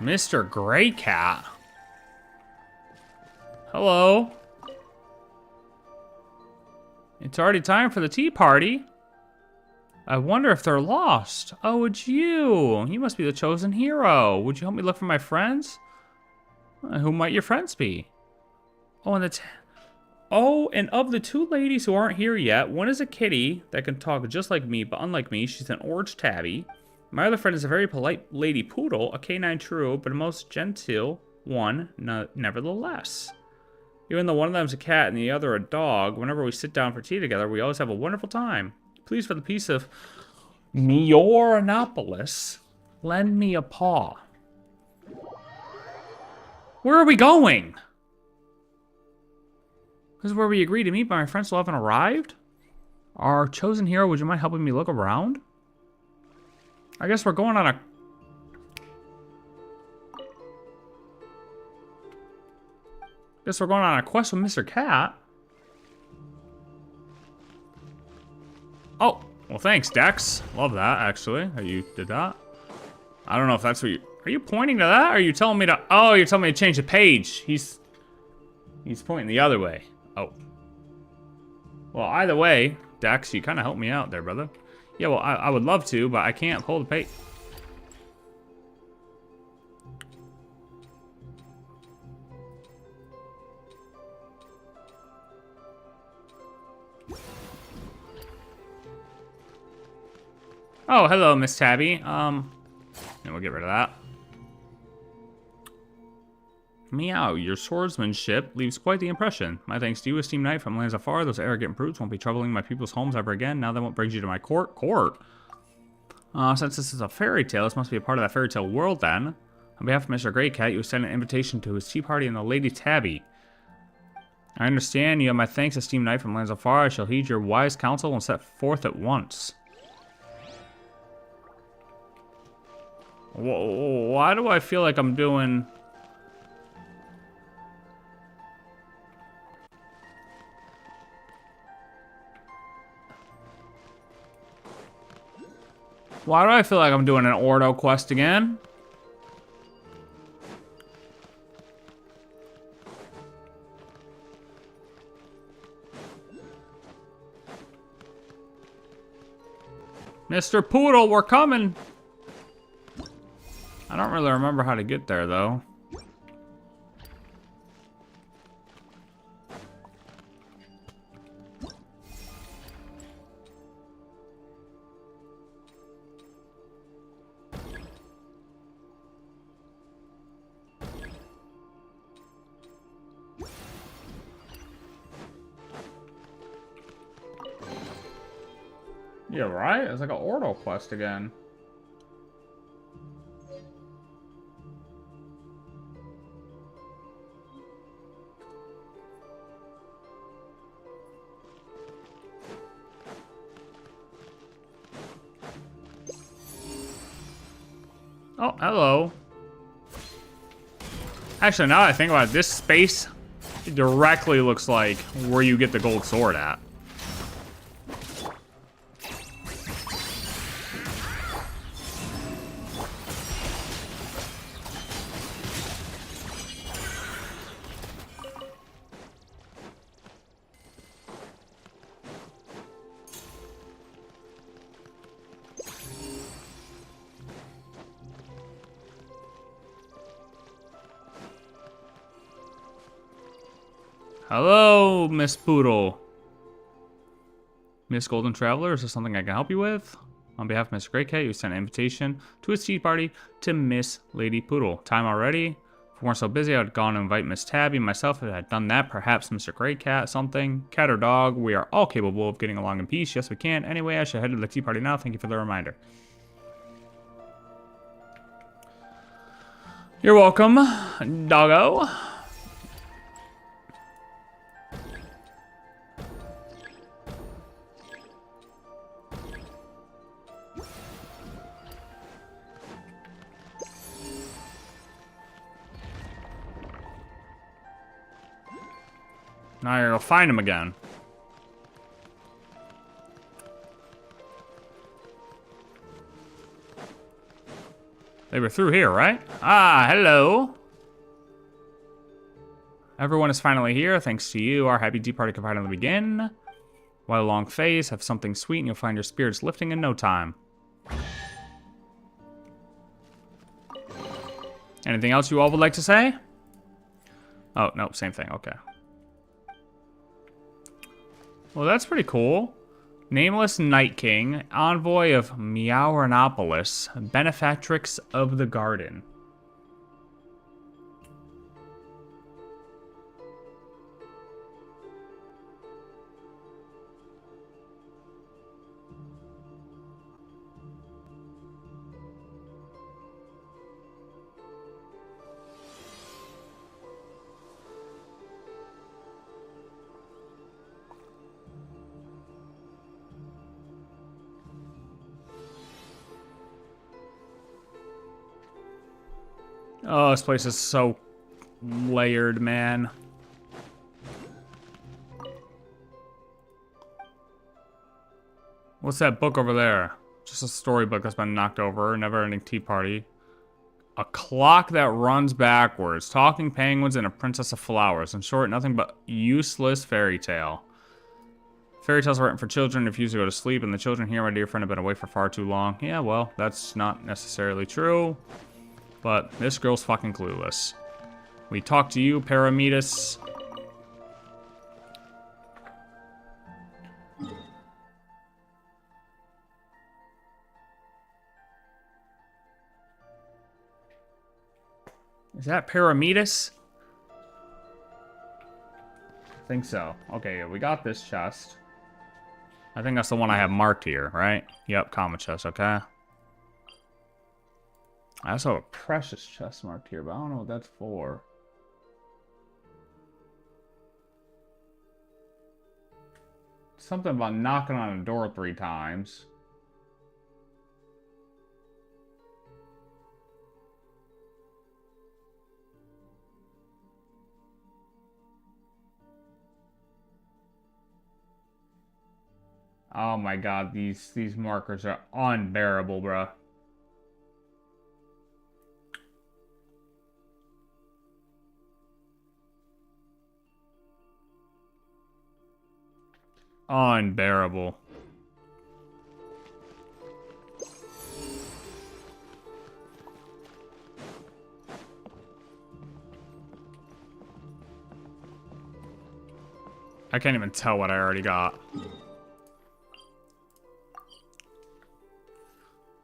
Mr. Grey Cat. Hello. It's already time for the tea party. I wonder if they're lost. Oh, it's you. You must be the chosen hero. Would you help me look for my friends? Who might your friends be? Oh, and of the two ladies who aren't here yet, one is a kitty that can talk just like me, but unlike me, she's an orange tabby. My other friend is a very polite lady poodle, a canine true, but a most genteel one, nevertheless. Even though one of them's a cat and the other a dog, whenever we sit down for tea together, we always have a wonderful time. Please, for the peace of Meorinopolis, lend me a paw. Where are we going? This is where we agreed to meet, but my friends still haven't arrived? Our chosen hero, would you mind helping me look around? I guess we're going on a... quest with Mr. Cat. Oh, well thanks, Dex. Love that, actually, how you did that. I don't know if that's what you... Are you pointing to that, or are you telling me to... Oh, you're telling me to change the page. He's pointing the other way. Oh. Well, either way, Dex, you kind of helped me out there, brother. Yeah, well, I would love to, but I can't pull the pay. Oh, hello, Miss Tabby. And we'll get rid of that. Meow, your swordsmanship leaves quite the impression. My thanks to you, esteemed knight from lands afar. Those arrogant brutes won't be troubling my people's homes ever again. Now then, what brings you to my court? Court? Since this is a fairy tale, this must be a part of that fairy tale world then. On behalf of Mr. Greycat, you extend an invitation to his tea party and the Lady Tabby. I understand you have my thanks, esteemed knight from lands afar. I shall heed your wise counsel and set forth at once. Why do I feel like I'm doing... Why do I feel like I'm doing an Ordo quest again? Mr. Poodle, we're coming! I don't really remember how to get there, though. Yeah, right? It's like an Ordo quest again. Oh, hello. Actually, now that I think about it, this space directly looks like where you get the gold sword at. Hello, Miss Poodle. Miss Golden Traveler, is there something I can help you with? On behalf of Mr. Greycat, you sent an invitation to his tea party to Miss Lady Poodle. Time already? If we weren't so busy, I would have gone and invite Miss Tabby and myself. If I had done that, perhaps Mr. Greycat, something. Cat or dog, we are all capable of getting along in peace. Yes, we can. Anyway, I should head to the tea party now. Thank you for the reminder. You're welcome, doggo. Now you're gonna find him again. They were through here, right? Ah, hello. Everyone is finally here. Thanks to you, our happy tea party can finally begin. While a long face, have something sweet, and you'll find your spirits lifting in no time. Anything else you all would like to say? Oh, no, same thing. Okay. Well, that's pretty cool. Nameless Night King, envoy of Meowranopolis, benefactrix of the garden. Oh, this place is so layered, man. What's that book over there? Just a storybook that's been knocked over. Never-ending tea party. A clock that runs backwards. Talking penguins and a princess of flowers. In short, nothing but useless fairy tale. Fairy tales are written for children, refuse to go to sleep, and the children here, my dear friend, have been away for far too long. Yeah, well, that's not necessarily true. But this girl's fucking clueless. We talk to you, Parametus. Is that Parametus? I think so. Okay, yeah, we got this chest. I think that's the one I have marked here, right? Yep, common chest, okay. I also have a precious chest marked here, but I don't know what that's for. Something about knocking on a door 3 times. Oh my god, these markers are unbearable, bruh. Unbearable. I can't even tell what I already got.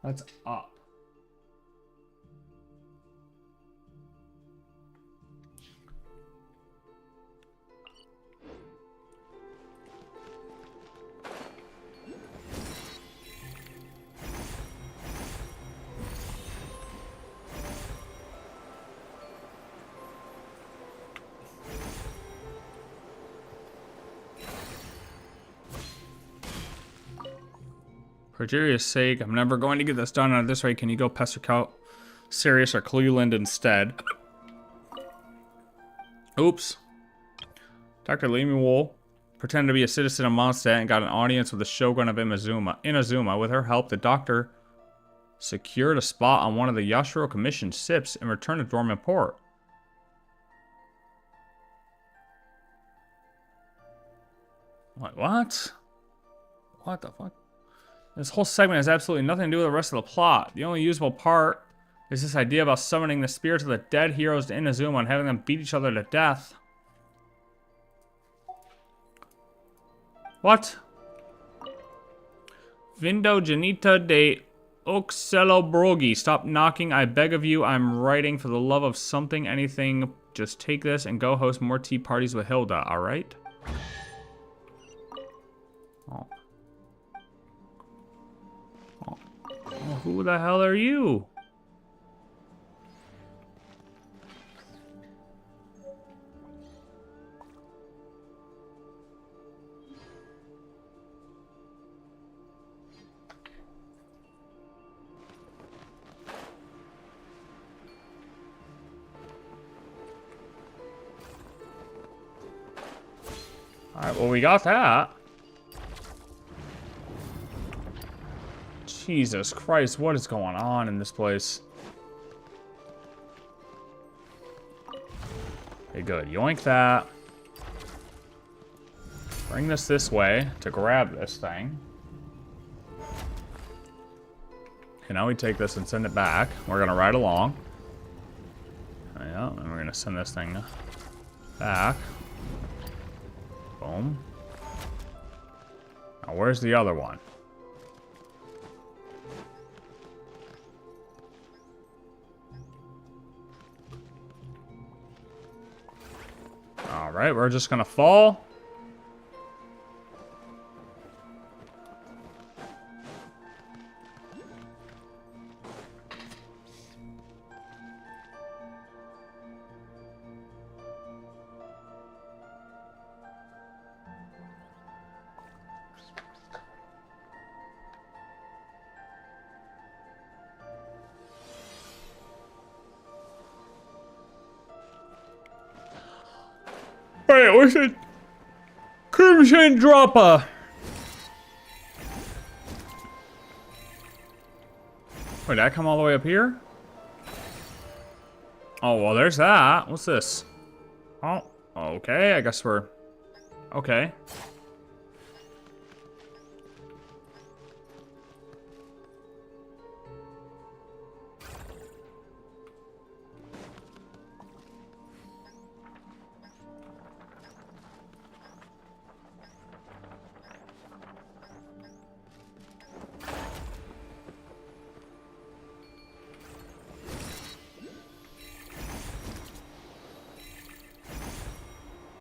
That's up. For Jerry's sake, I'm never going to get this done at this rate. Can you go pester Cal Sirius or Cleveland instead? Oops. Dr. Lemuel pretended to be a citizen of Mondstadt and got an audience with the Shogun of Inazuma. With her help, the doctor secured a spot on one of the Yashiro Commission ships and returned to Dormant Port. What? What the fuck? This whole segment has absolutely nothing to do with the rest of the plot. The only usable part is this idea about summoning the spirits of the dead heroes to Inazuma and having them beat each other to death. What? Vindo Janita de Oxelobrogi. Stop knocking, I beg of you. I'm writing for the love of something, anything. Just take this and go host more tea parties with Hilda, alright? Oh. Oh, who the hell are you? Alright, well, we got that. Jesus Christ, what is going on in this place? Okay, good. Yoink that. Bring this way to grab this thing. Okay, now we take this and send it back. We're gonna ride along. Yeah, and we're gonna send this thing back. Boom. Now, where's the other one? Alright, we're just gonna fall. Wait, where's it? Crimson Dropper. Wait, did I come all the way up here? Oh, well, there's that. What's this? Oh, okay. I guess we're... Okay.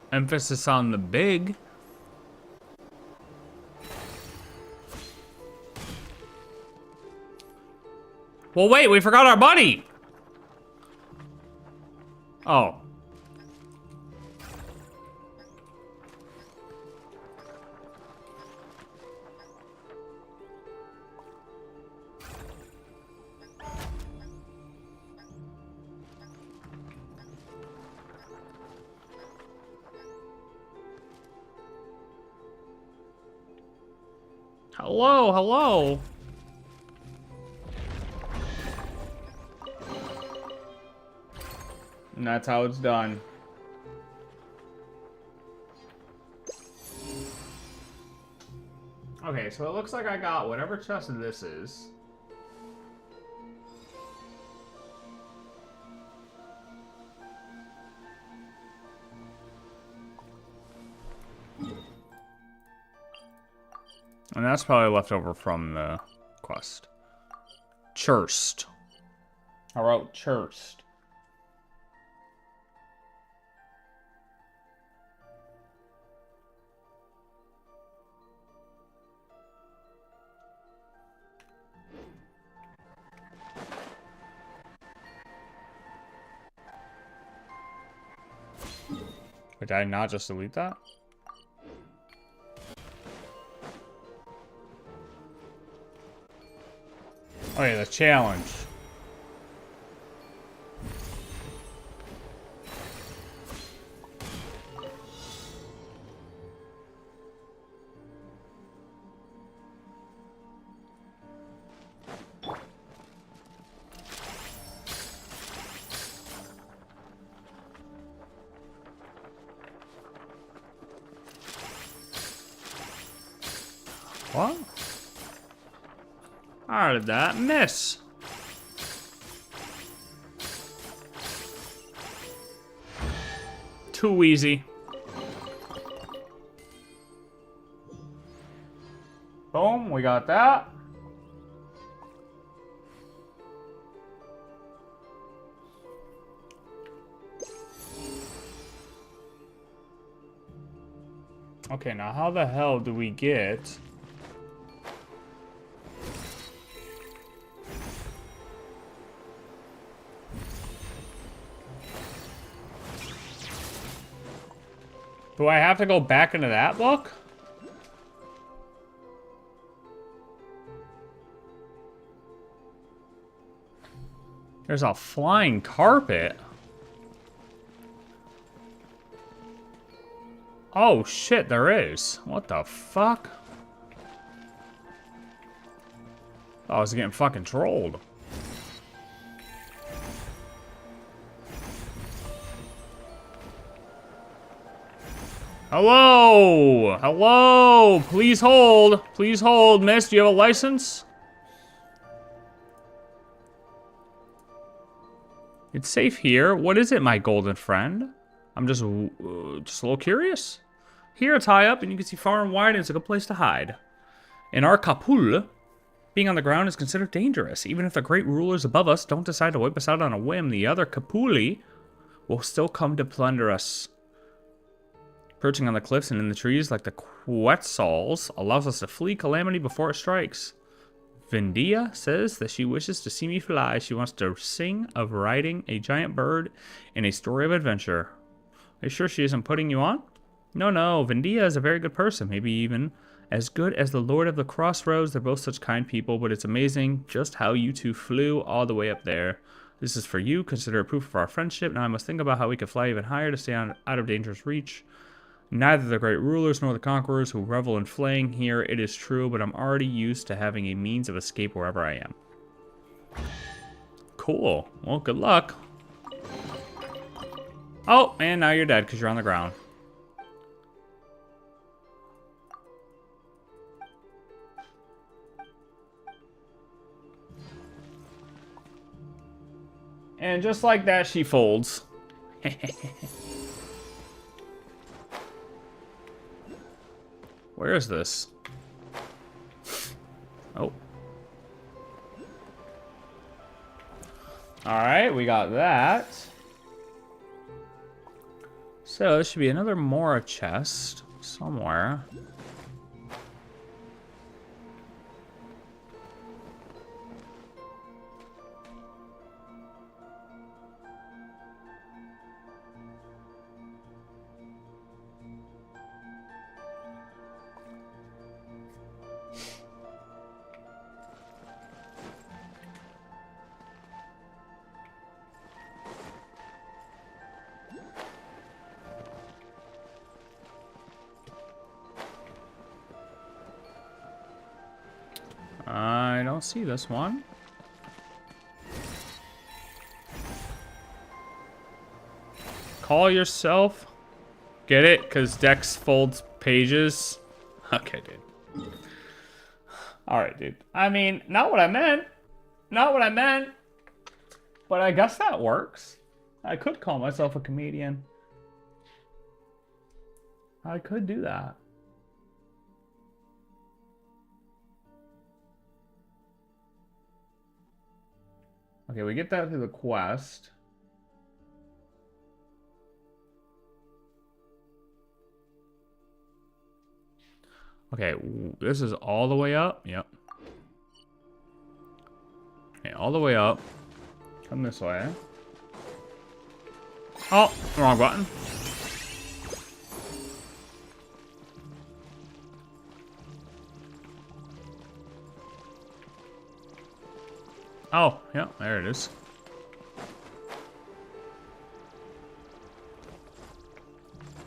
Emphasis on the big. Well, wait, we forgot our buddy. Oh. Hello, hello. And that's how it's done. Okay, so it looks like I got whatever chest this is. And that's probably left over from the quest. Churst. I wrote Churst. Wait, did I not just delete that? Oh yeah, the challenge. What? How did that miss? Too easy. Boom, we got that. Okay, now how the hell do we get... Do I have to go back into that book? There's a flying carpet. Oh shit, there is. What the fuck? Oh, I was getting fucking trolled. Hello! Hello! Please hold. Please hold, miss. Do you have a license? It's safe here. What is it, my golden friend? I'm just a little curious. Here it's high up and you can see far and wide and it's a good place to hide. In our Kapul, being on the ground is considered dangerous. Even if the great rulers above us don't decide to wipe us out on a whim, the other Kapuli will still come to plunder us. Perching on the cliffs and in the trees like the Quetzals allows us to flee calamity before it strikes. Vindia says that she wishes to see me fly. She wants to sing of riding a giant bird in a story of adventure. Are you sure she isn't putting you on? No, Vindia is a very good person. Maybe even as good as the Lord of the Crossroads. They're both such kind people, but it's amazing just how you two flew all the way up there. This is for you. Consider it proof of our friendship. Now I must think about how we could fly even higher to stay out of dangerous reach. Neither the great rulers nor the conquerors who revel in flaying here, it is true, but I'm already used to having a means of escape wherever I am. Cool. Well, good luck. Oh, and now you're dead because you're on the ground. And just like that, she folds. Where is this? Oh. Alright, we got that. So, there should be another Mora chest somewhere. I don't see this one. Call yourself. Get it? Because Dex folds pages. Okay, dude. Alright, dude. I mean, not what I meant. Not what I meant. But I guess that works. I could call myself a comedian. I could do that. Okay, we get that through the quest. Okay, this is all the way up. Yep. Okay, all the way up. Come this way. Oh, wrong button. Oh, yeah, there it is.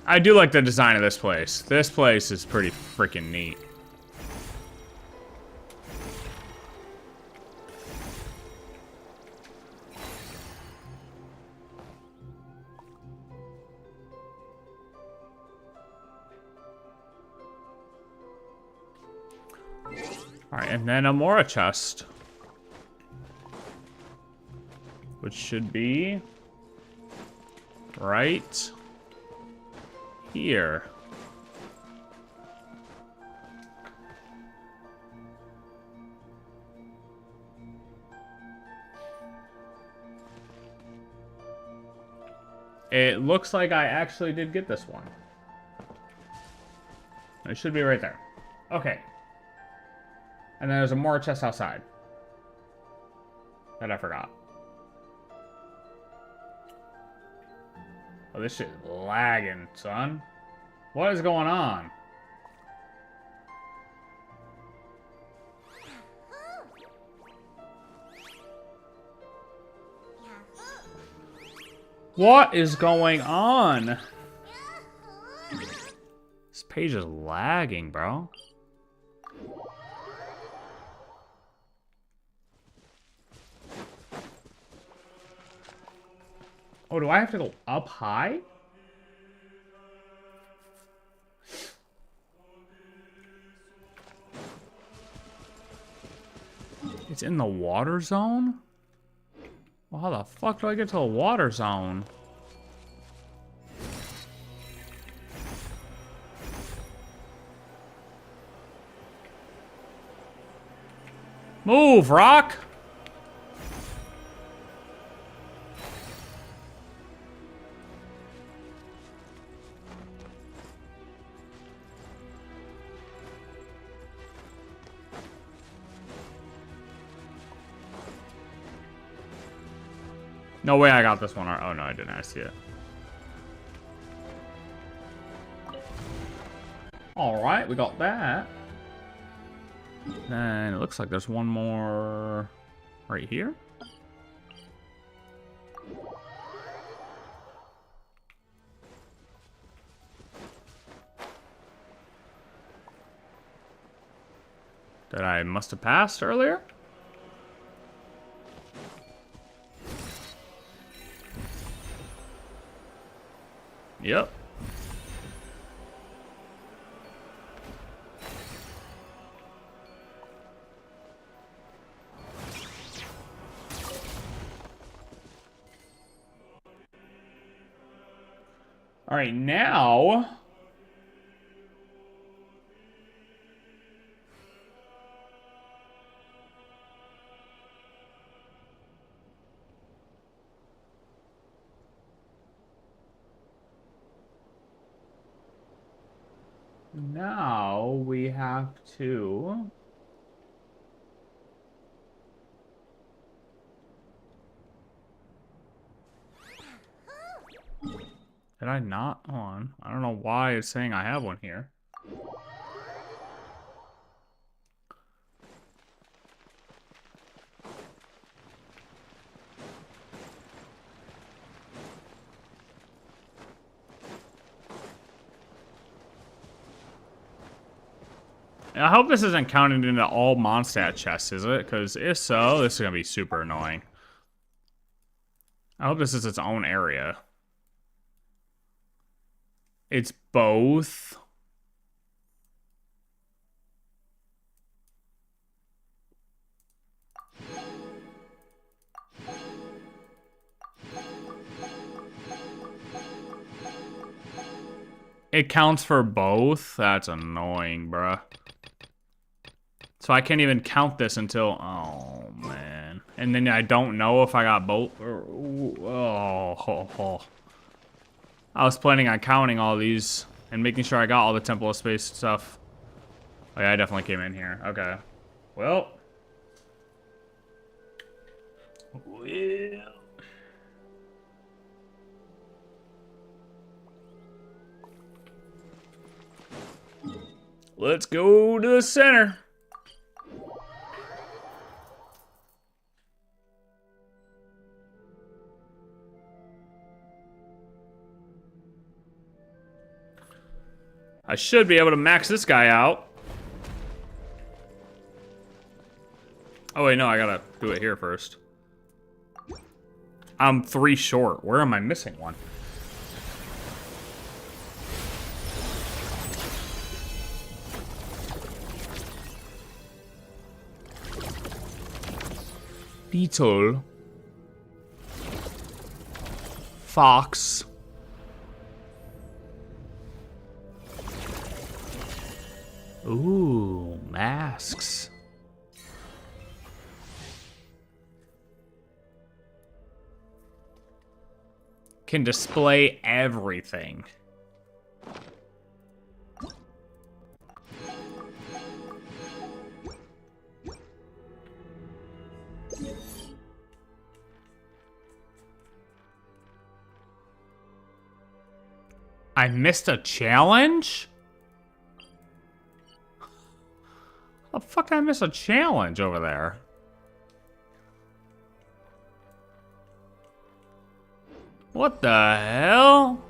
I do like the design of this place. This place is pretty freaking neat. Alright, and then a Mora chest. Which should be right here. It looks like I actually did get this one. It should be right there. Okay. And then there's a Mora chest outside that I forgot. Oh, this shit is lagging, son. What is going on? What is going on? This page is lagging, bro. Oh, do I have to go up high? It's in the water zone? Well, how the fuck do I get to the water zone? Move, Rock! No way I got this one. Oh, no, I didn't. I see it. Alright, we got that. Then it looks like there's one more right here. That I must have passed earlier. Yep. All right, now we have to Did I not? Hold on. I don't know why it's saying I have one here. I hope this isn't counted into all Mondstadt chests, is it? Because if so, this is going to be super annoying. I hope this is its own area. It's both. It counts for both? That's annoying, bruh. So I can't even count this until... Oh, man. And then I don't know if I got both. Oh. I was planning on counting all these and making sure I got all the Temple of Space stuff. Oh, yeah, I definitely came in here. Okay. Well. Let's go to the center. I should be able to max this guy out. Oh wait, no, I gotta do it here first. I'm 3 short. Where am I missing one? Beetle. Fox. Ooh, masks. Can display everything. I missed a challenge? How the fuck did I miss a challenge over there? What the hell?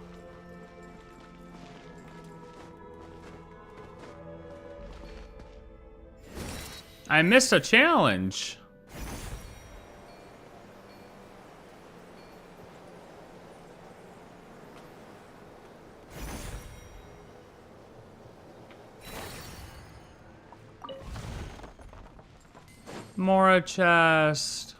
I missed a challenge. Mora chest.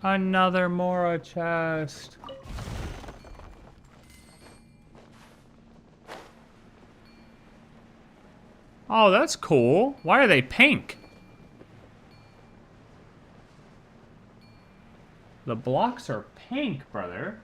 Another Mora chest. Oh, that's cool. Why are they pink? The blocks are pink, brother.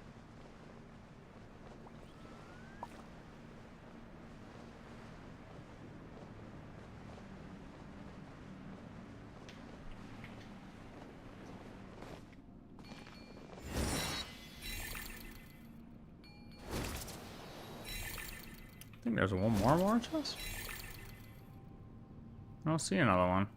I think there's one more chest. I don't see another one.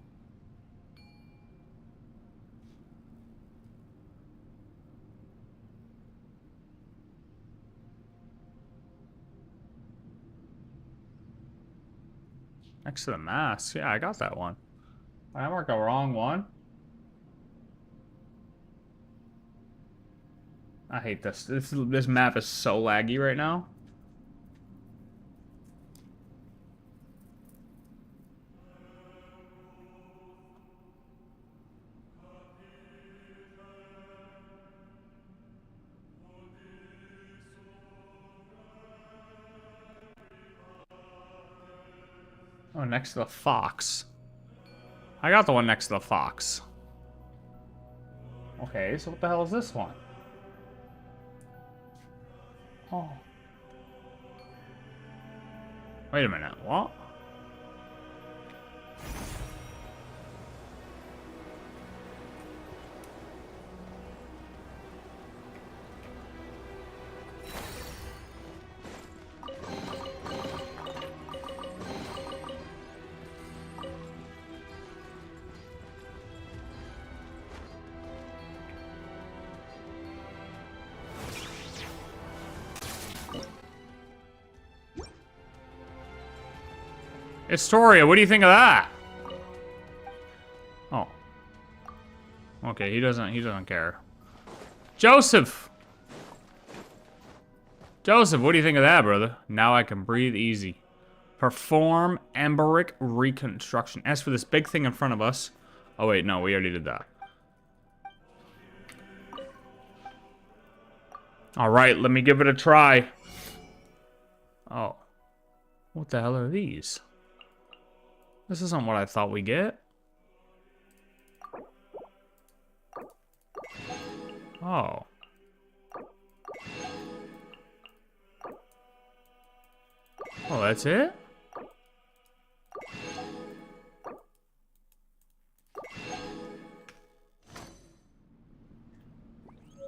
Next to the mask. Yeah, I got that one. I marked the wrong one. I hate this. This map is so laggy right now. Oh, next to the fox. I got the one next to the fox. Okay, so what the hell is this one? Oh. Wait a minute, what? Historia, what do you think of that? Oh. Okay, he doesn't care. Joseph! Joseph, what do you think of that, brother? Now I can breathe easy. Perform emberic reconstruction. As for this big thing in front of us... Oh wait, no, we already did that. Alright, let me give it a try. Oh. What the hell are these? This isn't what I thought we get. Oh. Oh, that's it?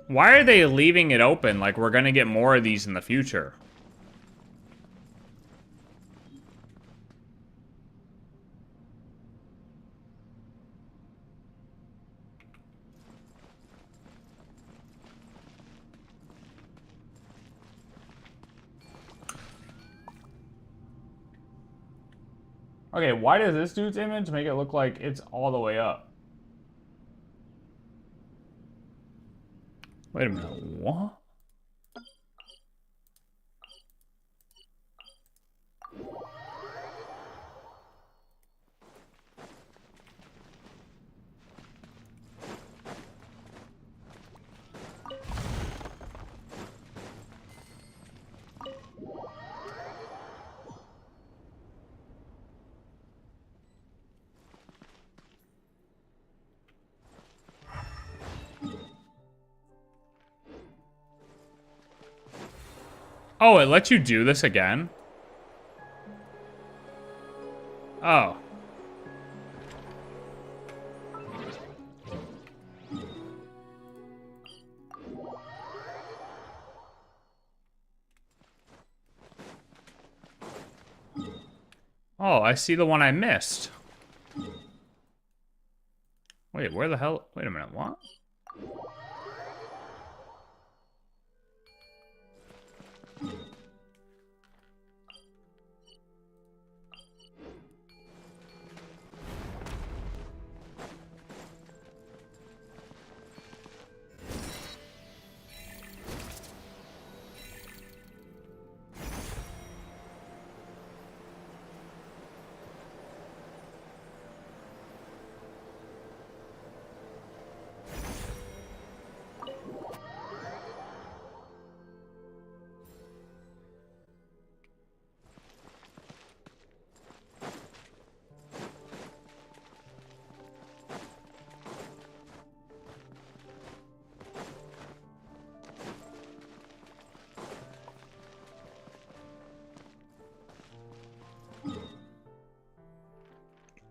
Why are they leaving it open like we're gonna get more of these in the future? Okay, why does this dude's image make it look like it's all the way up? Wait a minute, what? Oh, it lets you do this again? Oh. Oh, I see the one I missed. Wait, where the hell? Wait a minute, what?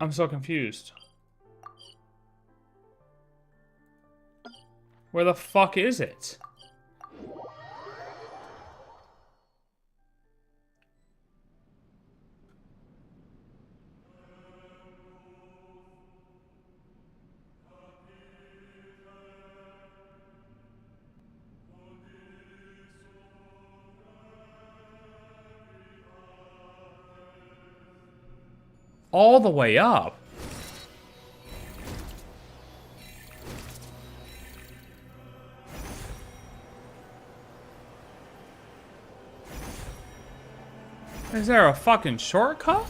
I'm so confused. Where the fuck is it? All the way up. Is there a fucking shortcut?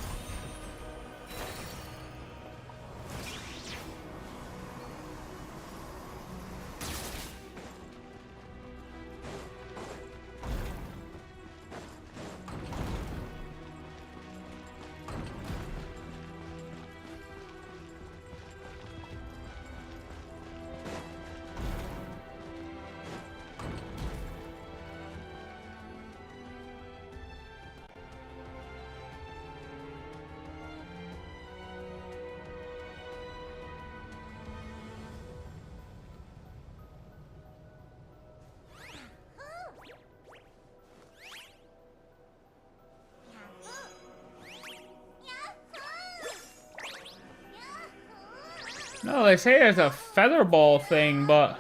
No, they say there's a feather ball thing, but...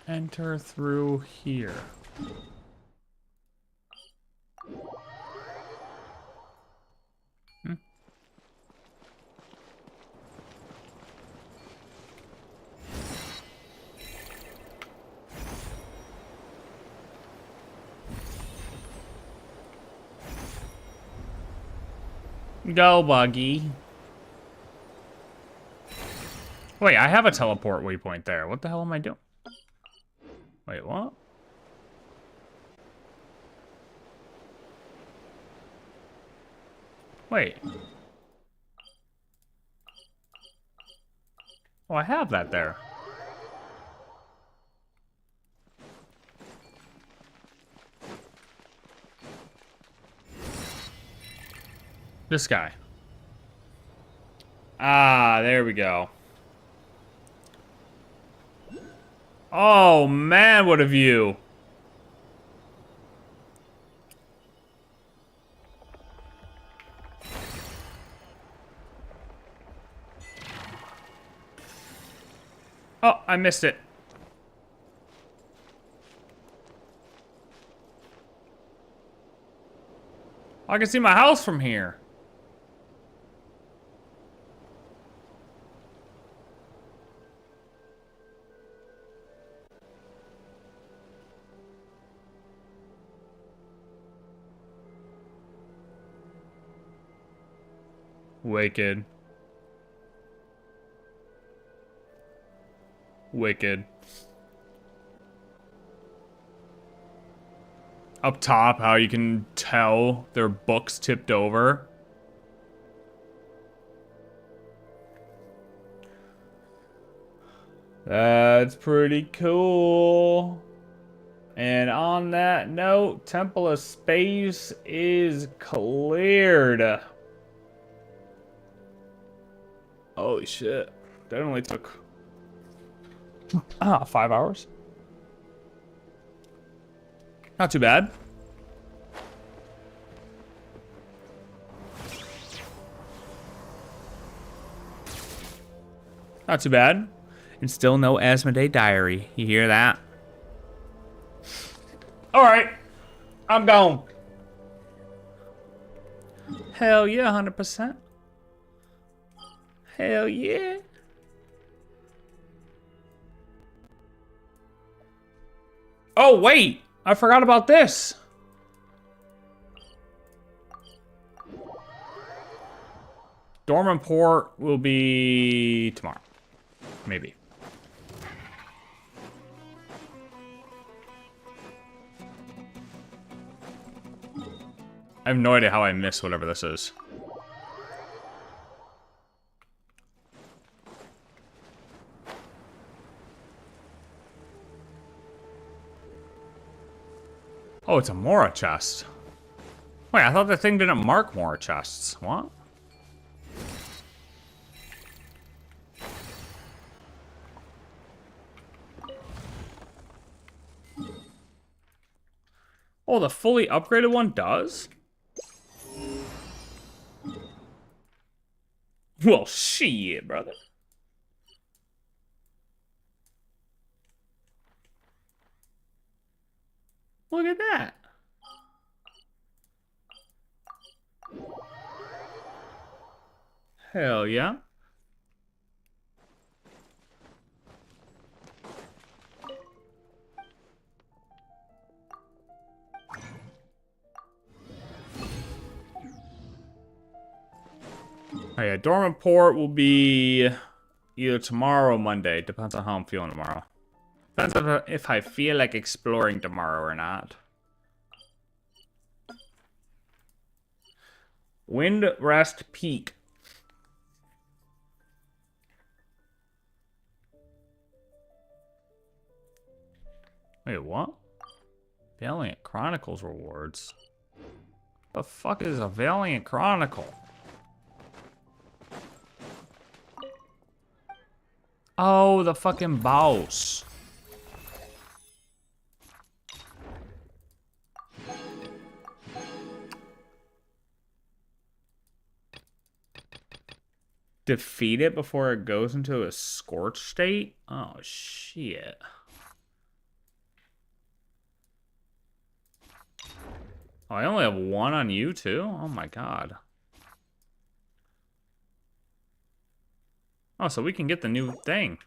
Enter through here. Go, Buggy. Wait, I have a teleport waypoint there. What the hell am I doing? Wait, what? Wait. Oh, I have that there. This guy. Ah, there we go. Oh, man, what a view. Oh, I missed it. I can see my house from here. Wicked. Wicked. Up top, how you can tell their books tipped over. That's pretty cool. And on that note, Temple of Space is cleared. Holy shit. That only took 5 hours. Not too bad. Not too bad. And still no Asmoday diary. You hear that? Alright. I'm gone. Hell yeah, 100%. Hell yeah. Oh, wait. I forgot about this. Dormant port will be tomorrow. Maybe. I have no idea how I missed whatever this is. Oh, it's a Mora chest. Wait, I thought the thing didn't mark Mora chests. What? Oh, the fully upgraded one does? Well, shit, brother. Look at that. Hell yeah. Oh yeah, dormant port will be either tomorrow or Monday. Depends on how I'm feeling tomorrow. Depends if I feel like exploring tomorrow or not. Wind Rest Peak. Wait, what? Valiant Chronicles rewards. The fuck is a Valiant Chronicle? Oh, the fucking boss. Defeat it before it goes into a scorched state? Oh, shit. Oh, I only have one on you, too? Oh, my God. Oh, so we can get the new thing.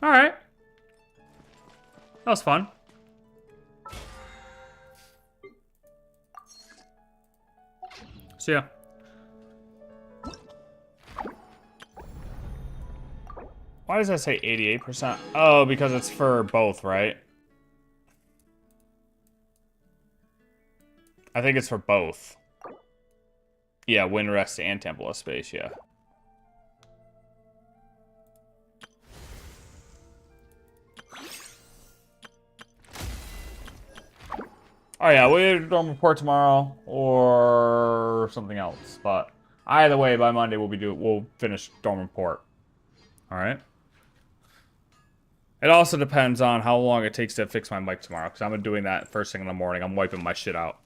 Alright. That was fun. See ya. Why does that say 88%? Oh, because it's for both, right? I think it's for both. Yeah, Wind Rest and Temple of Space, yeah. Oh yeah, we'll dorm report tomorrow or something else. But either way, by Monday we'll finish dorm report. All right. It also depends on how long it takes to fix my mic tomorrow, because I'm doing that first thing in the morning. I'm wiping my shit out.